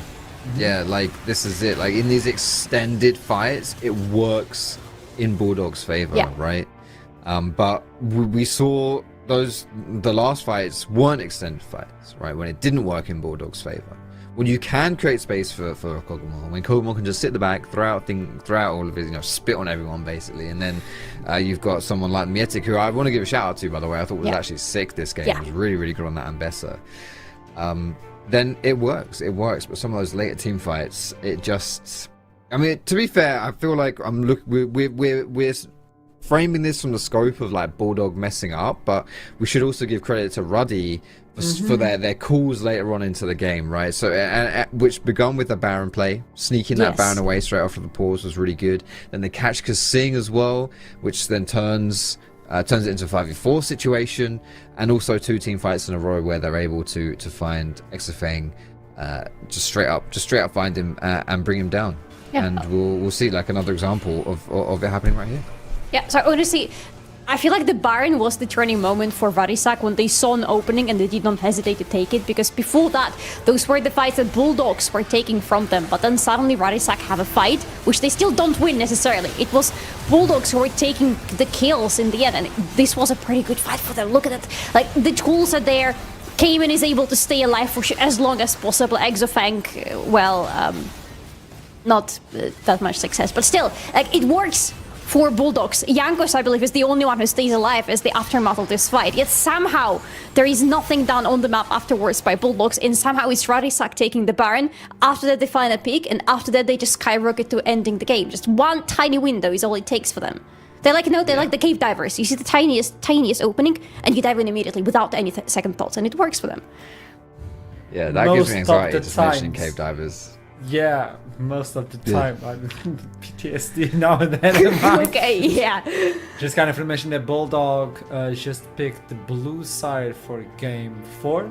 [SPEAKER 4] like this is it. Like in these extended fights, it works in Bulldog's favor, right? But we saw the last fights weren't extended fights, right? When it didn't work in Bulldog's favor. When you can create space for a Cogmore, when Cogmore can just sit at the back, throw out all of his, spit on everyone basically, and then you've got someone like Mietic, who I want to give a shout out to, by the way. I thought was actually sick this game. It was really, really good on that Ambessa. Then it works, but some of those later team fights, it just, I mean, to be fair, I feel like we're framing this from the scope of like Bulldog messing up, but we should also give credit to Ruddy for their calls later on into the game, right? So which begun with the Baron play, sneaking that Baron away straight after the pause was really good. Then they catch Kasing as well, which then turns it into a 5v4 situation, and also 2 team fights in a row where they're able to find Exofang, just straight up find him and bring him down. And we'll see like another example of it happening right here.
[SPEAKER 5] Yeah, so honestly, I feel like the Baron was the turning moment for Radisak when they saw an opening and they did not hesitate to take it, because before that, those were the fights that Bulldogs were taking from them, but then suddenly Radisak have a fight, which they still don't win necessarily. It was Bulldogs who were taking the kills in the end, and this was a pretty good fight for them. Look at it, like the tools are there, Cayman is able to stay alive for as long as possible, Exofang, not that much success, but still, like it works for Bulldogs. Jankos, I believe, is the only one who stays alive as the aftermath of this fight. Yet somehow there is nothing done on the map afterwards by Bulldogs, and somehow it's Radisak taking the Baron. After that they find a peak, and after that they just skyrocket to ending the game. Just one tiny window is all it takes for them. They like the cave divers. You see the tiniest opening, and you dive in immediately without any second thoughts, and it works for them.
[SPEAKER 4] Yeah, that gives me
[SPEAKER 3] Most of
[SPEAKER 4] anxiety
[SPEAKER 3] the
[SPEAKER 4] just mentioning
[SPEAKER 3] times.
[SPEAKER 4] cave divers.
[SPEAKER 3] Yeah, most of the time. I'm PTSD now and then.
[SPEAKER 5] Okay, yeah.
[SPEAKER 3] Just kind of to mention that Bulldog just picked the blue side for game 4.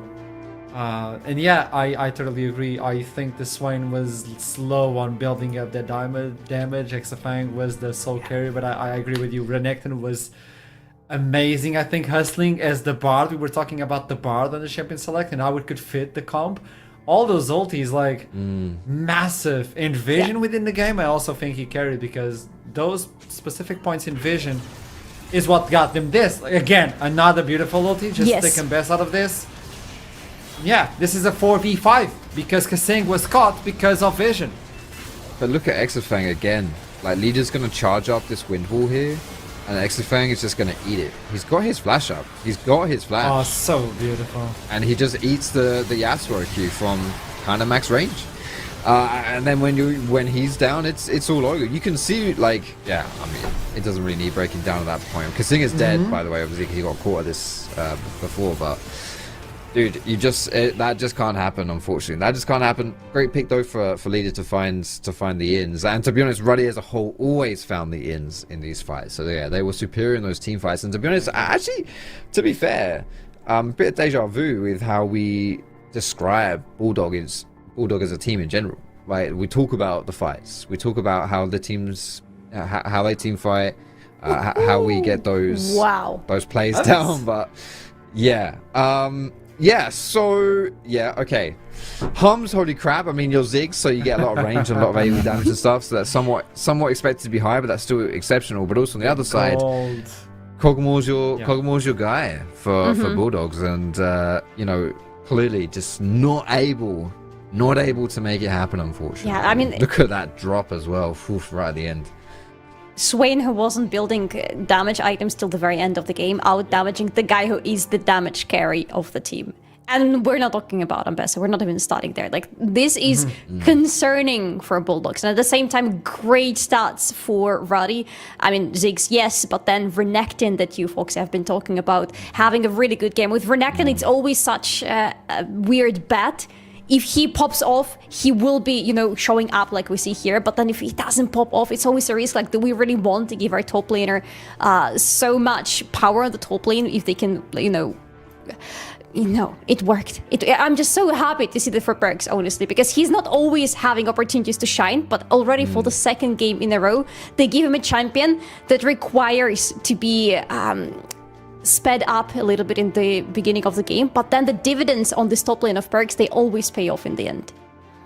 [SPEAKER 3] And yeah, I totally agree. I think the Swain was slow on building up the damage. Exafang was the sole carry, but I agree with you. Renekton was amazing. I think hustling as the Bard. We were talking about the Bard on the Champion Select and how it could fit the comp. All those ultis, like, massive. And Vision within the game, I also think he carried because those specific points in Vision is what got them this. Like, again, another beautiful ulti. Just taking best out of this. Yeah, this is a 4v5 because Kasing was caught because of Vision.
[SPEAKER 4] But look at Exafang again. Like, Leader's gonna charge up this wind wall here, and Exafang is just gonna eat it. He's got his flash up. He's got his flash.
[SPEAKER 3] Oh, so beautiful.
[SPEAKER 4] And he just eats the Yasuo Q from kind of max range. And then when he's down, it's all over. You can see, like, yeah, I mean, it doesn't really need breaking down at that point. Kasing is dead, by the way, obviously, because he got caught at this before, but... Dude, that just can't happen, unfortunately. That just can't happen. Great pick though for Leader to find the ins. And to be honest, Ruddy as a whole always found the ins in these fights. So yeah, they were superior in those team fights. And to be honest, actually, to be fair, a bit of deja vu with how we describe Bulldog as a team in general. Right? We talk about the fights. We talk about how the teams, how they team fight, how we get those plays down. But yeah. Yeah, so, yeah, okay. Hums, holy crap, I mean, you're Ziggs, so you get a lot of range and a lot of AoE damage and stuff, so that's somewhat expected to be high, but that's still exceptional. But also on the other side, Kog'Maw's your guy for Bulldogs, and, you know, clearly just not able to make it happen, unfortunately.
[SPEAKER 5] Yeah, I mean...
[SPEAKER 4] Look at that drop as well, right at the end.
[SPEAKER 5] Swain, who wasn't building damage items till the very end of the game, out-damaging the guy who is the damage carry of the team. And we're not talking about Ambessa, we're not even starting there. Like, this is concerning for Bulldogs. And at the same time, great stats for Ruddy. I mean, Ziggs, yes, but then Renekton that you folks have been talking about, having a really good game. With Renekton, it's always such a weird bet. If he pops off, he will be, you know, showing up like we see here. But then if he doesn't pop off, it's always a risk. Like, do we really want to give our top laner so much power on the top lane if they can, you know, it worked. I'm just so happy to see that for Perks, honestly, because he's not always having opportunities to shine, but already for the second game in a row, they give him a champion that requires to be... sped up a little bit in the beginning of the game, but then the dividends on this top lane of Perks, they always pay off in the end.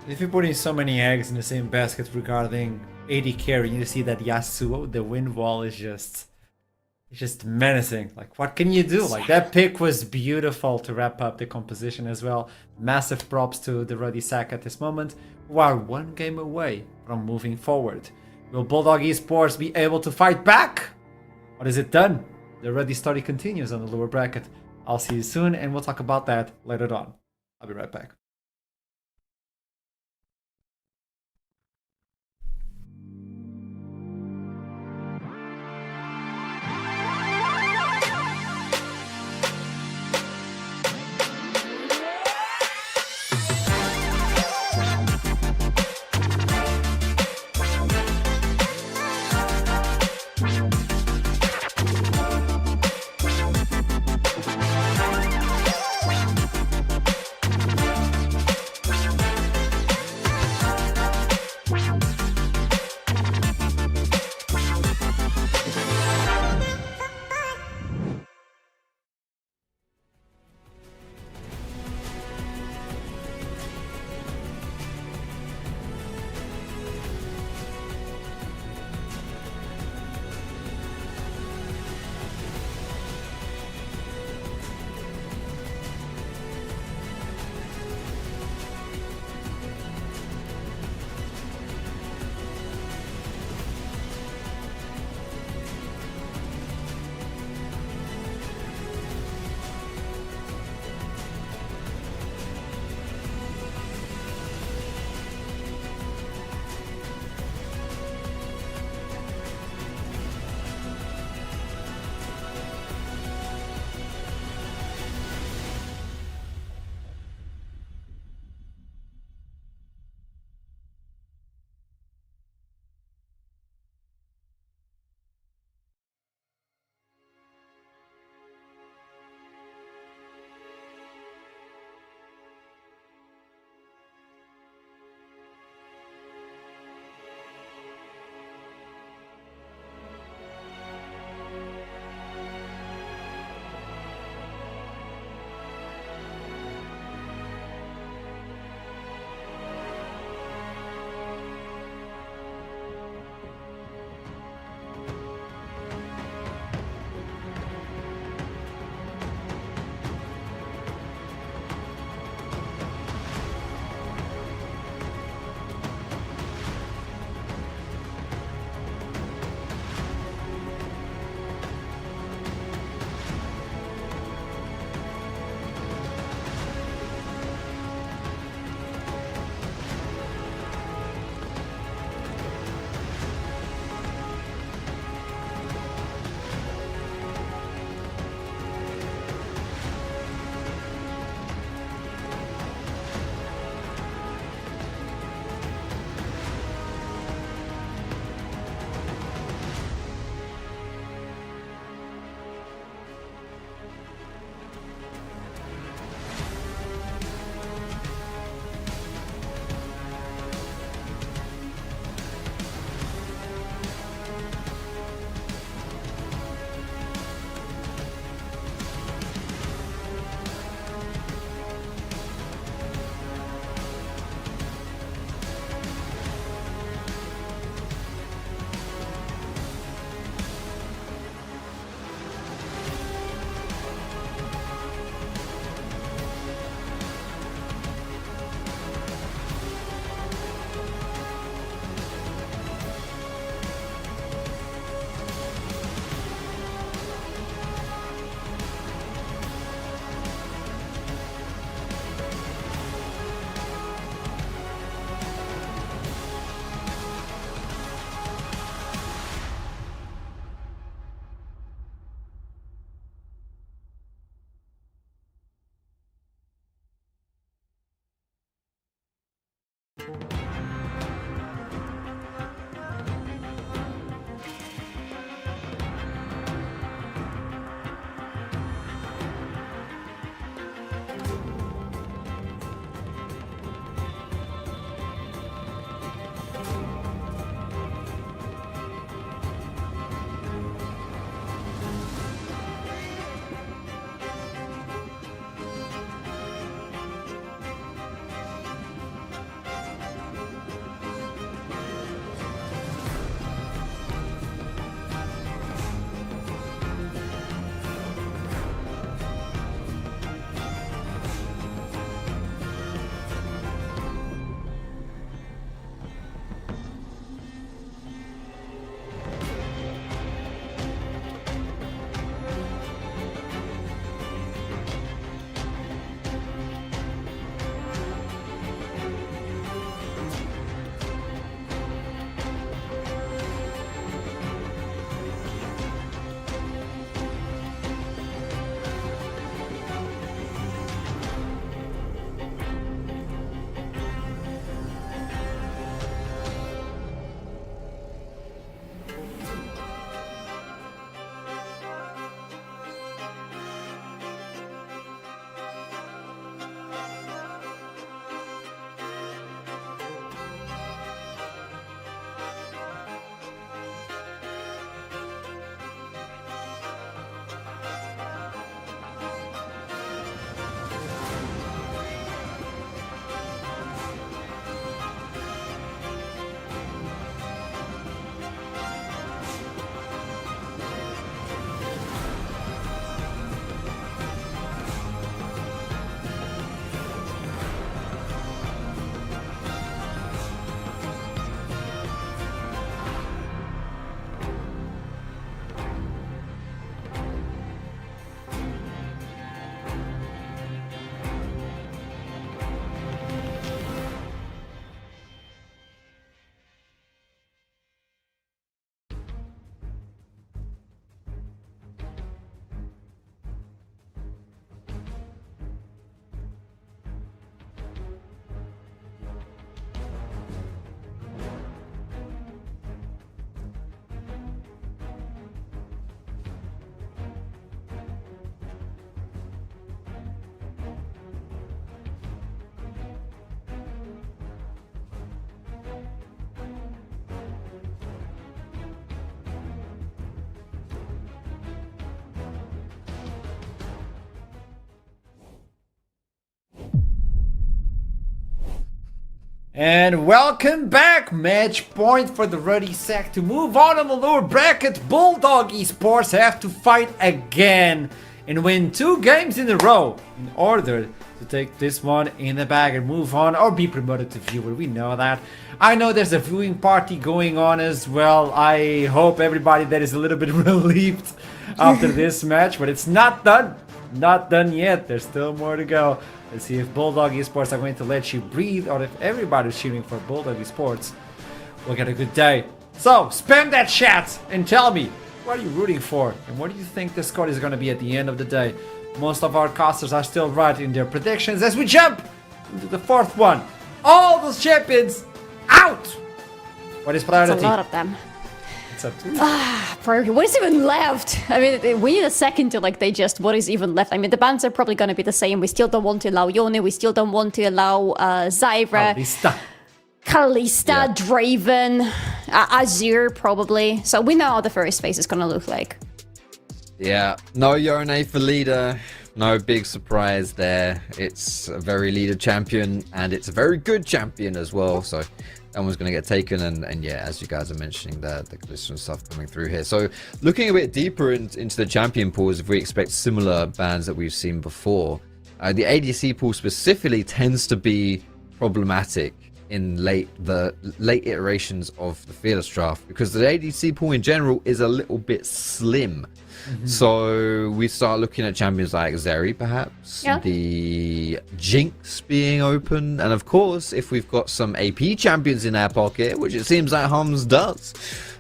[SPEAKER 3] If you're putting so many eggs in the same basket regarding AD carry, you see that Yasuo, the wind wall is just menacing. Like, what can you do? Like, that pick was beautiful to wrap up the composition as well. Massive props to the Ruddy sack at this moment, who are one game away from moving forward. Will Bulldog Esports be able to fight back? Or is it done? The Ruddy story continues on the lower bracket. I'll see you soon, and we'll talk about that later on. I'll be right back. And welcome back! Match point for the Ruddy Sack to move on the lower bracket. Bulldog Esports have to fight again and win 2 games in a row in order to take this one in the bag and move on or be promoted to viewer. We know that. I know there's a viewing party going on as well. I hope everybody that is a little bit relieved after this match, but it's not done. Not done yet. There's still more to go. Let's see if Bulldog Esports are going to let you breathe or if everybody's cheering for Bulldog Esports. We'll get a good day. So, spam that chat and tell me, what are you rooting for? And what do you think the score is going to be at the end of the day? Most of our casters are still right in their predictions as we jump into the 4th one. All those champions out! What is priority?
[SPEAKER 5] It's a lot of them.
[SPEAKER 3] It's up to you.
[SPEAKER 5] Priority. What is even left? I mean, we need a second to like digest what is even left. I mean, the bans are probably going to be the same. We still don't want to allow Yone. We still don't want to allow Zyra. Kalista, Draven, Azir probably. So we know how the first phase is going to look like.
[SPEAKER 4] Yeah, no Yone for leader. No big surprise there. It's a very leader champion, and it's a very good champion as well. So that one's going to get taken. And yeah, as you guys are mentioning, the Kalista stuff coming through here. So looking a bit deeper into the champion pools, if we expect similar bans that we've seen before, the ADC pool specifically tends to be problematic in the late iterations of the Fearless draft, because the ADC pool in general is a little bit slim. So we start looking at champions like Zeri, perhaps, the Jinx being open, and of course, if we've got some AP champions in our pocket, which it seems like Hums does,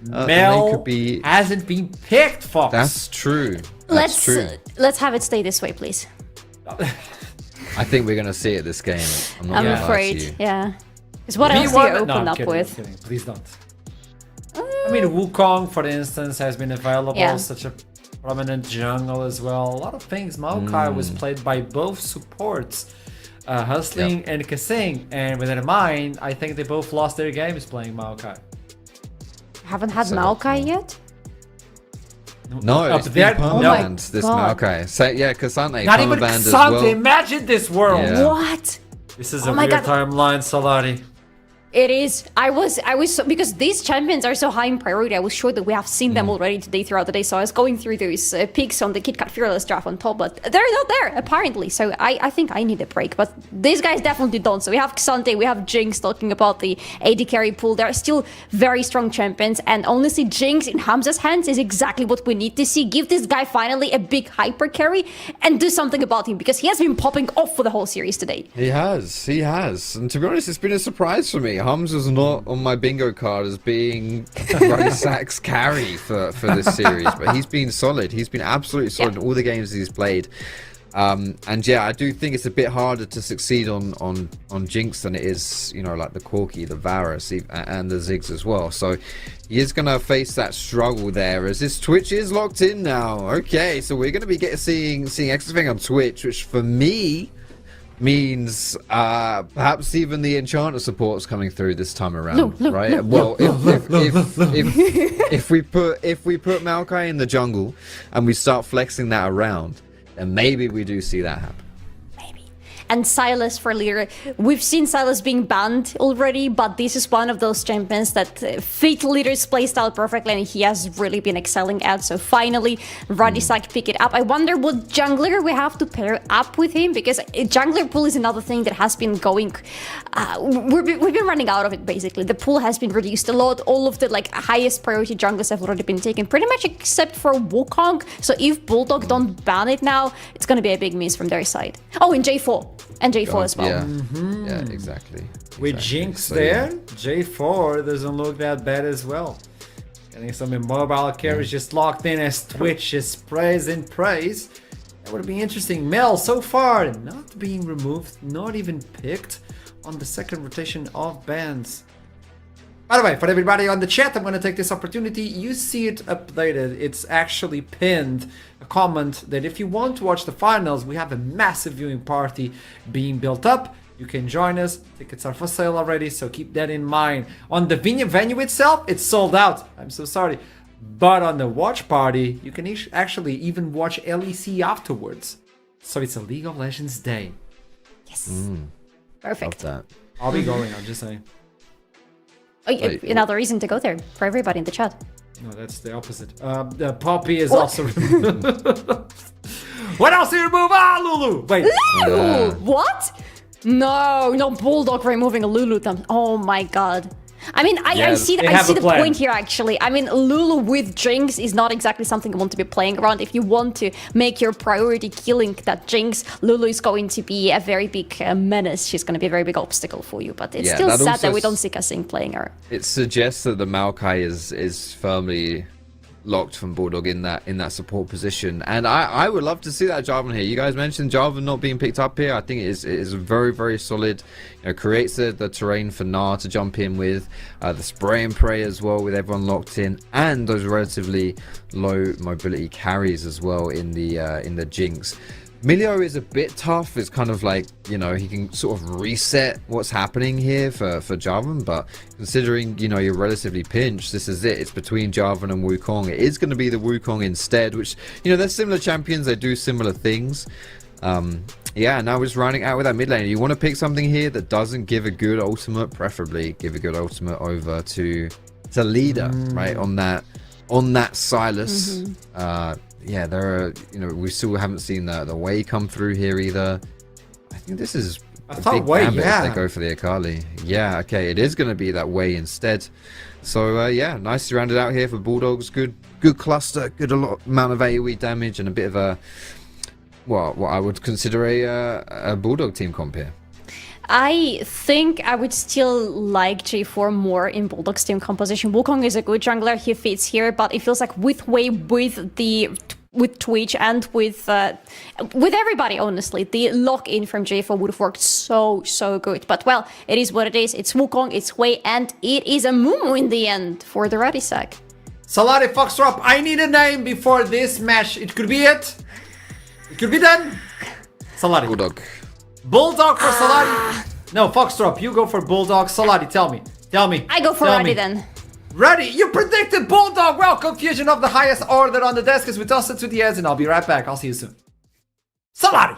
[SPEAKER 3] Mel
[SPEAKER 4] could be...
[SPEAKER 3] hasn't been picked, Fox.
[SPEAKER 4] That's true.
[SPEAKER 5] Let's have it stay this way, please.
[SPEAKER 4] I think we're going to see it this game. I'm not
[SPEAKER 5] I'm
[SPEAKER 4] gonna lie to
[SPEAKER 5] afraid,
[SPEAKER 4] you.
[SPEAKER 5] yeah. Because what else do you
[SPEAKER 3] V1
[SPEAKER 5] open
[SPEAKER 3] no, I'm
[SPEAKER 5] up
[SPEAKER 3] kidding, I'm
[SPEAKER 5] with?
[SPEAKER 3] kidding. Please don't. I mean, Wukong, for instance, has been available.
[SPEAKER 5] Yeah.
[SPEAKER 3] Such a prominent jungle as well. A lot of things. Maokai was played by both supports, Hustling and Kasing. And with that in mind, I think they both lost their games playing Maokai.
[SPEAKER 5] Haven't had Maokai yet?
[SPEAKER 4] No,
[SPEAKER 3] Up
[SPEAKER 4] it's
[SPEAKER 3] there-
[SPEAKER 4] been
[SPEAKER 3] oh
[SPEAKER 5] my
[SPEAKER 4] permabanned, this
[SPEAKER 5] God.
[SPEAKER 4] Maokai. So, yeah, Kasane
[SPEAKER 3] Not even
[SPEAKER 4] permabanned as
[SPEAKER 3] Xante.
[SPEAKER 4] well.
[SPEAKER 3] Imagine this world.
[SPEAKER 4] Yeah.
[SPEAKER 5] What?
[SPEAKER 3] This is
[SPEAKER 5] Oh
[SPEAKER 3] a
[SPEAKER 5] my
[SPEAKER 3] weird
[SPEAKER 5] God.
[SPEAKER 3] timeline, Solari.
[SPEAKER 5] It is. I was so, because these champions are so high in priority. I was sure that we have seen them already today throughout the day. So I was going through those picks on the KitKat Fearless draft on top, but they're not there apparently. So I think I need a break. But these guys definitely don't. So we have Xante, we have Jinx talking about the AD carry pool. They're still very strong champions, and honestly, Jinx in Hamza's hands is exactly what we need to see. Give this guy finally a big hyper carry and do something about him, because he has been popping off for the whole series today.
[SPEAKER 4] He has. And to be honest, it's been a surprise for me. Hamza's not on my bingo card as being Ruddy Sack's carry for this series, but he's been solid. He's been absolutely solid in all the games he's played. And yeah, I do think it's a bit harder to succeed on Jinx than it is, you know, like the Corki, the Varus, and the Ziggs as well. So he is going to face that struggle there, as this Twitch is locked in now. Okay, so we're going to be seeing everything on Twitch, which for me means perhaps even the Enchanter support's coming through this time around, right? Well, if we put Maokai in the jungle and we start flexing that around, then maybe we do see that happen.
[SPEAKER 5] And Silas for leader. We've seen Silas being banned already, but this is one of those champions that fit leader's playstyle perfectly, and he has really been excelling at. So finally, Ruddy Sack pick it up. I wonder what jungler we have to pair up with him, because jungler pool is another thing that has been going. We've been running out of it basically. The pool has been reduced a lot. All of the highest priority junglers have already been taken, pretty much except for Wukong. So if Bulldog don't ban it now, it's gonna be a big miss from their side. Oh, and J4. And J4 as well.
[SPEAKER 4] Yeah, exactly.
[SPEAKER 3] With Jinx
[SPEAKER 4] So,
[SPEAKER 3] there, J4 doesn't look that bad as well. Getting some immobile carries just locked in as Twitch is praise and praise. That would be interesting. Mel, so far, not being removed, not even picked on the second rotation of bans. By the way, for everybody on the chat, I'm going to take this opportunity. You see it updated. It's actually pinned a comment that if you want to watch the finals, we have a massive viewing party being built up. You can join us. Tickets are for sale already, so keep that in mind. On the venue itself, it's sold out. I'm so sorry. But on the watch party, you can actually even watch LEC afterwards. So it's a League of Legends day.
[SPEAKER 5] Yes. Perfect.
[SPEAKER 4] Love that.
[SPEAKER 3] I'll be going, I'm just saying.
[SPEAKER 5] Oh, another reason to go there for everybody in the chat.
[SPEAKER 3] No, that's the opposite. The Poppy is also removed. What else do you remove? Ah, Lulu! Wait.
[SPEAKER 5] Lulu! What? No, Bulldog removing a Lulu. Oh my god. I mean, I see the point here, actually. I mean, Lulu with Jinx is not exactly something you want to be playing around. If you want to make your priority killing that Jinx, Lulu is going to be a very big menace. She's going to be a very big obstacle for you. But it's still sad that we don't see Kasing playing her.
[SPEAKER 4] It suggests that the Maokai is firmly locked from Bulldog in that support position, and I would love to see that Jarvan here. You guys mentioned Jarvan not being picked up here. I think it is very, very solid. You know, creates the terrain for Gnar to jump in with, the spray and pray as well with everyone locked in, and those relatively low mobility carries as well in the Jinx. Milio is a bit tough. It's kind of like, you know, he can sort of reset what's happening here for Jarvan, but considering, you know, you're relatively pinched, this is it. It's between Jarvan and Wukong. It is going to be the Wukong instead, which, you know, they're similar champions. They do similar things. Yeah, now we're just rounding out with that mid lane. You want to pick something here that doesn't give a good ultimate, preferably give a good ultimate over to leader, right? On that Silas. Yeah, there are, you know, we still haven't seen the Wei come through here either. I think this is a big gambit if they go for the Akali. Yeah, okay, it is going to be that Wei instead. So yeah, nicely rounded out here for Bulldogs. Good cluster, good amount of AoE damage, and a bit of a what I would consider a Bulldog team comp here.
[SPEAKER 5] I think I would still like J4 more in Bulldog's team composition. Wukong is a good jungler, he fits here, but it feels like with Wei, with the Twitch and with everybody, honestly. The lock-in from J4 would have worked so good. But well, it is what it is. It's Wukong, it's Wei, and it is a Mumu in the end for the Ruddy side.
[SPEAKER 3] Salari Foxtrot, I need a name before this match. It could be it. It could be done. Salari.
[SPEAKER 4] Bulldog.
[SPEAKER 3] Bulldog for Salari. No, Foxtrot, you go for Bulldog. Salari, tell me.
[SPEAKER 5] I go for Ruddy then.
[SPEAKER 3] Ruddy, you predicted Bulldog. Well, confusion of the highest order on the desk as we toss it to the edge, and I'll be right back. I'll see you soon. Salari.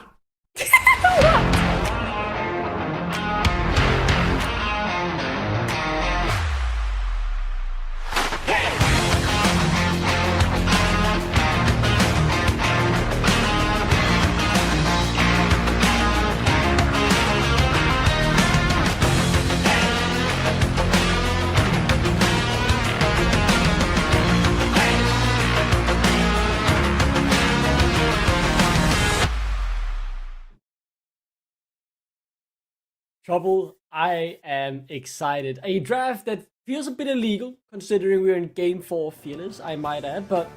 [SPEAKER 8] Trouble, I am excited. A draft that feels a bit illegal, considering we're in Game 4 Fearless, I might add, but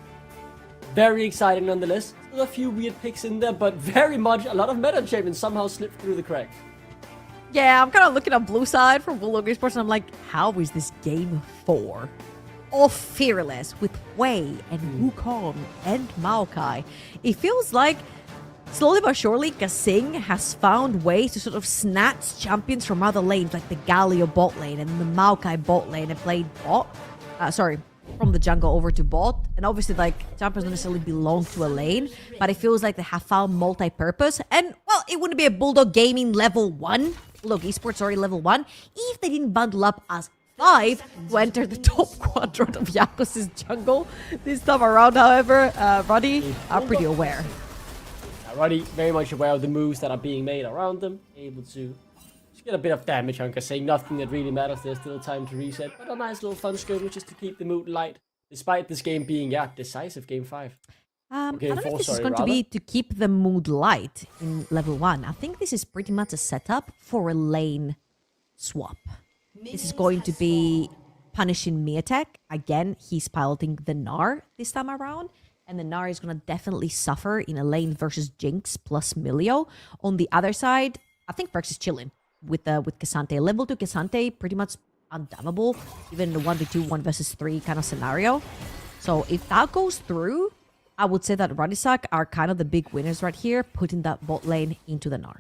[SPEAKER 8] very exciting nonetheless. Still a few weird picks in there, but very much a lot of meta champions somehow slipped through the cracks.
[SPEAKER 9] Yeah, I'm kind of looking at blue side for Bulldog Esports, and I'm like, how is this Game 4 of Fearless with Wei and Wukong and Maokai? It feels like slowly but surely, Kasing has found ways to sort of snatch champions from other lanes, like the Galio bot lane and the Maokai bot lane, and played bot. From the jungle over to bot. And obviously, like, champions don't necessarily belong to a lane, but it feels like they have found multi-purpose. And, well, it wouldn't be a Bulldog Gaming level 1. Bulldog Esports already level 1. If they didn't bundle up as 5 to enter the top quadrant of Yakos' jungle. This time around, however, Ruddy are pretty aware.
[SPEAKER 8] Ruddy very much aware of the moves that are being made around them, able to just get a bit of damage on Kasing. Nothing that really matters, there's still time to reset, but a nice little fun skirmish just to keep the mood light, despite this game being, decisive Game 5.
[SPEAKER 9] I don't know if this is
[SPEAKER 8] sorry,
[SPEAKER 9] going to be to keep the mood light in level 1. I think this is pretty much a setup for a lane swap. This is going to be punishing Miatek. Again, he's piloting the Gnar this time around. And the Gnar is going to definitely suffer in a lane versus Jinx plus Milio. On the other side, I think Perks is chilling with Cassante. Level 2 Cassante, pretty much undammable, even in the 1v2, 1 versus 3 kind of scenario. So if that goes through, I would say that Radisak are kind of the big winners right here, putting that bot lane into the Gnar.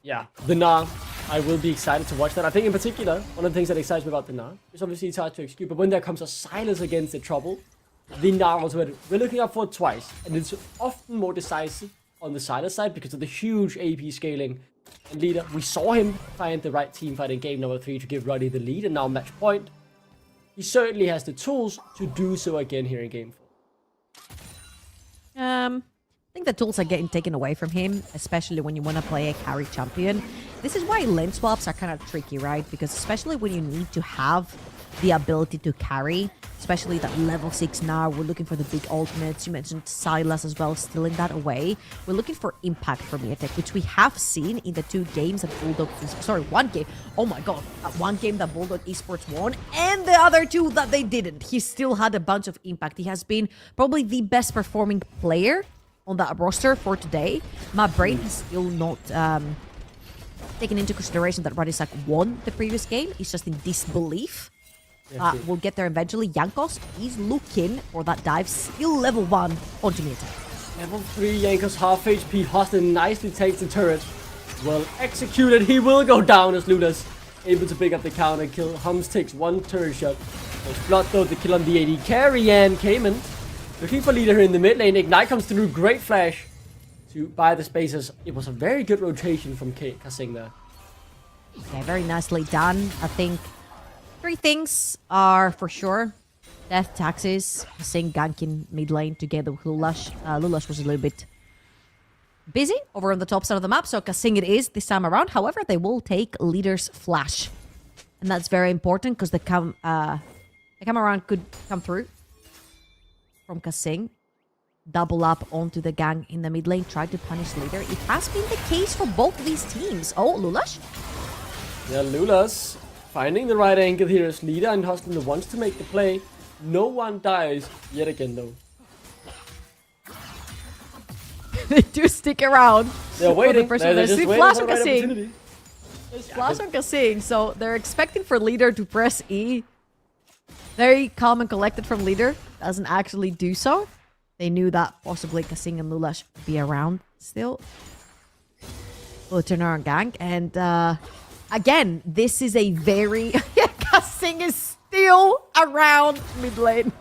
[SPEAKER 8] Yeah, the Gnar. I will be excited to watch that. I think in particular, one of the things that excites me about the Gnar is obviously it's hard to execute, but when there comes a silence against the Trouble, the Gnar was what we're looking up for twice, and it's often more decisive on the silence side because of the huge AP scaling and leader. We saw him find the right team fight in game number 3 to give Ruddy the lead, and now match point. He certainly has the tools to do so again here in game 4.
[SPEAKER 9] I think the tools are getting taken away from him, especially when you want to play a carry champion. This is why lane swaps are kind of tricky, right? Because especially when you need to have the ability to carry, especially that level 6 now, we're looking for the big ultimates. You mentioned Silas as well, stealing that away. We're looking for impact from Miatek, which we have seen in the 2 games that Bulldog... Sorry, 1 game. Oh my god. That 1 game that Bulldog Esports won, and the other 2 that they didn't. He still had a bunch of impact. He has been probably the best performing player on that roster for today. My brain has still not taken into consideration that Radisak won the previous game. He's just in disbelief. We'll get there eventually. Jankos, he's looking for that dive. Still level 1 onto Miatek.
[SPEAKER 8] Level 3, Jankos half HP. Hostin nicely takes the turret. Well executed. He will go down as Lulas able to pick up the counter kill. Hums takes 1 turret shot. There's Blood though, the kill on the AD carry, and Cayman looking for leader in the mid lane. Ignite comes through. Great flash to buy the spaces. It was a very good rotation from Kasing there.
[SPEAKER 9] Yeah, very nicely done. I think 3 things are for sure. Death taxes, Kasing ganking mid lane together with Lulash. Lulash was a little bit busy over on the top side of the map, so Kasing it is this time around. However, they will take leader's flash. And that's very important because the come around could come through from Kasing. Double up onto the gang in the mid lane, try to punish leader. It has been the case for both these teams. Oh, Lulash?
[SPEAKER 8] Yeah, Lulas finding the right angle here as leader, and Hostin wants to make the play. No one dies yet again, though.
[SPEAKER 9] They do stick around.
[SPEAKER 8] They're waiting.
[SPEAKER 9] For the
[SPEAKER 8] They're
[SPEAKER 9] they
[SPEAKER 8] just
[SPEAKER 9] see
[SPEAKER 8] waiting
[SPEAKER 9] flash
[SPEAKER 8] for
[SPEAKER 9] on
[SPEAKER 8] the right
[SPEAKER 9] Kasing.
[SPEAKER 8] opportunity.
[SPEAKER 9] There's flash on Kasing, so they're expecting for Leader to press E. Very calm and collected from Leader. Doesn't actually do so. They knew that possibly Kasing and Lulash would be around still. Will turn around gank. And again, this is a very... Kasing is still around mid lane.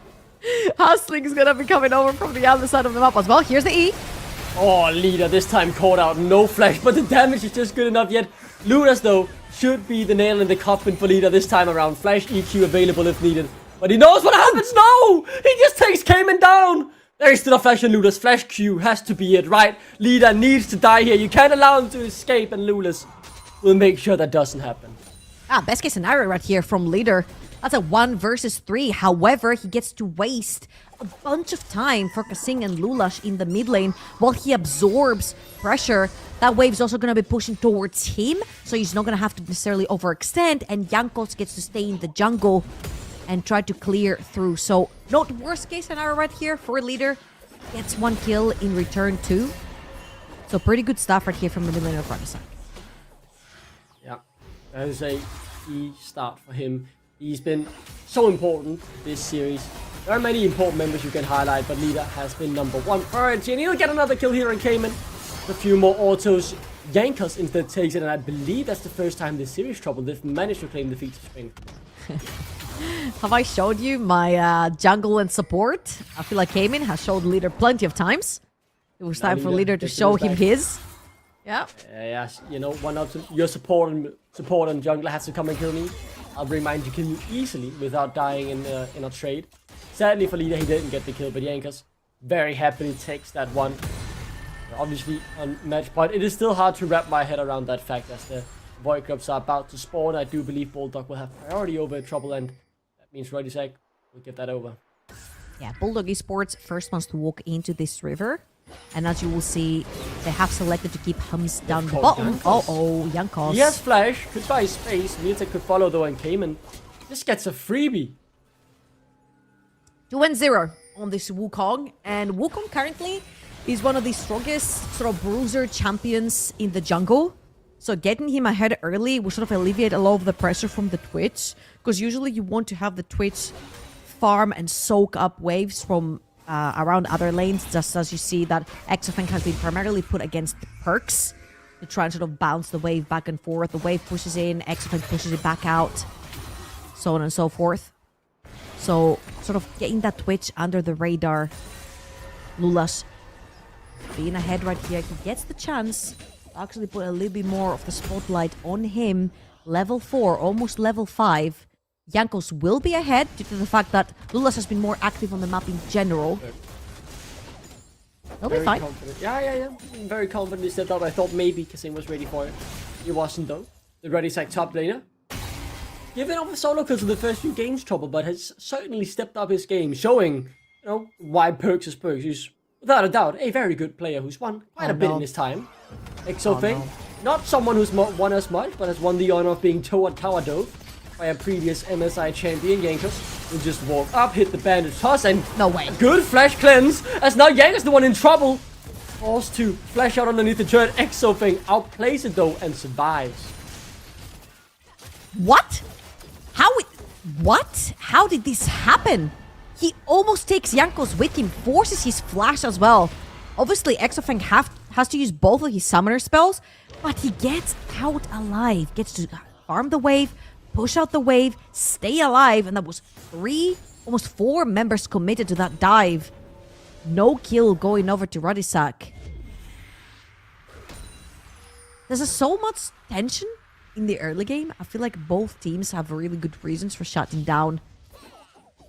[SPEAKER 9] Hustling's gonna be coming over from the other side of the map as well. Here's the E.
[SPEAKER 8] Oh, Leader this time caught out. No flash, but the damage is just good enough yet. Ludas, though, should be the nail in the coffin for Leader this time around. Flash EQ available if needed. But he knows what happens. No! He just takes Cayman down. There is still a flash in Ludas. Flash Q has to be it, right? Leader needs to die here. You can't allow him to escape, and Ludas will make sure that doesn't happen.
[SPEAKER 9] Best case scenario right here from Leader. That's a 1 versus 3. However, he gets to waste a bunch of time for Kasing and Lulash in the mid lane while he absorbs pressure. That wave is also going to be pushing towards him, so he's not going to have to necessarily overextend, and Jankos gets to stay in the jungle and try to clear through. So, not worst case scenario right here for Leader. Gets 1 kill in return too. So, pretty good stuff right here from the mid lane of Ruddy.
[SPEAKER 8] Yeah, that is a key start for him. He's been so important this series. There are many important members you can highlight, but Leader has been #1 priority, and he'll get another kill here in Cayman. A few more autos. Jankos instead takes it, and I believe that's the first time this series trouble they've managed to claim the feature string.
[SPEAKER 9] Have I showed you my jungle and support? I feel like Cayman has showed Leader plenty of times. It was time for Leader to show him his. Yeah.
[SPEAKER 8] Yes, you know, one of your support and jungler has to come and kill me. I'll bring mine to kill you easily without dying in a trade. Sadly for Leader, he didn't get the kill, but Jankos very happily takes that one. Obviously on match point, it is still hard to wrap my head around that fact as the Void Grubs are about to spawn. I do believe Bulldog will have priority over Trouble, and that means Ruddy will give that over.
[SPEAKER 9] Yeah, Bulldog Esports first wants to walk into this river. And as you will see, they have selected to keep Hums down the bottom. Uh-oh, Jankos.
[SPEAKER 8] He has flash, could buy space. Mirtek could follow though, and Cayman just gets a freebie.
[SPEAKER 9] 2-0 on this Wukong. And Wukong currently is one of the strongest sort of bruiser champions in the jungle. So getting him ahead early will sort of alleviate a lot of the pressure from the Twitch. Because usually you want to have the Twitch farm and soak up waves from around other lanes, just as you see that Exofeng has been primarily put against the perks to try and sort of bounce the wave back and forth. The wave pushes in, Exofeng pushes it back out, so on and so forth. So, sort of getting that Twitch under the radar. Lulash being ahead right here, he gets the chance to actually put a little bit more of the spotlight on him. Level 4, almost level 5. Jankos will be ahead due to the fact that Lulash has been more active on the map in general. They'll be fine.
[SPEAKER 8] Confident. Yeah. Very confident he stepped out. I thought maybe Kasing was ready for it. He wasn't though. The Ruddy top laner. Given off a solo kills in the first few games, Trouble, but has certainly stepped up his game, showing, you know, why Perks is Perks. He's, without a doubt, a very good player who's won quite a bit in his time. Exofeng, not someone who's won as much, but has won the honor of being tower dove by a previous MSI champion. Jankos will just walk up, hit the bandage toss, and
[SPEAKER 9] no way.
[SPEAKER 8] A good flash cleanse, as now Jankos the one in trouble. Forced to flash out underneath the turret. Exofeng outplays it though and survives.
[SPEAKER 9] What? What? How did this happen? He almost takes Jankos with him, forces his flash as well. Obviously, Exofeng has to use both of his summoner spells, but he gets out alive. Gets to farm the wave, push out the wave, stay alive, and that was 3, almost 4 members committed to that dive. No kill going over to Ruddy. There's so much tension in the early game. I feel like both teams have really good reasons for shutting down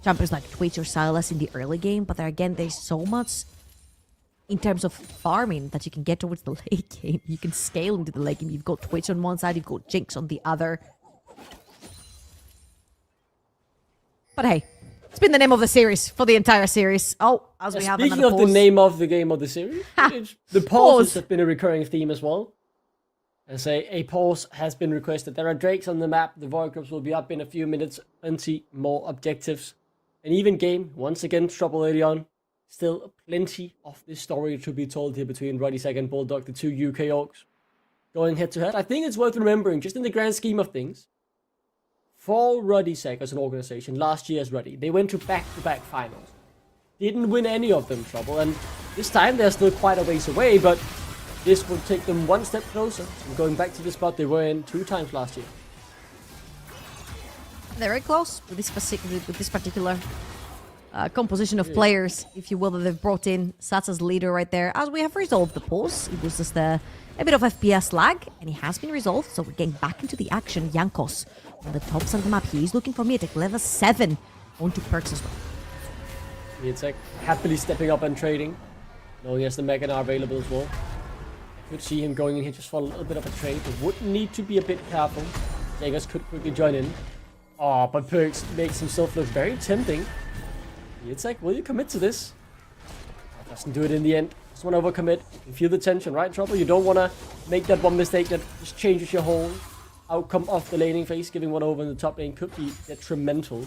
[SPEAKER 9] champions like Twitch or Silas in the early game, but there again, there's so much in terms of farming that you can get towards the late game. You can scale into the late game. You've got Twitch on one side, you've got Jinx on the other. But hey, it's been the name of the series for the entire series. Oh, as we have another
[SPEAKER 8] Speaking of
[SPEAKER 9] pause.
[SPEAKER 8] the name of the game of the series, the pauses have been a recurring theme as well. As a pause has been requested. There are drakes on the map. The Void Grubs will be up in a few minutes. Plenty more objectives. An even game, once again, trouble early on. Still plenty of this story to be told here between Ruddy and Bulldog, the two UK Orcs. Going head to head, I think it's worth remembering, just in the grand scheme of things, for Ruddy as an organization, last year as Ruddy, they went to back-to-back finals. Didn't win any of them, Trouble, and this time they're still quite a ways away, but this will take them one step closer and going back to the spot they were in 2 times last year.
[SPEAKER 9] They're very close with this particular composition of players, if you will, that they've brought in. Sats as leader right there. As we have resolved the pause, it was just a bit of FPS lag, and it has been resolved, so we're getting back into the action. Jankos on the top side of the map. He's looking for Mietek, level 7 onto Perks as well.
[SPEAKER 8] Mietek happily stepping up and trading, knowing he has the Mega now available as well. I could see him going in here just for a little bit of a trade, but would need to be a bit careful. Jankos could quickly join in. Oh, but Perks makes himself look very tempting. Mietek, will you commit to this? Doesn't do it in the end. Just want to overcommit. You feel the tension, right, Trouble? You don't want to make that one mistake that just changes your whole outcome of the laning phase. Giving one over in the top lane could be detrimental.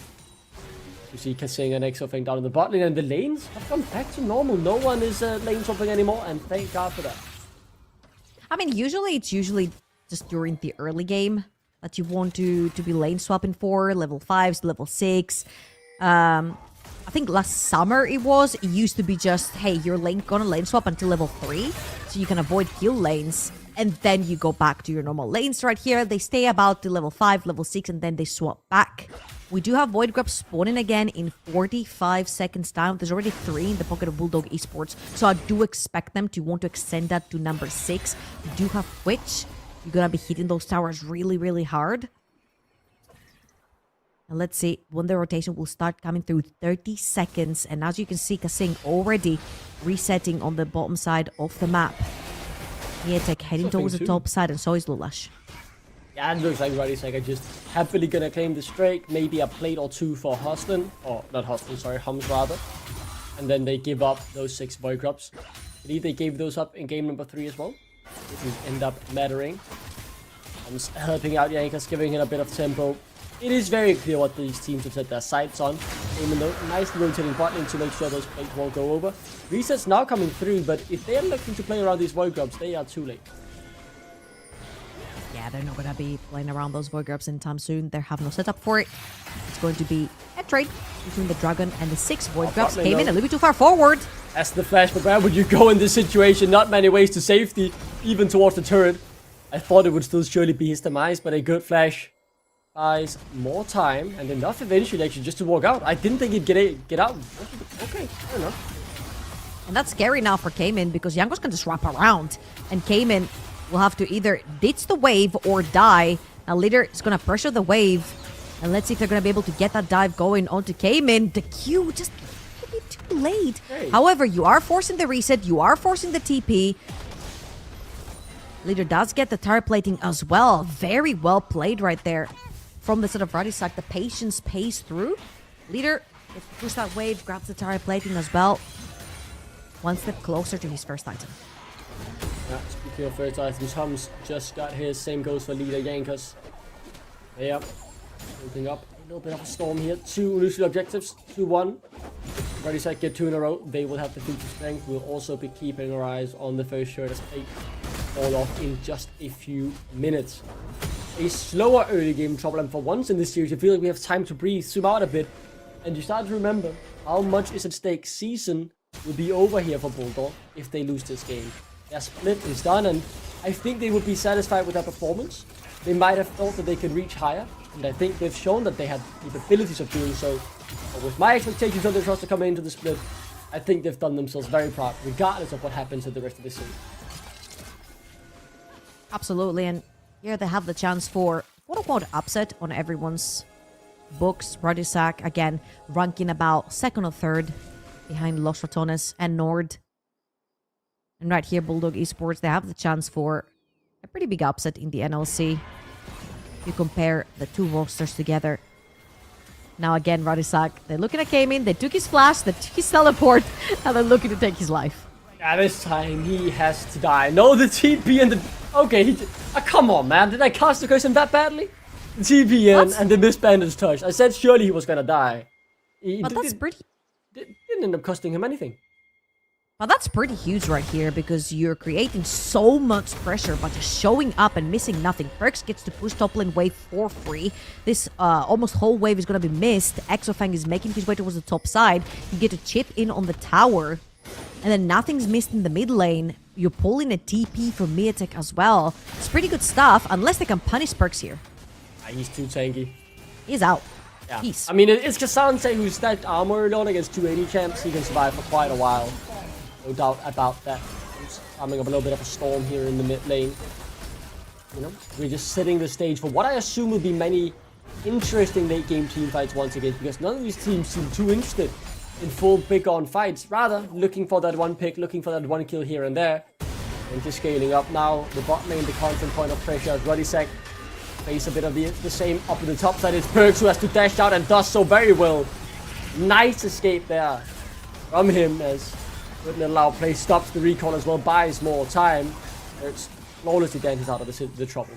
[SPEAKER 8] You see Kasing and Exofeng down in the bot lane, and the lanes have come back to normal. No one is lane swapping anymore, and thank God for that.
[SPEAKER 9] I mean, it's usually just during the early game that you want to be lane swapping for level 5s, level 6. I think last summer it used to be just, hey, you're gonna lane swap until level 3, so you can avoid kill lanes, and then you go back to your normal lanes. Right here, they stay about to level 5, level 6, and then they swap back. We do have Void Grab spawning again in 45 seconds time. There's already 3 in the pocket of Bulldog Esports, so I do expect them to want to extend that to number 6. You do have Twitch. You're gonna be hitting those towers really, really hard. And let's see when the rotation will start coming through. 30 seconds. And as you can see, Kasing already resetting on the bottom side of the map. Mietek heading towards the top side, and so is Lulash.
[SPEAKER 8] Yeah, it looks like Ruddy's just happily gonna claim the straight. Maybe a plate or 2 for Huston. Or not Huston, sorry, Hums rather. And then they give up those 6 Void Grubs. I believe they gave those up in game number 3 as well. It will end up mattering. Hums helping out Yankas, giving it a bit of tempo. It is very clear what these teams have set their sights on. Even though nice rotating bot lane to make sure those plates won't go over. Resets now coming through, but if they are looking to play around these Void Grubs, they are too late.
[SPEAKER 9] Yeah, they're not going to be playing around those Void Grubs anytime soon. They have no setup for it. It's going to be a trade between the Dragon and the 6 Void Grubs. Came in a little bit too far forward.
[SPEAKER 8] That's the flash, but where would you go in this situation? Not many ways to safety, even towards the turret. I thought it would still surely be his demise, but a good flash buys more time and enough eventually actually just to walk out. I didn't think he'd get out. Okay, fair enough.
[SPEAKER 9] And that's scary now for Cayman, because Jankos can just wrap around, and Cayman will have to either ditch the wave or die. Now Leader is going to pressure the wave, and let's see if they're going to be able to get that dive going onto Cayman. The Q just a bit too late. Hey. However, you are forcing the reset, you are forcing the TP. Leader does get the tire plating as well. Very well played right there from the sort of Ruddy side. The patience pays through. Leader, if he pushes that wave, grabs the tire plating as well. One step closer to his first item.
[SPEAKER 8] Yeah, speaking of first items, Hums just got his. Same goes for Leader Yankas. Yep. Building up a little bit of a storm here. 2 elusive objectives, 2-1. Ruddy side get 2 in a row. They will have the feature strength. We'll also be keeping our eyes on the first shirt as 8 fall off in just a few minutes. A slower early game Trouble, and for once in this series you feel like we have time to breathe, zoom out a bit, and you start to remember how much is at stake. Season will be over here for Bulldog if they lose this game. Their split is done, and I think they would be satisfied with their performance. They might have thought that they could reach higher, and I think they've shown that they had capabilities of doing so. But with my expectations on the roster coming into the split, I think they've done themselves very proud, regardless of what happens at the rest of the season.
[SPEAKER 9] Absolutely, and here they have the chance for quote-unquote upset on everyone's books. Ruddy again, ranking about 2nd or 3rd behind Los Ratones and Nord. And right here, Bulldog Esports, they have the chance for a pretty big upset in the NLC. If you compare the 2 rosters together. Now again, Ruddy they're looking at Cayman, they took his flash, they took his teleport, and they're looking to take his life.
[SPEAKER 8] Yeah, this time he has to die. No, the TP and the... Okay, come on, man. Did I cast the curse him that badly? The TP in and the misbandage touch. I said surely he was gonna die.
[SPEAKER 9] But that's pretty...
[SPEAKER 8] Didn't end up costing him anything.
[SPEAKER 9] But that's pretty huge right here because you're creating so much pressure by just showing up and missing nothing. Perks gets to push top lane wave for free. This almost whole wave is going to be missed. Exofang is making his way towards the top side. You get to chip in on the tower. And then nothing's missed in the mid lane. You're pulling a TP from Miatek as well. It's pretty good stuff, unless they can punish Perks here.
[SPEAKER 8] He's too tanky.
[SPEAKER 9] He's out.
[SPEAKER 8] Yeah.
[SPEAKER 9] Peace.
[SPEAKER 8] I mean, it's Cassandre who's stacked armor early on against 280 champs. He can survive for quite a while. No doubt about that. He's coming up a little bit of a storm here in the mid lane. You know, we're just setting the stage for what I assume will be many interesting late game team fights once again, because none of these teams seem too interested in full big on fights. Rather, looking for that one pick, looking for that one kill here and there. And just scaling up now. The bot lane, the constant point of pressure as Ruddy face a bit of the same up in the top side. It's Perks who has to dash out and does so very well. Nice escape there from him as wouldn't allow play, stops the recall as well, buys more time. Perks flawlessly dances out of the trouble.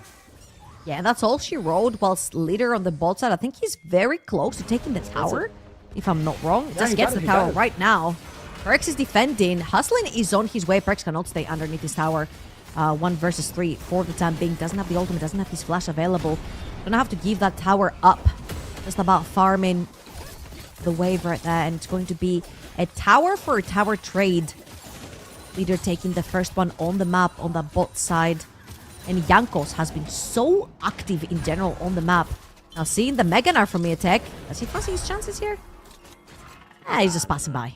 [SPEAKER 9] Yeah, and that's all she rolled, whilst leader on the bot side, I think he's very close to taking the tower, if I'm not wrong.
[SPEAKER 8] Yeah,
[SPEAKER 9] Just gets the tower right now. Perks is defending. Hustling is on his way. Perks cannot stay underneath his tower. 1 versus 3 for the time being. Doesn't have the ultimate, doesn't have his flash available. Gonna have to give that tower up. Just about farming the wave right there. And it's going to be a tower for a tower trade. Leader taking the first one on the map on the bot side. And Jankos has been so active in general on the map. Now seeing the Mega Knife from Miatek. Does he fancy his chances here? He's just passing by.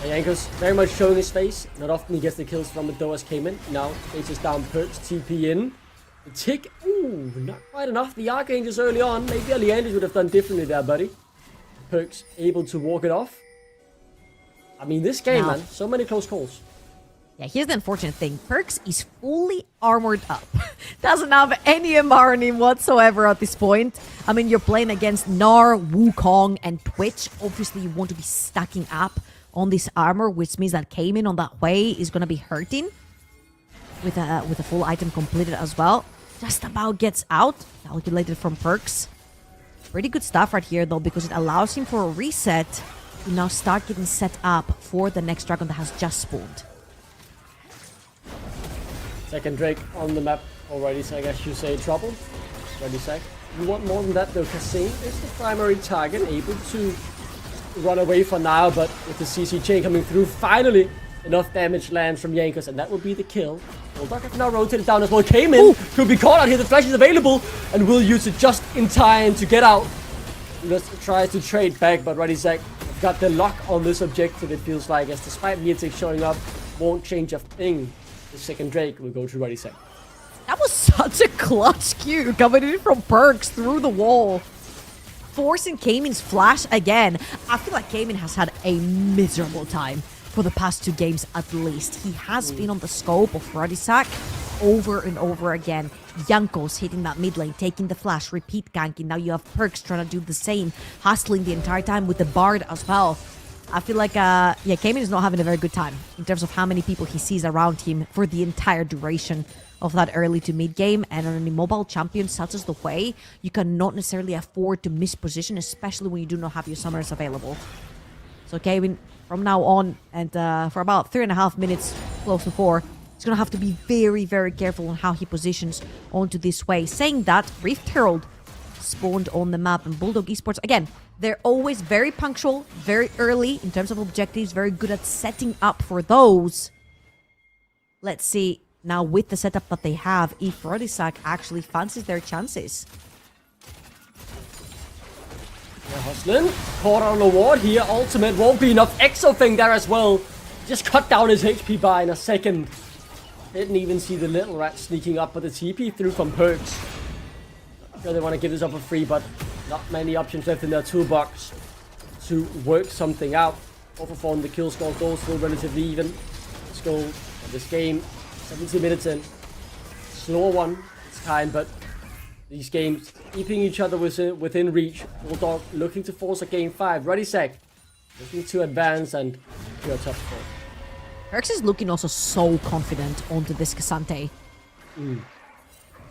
[SPEAKER 8] Jankos very much showing his face. Not often he gets the kills from the Doas came in. Now faces down Perks, TP in. The tick, ooh, not quite enough. The Archangels early on. Maybe Leanders would have done differently there, buddy. Perks able to walk it off. I mean, this game, man, so many close calls.
[SPEAKER 9] Yeah, here's the unfortunate thing. Perks is fully armored up. Doesn't have any MR on him whatsoever at this point. I mean, you're playing against Gnar, Wukong, and Twitch. Obviously, you want to be stacking up on this armor, which means that Cayman on that way is going to be hurting. With a full item completed as well. Just about gets out. Calculated from Perks. Pretty good stuff right here, though, because it allows him for a reset to now start getting set up for the next dragon that has just spawned.
[SPEAKER 8] Second Drake on the map already, so I guess you say trouble. Ready, sec. You want more than that, though. Cassine is the primary target, able to run away for now, but with the CC chain coming through, finally enough damage lands from Jankos, and that will be the kill. Bulldog has now rotated down as well. Came in, could be caught out here. The flash is available, and will use it just in time to get out. Just tries to trade back, but Ruddy got the lock on this objective, it feels like, as despite Miatek showing up, won't change a thing. The second Drake will go to Ruddy.
[SPEAKER 9] That was such a clutch Q coming in from Perks through the wall. Forcing Cayman's flash again. I feel like Cayman has had a miserable time for the past 2 games at least. He has been on the scope of Ruddy over and over again. Jankos hitting that mid lane, taking the flash, repeat ganking. Now you have Perks trying to do the same, hustling the entire time with the Bard as well. I feel like, Cayman is not having a very good time in terms of how many people he sees around him for the entire duration of that early to mid game. And on an immobile champion such as the Wei, you cannot necessarily afford to miss position, especially when you do not have your summoners available. So Cayman, from now on, and for about 3.5 minutes, close to 4, he's going to have to be very, very careful on how he positions onto this Wei. Saying that, Rift Herald spawned on the map, and Bulldog Esports, again, they're always very punctual, very early in terms of objectives, very good at setting up for those. Let's see now with the setup that they have, if Ruddy actually fancies their chances.
[SPEAKER 8] Yeah, hustling. Caught on the ward here. Ultimate won't be enough. Exofang there as well. Just cut down his HP by in a second. Didn't even see the little rat sneaking up, but the TP through from Perks. Sure, they want to give this up for free, but not many options left in their toolbox to work something out. Over 4 on the kill score, goal still relatively even. Let's go of this game. 70 minutes in. Slower one this time, but these games keeping each other within reach. Bulldog looking to force a game 5. Ruddy looking to advance and do a top 4.
[SPEAKER 9] Perks is looking also so confident onto this Cassante.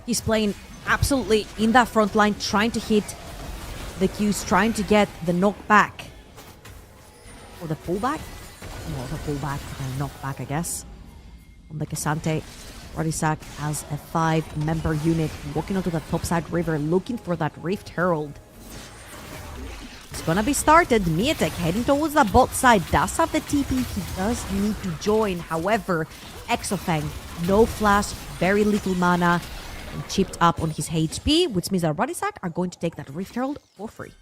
[SPEAKER 9] He's playing absolutely in that front line, trying to hit the Q's trying to get the knockback. Or the pullback? No, the pullback and knockback, I guess. On the Cassante, Ruddy as a 5-member unit walking onto the topside river looking for that Rift Herald. It's gonna be started. Mietek heading towards the bot side. Does have the TP. He does need to join. However, Exofeng, no flash, very little mana, and chipped up on his HP, which means that Ruddy are going to take that Rift Herald for free.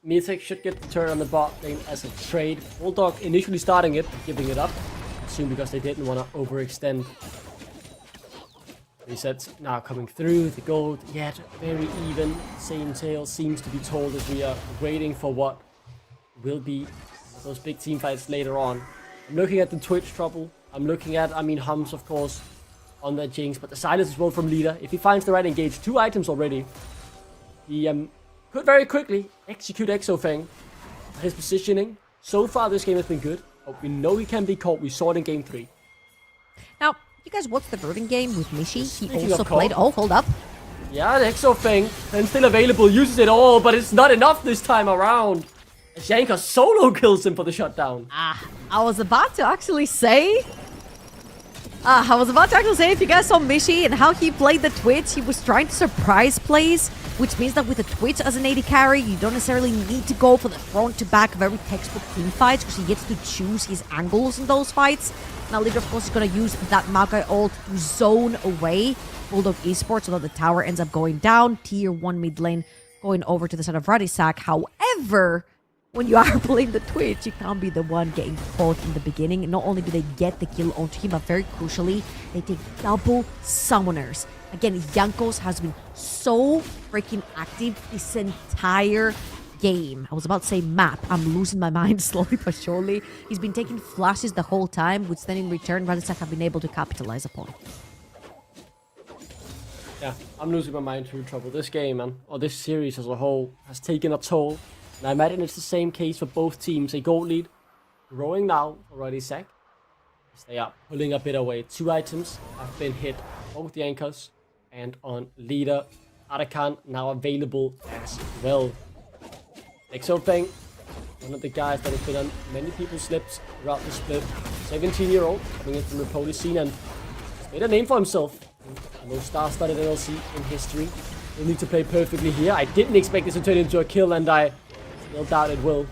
[SPEAKER 8] Mietek should get the turn on the bot lane as a trade. Bulldog initially starting it, giving it up. Soon because they didn't want to overextend. Resets now coming through. The gold yet very even. Same tale seems to be told as we are waiting for what will be those big team fights later on. I'm looking at the Twitch trouble. I'm looking at, Hums of course on that Jinx, but the silence as well from Leader. If he finds the right engage, 2 items already, he could very quickly execute Exofeng. His positioning so far this game has been good. But we know he can be caught. We saw it in game 3.
[SPEAKER 9] Now, you guys watched the Ruddy game with Mishi. He
[SPEAKER 8] Speaking
[SPEAKER 9] also
[SPEAKER 8] of
[SPEAKER 9] played.
[SPEAKER 8] caught.
[SPEAKER 9] Oh, hold up.
[SPEAKER 8] Yeah, the Exofeng, and still available, uses it all, but it's not enough this time around. Shanka solo kills him for the shutdown.
[SPEAKER 9] I was about to actually say... if you guys saw Mishi and how he played the Twitch, he was trying to surprise plays, which means that with the Twitch as an AD carry, you don't necessarily need to go for the front-to-back, very textbook team fights, because he gets to choose his angles in those fights. Now, Leader, of course, is going to use that Maokai ult to zone away Bulldog Esports, so that the tower ends up going down. Tier 1 mid lane going over to the side of Ruddy. However, when you are playing the Twitch, you can't be the one getting caught in the beginning. Not only do they get the kill onto him, but very crucially, they take double summoners. Again, Jankos has been so freaking active this entire game. I was about to say map. I'm losing my mind slowly but surely. He's been taking flashes the whole time, which then in return, Radistak have been able to capitalize upon.
[SPEAKER 8] Yeah, I'm losing my mind through trouble. This game, man, or this series as a whole, has taken a toll. And I imagine it's the same case for both teams. A gold lead growing now for Radistak. As they are pulling a bit away. 2 items have been hit, both the anchors and on Leader. Arakan now available as well. Exofeng, one of the guys that has been on many people's lips throughout the split. 17-year-old coming in from the Polish scene and made a name for himself. The most star-studded NLC in history. He'll need to play perfectly here. I didn't expect this to turn into a kill, and I still doubt it will.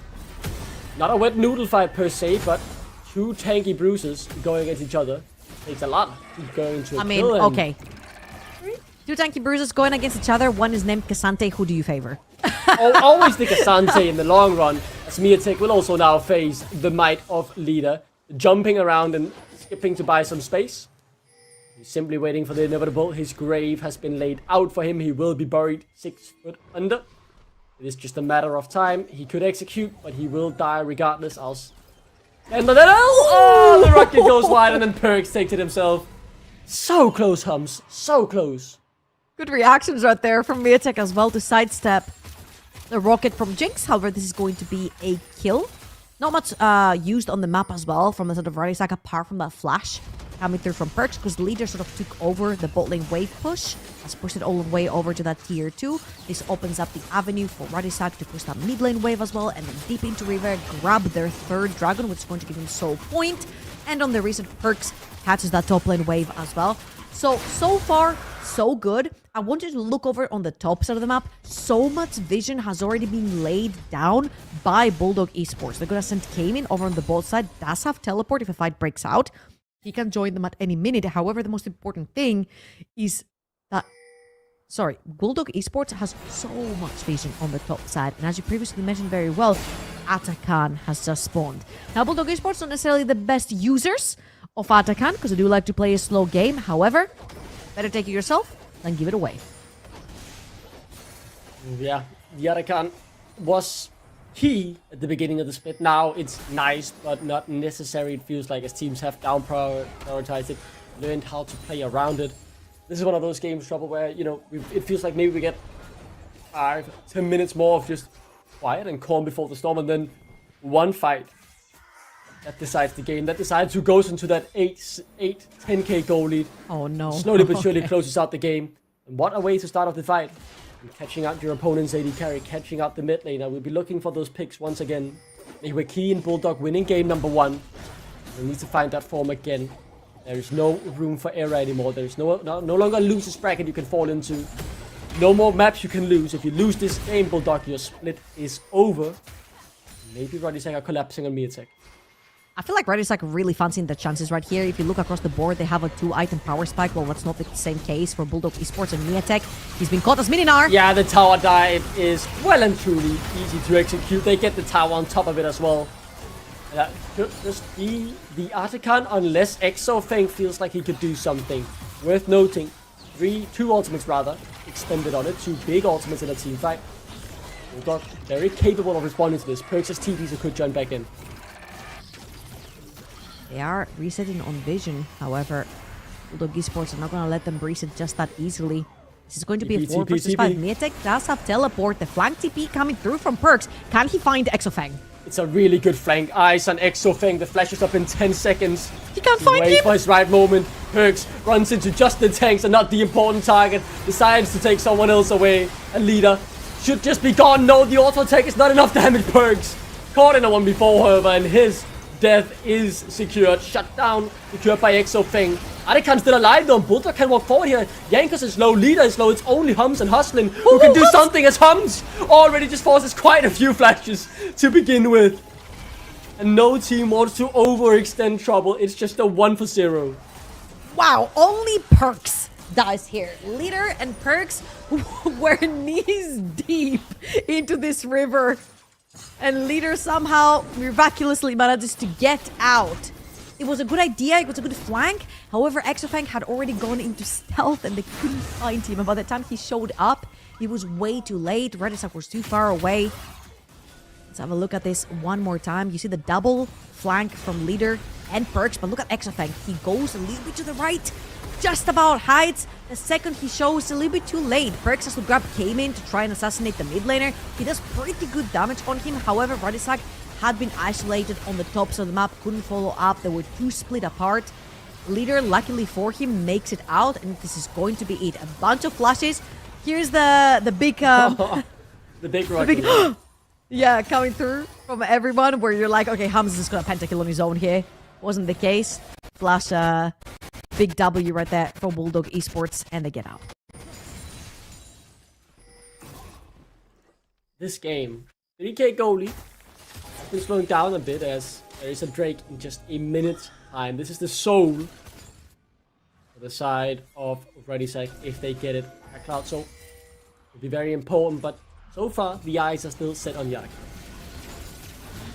[SPEAKER 8] Not a wet noodle fight per se, but 2 tanky bruises going against each other. Takes a lot to go into a kill.
[SPEAKER 9] Okay. 2 tanky bruises going against each other. One is named Cassante. Who do you favor?
[SPEAKER 8] Always the Cassante in the long run, as Mietek will also now face the might of Leader, jumping around and skipping to buy some space. He's simply waiting for the inevitable. His grave has been laid out for him. He will be buried 6 foot under. It is just a matter of time. He could execute, but he will die regardless. And then the rocket goes wide, and then Perks takes it himself. So close, Hums. So close.
[SPEAKER 9] Good reactions right there from Mietek as well to sidestep the rocket from Jinx. However, this is going to be a kill. Not much used on the map as well from the sort of Radistak, apart from that flash coming through from Perks, because Leader sort of took over the bot lane wave push, has pushed it all the way over to that tier 2. This opens up the avenue for Radistak to push that mid lane wave as well, and then deep into River, grab their 3rd dragon, which is going to give him soul point. And on the reset, Perks catches that top lane wave as well. So far, so good. I want you to look over on the top side of the map. So much vision has already been laid down by Bulldog Esports. They're going to send Kamin over on the bot side. Does have teleport if a fight breaks out. He can join them at any minute. However, the most important thing is that... Bulldog Esports has so much vision on the top side. And as you previously mentioned very well, Atakan has just spawned. Now, Bulldog Esports not necessarily the best users of Atakan, because they do like to play a slow game. However, better take it yourself than give it away.
[SPEAKER 8] Yeah, the Arakan was key at the beginning of the split. Now it's nice, but not necessary. It feels like as teams have down prioritized it, learned how to play around it. This is one of those games, Trouble, where, it feels like maybe we get 5-10 minutes more of just quiet and calm before the storm, and then one fight that decides the game, that decides who goes into that 10k goal lead.
[SPEAKER 9] Oh no.
[SPEAKER 8] Slowly but surely closes out the game. And what a way to start off the fight. catching out your opponent's AD carry, catching out the mid lane. I will be looking for those picks once again. They were key in Bulldog winning game number 1. We need to find that form again. There is no room for error anymore. There is no longer a loser's bracket you can fall into. No more maps you can lose. If you lose this game, Bulldog, your split is over. Maybe Ruddy are collapsing on me attack.
[SPEAKER 9] I feel like Ruddy's really fancying the chances right here. If you look across the board, they have a 2-item power spike. Well, that's not the same case for Bulldog Esports and Miatek. He's been caught as Mininar.
[SPEAKER 8] Yeah, the tower dive is well and truly easy to execute. They get the tower on top of it as well. That could just be the Artican unless Exofeng feels like he could do something. Worth noting, 2 ultimates rather, extended on it. 2 big ultimates in a team fight. Bulldog very capable of responding to this. Perks as TPs who could join back in.
[SPEAKER 9] They are resetting on vision, however, Bulldog Esports are not going to let them reset just that easily. This is going to be a 4 versus 5. Miatek does have teleport. The flank TP coming through from Perks. Can he find Exofeng?
[SPEAKER 8] It's a really good flank. Eyes on Exofeng. The flash is up in 10 seconds.
[SPEAKER 9] He can't find him.
[SPEAKER 8] Wait for his right moment. Perks runs into just the tanks and not the important target. Decides to take someone else away. A leader should just be gone. No, the auto attack is not enough damage. Perks caught in a 1v4, however, and his death is secured. Shut down. Secured by Exofeng. Artican's still alive though. Bulldog can walk forward here. Jankos is low. Leader is low. It's only Hums and Hustlin who can do something, as Hums already just forces quite a few flashes to begin with. And no team wants to overextend trouble. It's just a 1 for 0.
[SPEAKER 9] Wow, only Perks dies here. Leader and Perks were knees deep into this river. And Leader somehow miraculously manages to get out. It was a good idea, it was a good flank. However, Exofeng had already gone into stealth and they couldn't find him. And by the time he showed up, it was way too late. Redisak was too far away. Let's have a look at this one more time. You see the double flank from Leader and Perks, but look at Exofeng. He goes a little bit to the right, just about hides. The second he shows, a little bit too late. Perks has to grab Cayman to try and assassinate the mid laner. He does pretty good damage on him. However, Redisak had been isolated on the tops of the map, couldn't follow up. They were too split apart. Leader, luckily for him, makes it out, and this is going to be it. A bunch of flashes. Here's the big
[SPEAKER 8] the big rocket.
[SPEAKER 9] Yeah, coming through from everyone, where you're like, okay, Hums is just gonna pentakill on his own here. Wasn't the case. Flash, big W right there for Bulldog Esports, and they get out.
[SPEAKER 8] This game, 3k goalie, has been slowing down a bit as there is a Drake in just a minute's time. This is the soul for the side of Ruddy if they get it. A Cloud Soul will be very important, but so far the eyes are still set on Yak.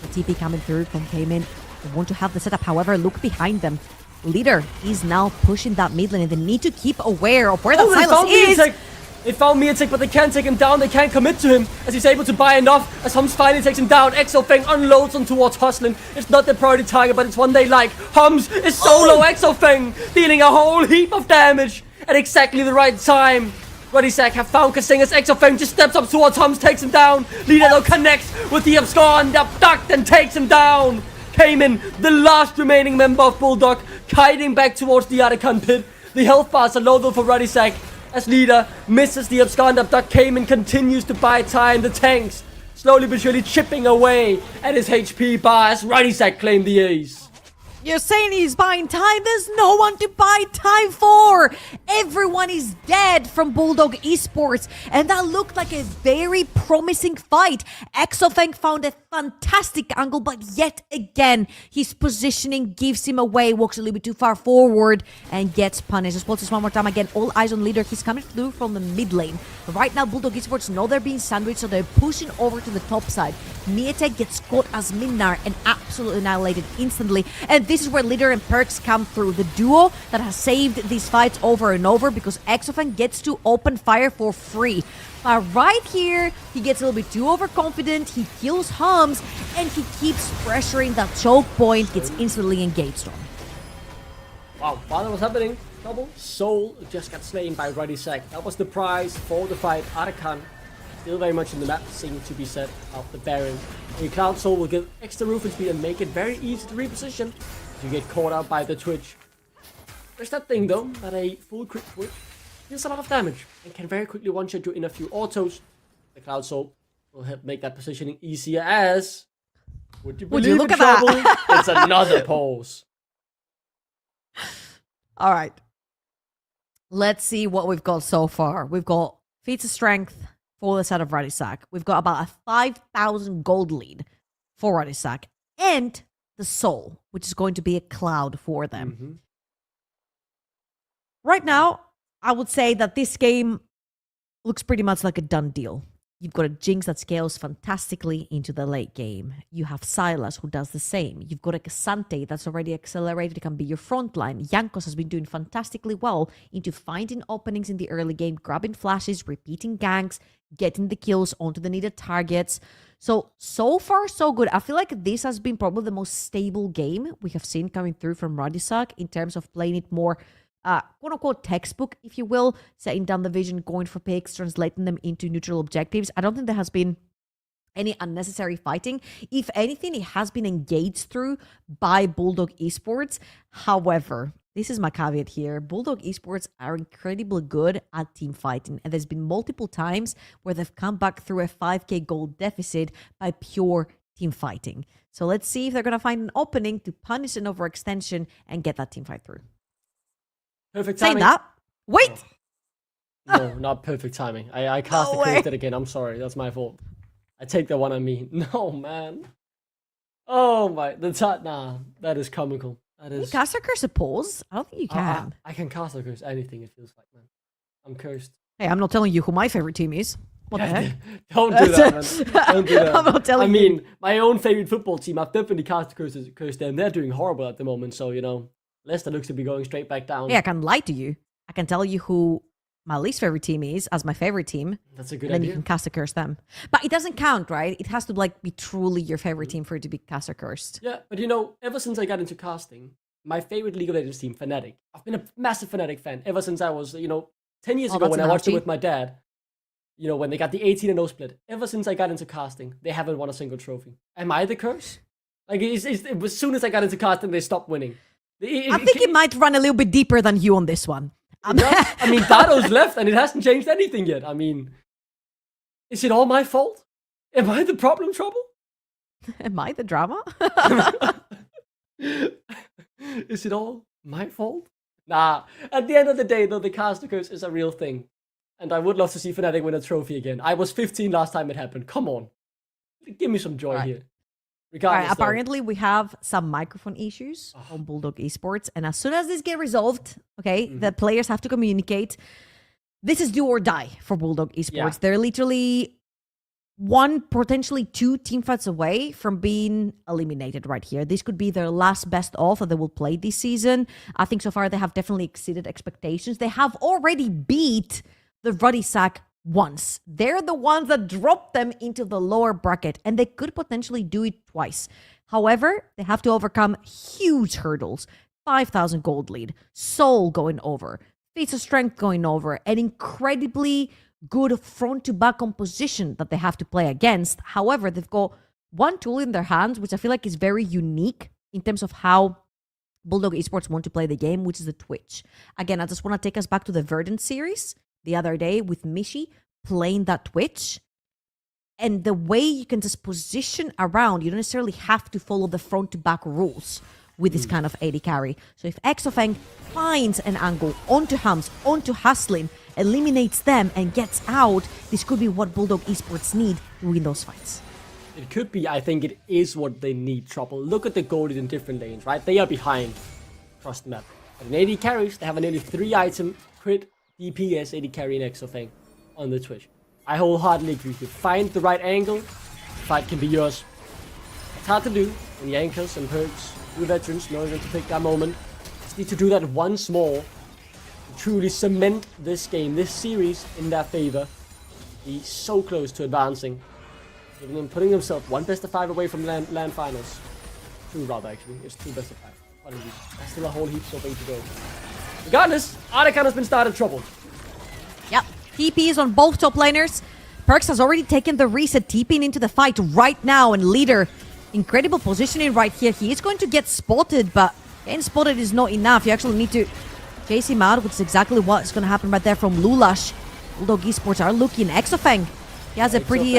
[SPEAKER 9] The TP coming through from Cayman. They want to have the setup, however, look behind them. Leader is now pushing that mid lane, and they need to keep aware of where that Silas is.
[SPEAKER 8] They found Miatek, but they can't take him down. They can't commit to him as he's able to buy enough. As Hums finally takes him down, Exofeng unloads on towards Hustlin. It's not their priority target, but it's one they like. Hums is solo Exofeng, dealing a whole heap of damage at exactly the right time. Ruddysack have found Kasing as Exofeng just steps up towards Hums, takes him down. Leader though connects with the abscond, abduct, and takes him down. Cayman, the last remaining member of Bulldog, kiting back towards the Artican pit. The health bars are low though for Ruddysack. As Leader misses the abscond abduct, Cayman continues to buy time. The tanks slowly but surely chipping away at his HP bar as Ruddysack claimed the ace.
[SPEAKER 9] You're saying he's buying time? There's no one to buy time for! Everyone is dead from Bulldog Esports, and that looked like a very promising fight. Exofeng found a fantastic angle, but yet again, his positioning gives him away, walks a little bit too far forward, and gets punished. Just pulls this one more time again, all eyes on Leader. He's coming through from the mid lane. Right now, Bulldog Esports know they're being sandwiched, so they're pushing over to the top side. Miatek gets caught as Minnar and absolutely annihilated instantly, and this is where Leader and Perks come through. The duo that has saved these fights over and over because Exofeng gets to open fire for free. But right here, he gets a little bit too overconfident, he kills Hums, and he keeps pressuring that choke point, gets instantly engaged on.
[SPEAKER 8] Wow, while that was happening, Double Soul just got slain by Ruddysack. That was the prize for the fight. Artican still very much in the map, seems to be set of the Baron. A Cloud Soul will give extra movement speed and make it very easy to reposition. You get caught out by the Twitch. There's that thing though, that a full crit Twitch deals a lot of damage and can very quickly one-shot you in a few autos. The Cloud Soul will help make that positioning easier as... Would you believe
[SPEAKER 9] look
[SPEAKER 8] in
[SPEAKER 9] at that?
[SPEAKER 8] trouble? It's another pause.
[SPEAKER 9] All right. Let's see what we've got so far. We've got feats of strength for the side of Ruddy Sack. We've got about a 5,000 gold lead for Ruddy Sack. And the Soul, which is going to be a cloud for them.
[SPEAKER 8] Mm-hmm.
[SPEAKER 9] Right now, I would say that this game looks pretty much like a done deal. You've got a Jinx that scales fantastically into the late game. You have Silas who does the same. You've got a Cassante that's already accelerated. It can be your front line. Jankos has been doing fantastically well into finding openings in the early game, grabbing flashes, repeating ganks, getting the kills onto the needed targets. So far, so good. I feel like this has been probably the most stable game we have seen coming through from Ruddy Sack in terms of playing it more quote-unquote textbook, if you will, setting down the vision, going for picks, translating them into neutral objectives. I don't think there has been any unnecessary fighting. If anything, it has been engaged through by Bulldog Esports. However, this is my caveat here. Bulldog Esports are incredibly good at team fighting, and there's been multiple times where they've come back through a 5k gold deficit by pure team fighting. So let's see if they're going to find an opening to punish an overextension and get that team fight through.
[SPEAKER 8] Perfect timing.
[SPEAKER 9] Saying that, wait!
[SPEAKER 8] No, not perfect timing. I cast the curse that again. I'm sorry. That's my fault. I take the one on me. No, man. Oh, my. Nah, that is comical. That is...
[SPEAKER 9] Can you cast a curse a pause? I don't think you can.
[SPEAKER 8] I can cast a curse anything, it feels like, man. I'm cursed.
[SPEAKER 9] Hey, I'm not telling you who my favorite team is. What the heck?
[SPEAKER 8] Don't do that, man. Don't do that.
[SPEAKER 9] I'm not telling you.
[SPEAKER 8] I mean, my own favorite football team, I've definitely cast a curse there, and they're doing horrible at the moment, so, you know, Leicester looks to be going straight back down.
[SPEAKER 9] Yeah, I can lie to you. I can tell you who my least favorite team is as my favorite team.
[SPEAKER 8] That's a good
[SPEAKER 9] and then
[SPEAKER 8] idea.
[SPEAKER 9] you can cast a curse them. But it doesn't count, right? It has to like be truly your favorite team for it to be cast or cursed.
[SPEAKER 8] Yeah, but you know, ever since I got into casting, my favorite League of Legends team, Fnatic, I've been a massive Fnatic fan ever since I was, 10 years ago when I watched it with my dad. When they got the 18-0 split. Ever since I got into casting, they haven't won a single trophy. Am I the curse? Like, as soon as I got into casting, they stopped winning.
[SPEAKER 9] I think it might run a little bit deeper than you on this one.
[SPEAKER 8] I mean, Dado's left and it hasn't changed anything yet. I mean, is it all my fault? Am I the problem trouble?
[SPEAKER 9] Am I the drama?
[SPEAKER 8] Is it all my fault? Nah. At the end of the day, though, the caster curse is a real thing. And I would love to see Fnatic win a trophy again. I was 15 last time it happened. Come on. Give me some joy here.
[SPEAKER 9] Right, apparently, we have some microphone issues on Bulldog Esports. And as soon as this get resolved, the players have to communicate. This is do or die for Bulldog Esports. Yeah. They're literally one, potentially two teamfights away from being eliminated right here. This could be their last best of that they will play this season. I think so far they have definitely exceeded expectations. They have already beat the Ruddy Sack once. They're the ones that dropped them into the lower bracket, and they could potentially do it twice. However, they have to overcome huge hurdles. 5,000 gold lead, Soul going over, Feats of Strength going over, an incredibly good front-to-back composition that they have to play against. However, they've got one tool in their hands, which I feel like is very unique in terms of how Bulldog Esports want to play the game, which is the Twitch. Again, I just want to take us back to the Verdant series the other day with Mishi playing that Twitch. And the way you can just position around, you don't necessarily have to follow the front to back rules with this kind of AD carry. So if Exofeng finds an angle onto Hams, onto Haslin, eliminates them and gets out, this could be what Bulldog Esports need to win those fights.
[SPEAKER 8] It could be. I think it is what they need, Trouble. Look at the goalies in different lanes, right? They are behind across the map. But in AD carries, they have a nearly 3-item crit DPS AD carry in Exofeng on the Twitch. I wholeheartedly agree. If you find the right angle, the fight can be yours. It's hard to do when Yankers and Perks, two veterans, know when to pick that moment. Just need to do that once more to truly cement this game, this series in their favor. He's so close to advancing. Even in putting himself one best of 5 away from land finals. 2 rather, actually. It's 2 best of 5. Apologies. That's still a whole heap of way to go. Regardless, Ardekan has been started trouble.
[SPEAKER 9] Yep. TP is on both top laners. Perks has already taken the reset, TPing into the fight right now, and Leader, incredible positioning right here. He is going to get spotted, but getting spotted is not enough. You actually need to chase him out, which is exactly what's going to happen right there from Lulash. Bulldog Esports are looking. Exofeng, he has a pretty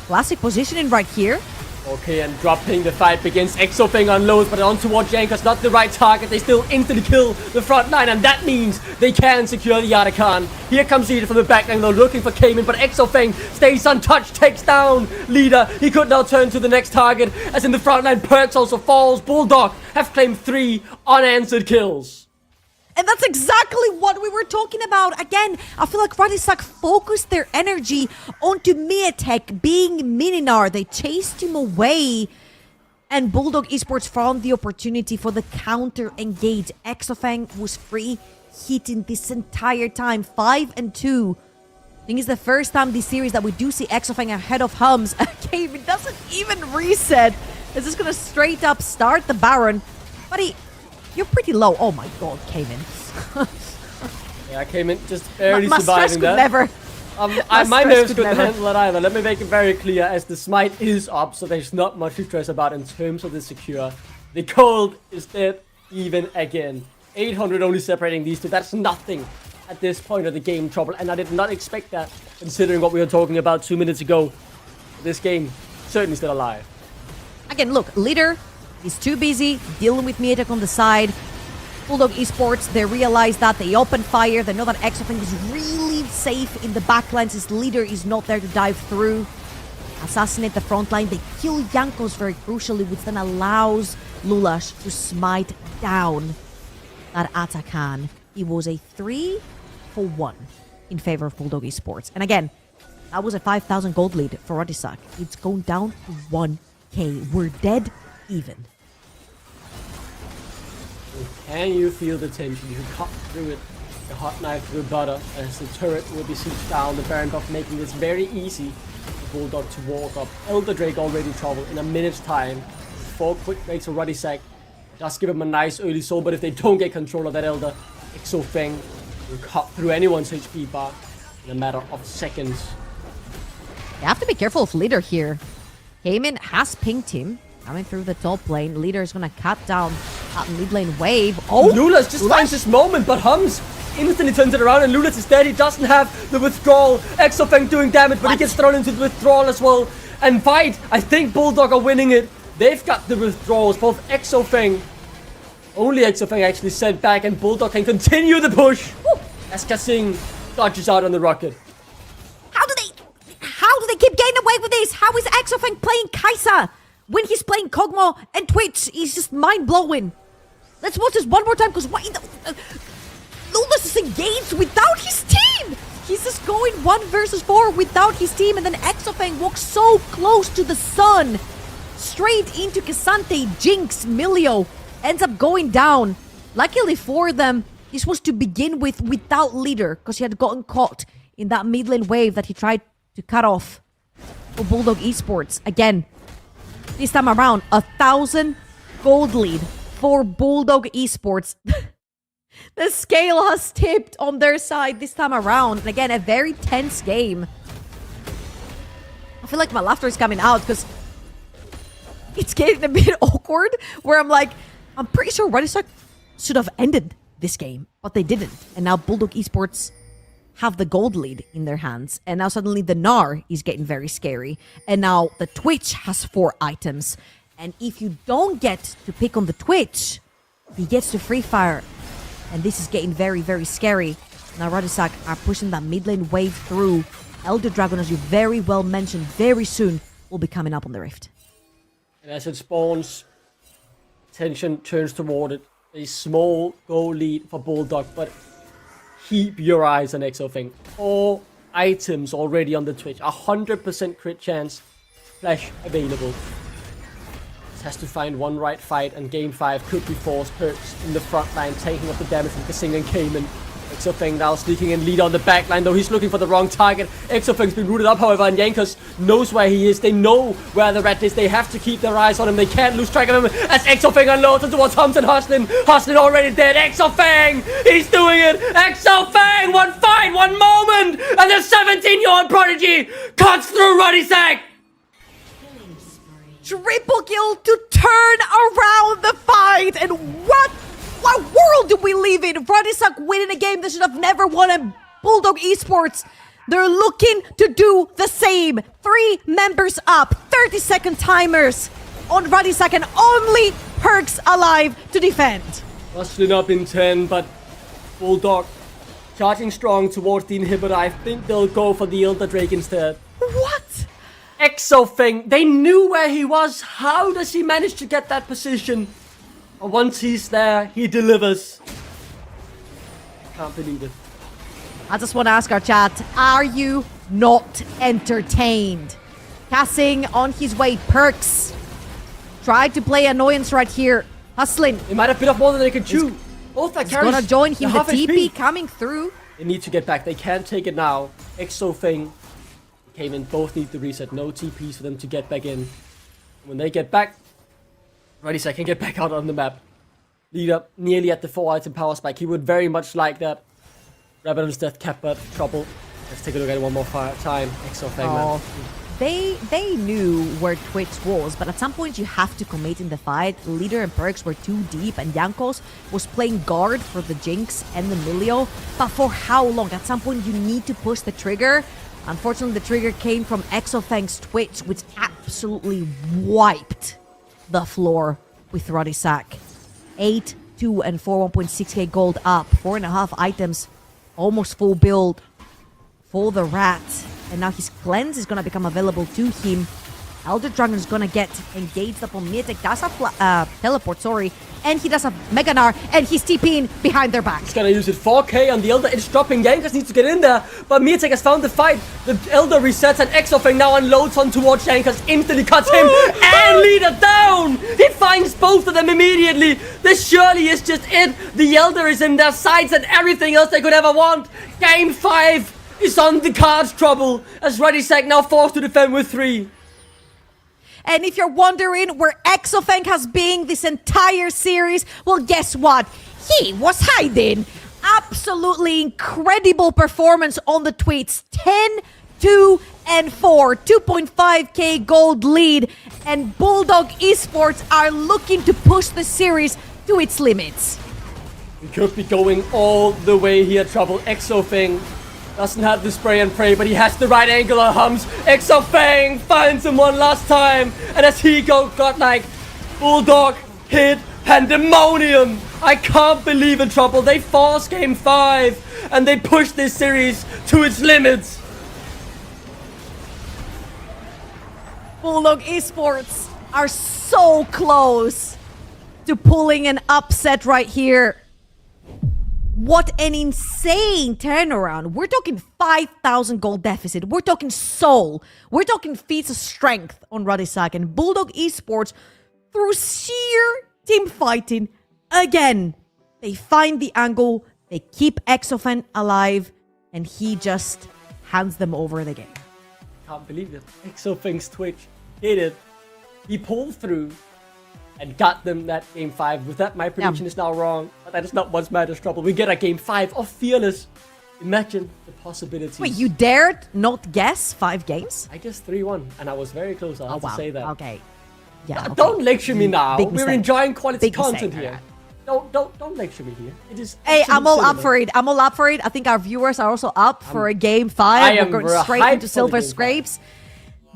[SPEAKER 9] classic positioning right here.
[SPEAKER 8] Okay, and dropping the fight begins. Exofeng unloads, but on towards Jankos, not the right target. They still instantly kill the front line, and that means they can secure the Yadakan. Here comes Leader from the back line. They're looking for Cayman, but Exofeng stays untouched, takes down Leader. He could now turn to the next target, as in the front line, Perks also falls. Bulldog have claimed 3 unanswered kills.
[SPEAKER 9] And that's exactly what we were talking about. Again, I feel like Ruddy focused their energy onto Miatek being Mininar. They chased him away. And Bulldog Esports found the opportunity for the counter-engage. Exofeng was free hitting this entire time. 5-2. I think it's the first time this series that we do see Exofeng ahead of Hums. Okay, it doesn't even reset. It's just going to straight up start the Baron. But you're pretty low. Oh my god, Cayman.
[SPEAKER 8] Yeah, Cayman just barely
[SPEAKER 9] my
[SPEAKER 8] surviving that.
[SPEAKER 9] Never.
[SPEAKER 8] My nerves couldn't handle it either. Let me make it very clear, as the smite is up, so there's not much to stress about in terms of the secure. The cold is dead even again. 800 only separating these two. That's nothing at this point of the game, Trouble, and I did not expect that, considering what we were talking about 2 minutes ago. This game certainly still alive.
[SPEAKER 9] Again, look, Leader is too busy dealing with Miatek on the side. Bulldog Esports, they realize that. They open fire. They know that Exofeng is really safe in the backlines. His Leader is not there to dive through. Assassinate the front line. They kill Jankos very crucially, which then allows Lulash to smite down that Atakan. It was a 3-1 in favor of Bulldog Esports. And again, that was a 5,000 gold lead for Rodisak. It's going down to 1k. We're dead even.
[SPEAKER 8] Can you feel the tension? You can cut through it. The hot knife through butter as the turret will be sieged down. The Baron buff making this very easy for Bulldog to walk up. Elder Drake already troubled in a minute's time. 4 quick breaks for Ruddy Sack. Just give him a nice early soul, but if they don't get control of that Elder, Exofeng will cut through anyone's HP bar in a matter of seconds.
[SPEAKER 9] You have to be careful of Leader here. Cayman has pinged him. Coming through the top lane. Leader is going to cut down that mid lane wave. Oh!
[SPEAKER 8] Lulas just finds this moment, but Hums instantly turns it around, and Lulas is dead. He doesn't have the withdrawal. Exofeng doing damage, but he gets thrown into the withdrawal as well. And fight! I think Bulldog are winning it. They've got the withdrawals. Both Exofeng, only Exofeng actually sent back, and Bulldog can continue the push. Woo. As Kasing dodges out on the rocket.
[SPEAKER 9] How do they keep getting away with this? How is Exofeng playing Kai'Sa when he's playing Kog'Maw and Twitch? He's just mind-blowing. Let's watch this one more time, because Lulas is engaged without his team. He's just going 1 versus 4 without his team, and then Exofeng walks so close to the sun. Straight into Cassante, Jinx, Milio ends up going down. Luckily for them, this was to begin with without Leader, because he had gotten caught in that mid lane wave that he tried to cut off for Bulldog Esports. Again, this time around, 1,000 gold lead for Bulldog Esports. The scale has tipped on their side this time around. And again, a very tense game. I feel like my laughter is coming out because it's getting a bit awkward, where I'm like, I'm pretty sure Ruddy should have ended this game, but they didn't. And now Bulldog Esports have the gold lead in their hands. And now suddenly the Gnar is getting very scary. And now the Twitch has 4 items. And if you don't get to pick on the Twitch, he gets to free fire. And this is getting very, very scary. Now Rodisak are pushing that mid lane wave through. Elder Dragon, as you very well mentioned, very soon will be coming up on the Rift.
[SPEAKER 8] And as it spawns, attention turns toward it. A small goal lead for Bulldog, but keep your eyes on Exofeng. 4 items already on the Twitch. 100% crit chance. Flash available. Just has to find one right fight, and game 5 could be forced. Perks in the front line, taking up the damage from Kasing and Cayman. Exofeng now sneaking in lead on the back line, though he's looking for the wrong target. Exofeng's been rooted up, however, and Jankos knows where he is. They know where the rat is. They have to keep their eyes on him. They can't lose track of him as Exofeng unloads towards Hums and Hustlin. Hustlin already dead. Exofeng! He's doing it! Exofeng! One fight, one moment! And the 17-year-old prodigy cuts through Ruddy Sack!
[SPEAKER 9] Triple kill to turn around the fight! And what world do we live in? Ruddy winning a game they should have never won, and Bulldog Esports, they're looking to do the same. 3 members up, 30-second timers on Ruddy and only Perks alive to defend.
[SPEAKER 8] Rustling up in 10, but Bulldog charging strong towards the inhibitor. I think they'll go for the Elder Drake instead.
[SPEAKER 9] What?
[SPEAKER 8] Exofeng, they knew where he was. How does he manage to get that position? And once he's there, he delivers. Can't believe it.
[SPEAKER 9] I just want to ask our chat, are you not entertained? Cassing on his way, Perks. Tried to play annoyance right here. Hustling.
[SPEAKER 8] They might have bit off more than they could chew. Both that
[SPEAKER 9] He's
[SPEAKER 8] carries.
[SPEAKER 9] gonna join him, the
[SPEAKER 8] half
[SPEAKER 9] TP
[SPEAKER 8] HP.
[SPEAKER 9] coming through.
[SPEAKER 8] They need to get back. They can't take it now. Exofeng came in. Both need the reset. No TPs for them to get back in. When they get back, Ruddy can get back out on the map. Lead up nearly at the 4-item power spike. He would very much like that. Rabbit on his death cap, but trouble. Let's take a look at it one more time. Exofeng, man.
[SPEAKER 9] They knew where Twitch was, but at some point you have to commit in the fight. Leader and Perks were too deep, and Jankos was playing guard for the Jinx and the Milio. But for how long? At some point you need to push the trigger. Unfortunately, the trigger came from Exofeng's Twitch, which absolutely wiped the floor with Ruddy. 8, 2, and 4, 1.6k gold up. 4.5 items, almost full build for the Rat. And now his cleanse is going to become available to him. Elder Dragon is going to get engaged upon Mietek. Does have teleport, sorry. And he does have Meganar, and he's TPing behind their back.
[SPEAKER 8] He's going to use it. 4k on the Elder. It's dropping. Jankos needs to get in there. But Mietek has found the fight. The Elder resets, and Exofeng now unloads on towards Jankos. Instantly cuts him. And Leader down. He finds both of them immediately. This surely is just it. The Elder is in their sights and everything else they could ever want. Game 5 is on the cards, trouble. As Ruddy now forced to defend with 3.
[SPEAKER 9] And if you're wondering where Exofeng has been this entire series, well, guess what? He was hiding. Absolutely incredible performance on the tweets. 10, 2, and 4. 2.5k gold lead. And Bulldog Esports are looking to push the series to its limits.
[SPEAKER 8] We could be going all the way here, trouble. Exofeng doesn't have the spray and pray, but he has the right angular hums. Exofeng finds him one last time. And as he got like Bulldog hit Pandemonium. I can't believe it, trouble. They force game 5 and they push this series to its limits.
[SPEAKER 9] Bulldog Esports are so close to pulling an upset right here. What an insane turnaround. We're talking 5,000 gold deficit. We're talking soul. We're talking feats of strength on Ruddy. And Bulldog Esports, through sheer team fighting, again, they find the angle, they keep Exofeng alive, and he just hands them over the game.
[SPEAKER 8] Can't believe it. Exofeng's Twitch hit it. He pulled through and got them that game 5. With that, my prediction is now wrong. But that is not what matters, trouble. We get a game 5 of Fearless. Imagine the possibilities.
[SPEAKER 9] Wait, you dared not guess 5 games?
[SPEAKER 8] I guessed 3-1, and I was very close. I have to say that.
[SPEAKER 9] Okay. Yeah. Okay.
[SPEAKER 8] Don't lecture me now.
[SPEAKER 9] Big
[SPEAKER 8] We're
[SPEAKER 9] mistake.
[SPEAKER 8] enjoying quality
[SPEAKER 9] Big
[SPEAKER 8] content
[SPEAKER 9] mistake.
[SPEAKER 8] here. Don't lecture me here. It is.
[SPEAKER 9] Hey, I'm all
[SPEAKER 8] absolute
[SPEAKER 9] up for it. I'm all up for it. I think our viewers are also up for a game 5.
[SPEAKER 8] I am
[SPEAKER 9] We're going straight
[SPEAKER 8] hyped
[SPEAKER 9] into
[SPEAKER 8] for the
[SPEAKER 9] Silver
[SPEAKER 8] game
[SPEAKER 9] Scrapes.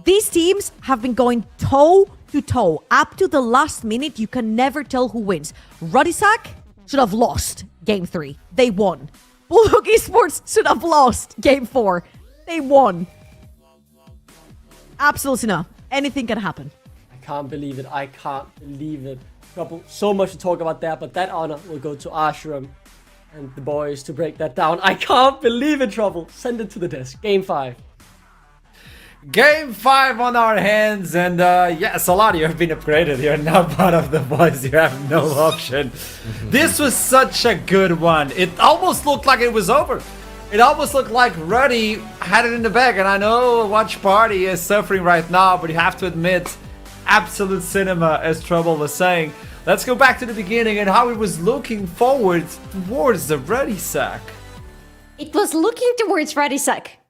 [SPEAKER 9] These teams have been going toe to toe. Up to the last minute, you can never tell who wins. Ruddy should have lost game 3. They won. Bulldog Esports should have lost game 4. They won. Absolutely not. Anything can happen.
[SPEAKER 8] I can't believe it. I can't believe it. Trouble. So much to talk about there, but that honor will go to Ashram and the boys to break that down. I can't believe it, Trouble. Send it to the desk. Game 5.
[SPEAKER 3] Game 5 on our hands, and yes, a lot of you have been upgraded. You're now part of the boys. You have no option. This was such a good one. It almost looked like it was over. It almost looked like Ruddy had it in the bag, and I know Watch Party is suffering right now, but you have to admit, absolute cinema, as Trouble was saying. Let's go back to the beginning and how he was looking forward towards the Ruddy sack.
[SPEAKER 5] It was looking towards Ruddy.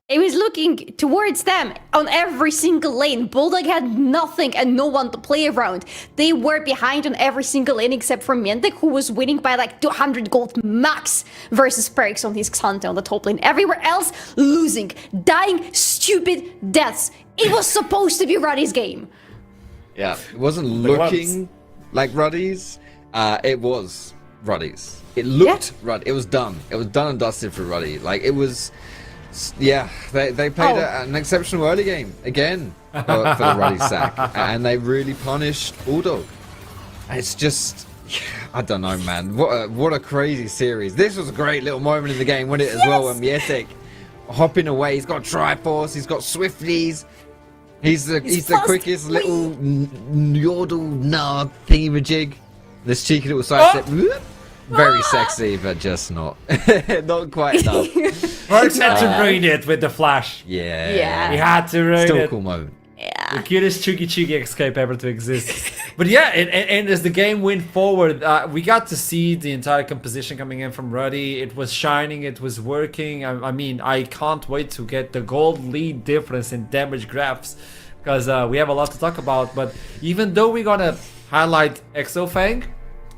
[SPEAKER 5] It was looking towards them on every single lane. Bulldog had nothing and no one to play around. They were behind on every single lane except for Mientek, who was winning by like 200 gold max versus Perks on his Xante on the top lane. Everywhere else, losing, dying stupid deaths. It was supposed to be Ruddy's game.
[SPEAKER 4] Yeah, it wasn't looking like Ruddy's. It was Ruddy's. It looked Ruddy. It was done. It was done and dusted for Ruddy. Like, it was... Yeah, they played an exceptional early game again for the Ruddy sack, and they really punished Bulldog. It's just, I don't know, man. What a crazy series. This was a great little moment in the game, wasn't it, as well, when Mientek hopping away. He's got Triforce, he's got Swifties. He's the quickest little yodel nard thingy-majig. This cheeky little sidestep. Very sexy, but just not quite enough.
[SPEAKER 3] Perks had to ruin it with the flash.
[SPEAKER 4] Yeah.
[SPEAKER 3] He had to ruin it.
[SPEAKER 4] Still a cool moment.
[SPEAKER 5] Yeah.
[SPEAKER 3] The cutest chuggy escape ever to exist. But yeah, and as the game went forward, we got to see the entire composition coming in from Ruddy. It was shining, it was working. I mean, I can't wait to get the gold lead difference in damage graphs, because we have a lot to talk about. But even though we're gonna highlight Exofang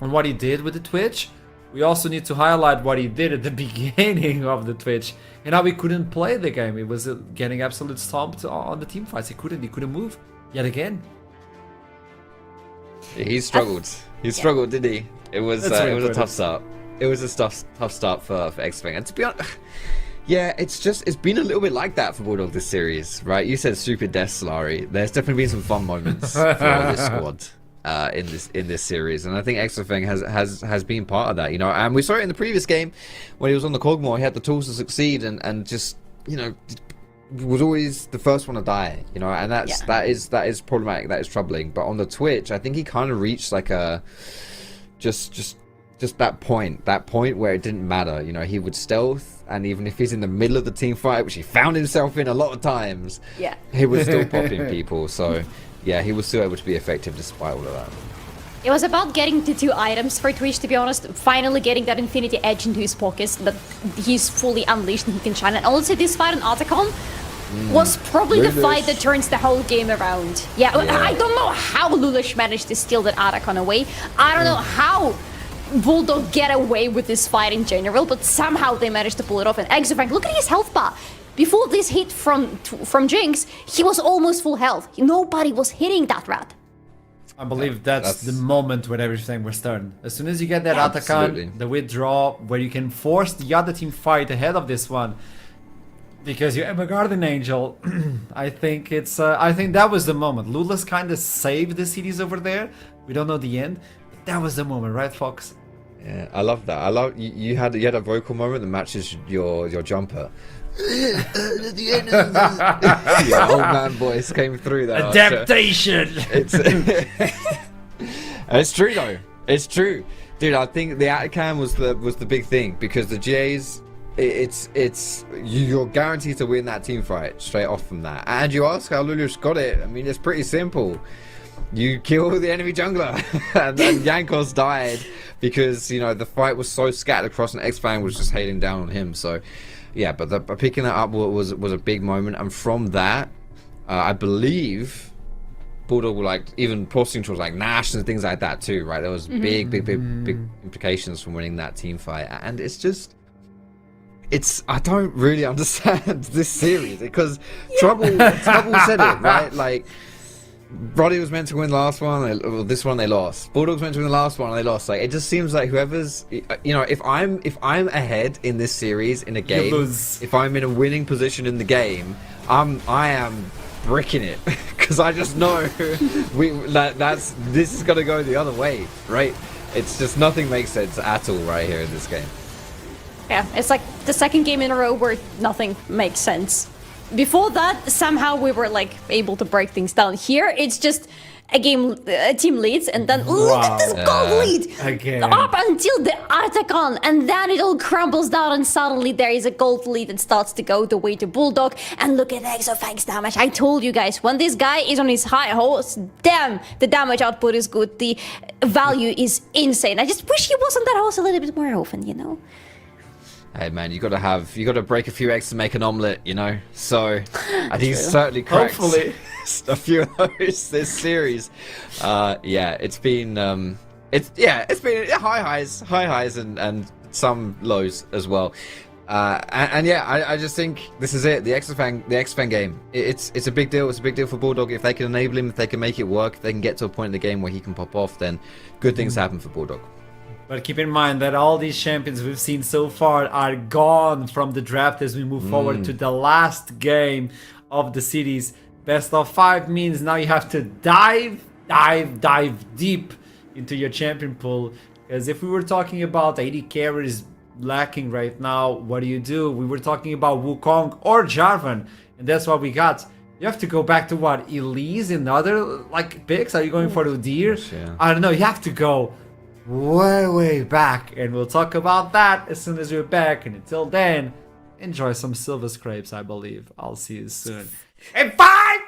[SPEAKER 3] and what he did with the Twitch, we also need to highlight what he did at the beginning of the Twitch and how he couldn't play the game. He was getting absolute stomped on the team fights. He couldn't move yet again.
[SPEAKER 4] Yeah, he struggled. He struggled, didn't he? It was a tough start. It was a tough start for X-Fang. And to be honest, yeah, it's been a little bit like that for Bulldog this series, right? You said stupid death, Solari. There's definitely been some fun moments for this squad. In this series, and I think Exofang has been part of that, you know. And we saw it in the previous game when he was on the Cogmore. He had the tools to succeed, and just, you know, was always the first one to die, you know. And that is problematic. That is troubling. But on the Twitch, I think he kind of reached like a just that point where it didn't matter, you know. He would stealth, and even if he's in the middle of the team fight, which he found himself in a lot of times, he was still popping people. So. Yeah, he was still able to be effective despite all of that.
[SPEAKER 5] It was about getting the 2 items for Twitch, to be honest. Finally getting that Infinity Edge into his pockets, that he's fully unleashed and he can shine. And also this fight on Atacon was probably the fight that turns the whole game around. Yeah, I don't know how Lulish managed to steal that Atacon away. I don't know how Bulldog get away with this fight in general, but somehow they managed to pull it off. And Exofang, look at his health bar. Before this hit from Jinx, he was almost full health. Nobody was hitting that rat.
[SPEAKER 3] I believe that's the moment when everything was turned. As soon as you get that Atacon, the withdraw, where you can force the other team fight ahead of this one, because you have a Guardian Angel, I think that was the moment. Lula's kind of saved the cities over there. We don't know the end, but that was the moment, right, Fox?
[SPEAKER 4] Yeah, I love that. I love you had a vocal moment that matches your jumper. The old man voice came through that.
[SPEAKER 3] Adaptation.
[SPEAKER 4] It's true though. It's true, dude. I think the Atacam was the big thing, because the GAs, you're guaranteed to win that team fight straight off from that. And you ask how Lulush got it. I mean, it's pretty simple. You kill the enemy jungler, and then Yankos died because, you know, the fight was so scattered across, and X-Fang was just hating down on him. So. Yeah, but picking that up was a big moment, and from that, I believe Bulldog were like even posting towards like Nash and things like that too, right? There was big implications from winning that team fight, and I don't really understand this series, because Trouble said it, right? Like, Ruddy was meant to win the last one, this one they lost. Bulldog's meant to win the last one and they lost. Like, it just seems like whoever's, you know, if I'm ahead in this series in a game, if I'm in a winning position in the game, I am bricking it, because I just know this is gonna go the other way, right? It's just, nothing makes sense at all right here in this game.
[SPEAKER 5] Yeah, it's like the second game in a row where nothing makes sense. Before that, somehow we were like able to break things down. Here, it's just a team leads, and then look at this gold lead!
[SPEAKER 3] Again.
[SPEAKER 5] Up until the Atacon, and then it all crumbles down, and suddenly there is a gold lead that starts to go the way to Bulldog. And look at Exofang's damage. I told you guys, when this guy is on his high horse, damn, the damage output is good. The value is insane. I just wish he was on that horse a little bit more often, you know?
[SPEAKER 4] Hey man, you gotta break a few eggs to make an omelette, you know. So, and he's certainly cracked
[SPEAKER 3] Hopefully.
[SPEAKER 4] a few of those this series. Yeah, it's been high highs and some lows as well. And yeah, I just think this is it. The X-Fan game. It's a big deal. It's a big deal for Bulldog. If they can enable him, if they can make it work, if they can get to a point in the game where he can pop off, then good things happen for Bulldog.
[SPEAKER 3] But keep in mind that all these champions we've seen so far are gone from the draft as we move forward to the last game of the series. Best of 5 means now you have to dive deep into your champion pool. Because if we were talking about 80 carries lacking right now, what do? We were talking about Wukong or Jarvan, and that's what we got. You have to go back to what? Elise and other like picks? Are you going for the deer?
[SPEAKER 4] Yeah.
[SPEAKER 3] I don't know. You have to go way back, and we'll talk about that as soon as we're back. And until then, enjoy some silver scrapes, I believe. I'll see you soon. And bye!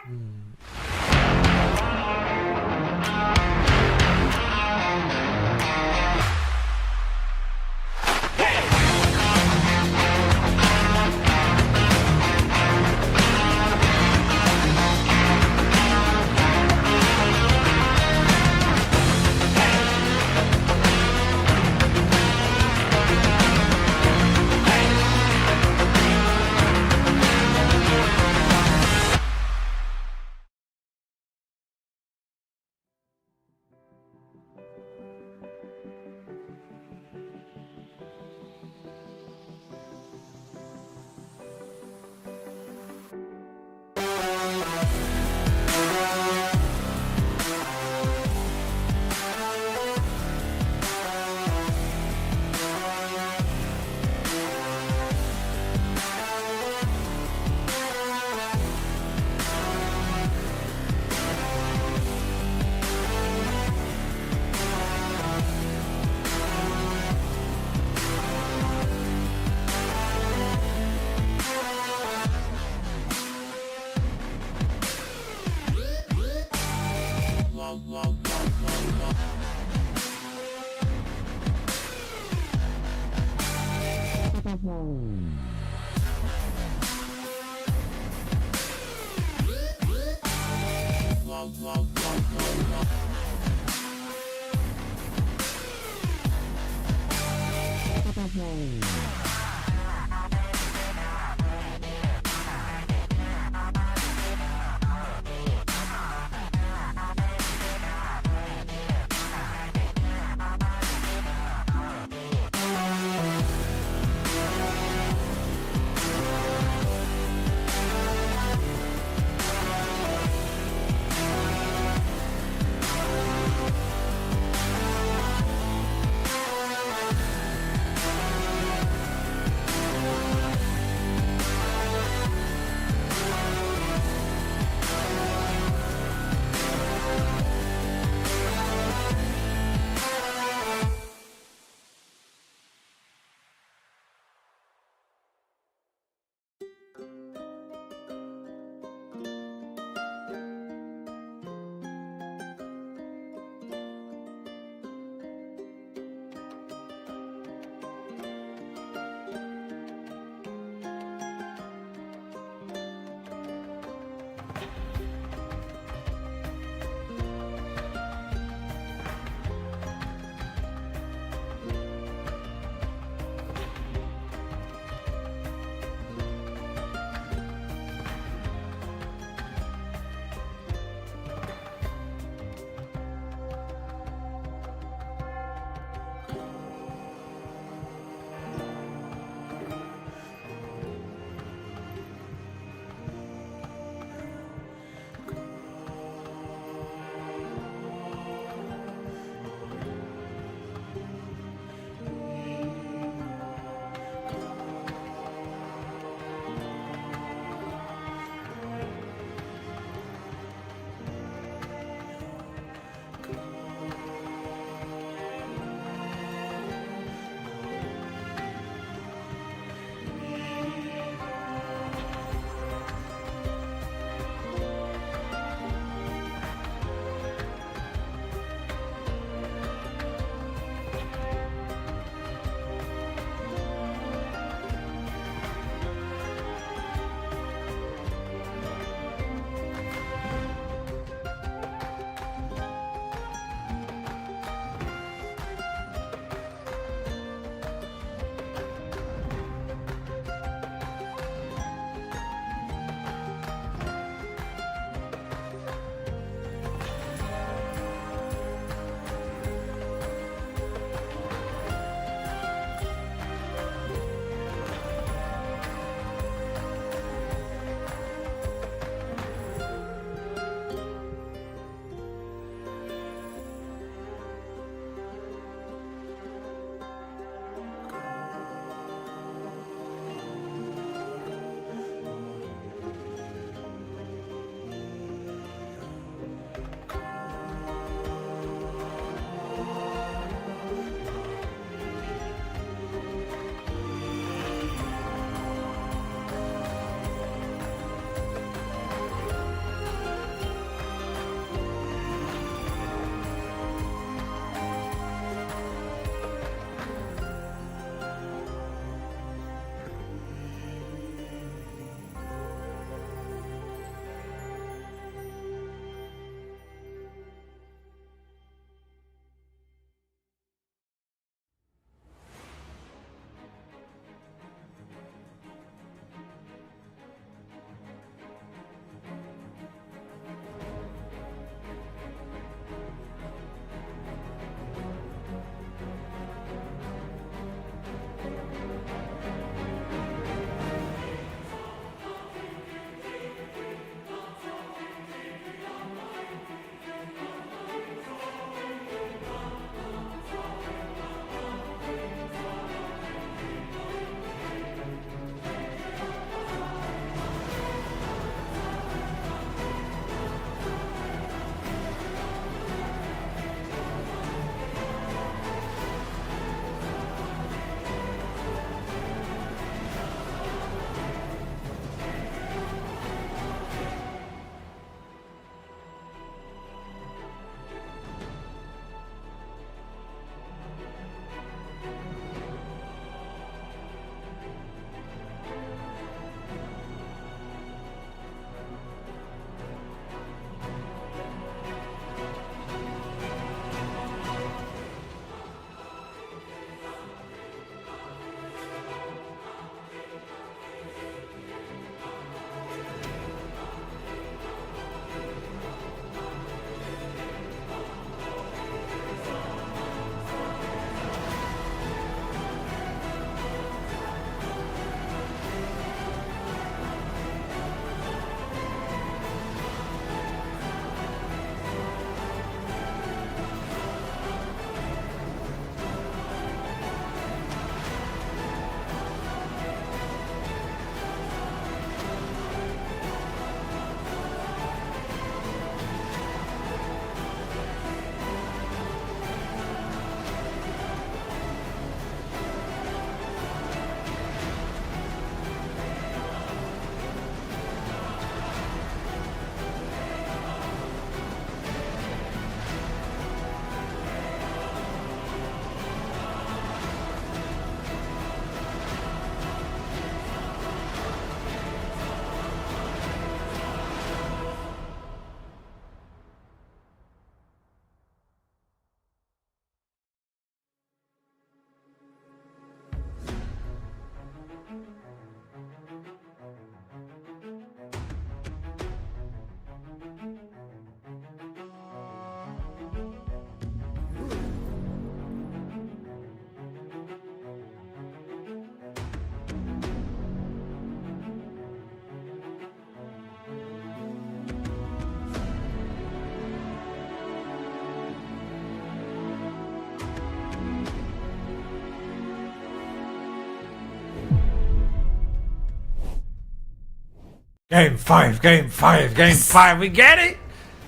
[SPEAKER 3] Game 5, game 5, game 5. We get it?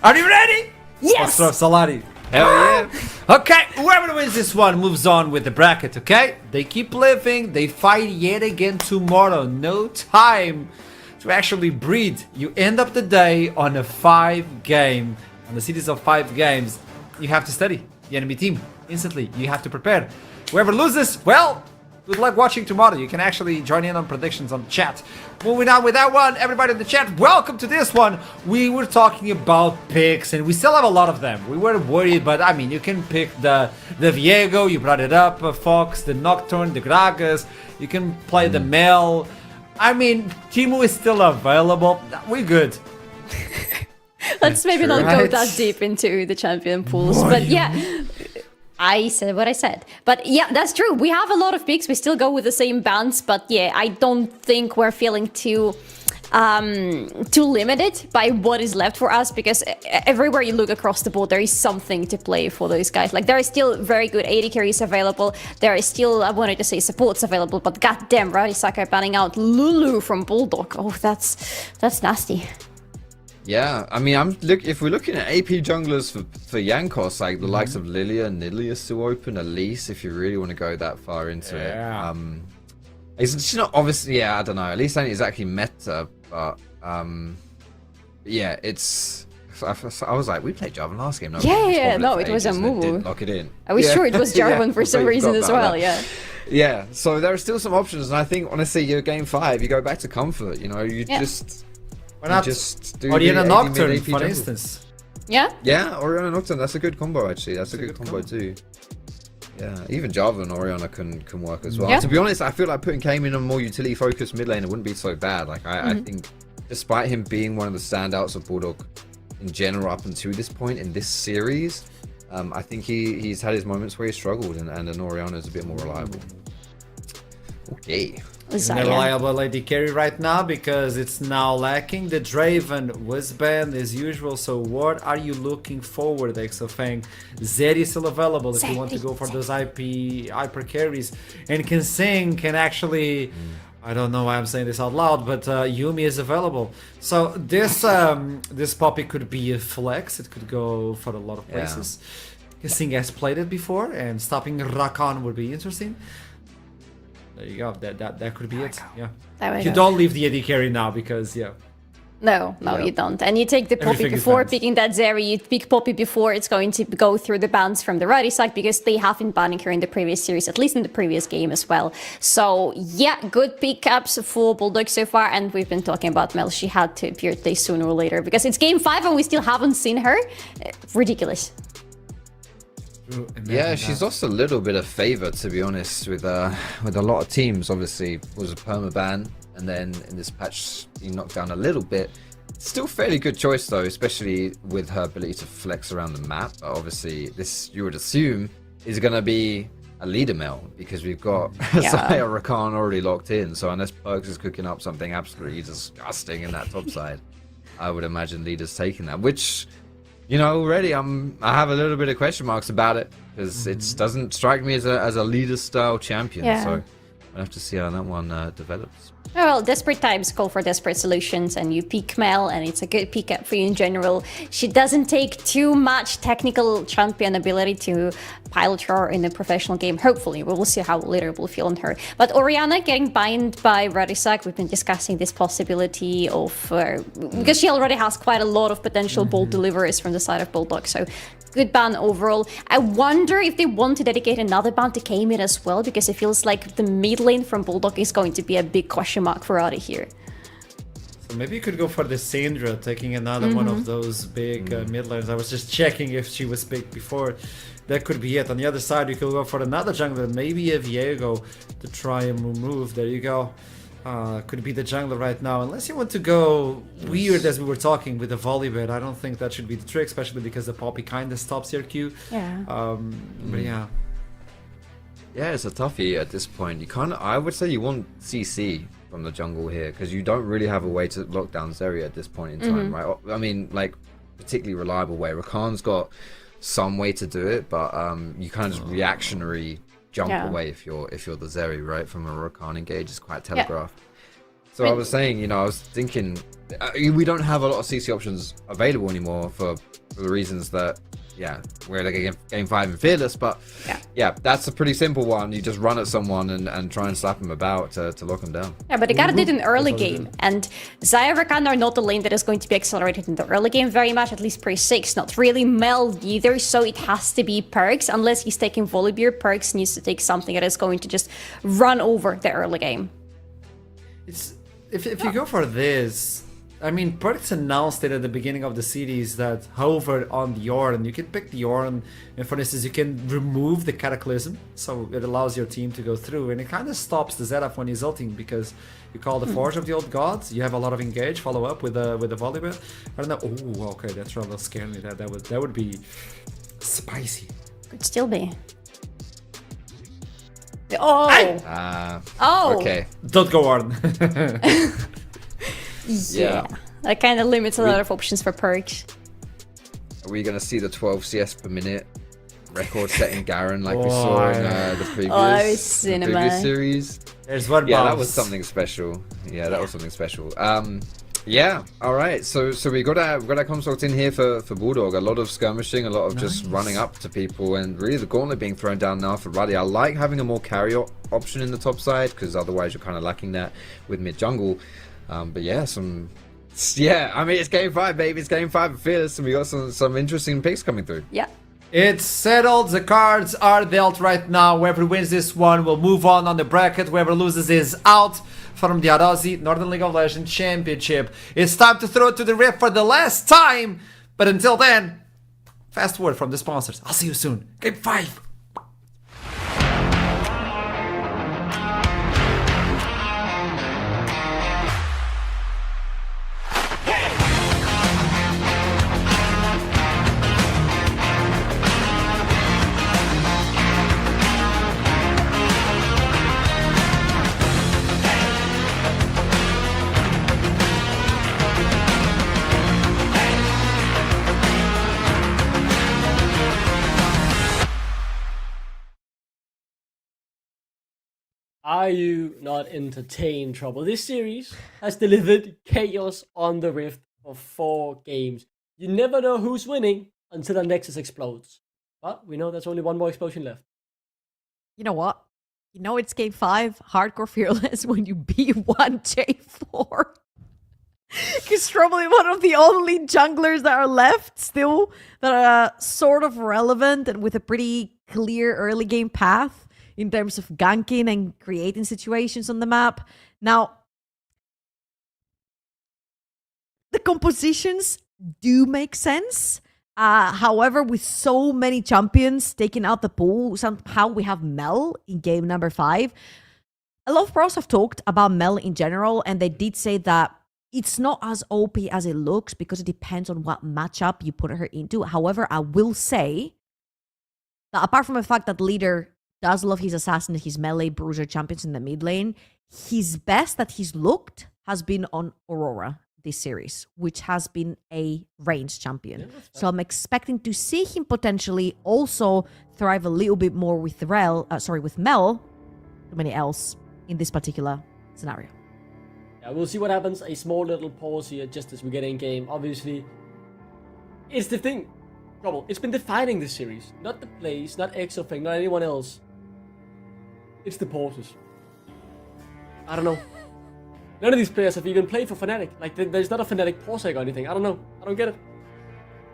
[SPEAKER 3] Are you ready?
[SPEAKER 5] Yes!
[SPEAKER 3] Let's throw Solari.
[SPEAKER 4] Hell yeah.
[SPEAKER 3] Okay, whoever wins this one moves on with the bracket, okay? They keep living, they fight yet again tomorrow. No time to actually breathe. You end up the day on a 5-game. On the series of 5 games, you have to study the enemy team instantly. You have to prepare. Whoever loses, well, good luck watching tomorrow. You can actually join in on predictions on chat. Moving on with that one, everybody in the chat, welcome to this one. We were talking about picks, and we still have a lot of them. We were worried, but I mean, you can pick the Viego, you brought it up, Fox, the Nocturne, the Gragas. You can play the Mel. I mean, Timu is still available. We're good.
[SPEAKER 5] Let's maybe not go
[SPEAKER 3] right.
[SPEAKER 5] that deep into the champion pools, but yeah. I said what I said. But yeah, that's true. We have a lot of picks. We still go with the same bands, but yeah, I don't think we're feeling too limited by what is left for us, because everywhere you look across the board, there is something to play for those guys. Like, there are still very good AD carries available. There is still, I wanted to say, supports available, but goddamn, Ruddy Saka banning out Lulu from Bulldog. Oh, that's nasty.
[SPEAKER 4] Yeah, I mean, if we're looking at AP junglers for Jankos, like the likes of Lilia and Nidalee are still open, at least if you really want to go that far into it. It's not obviously, yeah, I don't know. At least ain't exactly meta, but yeah, it's. I was like, we played Jarvan last game. No,
[SPEAKER 5] no, it was a
[SPEAKER 4] move.
[SPEAKER 5] move.
[SPEAKER 4] Lock it in.
[SPEAKER 5] I was sure it was Jarvan for some reason as well.
[SPEAKER 4] That. Yeah. So there are still some options, and I think honestly, your game 5, you go back to comfort. You know, you just.
[SPEAKER 3] Why not
[SPEAKER 4] Just do
[SPEAKER 3] Oriana
[SPEAKER 4] the
[SPEAKER 3] Nocturne, for
[SPEAKER 4] jungle.
[SPEAKER 3] instance?
[SPEAKER 5] Yeah?
[SPEAKER 4] Yeah, Oriana Nocturne, that's a good combo actually. That's a good combo too. Yeah, even Jarvan and Oriana can work as well.
[SPEAKER 5] Yeah.
[SPEAKER 4] To be honest, I feel like putting Kame in a more utility focused mid lane, it wouldn't be so bad. Like I think despite him being one of the standouts of Bulldog in general up until this point in this series, I think he's had his moments where he struggled, and an Oriana is a bit more reliable. Okay.
[SPEAKER 3] Isn't a reliable lady carry right now because it's now lacking. The Draven was banned as usual, so what are you looking forward, Exofang? Zeri is still available if you want to go for those hyper carries. And Kinsing can actually... I don't know why I'm saying this out loud, but Yumi is available. So this this Poppy could be a flex. It could go for a lot of places. Kinsing has played it before, and stopping Rakan would be interesting. There you go. That could be it. Yeah. You don't leave the AD carry now because
[SPEAKER 5] No, you don't. And you take the Poppy before picking that Zeri. You pick Poppy before it's going to go through the bans from the Ruddy side, because they have been banning her in the previous series, at least in the previous game as well. So yeah, good pickups for Bulldog so far. And we've been talking about Mel. She had to appear today sooner or later, because it's game 5 and we still haven't seen her. Ridiculous.
[SPEAKER 4] Yeah, she's lost a little bit of favor, to be honest, with a lot of teams. Obviously, it was a permaban, and then in this patch, he knocked down a little bit. Still fairly good choice though, especially with her ability to flex around the map. But obviously, this you would assume is going to be a leader Mel, because we've got Saya Rakan already locked in. So unless Perks is cooking up something absolutely disgusting in that top side, I would imagine leader's taking that, which. You know, already I have a little bit of question marks about it, because it doesn't strike me as a leader style champion. So I'll have to see how that one develops.
[SPEAKER 5] Well, desperate times call for desperate solutions, and you pick Mel, and it's a good pickup for you in general. She doesn't take too much technical champion ability to pilot her in a professional game. Hopefully, we will see how later will feel on her. But Oriana getting banned by Radisak, we've been discussing this possibility of because she already has quite a lot of potential bold deliveries from the side of Bulldog. So good ban overall. I wonder if they want to dedicate another ban to Kame as well, because it feels like the mid lane from Bulldog is going to be a big question mark for Ruddy here.
[SPEAKER 3] So maybe you could go for the Syndra, taking another one of those big mid lanes. I was just checking if she was big before. That could be it. On the other side, you could go for another jungler, maybe a Viego to try and move. There you go. Could be the jungler right now, unless you want to go weird as we were talking with the Volibear. I don't think that should be the trick, especially because the Poppy kind of stops your Q. But yeah.
[SPEAKER 4] Yeah, it's a toughie at this point. You I would say you want CC from the jungle here, because you don't really have a way to lock down Zeri at this point in time, right? I mean, like, particularly reliable way. Rakan's got some way to do it, but you kind of just reactionary jump away if you're the Zeri, right? From a Rakan engage is quite telegraphed. So I was saying, you know, I was thinking, we don't have a lot of CC options available anymore for the reasons that, yeah, we're like game 5 in Fearless, but yeah, that's a pretty simple one. You just run at someone and try and slap them about to lock them down.
[SPEAKER 5] Yeah, but they gotta do it in early game, and Xayah Rakan are not the lane that is going to be accelerated in the early game very much, at least pre 6, not really Mel either, so it has to be Perks, unless he's taking Volibear. Perks needs to take something that is going to just run over the early game.
[SPEAKER 3] It's if you go for this, I mean, Perks announced it at the beginning of the series that hover on the Yorn, you can pick the Yorn, and for instance, you can remove the Cataclysm, so it allows your team to go through, and it kind of stops the Zeraf when he's ulting, because you call the Forge of the Old Gods, you have a lot of engage, follow up with the Volibear. I don't know. Oh, okay, that's rather scary. That would be spicy.
[SPEAKER 5] Could still be. Oh! Oh!
[SPEAKER 4] Okay.
[SPEAKER 3] Don't go on.
[SPEAKER 5] Yeah. That kind of limits a lot of options for Perks.
[SPEAKER 4] Are we going to see the 12 CS per minute record setting Garen like we saw in the previous series?
[SPEAKER 3] There's one
[SPEAKER 4] Yeah,
[SPEAKER 3] bounce.
[SPEAKER 4] that was something special. Yeah, that was something special. Yeah, all right. So we got our consult in here for Bulldog. A lot of skirmishing, a lot of just running up to people, and really the gauntlet being thrown down now for Ruddy. I like having a more carry option in the top side, because otherwise you're kind of lacking that with mid jungle. But yeah, I mean, it's game 5, baby. It's game 5 of Fearless, and we got some interesting picks coming through.
[SPEAKER 5] Yeah.
[SPEAKER 3] It's settled. The cards are dealt right now. Whoever wins this one will move on the bracket. Whoever loses is out from the Arozzi Northern League of Legends Championship. It's time to throw it to the Rift for the last time. But until then, fast word from the sponsors. I'll see you soon. Game 5.
[SPEAKER 8] Are you not entertained, Trouble? This series has delivered chaos on the Rift for 4 games. You never know who's winning until the Nexus explodes. But we know there's only one more explosion left.
[SPEAKER 9] You know what? You know it's game 5, hardcore fearless, when you B1 J4. Because probably one of the only junglers that are left still that are sort of relevant and with a pretty clear early game path in terms of ganking and creating situations on the map. Now, the compositions do make sense. However, with so many champions taking out the pool, somehow we have Mel in game number 5. A lot of pros have talked about Mel in general, and they did say that it's not as OP as it looks because it depends on what matchup you put her into. However, I will say that apart from the fact that Leader does love his assassin, his melee bruiser champions in the mid lane, his best that he's looked has been on Aurora this series, which has been a ranged champion. Yeah, so I'm expecting to see him potentially also thrive a little bit more with Mel, too many L's, in this particular scenario.
[SPEAKER 8] Yeah, we'll see what happens. A small little pause here just as we get in game. Obviously, it's the thing. Trouble. It's been defining this series. Not the plays, not Exofang, not anyone else. It's the pauses. I don't know. None of these players have even played for Fnatic. Like, there's not a Fnatic pause egg or anything. I don't know. I don't get it.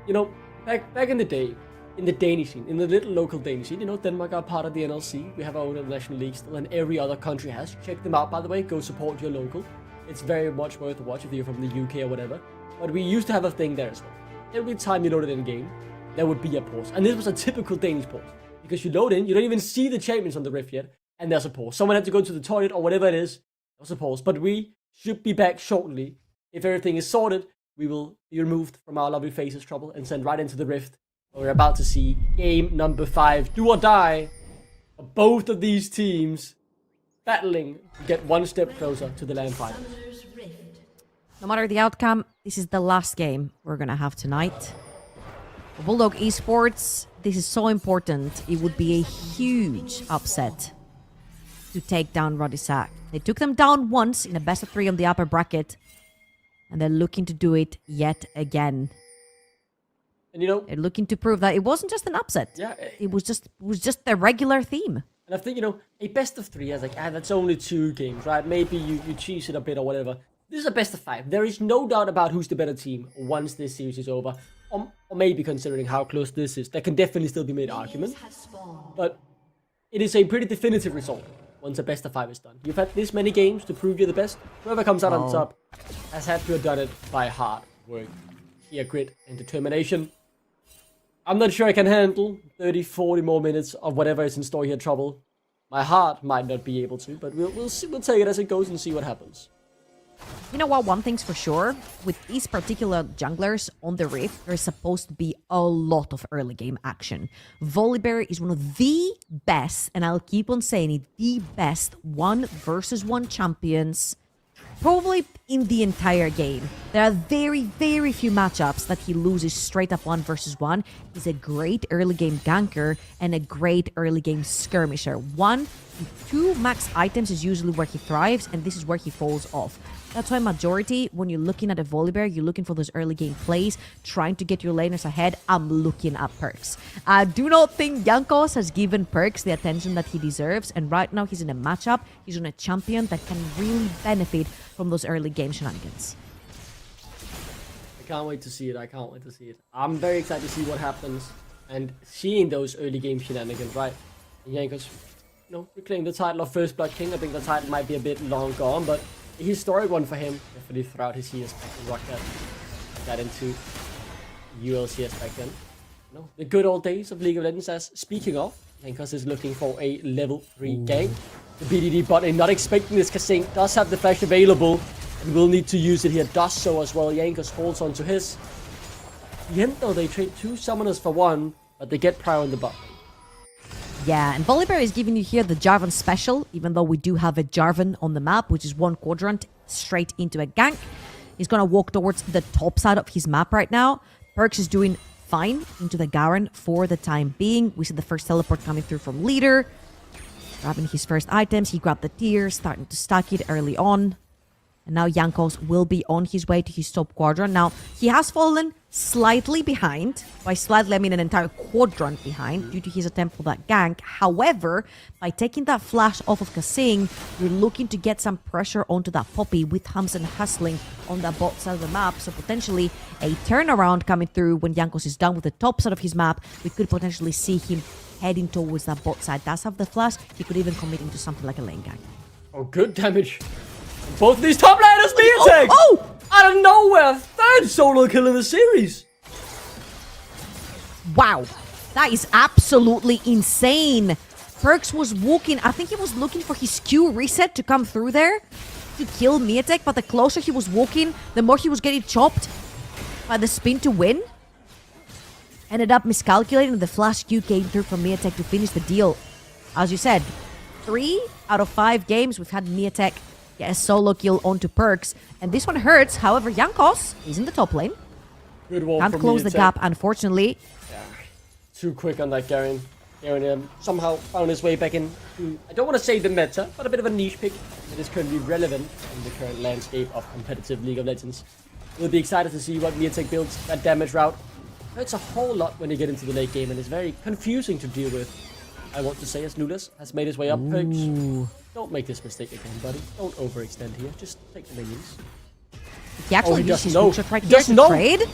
[SPEAKER 8] You know, back in the day, in the Danish scene, in the little local Danish scene, you know, Denmark are part of the NLC. We have our own international league still, and every other country has. Check them out, by the way. Go support your local. It's very much worth a watch if you're from the UK or whatever. But we used to have a thing there as well. Every time you loaded in a game, there would be a pause. And this was a typical Danish pause. Because you load in, you don't even see the champions on the Rift yet, and there's a pause. Someone had to go to the toilet or whatever it is. There's a pause. But we should be back shortly. If everything is sorted, we will be removed from our lovely faces, Trouble, and sent right into the Rift. We're about to see game number 5. Do or die. Both of these teams battling to get one step closer to the LAN finals.
[SPEAKER 9] No matter the outcome, this is the last game we're going to have tonight. For Bulldog Esports, this is so important. It would be a huge upset to take down Ruddy Sack. They took them down once in a best of 3 on the upper bracket, and they're looking to do it yet again.
[SPEAKER 8] And you know,
[SPEAKER 9] they're looking to prove that it wasn't just an upset.
[SPEAKER 8] Yeah,
[SPEAKER 9] it was just their regular theme.
[SPEAKER 8] And I think, you know, a best of 3 is like, that's only 2 games, right? Maybe you cheese it a bit or whatever. This is a best of 5. There is no doubt about who's the better team once this series is over. Or maybe considering how close this is, there can definitely still be made argument. But it is a pretty definitive result once a best of 5 is done. You've had this many games to prove you're the best. Whoever comes out on top has had to have done it by hard work, sheer grit and determination. I'm not sure I can handle 30, 40 more minutes of whatever is in store here, Trouble. My heart might not be able to, but we'll see, we'll take it as it goes and see what happens.
[SPEAKER 9] You know what, one thing's for sure, with these particular junglers on the Rift, there's supposed to be a lot of early game action. Volibear is one of the best, and I'll keep on saying it, the best 1v1 champions probably in the entire game. There are very, very few matchups that he loses straight up 1v1. He's a great early game ganker and a great early game skirmisher. 1 to 2 max items is usually where he thrives, and this is where he falls off. That's why majority, when you're looking at a Volibear, you're looking for those early game plays, trying to get your laners ahead. I'm looking at Perks. I do not think Jankos has given Perks the attention that he deserves, and right now he's in a matchup, he's on a champion that can really benefit from those early game shenanigans.
[SPEAKER 8] I can't wait to see it, I can't wait to see it. I'm very excited to see what happens, and seeing those early game shenanigans, right? And Jankos, you know, reclaim the title of First Blood King. I think the title might be a bit long gone, but a historic one for him, definitely throughout his years back in Rocket. Got into ULCS back then. You know, the good old days of League of Legends. As speaking of, Jankos is looking for a level 3 gank. The BDD bot is not expecting this. Kasing does have the flash available and will need to use it here. Does so as well. Jankos holds on to his. In the end though, they trade 2 summoners for 1, but they get prior on the bot.
[SPEAKER 9] Yeah, and Volibear is giving you here the Jarvan special, even though we do have a Jarvan on the map, which is 1 quadrant straight into a gank. He's gonna walk towards the top side of his map right now. Perks is doing fine into the Garen for the time being. We see the first teleport coming through from Leader. Grabbing his first items, he grabbed the tier, starting to stack it early on. And now Jankos will be on his way to his top quadrant. Now, he has fallen slightly behind. By slightly, I mean an entire quadrant behind due to his attempt for that gank. However, by taking that flash off of Kasing, you're looking to get some pressure onto that Poppy with Hamzen hustling on that bot side of the map. So potentially a turnaround coming through when Jankos is done with the top side of his map. We could potentially see him heading towards that bot side. Does have the flash. He could even commit into something like a lane gank.
[SPEAKER 8] Oh, good damage. Both of these top laners being attacked!
[SPEAKER 9] Oh!
[SPEAKER 8] Out of nowhere! 3rd solo kill in the series!
[SPEAKER 9] Wow. That is absolutely insane. Perks was walking. I think he was looking for his Q reset to come through there to kill Miatek, but the closer he was walking, the more he was getting chopped by the spin to win. Ended up miscalculating, and the flash Q came through from Miatek to finish the deal. As you said, 3 out of 5 games we've had Miatek get a solo kill onto Perks, and this one hurts. However, Jankos is in the top lane.
[SPEAKER 8] Good wall
[SPEAKER 9] Can't
[SPEAKER 8] from
[SPEAKER 9] close the
[SPEAKER 8] Miatek.
[SPEAKER 9] gap, unfortunately.
[SPEAKER 8] Yeah, too quick on that Garen. Garen somehow found his way back into, I don't want to say the meta, but a bit of a niche pick that is currently relevant in the current landscape of competitive League of Legends. We'll be excited to see what Miatek builds. That damage route hurts a whole lot when you get into the late game, and is very confusing to deal with. I want to say, as Nulas has made his way up. Perks, don't make this mistake again, buddy. Don't overextend here. Just take the minions.
[SPEAKER 9] He actually
[SPEAKER 8] he
[SPEAKER 9] used his
[SPEAKER 8] doesn't know.
[SPEAKER 9] hookshot right
[SPEAKER 8] He
[SPEAKER 9] here
[SPEAKER 8] doesn't
[SPEAKER 9] to
[SPEAKER 8] know.
[SPEAKER 9] trade.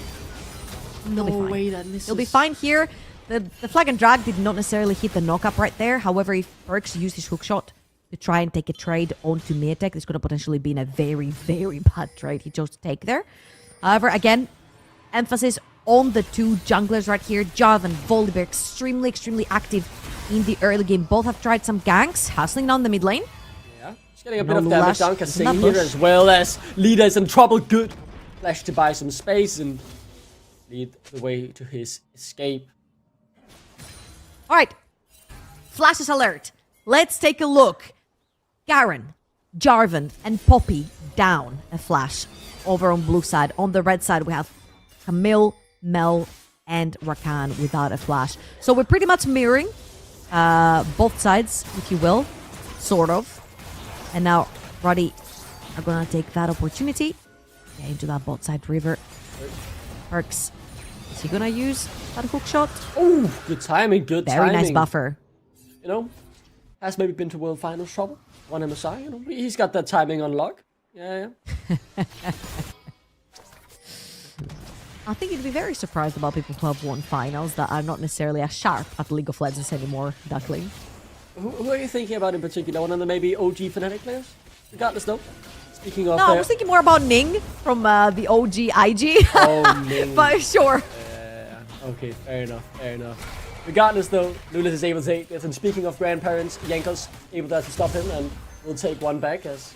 [SPEAKER 8] No
[SPEAKER 9] He'll be fine.
[SPEAKER 8] way that misses.
[SPEAKER 9] He'll be fine here. The flag and drag did not necessarily hit the knock-up right there. However, if Perks used his hookshot to try and take a trade onto Miatek, this could have potentially been a very, very bad trade he chose to take there. However, again, emphasis on the 2 junglers right here. Jarvan, Volibear, extremely, extremely active in the early game. Both have tried some ganks, hustling down the mid lane.
[SPEAKER 8] Yeah, just getting a
[SPEAKER 9] No
[SPEAKER 8] bit of damage
[SPEAKER 9] Lulash
[SPEAKER 8] down.
[SPEAKER 9] in that
[SPEAKER 8] Kasing here,
[SPEAKER 9] bush.
[SPEAKER 8] as well as Leader is in trouble. Good flash to buy some space and lead the way to his escape.
[SPEAKER 9] All right, flashes alert. Let's take a look. Garen, Jarvan, and Poppy down a flash over on blue side. On the red side, we have Camille, Mel, and Rakan without a flash. So we're pretty much mirroring both sides, if you will. sort of. And now Ruddy are gonna take that opportunity. Get into that bot side river. Perks. Is he gonna use that hook shot?
[SPEAKER 8] Oh, good timing, good
[SPEAKER 9] Very
[SPEAKER 8] timing.
[SPEAKER 9] nice buffer.
[SPEAKER 8] You know, has maybe been to World Finals trouble. One MSI, you know, he's got that timing on lock. Yeah.
[SPEAKER 9] I think you'd be very surprised about people who have won finals that are not necessarily as sharp at League of Legends anymore, Duckling.
[SPEAKER 8] Who are you thinking about in particular? One of the maybe OG Fnatic players? Regardless though. Speaking of...
[SPEAKER 9] No, I was thinking more about Ning from the OG IG.
[SPEAKER 8] Oh, Ning.
[SPEAKER 9] But sure.
[SPEAKER 8] Okay, fair enough. Regardless though, Lulis is able to take this. And speaking of grandparents, Jankos able to stop him and will take one back, as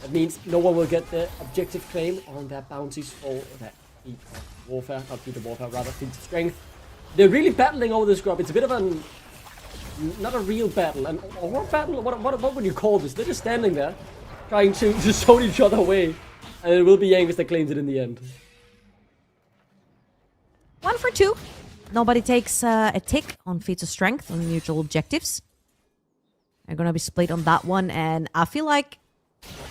[SPEAKER 8] that means no one will get the objective claim on their bounties for that feat of warfare. Not feat of warfare, rather feat of strength. They're really battling over this grub. It's a bit of an... not a real battle. An or battle? What would you call this? They're just standing there, trying to zone each other away. And it will be Jankos that claims it in the end.
[SPEAKER 9] 1 for 2. Nobody takes a tick on feats of strength on neutral objectives. They're gonna be split on that one, and I feel like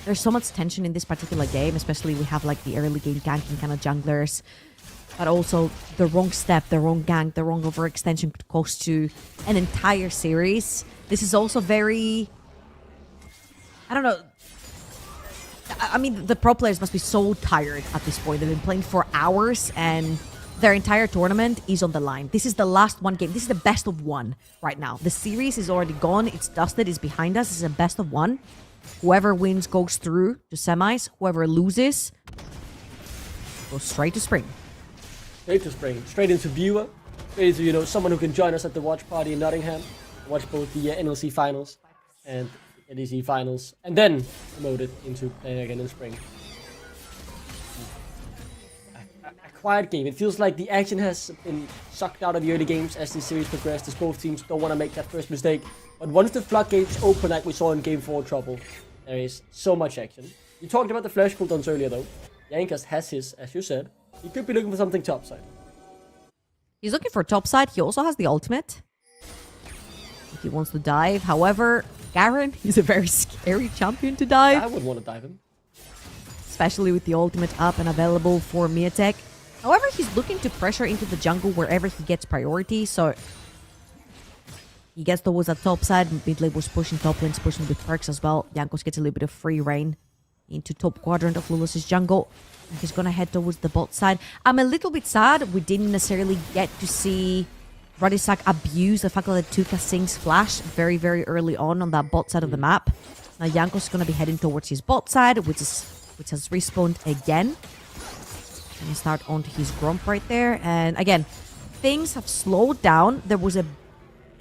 [SPEAKER 9] there's so much tension in this particular game, especially we have like the early game ganking kind of junglers, but also the wrong step, the wrong gank, the wrong overextension could cost you an entire series. This is also very... I don't know. I mean, the pro players must be so tired at this point. They've been playing for hours, and their entire tournament is on the line. This is the last one game. This is the best of one right now. The series is already gone. It's dusted. It's behind us. This is a best of one. Whoever wins goes through to semis. Whoever loses goes straight to spring.
[SPEAKER 8] Straight to spring. Straight into viewer. Straight into, you know, someone who can join us at the watch party in Nottingham. Watch both the NLC finals and NEC finals. And then promoted into playing again in spring. Quiet game. It feels like the action has been sucked out of the early games as the series progressed, as both teams don't want to make that first mistake. But once the floodgates open, like we saw in Game 4 Trouble, there is so much action. You talked about the flash cooldowns earlier though. Jankos has his, as you said. He could be looking for something topside.
[SPEAKER 9] He's looking for topside. He also has the ultimate if he wants to dive. However, Garen is a very scary champion to dive.
[SPEAKER 8] I would want to dive him.
[SPEAKER 9] Especially with the ultimate up and available for Miatek. However, he's looking to pressure into the jungle wherever he gets priority, so he gets towards that top side. Mid lane was pushing, top lane's pushing with perks as well. Jankos gets a little bit of free reign into top quadrant of Lulus's jungle. And he's gonna head towards the bot side. I'm a little bit sad we didn't necessarily get to see Ruddy abuse the fact that it took a Sing's flash very, very early on that bot side of the map. Now Jankos is gonna be heading towards his bot side, which has respawned again. And start onto his Gromp right there. And again, things have slowed down. There was a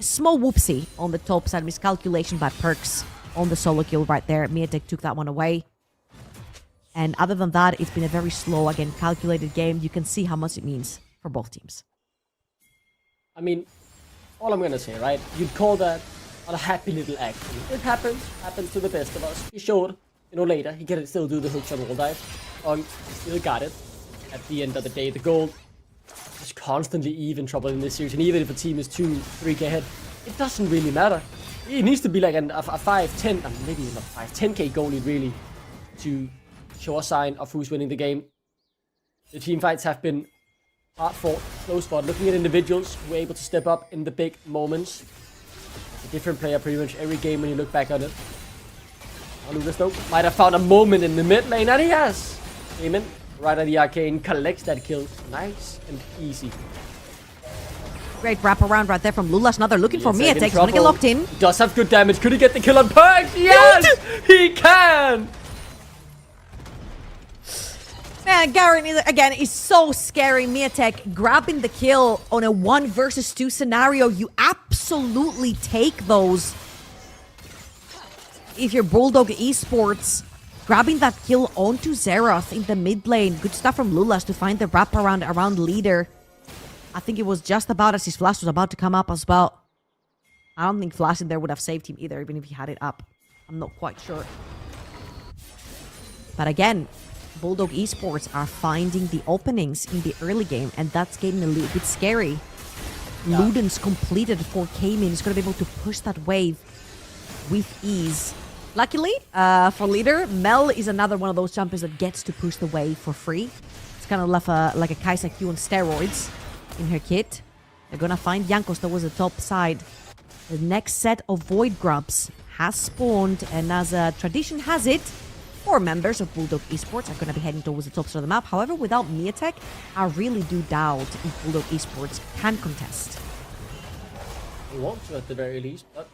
[SPEAKER 9] small whoopsie on the top side. Miscalculation by Perks on the solo kill right there. Miatek took that one away. And other than that, it's been a very slow, again, calculated game. You can see how much it means for both teams.
[SPEAKER 8] I mean, all I'm gonna say, right? You'd call that a happy little action. It happens to the best of us. He showed, you know, later, he can still do the hook shot wall dive. Still got it. At the end of the day, the goal is constantly even trouble in this series, and even if a team is 2-3k ahead, it doesn't really matter. It needs to be like a 5-10, maybe not 5-10k goalie really, to show a sign of who's winning the game. The team fights have been hard fought, close fought. Looking at individuals who are able to step up in the big moments. A different player pretty much every game when you look back on it. Lucas though might have found a moment in the mid lane, and he has. Came in. Right at the arcane, collects that kill. Nice and easy.
[SPEAKER 9] Great wraparound right there from Lulas. Now they're looking for Miatek. He's gonna get locked in.
[SPEAKER 8] He does have good damage. Could he get the kill on Perks? Yes! He can!
[SPEAKER 9] Man, Garen, is so scary. Miatek grabbing the kill on a 1 versus 2 scenario. You absolutely take those. If you're Bulldog Esports, grabbing that kill onto Xerath in the mid lane. Good stuff from Lulas to find the wraparound around leader. I think it was just about as his flash was about to come up as well. I don't think flashing there would have saved him either, even if he had it up. I'm not quite sure. But again, Bulldog Esports are finding the openings in the early game, and that's getting a little bit scary. Yeah. Luden's completed 4K min. He's going to be able to push that wave with ease. Luckily, for leader, Mel is another one of those champions that gets to push the wave for free. It's kind of like a Kai'Sa Q on steroids in her kit. They're gonna find Jankos towards the top side. The next set of Void Grubs has spawned, and as tradition has it, 4 members of Bulldog Esports are gonna be heading towards the top side of the map. However, without Miatek, I really do doubt if Bulldog Esports can contest.
[SPEAKER 8] They want to at the very least, but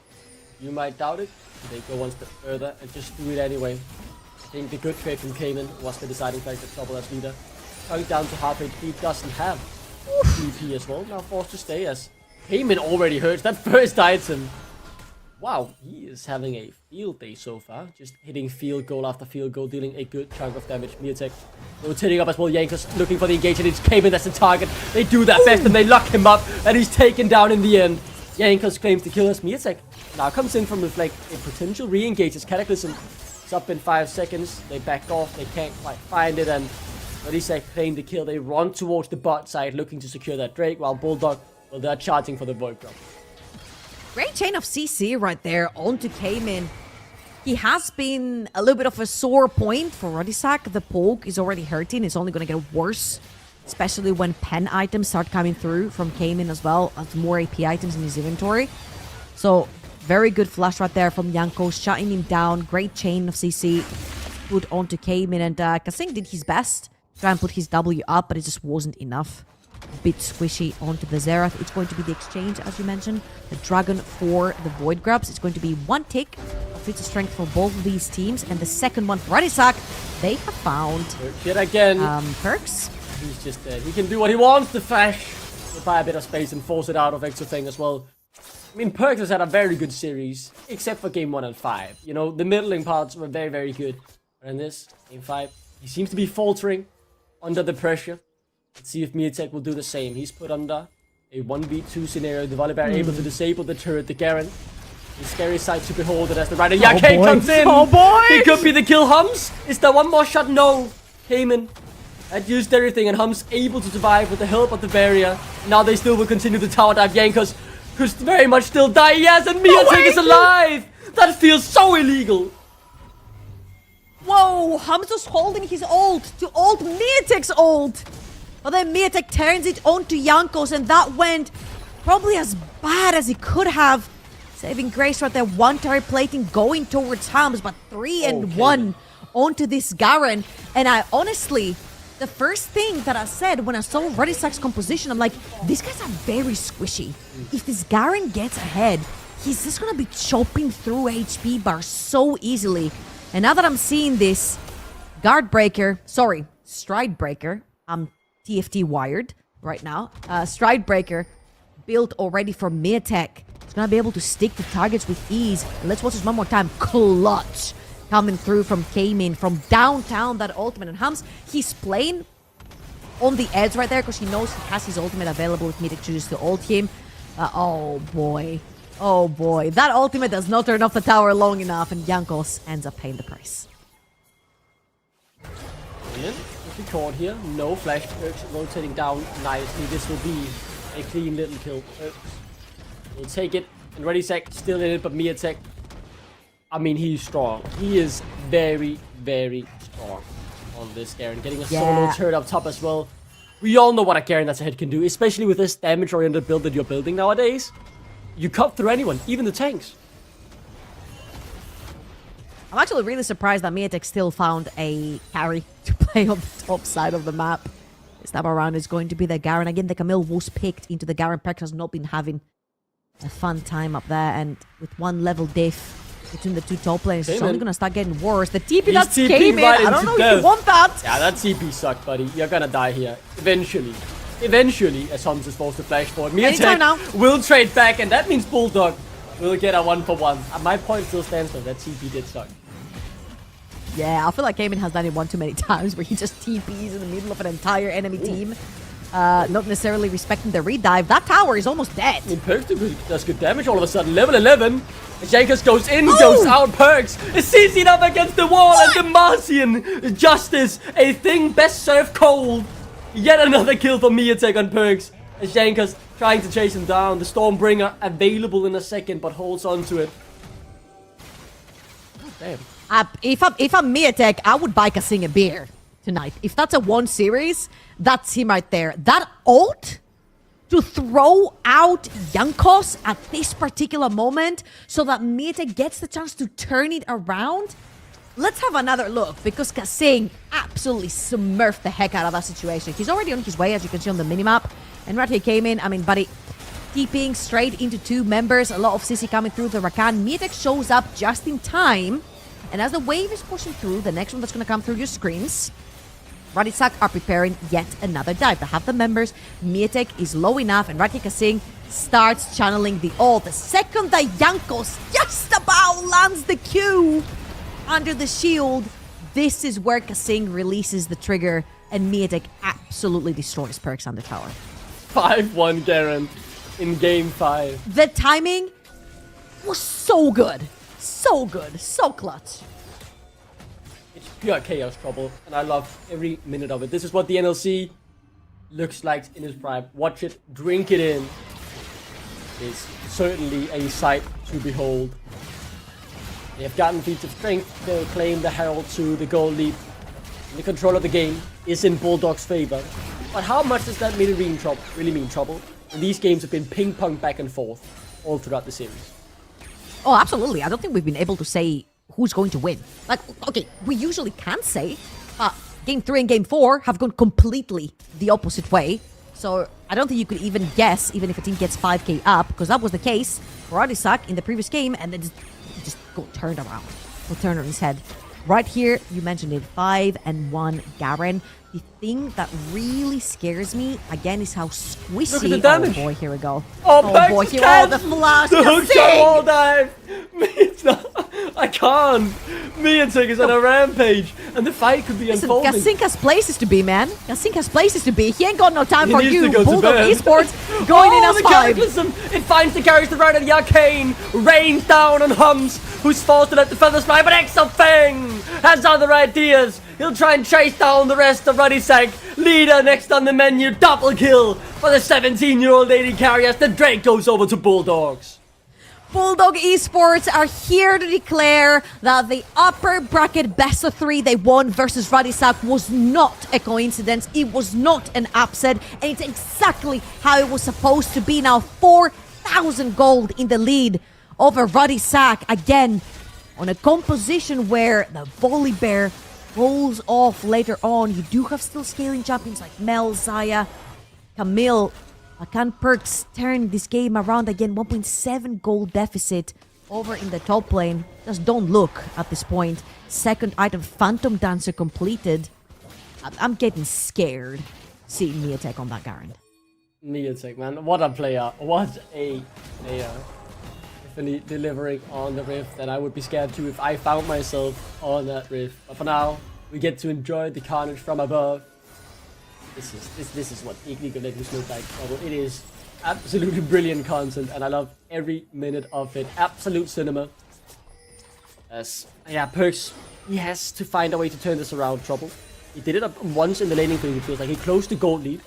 [SPEAKER 8] you might doubt it. They go one step further and just do it anyway. I think the good trade from Cayman was the deciding factor to trouble as leader. Going down to half HP, doesn't have DP as well. Now forced to stay as Cayman already hurts that first item. Wow, he is having a field day so far. Just hitting field goal after field goal, dealing a good chunk of damage. Miatek rotating up as well. Jankos looking for the engagement. It's Cayman that's the target. They do their best and they lock him up, and he's taken down in the end. Jankos claims to kill us. Miatek now comes in from with like a potential re-engage. His Cataclysm is up in 5 seconds. They back off. They can't quite find it, and Ruddy claim the kill. They run towards the bot side looking to secure that Drake, while Bulldog, well, they're charging for the Void Grub.
[SPEAKER 9] Great chain of CC right there onto Cayman. He has been a little bit of a sore point for Ruddy. The poke is already hurting. It's only going to get worse, especially when pen items start coming through from Cayman as well as more AP items in his inventory. So, very good flash right there from Jankos, shutting him down. Great chain of CC put onto Cayman, and Kasing did his best to try and put his W up, but it just wasn't enough. Bit squishy onto the Xerath. It's going to be the exchange, as you mentioned. The Dragon for the Void Grubs. It's going to be 1 tick of its strength for both of these teams, and the second one for Ruddy. They have found
[SPEAKER 8] Yet again.
[SPEAKER 9] Perks.
[SPEAKER 8] He's just he can do what he wants to Flash. To buy a bit of space and force it out of Exothing as well. I mean, Perks has had a very good series, except for game 1 and 5. You know, the middling parts were very, very good. But in this, game 5, he seems to be faltering under the pressure. Let's see if Miatek will do the same. He's put under a 1v2 scenario. The Volibear able to disable the turret, the Garen. The scary sight to behold, and as the Rider Yake comes in.
[SPEAKER 2] Oh boy!
[SPEAKER 8] He could be the kill. Hums. Is there one more shot? No. Cayman had used everything, and Hums able to survive with the help of the barrier. Now they still will continue the tower dive. Jankos, who's very much still dying. Yes, and Miatek is alive. That feels so illegal.
[SPEAKER 9] Whoa, Hums was holding his ult to ult Miatek's ult. But then Miatek turns it onto Jankos, and that went probably as bad as it could have. Saving grace right there, 1 turret plating going towards Hums, but 3 and 1 onto this Garen. And I honestly, the first thing that I said when I saw Ruddy composition, I'm like, these guys are very squishy. If this Garen gets ahead, he's just gonna be chopping through HP bars so easily. And now that I'm seeing this Stride Breaker, I'm TFT wired right now. Stride Breaker built already for Miatek. It's gonna be able to stick to targets with ease. And let's watch this one more time. Clutch coming through from Cayman from downtown, that ultimate. And Hums, he's playing on the edge right there because he knows he has his ultimate available if Miatek chooses to ult him. Oh boy. Oh boy. That ultimate does not turn off the tower long enough, and Jankos ends up paying the price.
[SPEAKER 8] Caught here, no flash. Perks rotating down nicely. This will be a clean little kill. We'll take it, and Ruddy still in it, but Miatek, I mean, he's strong. He is very, very strong on this Garen. Getting a solo turret up top as well. We all know what a Garen that's ahead can do, especially with this damage-oriented build that you're building nowadays. You cut through anyone, even the tanks.
[SPEAKER 9] I'm actually really surprised that Miatek still found a carry to play on the top side of the map. This time around is going to be the Garen. Again, the Camille was picked into the Garen. Perk has not been having a fun time up there. And with 1 level diff between the 2 top lanes, it's only going to start getting worse. The TP that came in, I don't know if you want that.
[SPEAKER 8] Yeah, that TP sucked, buddy. You're going to die here. Eventually. Eventually, as Hums is forced to flash forward. Miatek will trade back, and that means Bulldog will get a 1-for-1. My point still stands though. That TP did suck.
[SPEAKER 9] Yeah, I feel like Cayman has done it 1 too many times where he just TPs in the middle of an entire enemy team. Not necessarily respecting the redive. That tower is almost dead.
[SPEAKER 8] I mean, Perks does good damage all of a sudden. Level 11. Jankos goes in, goes out. Perks is CC'd up against the wall. And the Martian Justice, a thing best served cold. Yet another kill for Miatek on Perks. As Jankos trying to chase him down. The Stormbringer available in a second, but holds on to it. Damn.
[SPEAKER 9] If I'm Miatek, I would buy Kasing a beer tonight. If that's a 1 series, that's him right there. That ult to throw out Jankos at this particular moment so that Miatek gets the chance to turn it around. Let's have another look, because Kasing absolutely smurfed the heck out of that situation. He's already on his way, as you can see on the minimap. And right here came in, I mean, buddy, keeping straight into 2 members. A lot of CC coming through the Rakan. Miatek shows up just in time. And as the wave is pushing through, the next one that's going to come through your screens, Ruddy are preparing yet another dive. They have the members. Miatek is low enough, and right here Kasing starts channeling the ult. The second that Jankos just about lands the Q under the shield, this is where Kasing releases the trigger, and Miatek absolutely destroys Perks on the tower.
[SPEAKER 8] 5-1 Garen in game 5.
[SPEAKER 9] The timing was so good. So good. So clutch.
[SPEAKER 8] It's pure chaos trouble, and I love every minute of it. This is what the NLC looks like in his prime. Watch it, drink it in. It's certainly a sight to behold. They have gotten feats of strength. They'll claim the Herald to the gold lead. And the control of the game is in Bulldog's favor. But how much does that really mean trouble? And these games have been ping-pong back and forth all throughout the series.
[SPEAKER 9] Oh, absolutely. I don't think we've been able to say who's going to win. Like, okay, we usually can say, but game 3 and game 4 have gone completely the opposite way. So I don't think you could even guess, even if a team gets 5k up, because that was the case for Ruddy in the previous game, and then just got turned around. Got turned on his head. Right here, you mentioned it, 5-1 Garen. The thing that really scares me, again, is how squishy...
[SPEAKER 8] Look at the damage.
[SPEAKER 9] Oh boy, here we go.
[SPEAKER 8] Oh
[SPEAKER 9] boy, here, oh, the flash!
[SPEAKER 8] The hook shot wall dive! I can't! Miatek is on a rampage, and the fight could be unfolding.
[SPEAKER 9] Kasing has places to be, man. Kasing has places to be. He ain't got no time
[SPEAKER 8] He
[SPEAKER 9] for
[SPEAKER 8] needs
[SPEAKER 9] you.
[SPEAKER 8] to go to
[SPEAKER 9] Bulldog
[SPEAKER 8] bed.
[SPEAKER 9] Esports going in as
[SPEAKER 8] the
[SPEAKER 9] 5.
[SPEAKER 8] cataclysm! It finds the carries the right of the arcane, rains down on Hums, who's forced to let the feathers fly, but Exofang has other ideas. He'll try and chase down the rest of Ruddy. Leader next on the menu, double kill for the 17-year-old lady carrier. The Drake goes over to Bulldogs.
[SPEAKER 9] Bulldog Esports are here to declare that the upper bracket best of 3 they won versus Ruddy was not a coincidence. It was not an upset, and it's exactly how it was supposed to be. Now 4,000 gold in the lead over Ruddy again on a composition where the Volley Bear rolls off later on. You do have still scaling champions like Mel, Zaya, Camille. Can Perks turn this game around again? 1.7 gold deficit over in the top lane. Just don't look at this point. Second item, Phantom Dancer completed. I'm getting scared seeing Miatek on that Garen.
[SPEAKER 8] Miatek, man. What a player. What a player. Definitely delivering on the Rift, and I would be scared too if I found myself on that Rift. But for now, we get to enjoy the carnage from above. This is what League of Legends looks like. It is absolutely brilliant content, and I love every minute of it. Absolute cinema. Yeah, Perks, he has to find a way to turn this around, Trouble. He did it once in the laning phase, it feels like. He closed the gold lead,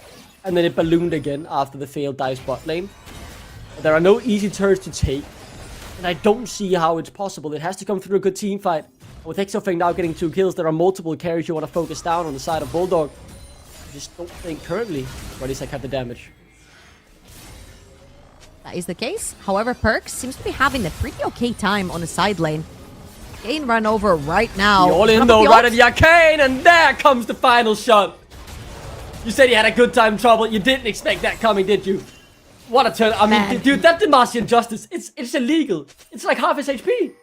[SPEAKER 8] and then it ballooned again after the failed dive bot lane. But there are no easy turns to take, and I don't see how it's possible. It has to come through a good team fight. With Exofang now getting 2 kills, there are multiple carries you want to focus down on the side of Bulldog. I just don't think currently Ruddy have the damage.
[SPEAKER 9] That is the case. However, Perks seems to be having a pretty okay time on the side lane. Kane run over right now.
[SPEAKER 8] All in though, right at the arcane, and there comes the final shot. You said you had a good time, Trouble. You didn't expect that coming, did you? What a turn. I mean, dude, that Demacian Justice, it's illegal. It's like half his HP.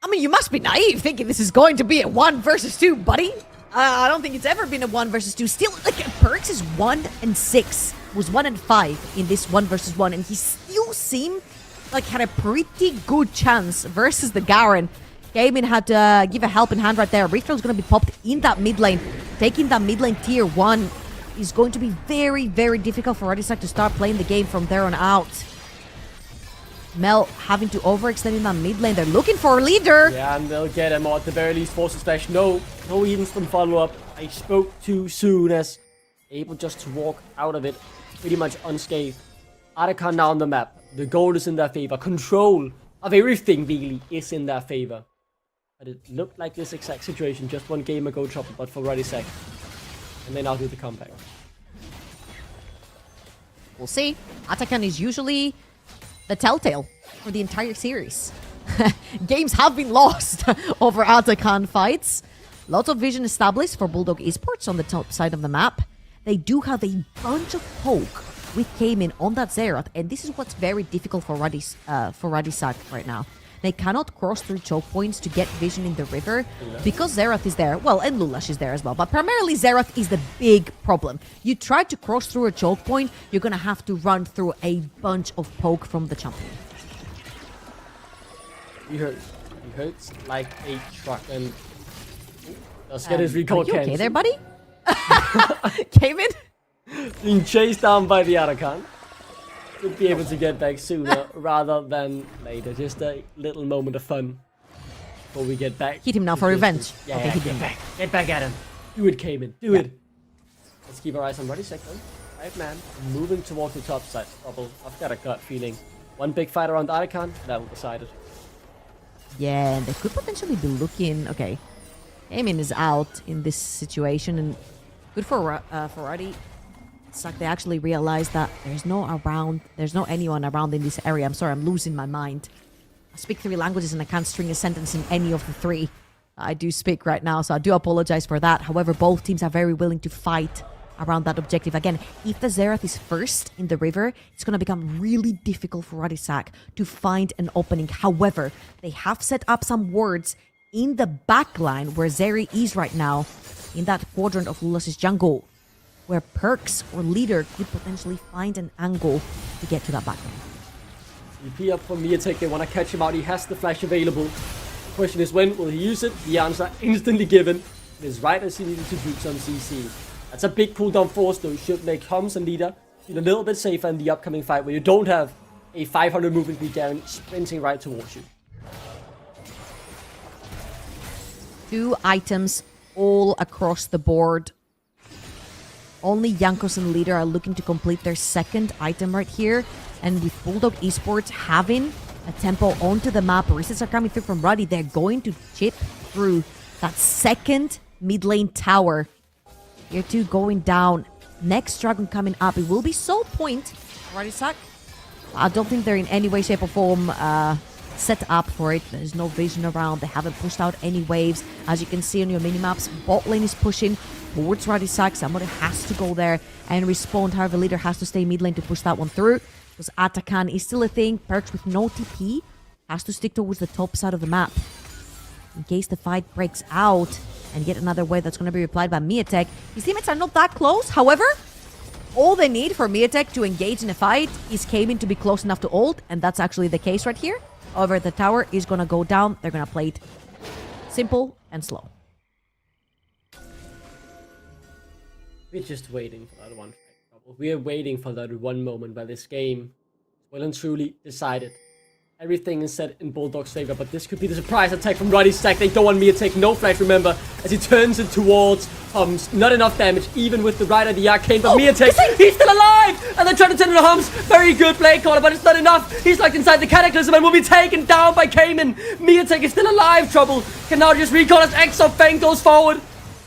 [SPEAKER 9] I mean, you must be naive thinking this is going to be a 1 versus 2, buddy. I don't think it's ever been a 1 versus 2. Still, like, Perks is 1-6. Was 1-5 in this 1 versus 1, and he still seemed like had a pretty good chance versus the Garen. Gaming had to give a helping hand right there. Refill's going to be popped in that mid lane. Taking that mid lane tier 1 is going to be very, very difficult for Ruddy to start playing the game from there on out. Mel having to overextend in that mid lane. They're looking for a leader.
[SPEAKER 8] Yeah, and they'll get him, or at the very least force a splash. No instant follow-up. I spoke too soon, as able just to walk out of it pretty much unscathed. Arakan now on the map. The gold is in their favor. Control of everything really is in their favor. But it looked like this exact situation just one game ago, Trouble, but for Ruddy Sack. And they now do the comeback.
[SPEAKER 9] We'll see. Atakan is usually the telltale for the entire series. Games have been lost over Atakan fights. Lots of vision established for Bulldog Esports on the top side of the map. They do have a bunch of poke with Cayman on that Xerath, and this is what's very difficult for Ruddy Sack right now. They cannot cross through choke points to get vision in the river because Xerath is there. Well, and Lulash is there as well, but primarily Xerath is the big problem. You try to cross through a choke point, you're gonna have to run through a bunch of poke from the champion.
[SPEAKER 8] He hurts like a truck, and let's get his recall
[SPEAKER 9] Are you okay
[SPEAKER 8] cancelled.
[SPEAKER 9] there, buddy? Cayman?
[SPEAKER 8] Being chased down by the Arakan. Should be able to get back sooner rather than later. Just a little moment of fun before we get back.
[SPEAKER 9] Hit him now for revenge.
[SPEAKER 8] Yeah,
[SPEAKER 9] Okay, hit
[SPEAKER 8] get
[SPEAKER 9] him.
[SPEAKER 8] back. Get back at him. Do it, Cayman. Do it. Let's keep our eyes on Ruddy Sack then. 5 man moving towards the top side. Trouble. I've got a gut feeling. One big fight around the Arakan. That will decide it.
[SPEAKER 9] Yeah, and they could potentially be looking... Okay. Cayman is out in this situation, and good for Ruddy. It's like they actually realized that there's no anyone around in this area. I'm sorry, I'm losing my mind. I speak 3 languages and I can't string a sentence in any of the 3 I do speak right now, so I do apologize for that. However, both teams are very willing to fight around that objective. Again, if the Xerath is first in the river, it's going to become really difficult for Ruddy Sack to find an opening. However, they have set up some wards in the backline where Zeri is right now, in that quadrant of Lulas's jungle, where Perks or Leader could potentially find an angle to get to that backline.
[SPEAKER 8] EP up for Miatek. They want to catch him out. He has the flash available. The question is, when will he use it? The answer instantly given. It is right as he needed to do some CC. That's a big cooldown force, though. Should make Hums and Leader feel a little bit safer in the upcoming fight where you don't have a 500 movement speed Garen sprinting right towards you.
[SPEAKER 9] 2 items all across the board. Only Jankos and Leader are looking to complete their second item right here. And with Bulldog Esports having a tempo onto the map, resets are coming through from Ruddy. They're going to chip through that second mid lane tower. Here 2 going down. Next dragon coming up. It will be Soul Point. Ruddy Sack. I don't think they're in any way, shape or form set up for it. There's no vision around. They haven't pushed out any waves. As you can see on your minimaps, bot lane is pushing towards Ruddy Sack. Somebody has to go there and respond. However, Leader has to stay mid lane to push that one through. Because Atakan is still a thing. Perks with no TP has to stick towards the top side of the map. In case the fight breaks out and get another wave that's going to be replied by Miatek. His teammates are not that close. However, all they need for Miatek to engage in a fight is Cayman to be close enough to ult. And that's actually the case right here. However, the tower is going to go down. They're going to play it simple and slow.
[SPEAKER 8] We're just waiting for that one fight. We are waiting for that one moment where this game is well and truly decided. Everything is set in Bulldog's favor, but this could be the surprise attack from Ruddy Sack. They don't want me to take no flash, remember, as he turns it towards Hums. Not enough damage, even with the Rider, the Arcane, but Miatek, he's still alive! And they're trying to turn it to Hums. Very good play caller, but it's not enough. He's locked inside the Cataclysm and will be taken down by Cayman. Miatek is still alive, Trouble. Can now just recall as Exo Fang goes forward.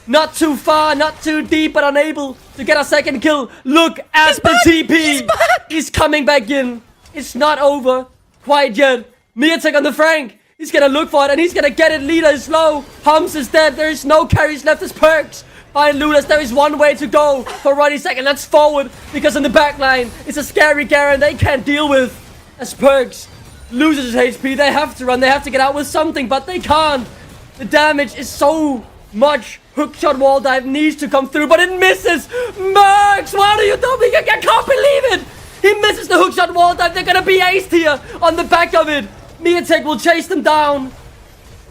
[SPEAKER 8] Not too far, not too deep, but unable to get a second kill. Look at the TP. He's coming back in. It's not over quite yet. Miatek on the Frank. He's gonna look for it and he's gonna get it. Leader is low. Hums is dead. There is no carries left as Perks. Find Ludas. There is one way to go for Ruddy Sack, and that's forward, because in the back line it's a scary Garen they can't deal with. As Perks loses his HP, they have to run. They have to get out with something, but they can't. The damage is so much. Hookshot wall dive needs to come through, but it misses. Mercs, what are you doing? I can't believe it. He misses the hookshot wall dive. They're gonna be aced here on the back of it. Miatek will chase them down.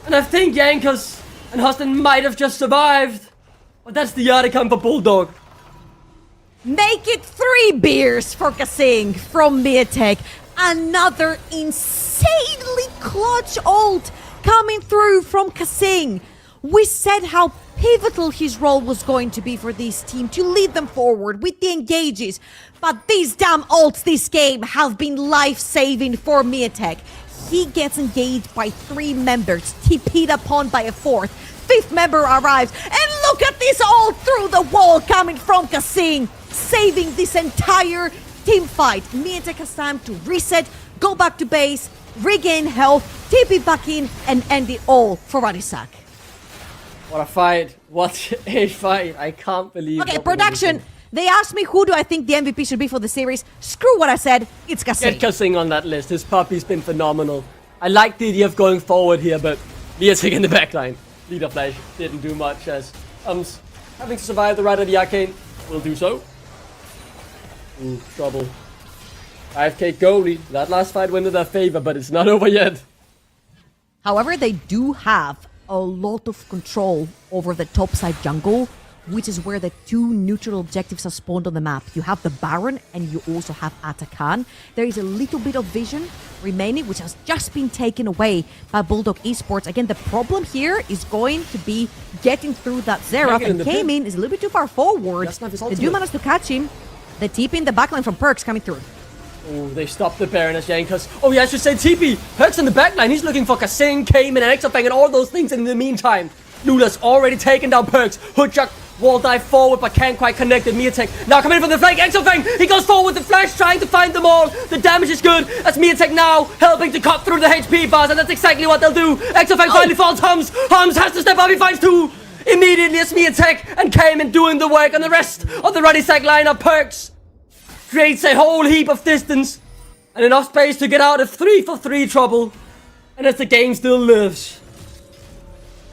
[SPEAKER 8] And I think Jankos and Huston might have just survived. But that's the outcome for Bulldog.
[SPEAKER 9] Make it 3 beers for Kasing from Miatek. Another insanely clutch ult coming through from Kasing. We said how pivotal his role was going to be for this team to lead them forward with the engages. But these damn ults this game have been life-saving for Miatek. He gets engaged by 3 members, TP'd upon by a 4th. 5th member arrives, and look at this all through the wall coming from Kasing, saving this entire team fight. Miatek has time to reset, go back to base, regain health, TP back in, and end it all for Radisak.
[SPEAKER 8] What a fight. What a fight. I can't believe
[SPEAKER 9] Okay,
[SPEAKER 8] what we're
[SPEAKER 9] production.
[SPEAKER 8] missing.
[SPEAKER 9] They asked me who do I think the MVP should be for the series. Screw what I said. It's Kasing.
[SPEAKER 8] Get Kasing on that list. His puppy's been phenomenal. I like the idea of going forward here, but Miatek in the backline. Leader Flash didn't do much as having to survive the Ride of the Arcane will do so. Ooh, trouble. 5k goalie. That last fight went in their favor, but it's not over yet.
[SPEAKER 9] However, they do have a lot of control over the topside jungle, which is where the 2 neutral objectives are spawned on the map. You have the Baron and you also have Atakan. There is a little bit of vision remaining, which has just been taken away by Bulldog Esports. Again, the problem here is going to be getting through that Xerath, and Cayman is a little bit too far forward. They do manage to catch him. The TP in the backline from Perks coming through.
[SPEAKER 8] Oh, they stopped the Baron as Jankos. Oh, yeah, I should say TP. Perks in the backline. He's looking for Kasing, Cayman, and Exofang, and all those things. And in the meantime, Lula's already taken down Perks. Hoodchuck wall dive forward, but can't quite connect with Miatek. Now coming in from the flank, Exofang. He goes forward with the flash, trying to find them all. The damage is good as Miatek now helping to cut through the HP bars, and that's exactly what they'll do. Exofang finally falls Hums. Hums has to step up. He finds 2. Immediately as Miatek and Cayman doing the work, and the rest of the Ruddy Sack lineup. Perks creates a whole heap of distance and enough space to get out of 3-for-3 trouble. And as the game still lives.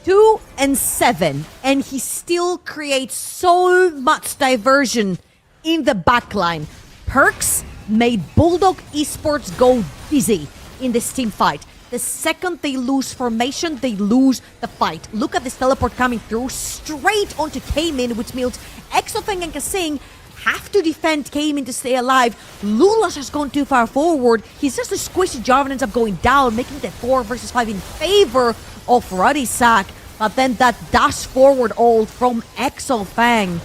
[SPEAKER 9] 2 and 7, and he still creates so much diversion in the backline. Perks made Bulldog Esports go dizzy in this team fight. The second they lose formation, they lose the fight. Look at this teleport coming through straight onto Cayman, which means Exofang and Kasing have to defend Cayman to stay alive. Lula's has gone too far forward. He's just a squishy Jarvan ends up going down, making the 4 versus 5 in favor of Ruddy Sack. But then that dash forward ult from Exofang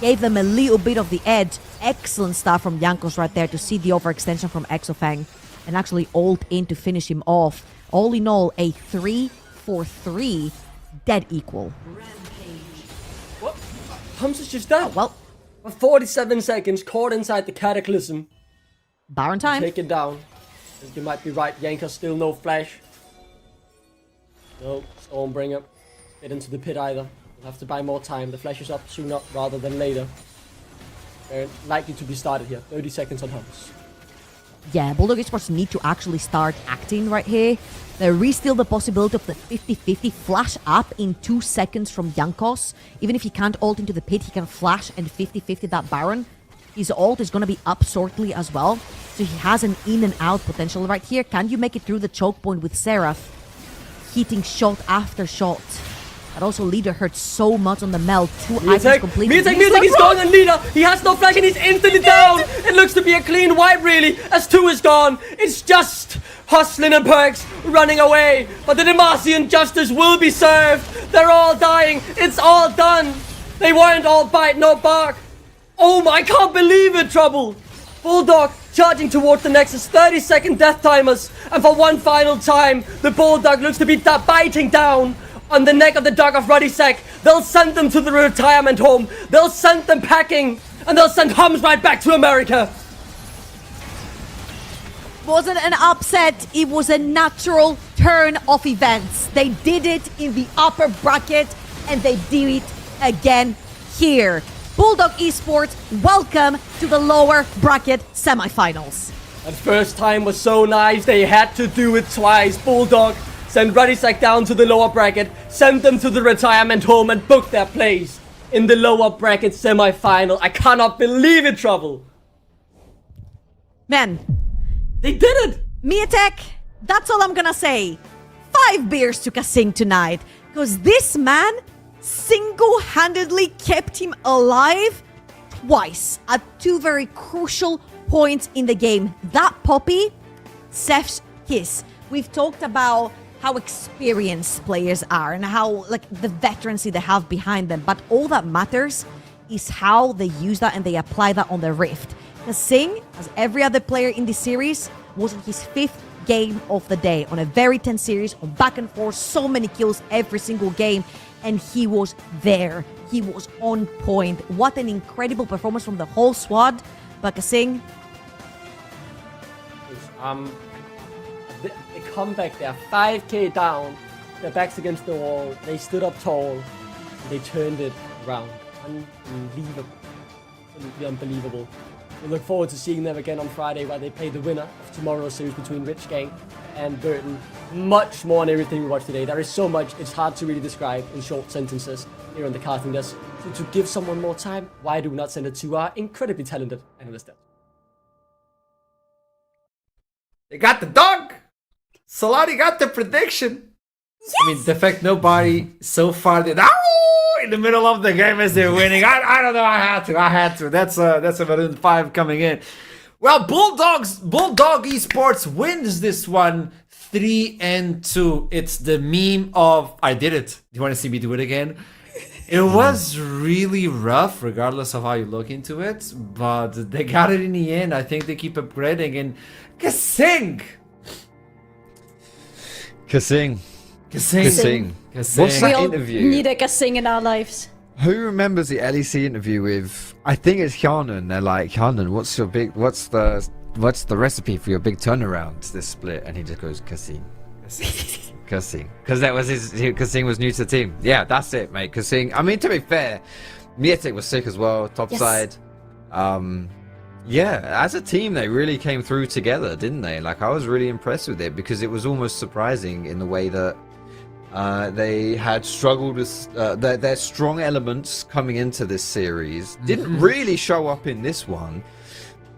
[SPEAKER 9] gave them a little bit of the edge. Excellent stuff from Jankos right there to see the overextension from Exofang and actually ult in to finish him off. All in all, a 3-for-3 dead equal.
[SPEAKER 8] What? Hums is just dead.
[SPEAKER 9] Well,
[SPEAKER 8] for 47 seconds, caught inside the Cataclysm.
[SPEAKER 9] Baron time.
[SPEAKER 8] Taken down. You might be right. Jankos still no flash. No Stormbringer. Get into the pit either. We'll have to buy more time. The flash is up sooner rather than later. They're likely to be started here. 30 seconds on Hums.
[SPEAKER 9] Yeah, Bulldog Esports need to actually start acting right here. There is still the possibility of the 50-50 flash up in 2 seconds from Jankos. Even if he can't ult into the pit, he can flash and 50-50 that Baron. His ult is going to be up shortly as well. So he has an in and out potential right here. Can you make it through the choke point with Seraph? Hitting shot after shot. That also Leader hurt so much on the melt. 2 items completely.
[SPEAKER 8] Miatek, he's going on Leader. He has no flash and he's instantly down. It looks to be a clean wipe really, as 2 is gone. It's just Hustlin and Perks running away. But the Demacian justice will be served. They're all dying. It's all done. They weren't all bite, no bark. Oh my, I can't believe it, Trouble. Bulldog charging towards the Nexus, 30-second death timers. And for one final time, the Bulldog looks to be biting down on the neck of the dog of Ruddy Sack. They'll send them to the retirement home. They'll send them packing. And they'll send Hums right back to America.
[SPEAKER 9] Wasn't an upset. It was a natural turn of events. They did it in the upper bracket. And they did it again here. Bulldog Esports, welcome to the lower bracket semifinals.
[SPEAKER 8] That first time was so nice. They had to do it twice. Bulldog send Ruddy Sack down to the lower bracket, send them to the retirement home and book their place in the lower bracket semi-final. I cannot believe it, Trouble.
[SPEAKER 9] Man.
[SPEAKER 8] They did it!
[SPEAKER 9] Miatek, that's all I'm gonna say. 5 beers to Kasing tonight. Because this man single-handedly kept him alive twice at 2 very crucial points in the game. That Poppy, Seth's kiss. We've talked about how experienced players are and how the veterancy they have behind them, but all that matters is how they use that and they apply that on the Rift. Kasing, as every other player in this series, was on his 5th game of the day on a very tense series, on back and forth, so many kills every single game, and he was there. He was on point. What an incredible performance from the whole squad. But Kasing,
[SPEAKER 8] the comeback there, 5k down, their backs against the wall, they stood up tall, and they turned it around. Unbelievable. Absolutely unbelievable. We look forward to seeing them again on Friday, where they play the winner of tomorrow's series between Rich Gang and Burton. Much more on everything we watched today. There is so much, it's hard to really describe in short sentences here on the casting desk. So to give someone more time, why do we not send it to our incredibly talented analyst?
[SPEAKER 3] They got the dog. Solari got the prediction. Yes! I mean, the fact nobody so far did in the middle of the game as they're winning. I don't know. I had to. That's a Maroon 5 coming in. Well, Bulldog Esports wins this one 3-2. It's the meme of I did it. Do you want to see me do it again? It was really rough, regardless of how you look into it, but they got it in the end. I think they keep upgrading. And Kasing.
[SPEAKER 4] What's that interview?
[SPEAKER 5] We need a Kasing in our lives.
[SPEAKER 4] Who remembers the LEC interview with? I think it's Hyanon. They're like, Hyanon, what's the recipe for your big turnaround this split? And he just goes, Kasing. Because that was Kasing was new to the team. Yeah, that's it, mate. Kasing. I mean, to be fair, Mietek was sick as well, topside. Yeah, as a team, they really came through together, didn't they? Like, I was really impressed with it because it was almost surprising in the way that they had struggled with their strong elements coming into this series. Didn't really show up in this one.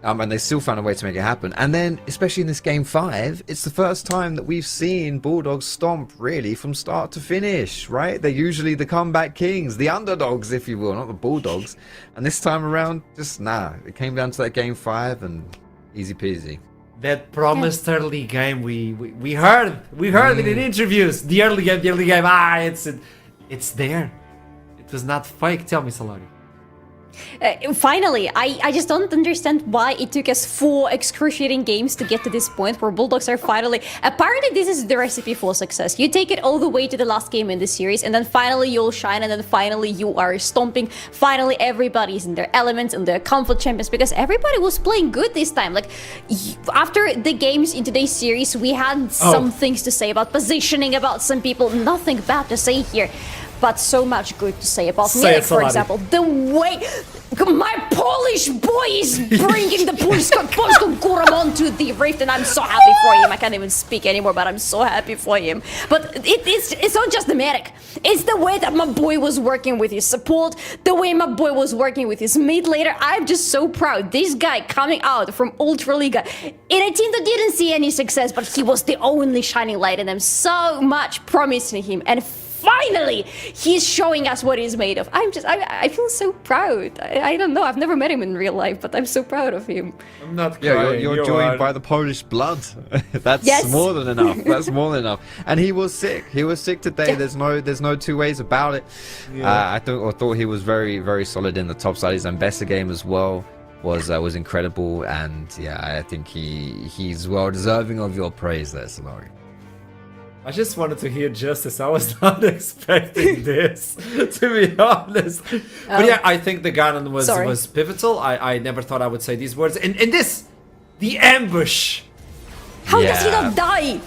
[SPEAKER 4] And they still found a way to make it happen. And then, especially in this game 5, it's the first time that we've seen Bulldogs stomp really from start to finish, right? They're usually the comeback kings, the underdogs, if you will, not the Bulldogs. And this time around, it came down to that game 5 and easy peasy.
[SPEAKER 3] That promised early game, we heard it in interviews. The early game, it's there. It was not fake. Tell me, Solari.
[SPEAKER 5] Finally, I just don't understand why it took us 4 excruciating games to get to this point where Bulldogs are finally... Apparently this is the recipe for success. You take it all the way to the last game in the series, and then finally you'll shine, and then finally you are stomping. Finally everybody's in their elements and their comfort champions, because everybody was playing good this time. Like, after the games in today's series, we had some things to say about positioning, about some people. Nothing bad to say here, but so much good to say about Milik, for example. The way my Polish boy is bringing the Polska Kuram onto the rift, and I'm so happy for him. I can't even speak anymore, but I'm so happy for him. But it's not just the medic. It's the way that my boy was working with his support, the way my boy was working with his mid later. I'm just so proud. This guy coming out from Ultraliga in a team that didn't see any success, but he was the only shining light in them. So much promise in him, and finally, he's showing us what he's made of. I feel so proud. I don't know. I've never met him in real life, but I'm so proud of him.
[SPEAKER 3] I'm not
[SPEAKER 4] crying. Yeah, you're joined by the Polish blood. That's more than enough. That's more than enough. And he was sick. He was sick today. Yeah. There's no two ways about it. Yeah. I thought he was very, very solid in the top side. His Ambessa game as well was incredible. And yeah, I think he's well deserving of your praise there, Solari.
[SPEAKER 3] I just wanted to hear justice. I was not expecting this, to be honest. But yeah, I think the Ganon was pivotal. I never thought I would say these words. And this, the ambush.
[SPEAKER 5] How does he not die?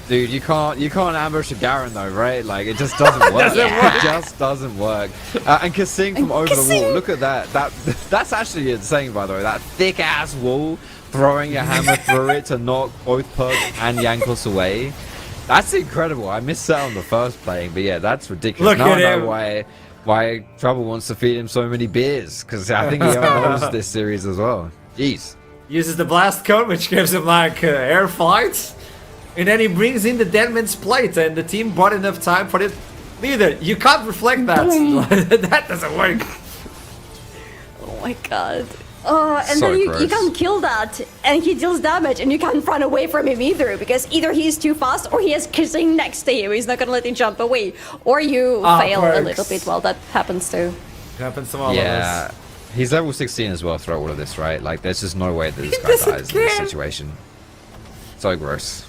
[SPEAKER 4] Dude, you can't ambush a Garen though, right? Like, it just doesn't work. It just doesn't work. And Kasing from over the wall. Look at that. That's actually insane, by the way. That thick ass wall, throwing your hammer through it to knock both Pug and Jankos away. That's incredible. I missed that on the first playing, but yeah, that's ridiculous. Now I know why Trouble wants to feed him so many beers, because I think he owns this series as well. Jeez.
[SPEAKER 3] Uses the blast cone, which gives him like air flights, and then he brings in the dead man's plate, and the team bought enough time for it. Neither, you can't reflect that. That doesn't work.
[SPEAKER 5] Oh my god. Oh, and so then you can't kill that, and he deals damage, and you can't run away from him either, because either he's too fast, or he has Kasing next to him, he's not gonna let him jump away, or you fail a little bit. Well, that happens too.
[SPEAKER 3] It happens to all of us.
[SPEAKER 4] He's level 16 as well throughout all of this, right? Like, there's just no way that this guy dies in this situation. So gross.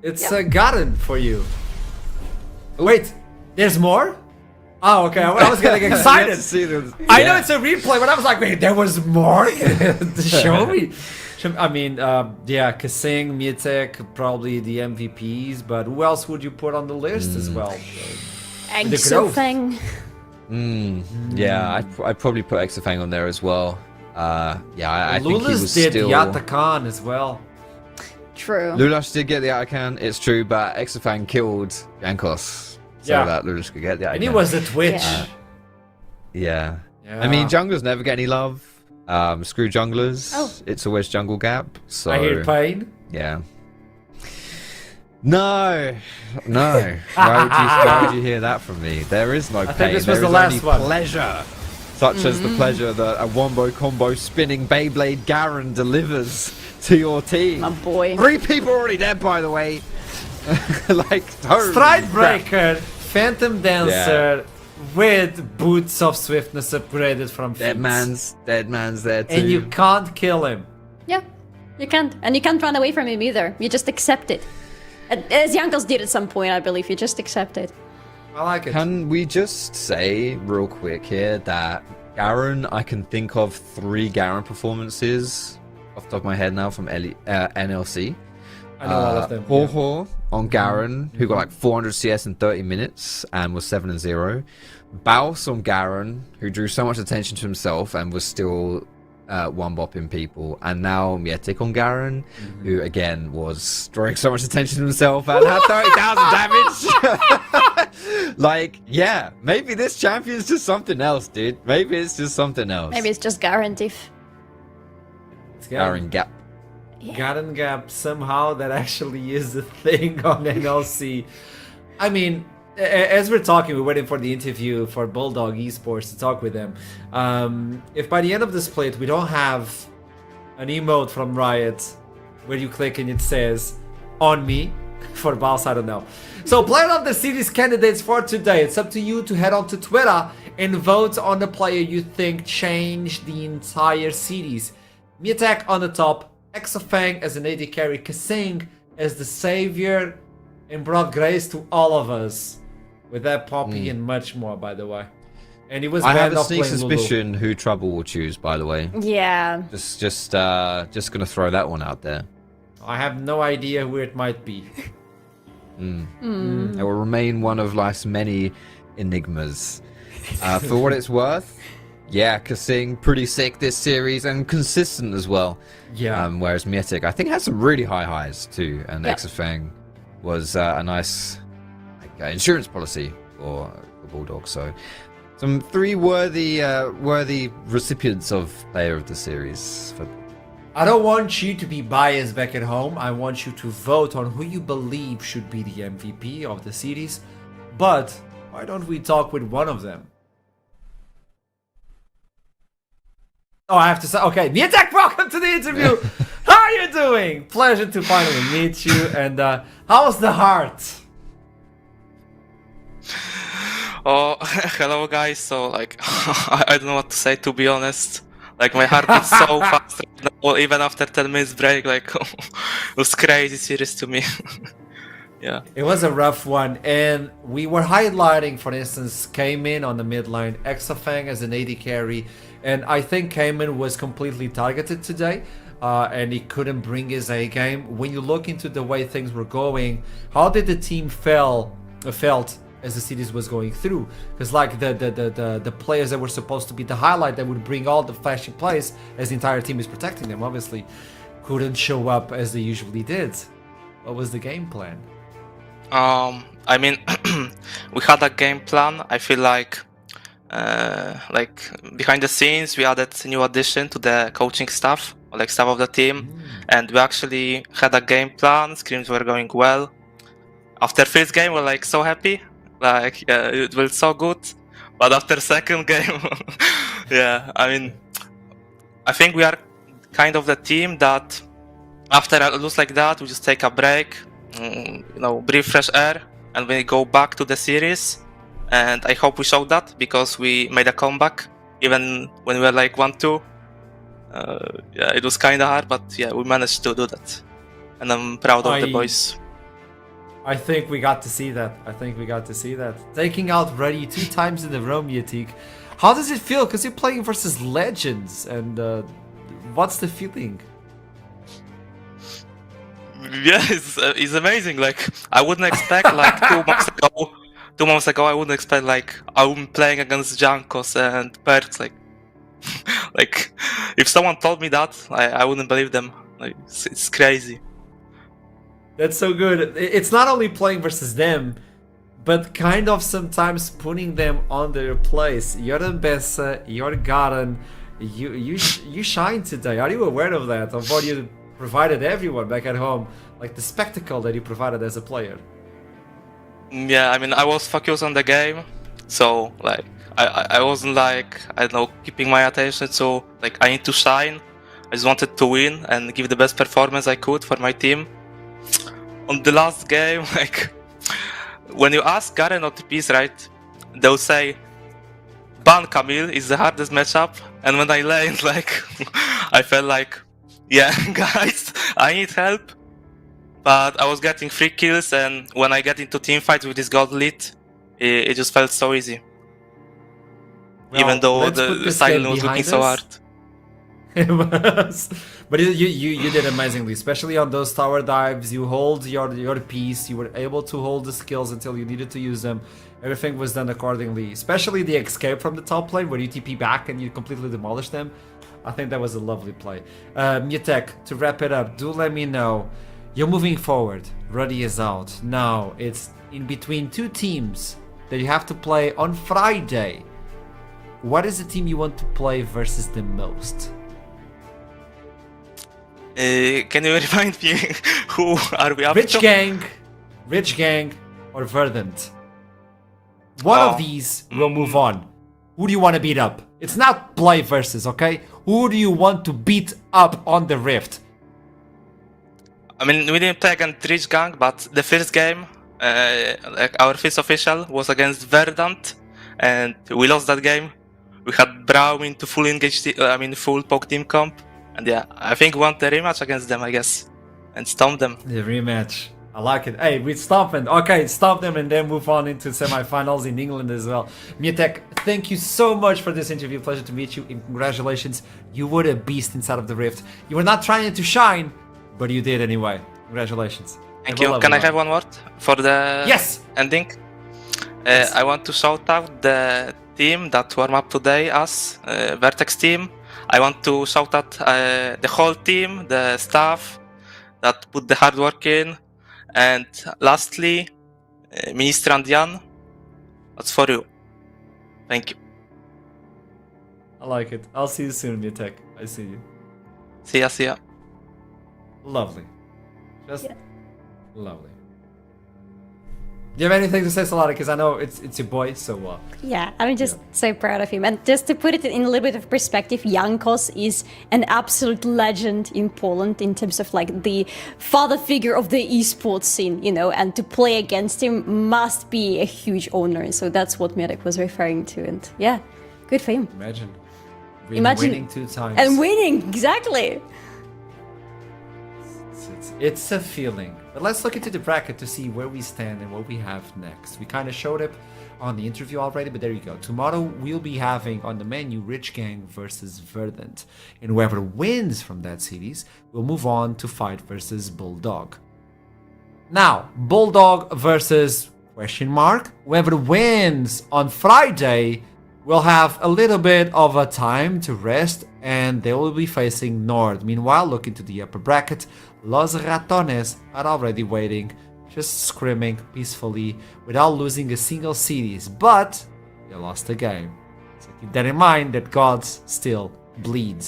[SPEAKER 3] It's Garen for you. Wait, there's more? Oh, okay. I was getting excited. I know it's a replay, but I was like, wait, there was more to show me. I mean, yeah, Kasing, Mietek, probably the MVPs, but who else would you put on the list as well?
[SPEAKER 5] Exofang.
[SPEAKER 4] Yeah, I'd probably put Exofang on there as well. Yeah, I think he
[SPEAKER 3] Lulas
[SPEAKER 4] was
[SPEAKER 3] did
[SPEAKER 4] still...
[SPEAKER 3] Yatakan as well.
[SPEAKER 5] True.
[SPEAKER 4] Lulash did get the Atakan, it's true, but Exofang killed Jankos so that Lulash could get the Atakan.
[SPEAKER 3] And he was a Twitch.
[SPEAKER 4] Yeah. I mean, junglers never get any love. Screw junglers. It's always jungle gap. So
[SPEAKER 3] I hear pain.
[SPEAKER 4] Yeah. No. Why would you hear that from me? There is no pain.
[SPEAKER 3] I think this was
[SPEAKER 4] there
[SPEAKER 3] the
[SPEAKER 4] is
[SPEAKER 3] last
[SPEAKER 4] only
[SPEAKER 3] one.
[SPEAKER 4] pleasure. Such as the pleasure that a wombo combo spinning Beyblade Garen delivers to your team.
[SPEAKER 5] My boy.
[SPEAKER 4] 3 people already dead, by the way. Like, holy
[SPEAKER 3] Stride
[SPEAKER 4] crap.
[SPEAKER 3] Breaker, Phantom Dancer, with Boots of Swiftness upgraded from feet.
[SPEAKER 4] Dead man's there too.
[SPEAKER 3] And you can't kill him.
[SPEAKER 5] Yeah, you can't. And you can't run away from him either. You just accept it. As Jankos did at some point, I believe. You just accept it.
[SPEAKER 3] I like it.
[SPEAKER 4] Can we just say real quick here that Garen, I can think of 3 Garen performances off the top of my head now from NLC.
[SPEAKER 3] I know all of them.
[SPEAKER 4] Ho on Garen, who got like 400 CS in 30 minutes and was 7-0. Baus on Garen, who drew so much attention to himself and was still one-bopping people. And now Mietek on Garen, who again was drawing so much attention to himself and had 30,000 damage. Like, yeah, maybe this champion's just something else, dude. Maybe it's just something else.
[SPEAKER 5] Maybe it's just guaranteed.
[SPEAKER 3] It's
[SPEAKER 4] Garen Gap.
[SPEAKER 3] Garen Gap, somehow that actually is a thing on NLC. I mean, as we're talking, we're waiting for the interview for Bulldog Esports to talk with them. If by the end of the split we don't have an emote from Riot where you click and it says on me for Baus, I don't know. So player of the series candidates for today, it's up to you to head on to Twitter and vote on the player you think changed the entire series. Mietek on the top, Exofang as an AD carry, Kasing as the savior, and brought grace to all of us with that Poppy and much more, by the way. And he was
[SPEAKER 4] I have
[SPEAKER 3] banned
[SPEAKER 4] a
[SPEAKER 3] off
[SPEAKER 4] sneak
[SPEAKER 3] playing
[SPEAKER 4] suspicion who Trouble will choose, by the way.
[SPEAKER 5] Yeah.
[SPEAKER 4] Just gonna throw that one out there.
[SPEAKER 3] I have no idea who it might be.
[SPEAKER 4] It will remain one of life's many enigmas. For what it's worth, yeah, Kasing pretty sick this series and consistent as well.
[SPEAKER 3] Yeah.
[SPEAKER 4] Whereas Mietek, I think, had some really high highs too, and Exofang was a nice insurance policy for Bulldog. So, some 3 worthy recipients of Player of the Series.
[SPEAKER 3] I don't want you to be biased back at home. I want you to vote on who you believe should be the MVP of the series. But why don't we talk with one of them? Oh, I have to say, okay, Mietek, welcome to the interview. How are you doing? Pleasure to finally meet you. And how's the heart?
[SPEAKER 12] Oh, hello guys. So like, I don't know what to say, to be honest. Like, my heart beats so fast right now, even after 10 minutes break. Like, it was crazy series to me. Yeah.
[SPEAKER 3] It was a rough one, and we were highlighting, for instance, Cayman on the mid lane, Exofang as an AD carry, and I think Cayman was completely targeted today, and he couldn't bring his A game. When you look into the way things were going, how did the team felt as the series was going through? Because like the players that were supposed to be the highlight that would bring all the flashing plays as the entire team is protecting them, obviously couldn't show up as they usually did. What was the game plan?
[SPEAKER 12] I mean, we had a game plan. I feel like behind the scenes, we added a new addition to the coaching staff, or like staff of the team, and we actually had a game plan. Scrims were going well. After first game, we're like so happy, like it was so good. But after second game, yeah, I mean, I think we are kind of the team that after a lose like that, we just take a break. Breathe fresh air, and we go back to the series. And I hope we showed that, because we made a comeback even when we were like 1-2. Yeah, it was kind of hard, but yeah, we managed to do that, and I'm proud of the boys.
[SPEAKER 3] I think we got to see that. Taking out Ruddy 2 times in a row, Miatik. How does it feel? Because you're playing versus legends, and what's the feeling?
[SPEAKER 12] Yeah, it's amazing. Like, I wouldn't expect, like, 2 months ago, I wouldn't expect, like, I'm playing against Jankos and Perks. Like, if someone told me that, I wouldn't believe them. Like, it's crazy.
[SPEAKER 3] That's so good. It's not only playing versus them, but kind of sometimes putting them on their place. You're the best, you're Garen. You shine today. Are you aware of that? Of what you provided everyone back at home? Like the spectacle that you provided as a player.
[SPEAKER 12] Yeah, I mean, I was focused on the game. So, like, I wasn't, like, I don't know, keeping my attention. So, like, I need to shine. I just wanted to win and give the best performance I could for my team. On the last game, like, when you ask Garen or TPs, right, they'll say, ban Camille is the hardest matchup. And when I laned, like, I felt like, yeah, guys, I need help. But I was getting 3 kills, and when I get into team fights with this gold lead, it just felt so easy.
[SPEAKER 3] Well,
[SPEAKER 12] even though the silent was looking so hard.
[SPEAKER 3] It was. But you did amazingly, especially on those tower dives. You hold your piece. You were able to hold the skills until you needed to use them. Everything was done accordingly. Especially the escape from the top lane, where you TP back and you completely demolish them. I think that was a lovely play. Mutek, to wrap it up, do let me know. You're moving forward. Ruddy is out. Now it's in between 2 teams that you have to play on Friday. What is the team you want to play versus the most?
[SPEAKER 12] Can you remind me who are we up
[SPEAKER 3] Rich
[SPEAKER 12] to?
[SPEAKER 3] Gang, or Verdant. One of these will move on. Who do you want to beat up? It's not play versus, okay? Who do you want to beat up on the Rift?
[SPEAKER 12] I mean, we didn't play against Rich Gang, but the first game, like our first official was against Verdant, and we lost that game. We had Braum into full engaged, full poke team comp, and yeah, I think we want the rematch against them, I guess, and stomp them.
[SPEAKER 3] The rematch. I like it. Hey, we stomp them. Okay, stomp them and then move on into semifinals in England as well. Miatek, thank you so much for this interview. Pleasure to meet you and congratulations. You were a beast inside of the Rift. You were not trying to shine, but you did anyway. Congratulations.
[SPEAKER 12] Thank you. Can I have one word for the ending?
[SPEAKER 3] Yes.
[SPEAKER 12] I want to shout out the team that warm up today, us, Vertex team. I want to shout out the whole team, the staff that put the hard work in. And lastly, Minister and Jan, that's for you. Thank you.
[SPEAKER 3] I like it. I'll see you soon, Miatek. I see you.
[SPEAKER 12] See ya.
[SPEAKER 3] Lovely. Just lovely. Do you have anything to say, Solana? Because I know it's your boy, so
[SPEAKER 5] Yeah, I'm just so proud of him. And just to put it in a little bit of perspective, Jankos is an absolute legend in Poland in terms of like the father figure of the esports scene, you know, and to play against him must be a huge honor. So that's what Mirek was referring to. And yeah, good for him.
[SPEAKER 3] Imagine
[SPEAKER 5] Imagine
[SPEAKER 3] winning 2 times.
[SPEAKER 5] And winning, exactly.
[SPEAKER 3] It's a feeling. But let's look into the bracket to see where we stand and what we have next. We kind of showed it on the interview already, but there you go. Tomorrow we'll be having on the menu Rich Gang versus Verdant. And whoever wins from that series will move on to fight versus Bulldog. Now, Bulldog versus question mark. Whoever wins on Friday will have a little bit of a time to rest and they will be facing Nord. Meanwhile, look into the upper bracket. Los Ratones are already waiting, just screaming peacefully without losing a single series, but they lost a game. So keep that in mind that gods still bleed.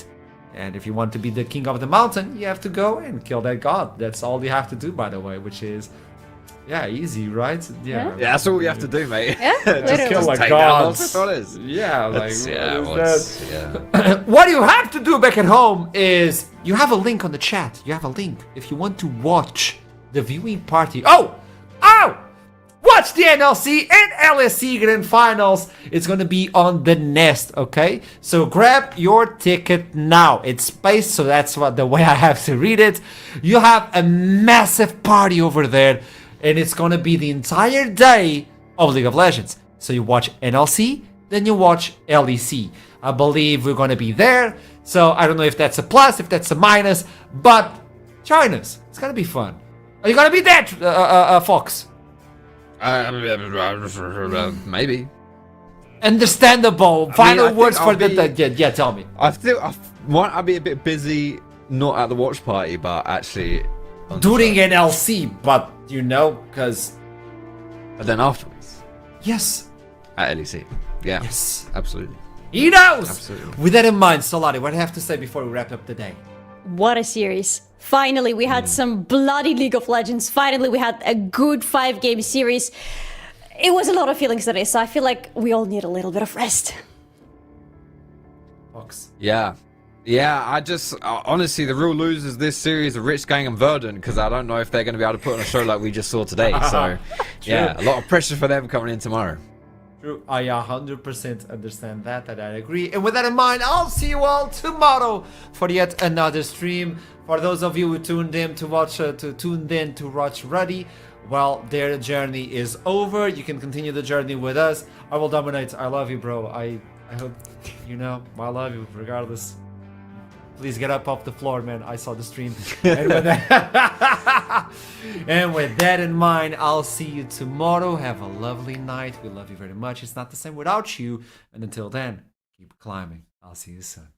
[SPEAKER 3] And if you want to be the king of the mountain, you have to go and kill that god. That's all you have to do, by the way, which is, yeah, easy, right?
[SPEAKER 4] Yeah, that's all you have to do, mate.
[SPEAKER 5] Yeah,
[SPEAKER 3] just kill a
[SPEAKER 4] take
[SPEAKER 3] god.
[SPEAKER 4] down Los Ratones.
[SPEAKER 3] Yeah,
[SPEAKER 4] Yeah.
[SPEAKER 3] What you have to do back at home is you have a link on the chat. You have a link if you want to watch the viewing party. Oh! Watch the NLC and LSC Grand Finals. It's gonna be on the Nest, okay? So grab your ticket now. It's spaced, so that's the way I have to read it. You have a massive party over there. and it's gonna be the entire day of League of Legends. So you watch NLC, then you watch LEC. I believe we're gonna be there. So I don't know if that's a plus, if that's a minus, but join us. It's gonna be fun. Are you gonna be there, Fox?
[SPEAKER 4] Maybe.
[SPEAKER 3] Understandable.
[SPEAKER 4] I
[SPEAKER 3] Final
[SPEAKER 4] think
[SPEAKER 3] words
[SPEAKER 4] I'll
[SPEAKER 3] for the
[SPEAKER 4] be-
[SPEAKER 3] yeah. Tell me.
[SPEAKER 4] I might be a bit busy, not at the watch party, but actually on the
[SPEAKER 3] During
[SPEAKER 4] show.
[SPEAKER 3] NLC, but you know, because
[SPEAKER 4] And then afterwards
[SPEAKER 3] yes,
[SPEAKER 4] at LEC. Yeah.
[SPEAKER 3] yes,
[SPEAKER 4] Absolutely.
[SPEAKER 3] he knows.
[SPEAKER 4] Absolutely.
[SPEAKER 3] With that in mind, Solari, what do you have to say before we wrap up the day?
[SPEAKER 5] What a series. Finally, we had some bloody League of Legends. Finally, we had a good 5-game series. It was a lot of feelings today, so I feel like we all need a little bit of rest.
[SPEAKER 3] Fox.
[SPEAKER 4] Yeah. Yeah, I just honestly, the real losers this series are Rich Gang and Verdant, because I don't know if they're going to be able to put on a show like we just saw today. So, yeah, a lot of pressure for them coming in tomorrow.
[SPEAKER 3] True. I 100% understand that, and I agree. And with that in mind, I'll see you all tomorrow for yet another stream. For those of you who tuned in to watch Ruddy, well, their journey is over. You can continue the journey with us. I will dominate. I love you, bro. I hope you know I love you regardless. Please get up off the floor, man. I saw the stream. And with that, and with that in mind, I'll see you tomorrow. Have a lovely night. We love you very much. It's not the same without you. And until then, keep climbing. I'll see you soon.